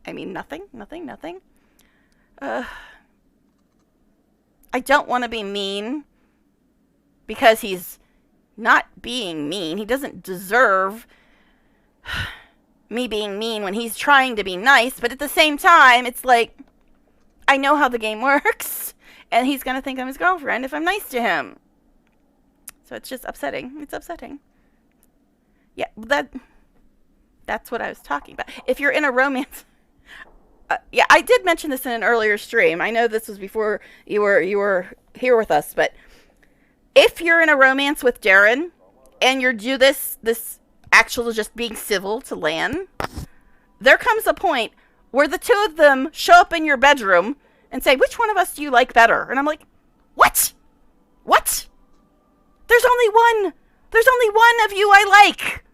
I mean, nothing. I don't want to be mean because he's not being mean. He doesn't deserve me being mean when he's trying to be nice, but at the same time, it's like, I know how the game works, and he's going to think I'm his girlfriend if I'm nice to him. So it's just upsetting. It's upsetting. Yeah, that's what I was talking about. If you're in a romance... yeah, I did mention this in an earlier stream. I know this was before you were here with us, but if you're in a romance with Darren and you do this actual just being civil to Lan, there comes a point where the two of them show up in your bedroom and say, which one of us do you like better? And I'm like, what? There's only one of you I like.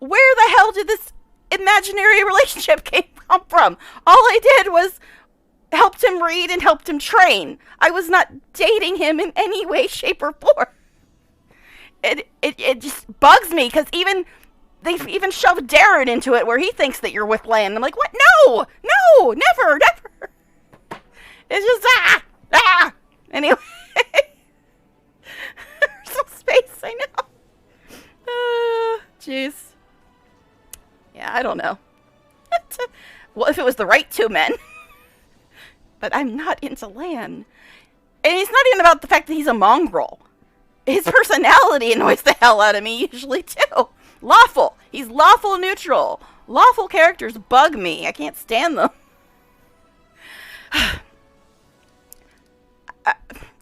where the hell did this imaginary relationship come from? All I did was helped him read and helped him train. I was not dating him in any way, shape, or form. It just bugs me, because they've even shoved Darren into it where he thinks that you're with Lan. I'm like, what? No! No! Never! Never! It's just, Anyway. Some space, I know. Jeez. Yeah, I don't know. Well, if it was the right two men. But I'm not into Lan. And it's not even about the fact that he's a mongrel. His personality annoys the hell out of me usually, too. Lawful. He's lawful neutral. Lawful characters bug me. I can't stand them.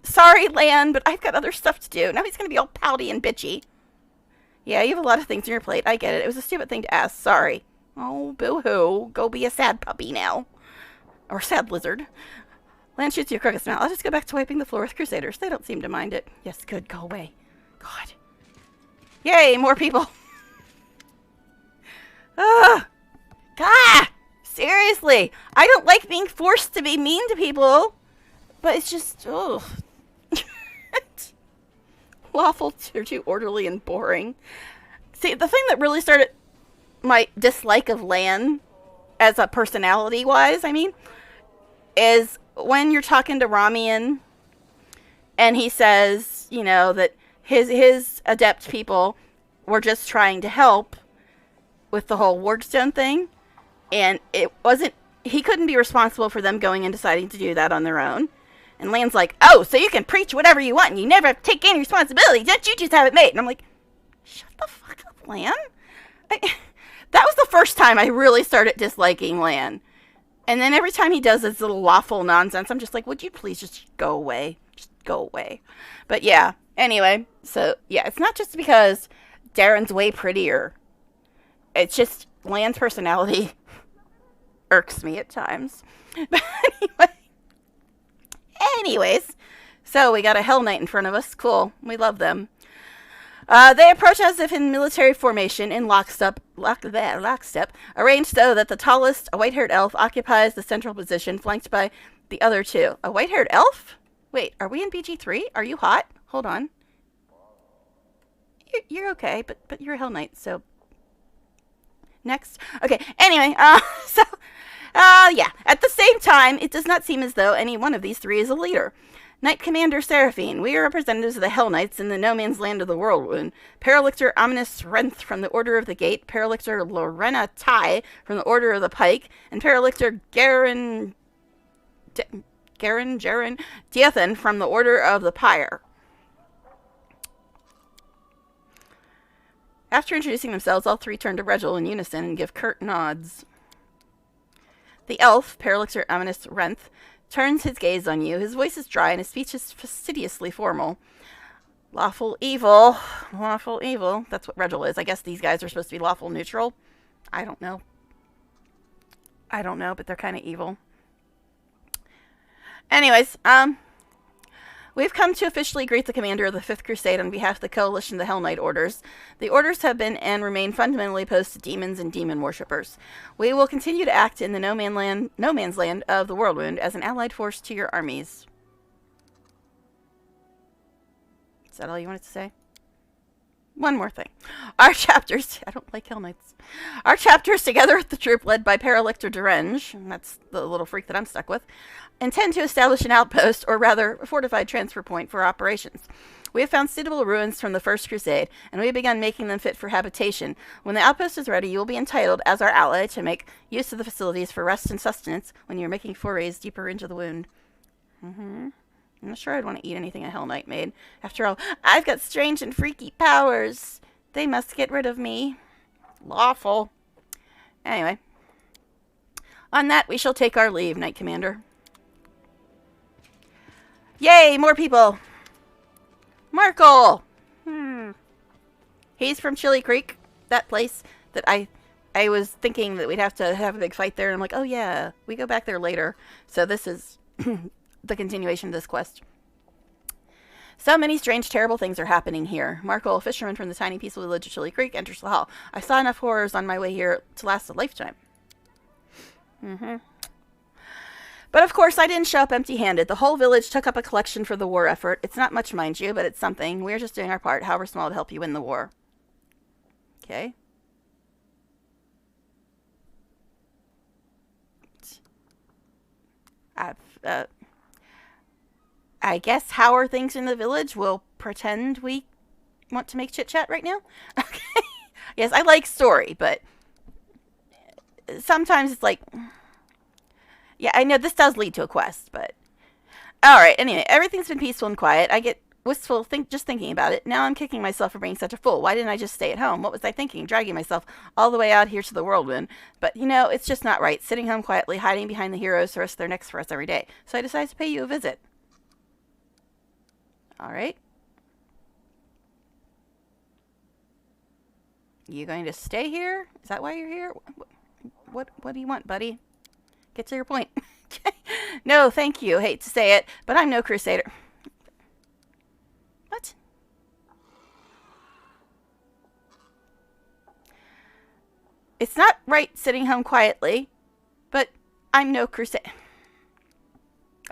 Sorry, Lan, but I've got other stuff to do. Now he's going to be all pouty and bitchy. Yeah, you have a lot of things on your plate. I get it. It was a stupid thing to ask. Sorry. Oh, boo-hoo. Go be a sad puppy now. Or sad lizard. Lan shoots your crocus now. I'll just go back to wiping the floor with Crusaders. They don't seem to mind it. Yes, good. Go away. God. Yay, more people. Ugh. God. Seriously. I don't like being forced to be mean to people. But it's just, ugh. Lawful, too orderly and boring. See, the thing that really started my dislike of Lan, as a personality-wise, I mean, is when you're talking to Ramian, and he says, you know, that his adept people were just trying to help with the whole Wardstone thing, and it wasn't, he couldn't be responsible for them going and deciding to do that on their own. And Lan's like, oh, so you can preach whatever you want and you never have to take any responsibility. Don't you just have it made? And I'm like, shut the fuck up, Lan. That was the first time I really started disliking Lan. And then every time he does this little lawful nonsense, I'm just like, would you please just go away? Just go away. But yeah, anyway. So, yeah, it's not just because Darren's way prettier. It's just Lan's personality irks me at times. But anyway. Anyways, so we got a Hell Knight in front of us. Cool. We love them. They approach as if in military formation in lockstep, arranged so that the tallest, a white-haired elf, occupies the central position, flanked by the other two. A white-haired elf? Wait, are we in BG3? Are you hot? Hold on. You're okay, but you're a Hell Knight, so... Next. Okay, anyway, yeah. At the same time, it does not seem as though any one of these three is a leader. Knight Commander Seraphine, we are representatives of the Hell Knights in the no man's land of the Whirlwind. Paralictor Ominous Renth from the Order of the Gate, Paralictor Lorena Tai from the Order of the Pike, and Paralictor Garen Diethan from the Order of the Pyre. After introducing themselves, all three turn to Regil in unison and give curt nods. The elf, Paralictor Ominous Renth, turns his gaze on you. His voice is dry and his speech is fastidiously formal. Lawful evil. Lawful evil. That's what Regil is. I guess these guys are supposed to be lawful neutral. I don't know. But they're kind of evil. Anyways, we've come to officially greet the commander of the Fifth Crusade on behalf of the Coalition of the Hell Knight Orders. The orders have been and remain fundamentally opposed to demons and demon worshippers. We will continue to act in the no man's land of the Whirlwind as an allied force to your armies. Is that all you wanted to say? One more thing. Our chapters... I don't like Hell Knights. Our chapters, together with the troop led by Paralictor Derenge, and that's the little freak that I'm stuck with, intend to establish an outpost, or rather, a fortified transfer point for operations. We have found suitable ruins from the First Crusade, and we have begun making them fit for habitation. When the outpost is ready, you will be entitled, as our ally, to make use of the facilities for rest and sustenance when you are making forays deeper into the wound. I'm not sure I'd want to eat anything a Hell Knight made. After all, I've got strange and freaky powers. They must get rid of me. Lawful. Anyway. On that, we shall take our leave, Knight Commander. Yay, more people. Markle. He's from Chili Creek, that place that I was thinking that we'd have to have a big fight there. And I'm like, oh yeah, we go back there later. So this is... the continuation of this quest. So many strange, terrible things are happening here. Marco, a fisherman from the tiny, peaceful village of Chili Creek, enters the hall. I saw enough horrors on my way here to last a lifetime. But of course, I didn't show up empty-handed. The whole village took up a collection for the war effort. It's not much, mind you, but it's something. We're just doing our part, however small, to help you win the war. Okay. I guess how are things in the village? We'll pretend we want to make chit-chat right now. Okay. Yes, I like story, but sometimes it's like... Yeah, I know this does lead to a quest, but... Alright, anyway, everything's been peaceful and quiet. I get wistful just thinking about it. Now I'm kicking myself for being such a fool. Why didn't I just stay at home? What was I thinking? Dragging myself all the way out here to the whirlwind. But, you know, it's just not right. Sitting home quietly, hiding behind the heroes who risk their necks for us every day. So I decided to pay you a visit. Alright. You going to stay here? Is that why you're here? What do you want, buddy? Get to your point. No, thank you. Hate to say it, but I'm no crusader. What? It's not right sitting home quietly, but I'm no crusader.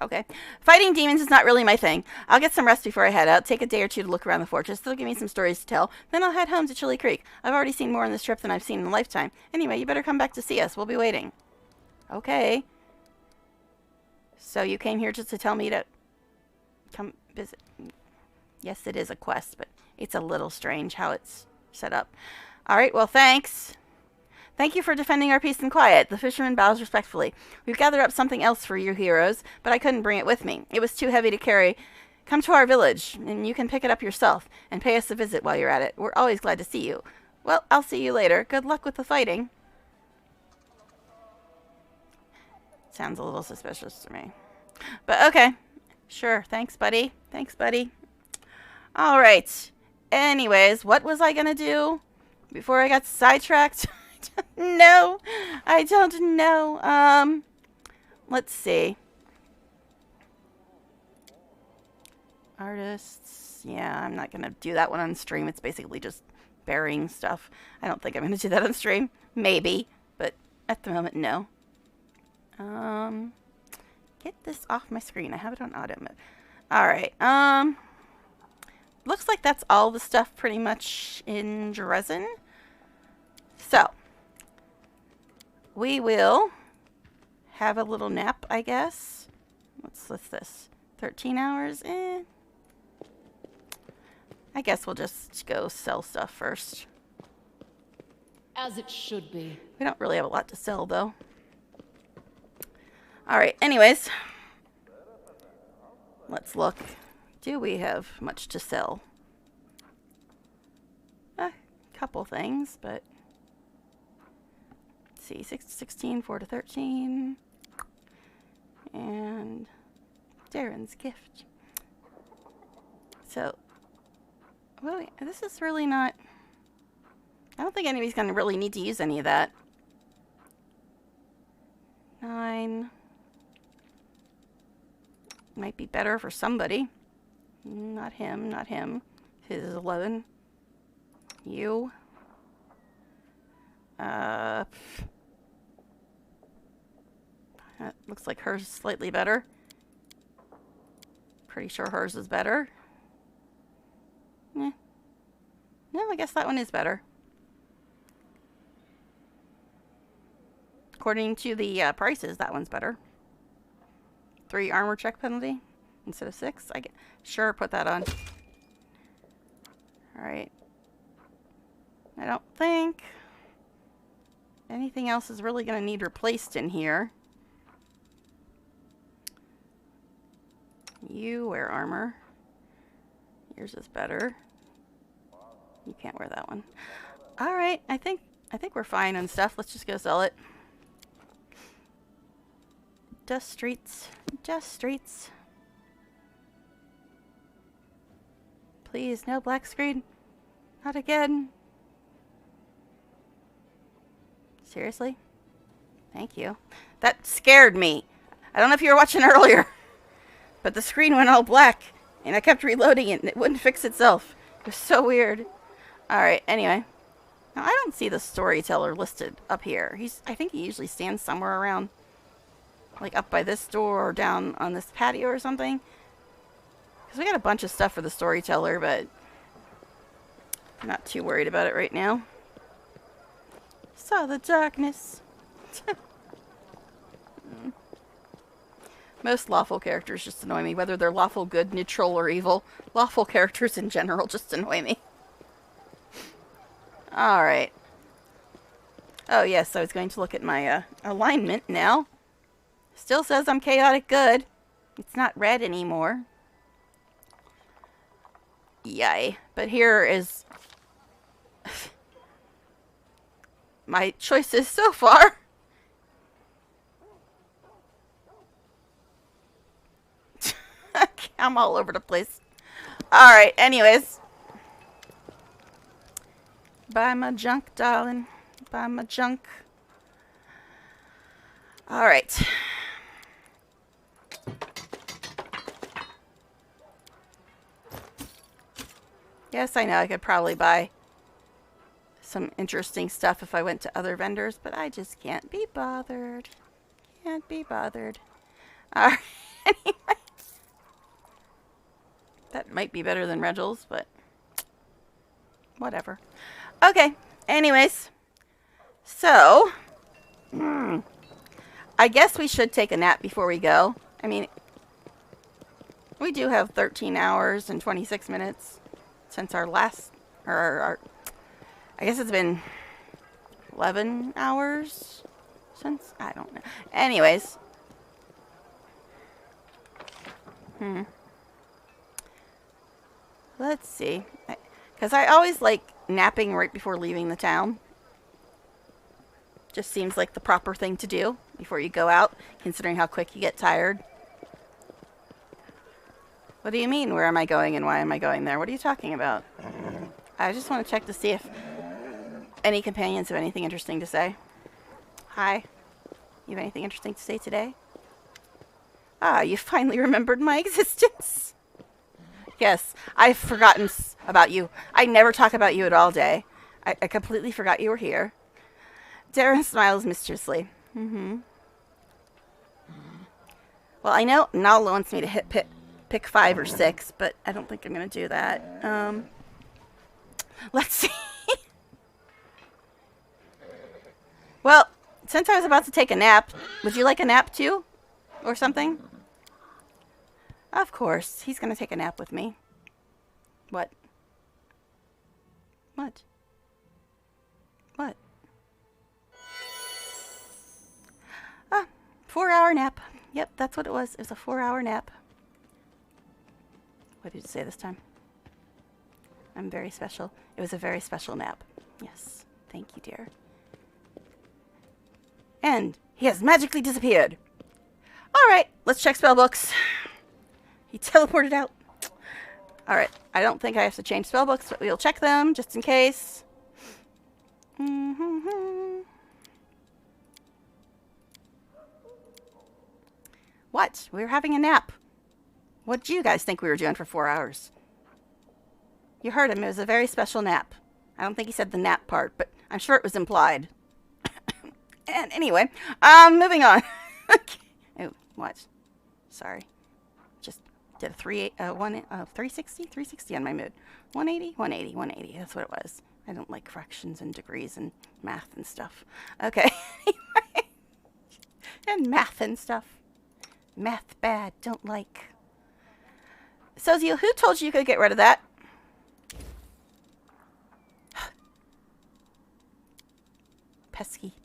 Okay. Fighting demons is not really my thing. I'll get some rest before I head out. Take a day or two to look around the fortress. They'll give me some stories to tell. Then I'll head home to Chili Creek. I've already seen more on this trip than I've seen in a lifetime. Anyway, you better come back to see us. We'll be waiting. Okay. So you came here just to tell me to come visit. Yes, it is a quest, but it's a little strange how it's set up. All right, well, thanks. Thank you for defending our peace and quiet. The fisherman bows respectfully. We've gathered up something else for you heroes, but I couldn't bring it with me. It was too heavy to carry. Come to our village, and you can pick it up yourself, and pay us a visit while you're at it. We're always glad to see you. Well, I'll see you later. Good luck with the fighting. Sounds a little suspicious to me. But okay. Sure. Thanks, buddy. Thanks, buddy. Alright. Anyways, what was I gonna do before I got sidetracked? No. I don't know. Let's see. Artists. Yeah, I'm not gonna do that one on stream. It's basically just burying stuff. I don't think I'm gonna do that on stream. Maybe. But at the moment, no. Get this off my screen. I have it on auto mode. Alright, looks like that's all the stuff pretty much in Dresden. So, we will have a little nap, I guess. What's this? 13 hours? I guess we'll just go sell stuff first. As it should be. We don't really have a lot to sell, though. Alright, anyways. Let's look. Do we have much to sell? A couple things, but... Let's see, 6 to 16, 4 to 13. And... Darren's gift. So... Well, this is really not... I don't think anybody's going to really need to use any of that. 9... Might be better for somebody. Not him, not him. His is 11. You. That looks like hers is slightly better. Pretty sure hers is better. Eh. No, I guess that one is better. According to the prices, that one's better. 3 armor check penalty instead of 6. I get sure put that on. Alright. I don't think anything else is really going to need replaced in here. You wear armor. Yours is better. You can't wear that one. Alright, I think we're fine on stuff. Let's just go sell it. Dust streets. Just streets. Please, no black screen. Not again. Seriously? Thank you. That scared me. I don't know if you were watching earlier, but the screen went all black, And I kept reloading it and it wouldn't fix itself. It was so weird. Alright, anyway. Now, I don't see the storyteller listed up here. I think he usually stands somewhere around, like up by this door or down on this patio or something. Because we got a bunch of stuff for the storyteller, but I'm not too worried about it right now. Saw the darkness. Most lawful characters just annoy me, whether they're lawful, good, neutral, or evil. Lawful characters in general just annoy me. Alright. Oh yes, I was going to look at my alignment now. Still says I'm chaotic good. It's not red anymore. Yay. But here is my choices so far. I'm all over the place. Alright, anyways. Buy my junk, darling. Buy my junk. Alright. Yes, I know I could probably buy some interesting stuff if I went to other vendors, but I just can't be bothered. Can't be bothered. Alright, anyway. That might be better than Reginald's, but whatever. Okay, anyways. So, I guess we should take a nap before we go. I mean, we do have 13 hours and 26 minutes since our last, or I guess it's been 11 hours since, I don't know. Anyways. Let's see. Because I always like napping right before leaving the town. Just seems like the proper thing to do before you go out, considering how quick you get tired. What do you mean, where am I going and why am I going there? What are you talking about? I just want to check to see if any companions have anything interesting to say. Hi. You have anything interesting to say today? Ah, you finally remembered my existence. Yes, I've forgotten about you. I never talk about you at all day. I completely forgot you were here. Darren smiles mischievously. Well, I know Nala wants me to pick 5 or 6, but I don't think I'm going to do that. Let's see. Well, since I was about to take a nap, would you like a nap too? Or something? Of course. He's going to take a nap with me. What? What? What? 4-hour nap. Yep, that's what it was. It was a 4-hour nap. What did you say this time? I'm very special. It was a very special nap. Yes. Thank you, dear. And he has magically disappeared. Alright, let's check spell books. He teleported out. Alright, I don't think I have to change spell books, but we'll check them just in case. What? We were having a nap. What did you guys think we were doing for 4 hours? You heard him. It was a very special nap. I don't think he said the nap part, but I'm sure it was implied. And anyway, moving on. Oh, what? Sorry. Just did a 360? 360 on my mood. 180? 180, 180. That's what it was. I don't like fractions and degrees and math and stuff. Okay. And math and stuff. Math bad. Don't like. Sozio, who told you could get rid of that?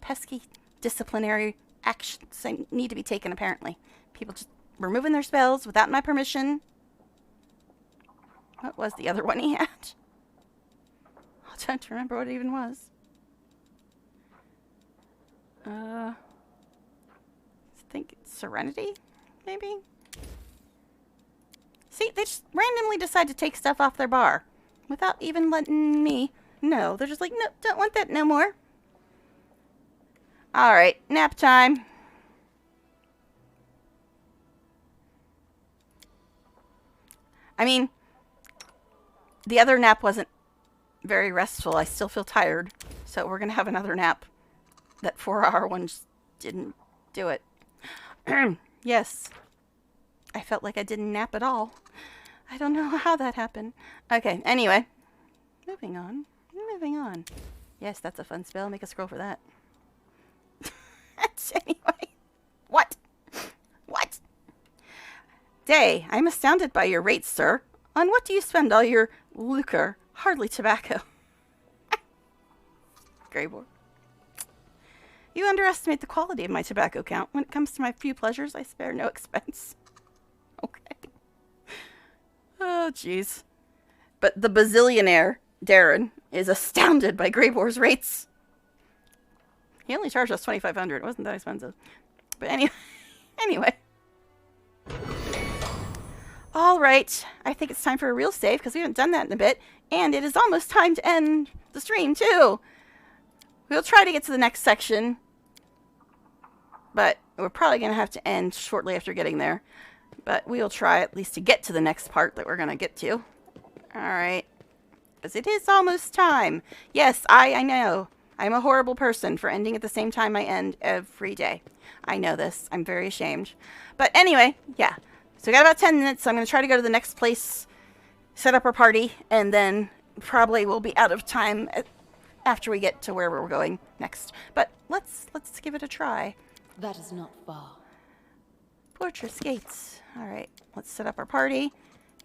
Pesky disciplinary actions need to be taken, apparently. People just removing their spells without my permission. What was the other one he had? I don't remember what it even was. I think it's Serenity, maybe? See, they just randomly decide to take stuff off their bar without even letting me know. They're just like, no, don't want that no more. Alright, nap time. I mean, the other nap wasn't very restful. I still feel tired. So we're going to have another nap. That 4-hour one just didn't do it. Yes. I felt like I didn't nap at all. I don't know how that happened. Okay, anyway. Moving on. Moving on. Yes, that's a fun spell. Make a scroll for that. Anyway. What? What? Day, I'm astounded by your rates, sir. On what do you spend all your lucre? Hardly tobacco. Greybor. You underestimate the quality of my tobacco count. When it comes to my few pleasures, I spare no expense. Okay. Oh, jeez. But the bazillionaire, Darren, is astounded by Greybor's rates. He only charged us $2,500. It wasn't that expensive. But anyway. All right. I think it's time for a real save because we haven't done that in a bit. And it is almost time to end the stream, too. We'll try to get to the next section. But we're probably going to have to end shortly after getting there. But we'll try at least to get to the next part that we're going to get to. Alright. Because it is almost time. Yes, I know. I'm a horrible person for ending at the same time I end every day. I know this. I'm very ashamed. But anyway, yeah. So we got about 10 minutes. So I'm going to try to go to the next place, set up our party, and then probably we'll be out of time after we get to where we're going next. But let's give it a try. That is not far. Fortress Gates. All right, let's set up our party.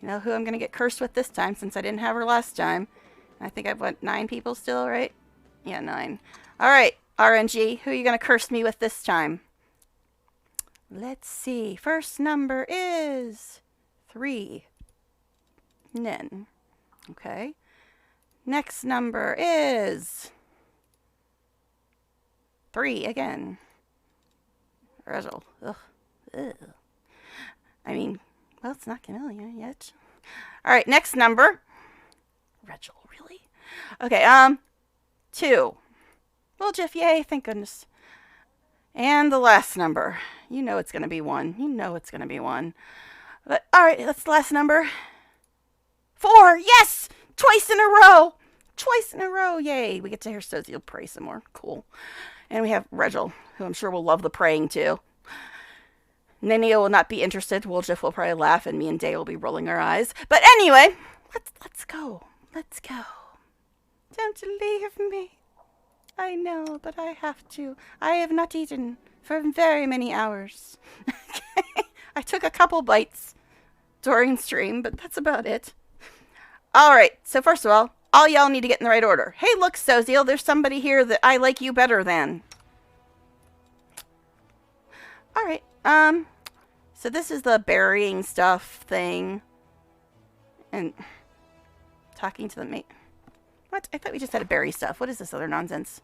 You know who I'm going to get cursed with this time since I didn't have her last time. I think I've, 9 people still, right? Yeah, 9. All right, RNG, who are you going to curse me with this time? Let's see. First number is 3. Nen. Okay. Next number is 3 again. Regil. Ugh. Ugh. I mean, well, it's not Camellia yet. All right, next number. Regil, really? Okay, 2. Well, Jeff, yay, thank goodness. And the last number. You know it's going to be 1. You know it's going to be 1. But, all right, that's the last number. 4, yes! Twice in a row! Twice in a row, yay. We get to hear Soziel pray some more. Cool. And we have Regil, who I'm sure will love the praying too. Nenio will not be interested. Woljif will probably laugh, and me and Day will be rolling our eyes. But anyway, let's go. Let's go. Don't leave me. I know, but I have to. I have not eaten for very many hours. Okay. I took a couple bites during stream, but that's about it. All right. So first of all y'all need to get in the right order. Hey, look, Soziel, there's somebody here that I like you better than. All right. So this is the burying stuff thing. And talking to the mate. What? I thought we just had to bury stuff. What is this other nonsense?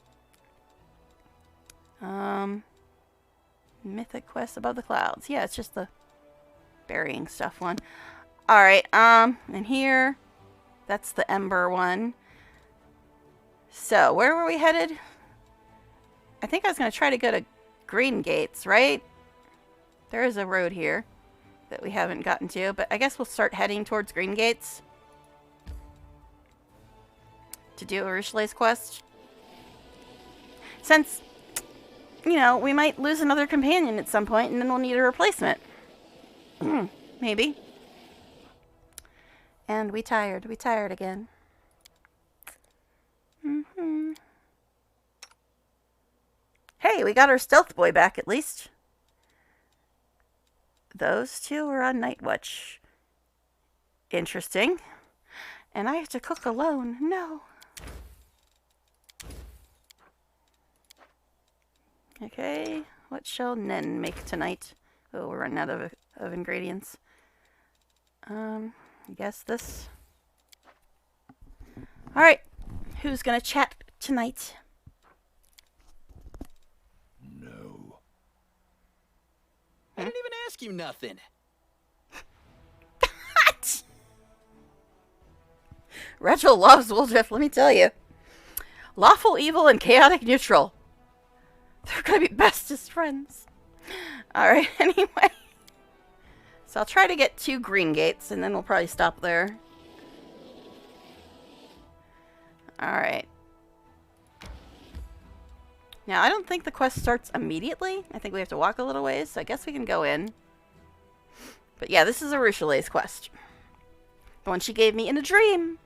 Mythic quest above the clouds. Yeah, it's just the burying stuff one. All right. And here, that's the ember one. So where were we headed? I think I was going to try to go to Green Gates, right? There is a road here that we haven't gotten to, but I guess we'll start heading towards Green Gates to do Urushile's quest. Since, you know, we might lose another companion at some point, and then we'll need a replacement. Maybe. And we tired. We tired again. Hey, we got our stealth boy back at least. Those two are on night watch. Interesting. And I have to cook alone. No. Okay. What shall Nen make tonight? Oh, we're running out of ingredients. I guess this. Alright. Who's gonna chat tonight? No. I didn't even ask you nothing. What? Regil loves Woljif, let me tell you. Lawful evil and chaotic neutral. They're gonna be bestest friends. Alright, anyway. So I'll try to get 2 green gates, and then we'll probably stop there. Alright. Now, I don't think the quest starts immediately. I think we have to walk a little ways, so I guess we can go in. But yeah, this is Arushale's quest. The one she gave me in a dream.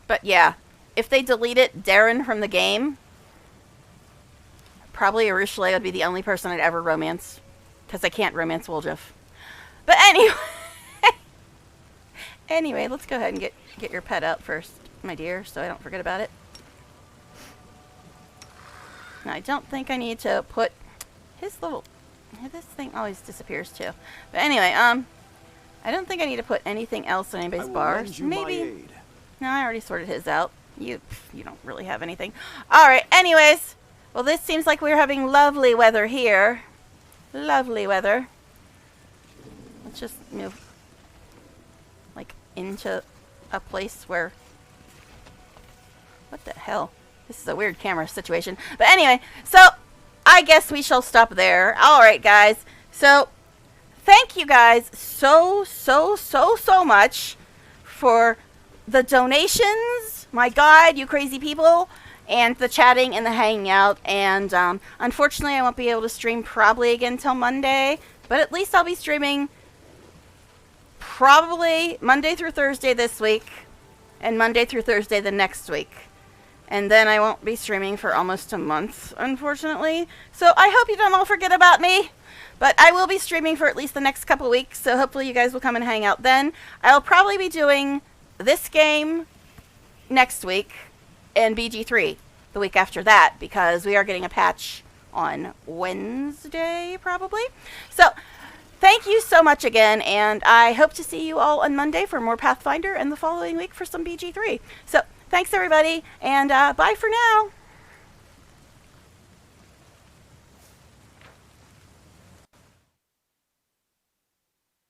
But yeah, if they deleted Darren from the game, probably Arushale would be the only person I'd ever romance. Because I can't romance Woljif. But anyway... Anyway, let's go ahead and get your pet up first, my dear, so I don't forget about it. Now, I don't think I need to put his little... This thing always disappears, too. But anyway, I don't think I need to put anything else on anybody's bars. Maybe... No, I already sorted his out. You don't really have anything. Alright, anyways. Well, this seems like we're having lovely weather here. Lovely weather. Let's just move... like, into a place where... What the hell? This is a weird camera situation. But anyway, so I guess we shall stop there. Alright, guys. So, thank you guys so much for the donations. My God, you crazy people. And the chatting and the hanging out. And unfortunately, I won't be able to stream probably again till Monday. But at least I'll be streaming probably Monday through Thursday this week. And Monday through Thursday the next week. And then I won't be streaming for almost a month, unfortunately. So I hope you don't all forget about me. But I will be streaming for at least the next couple weeks. So hopefully you guys will come and hang out then. I'll probably be doing this game next week and BG3 the week after that. Because we are getting a patch on Wednesday, probably. So... thank you so much again, and I hope to see you all on Monday for more Pathfinder and the following week for some BG3. So, thanks everybody, and bye for now.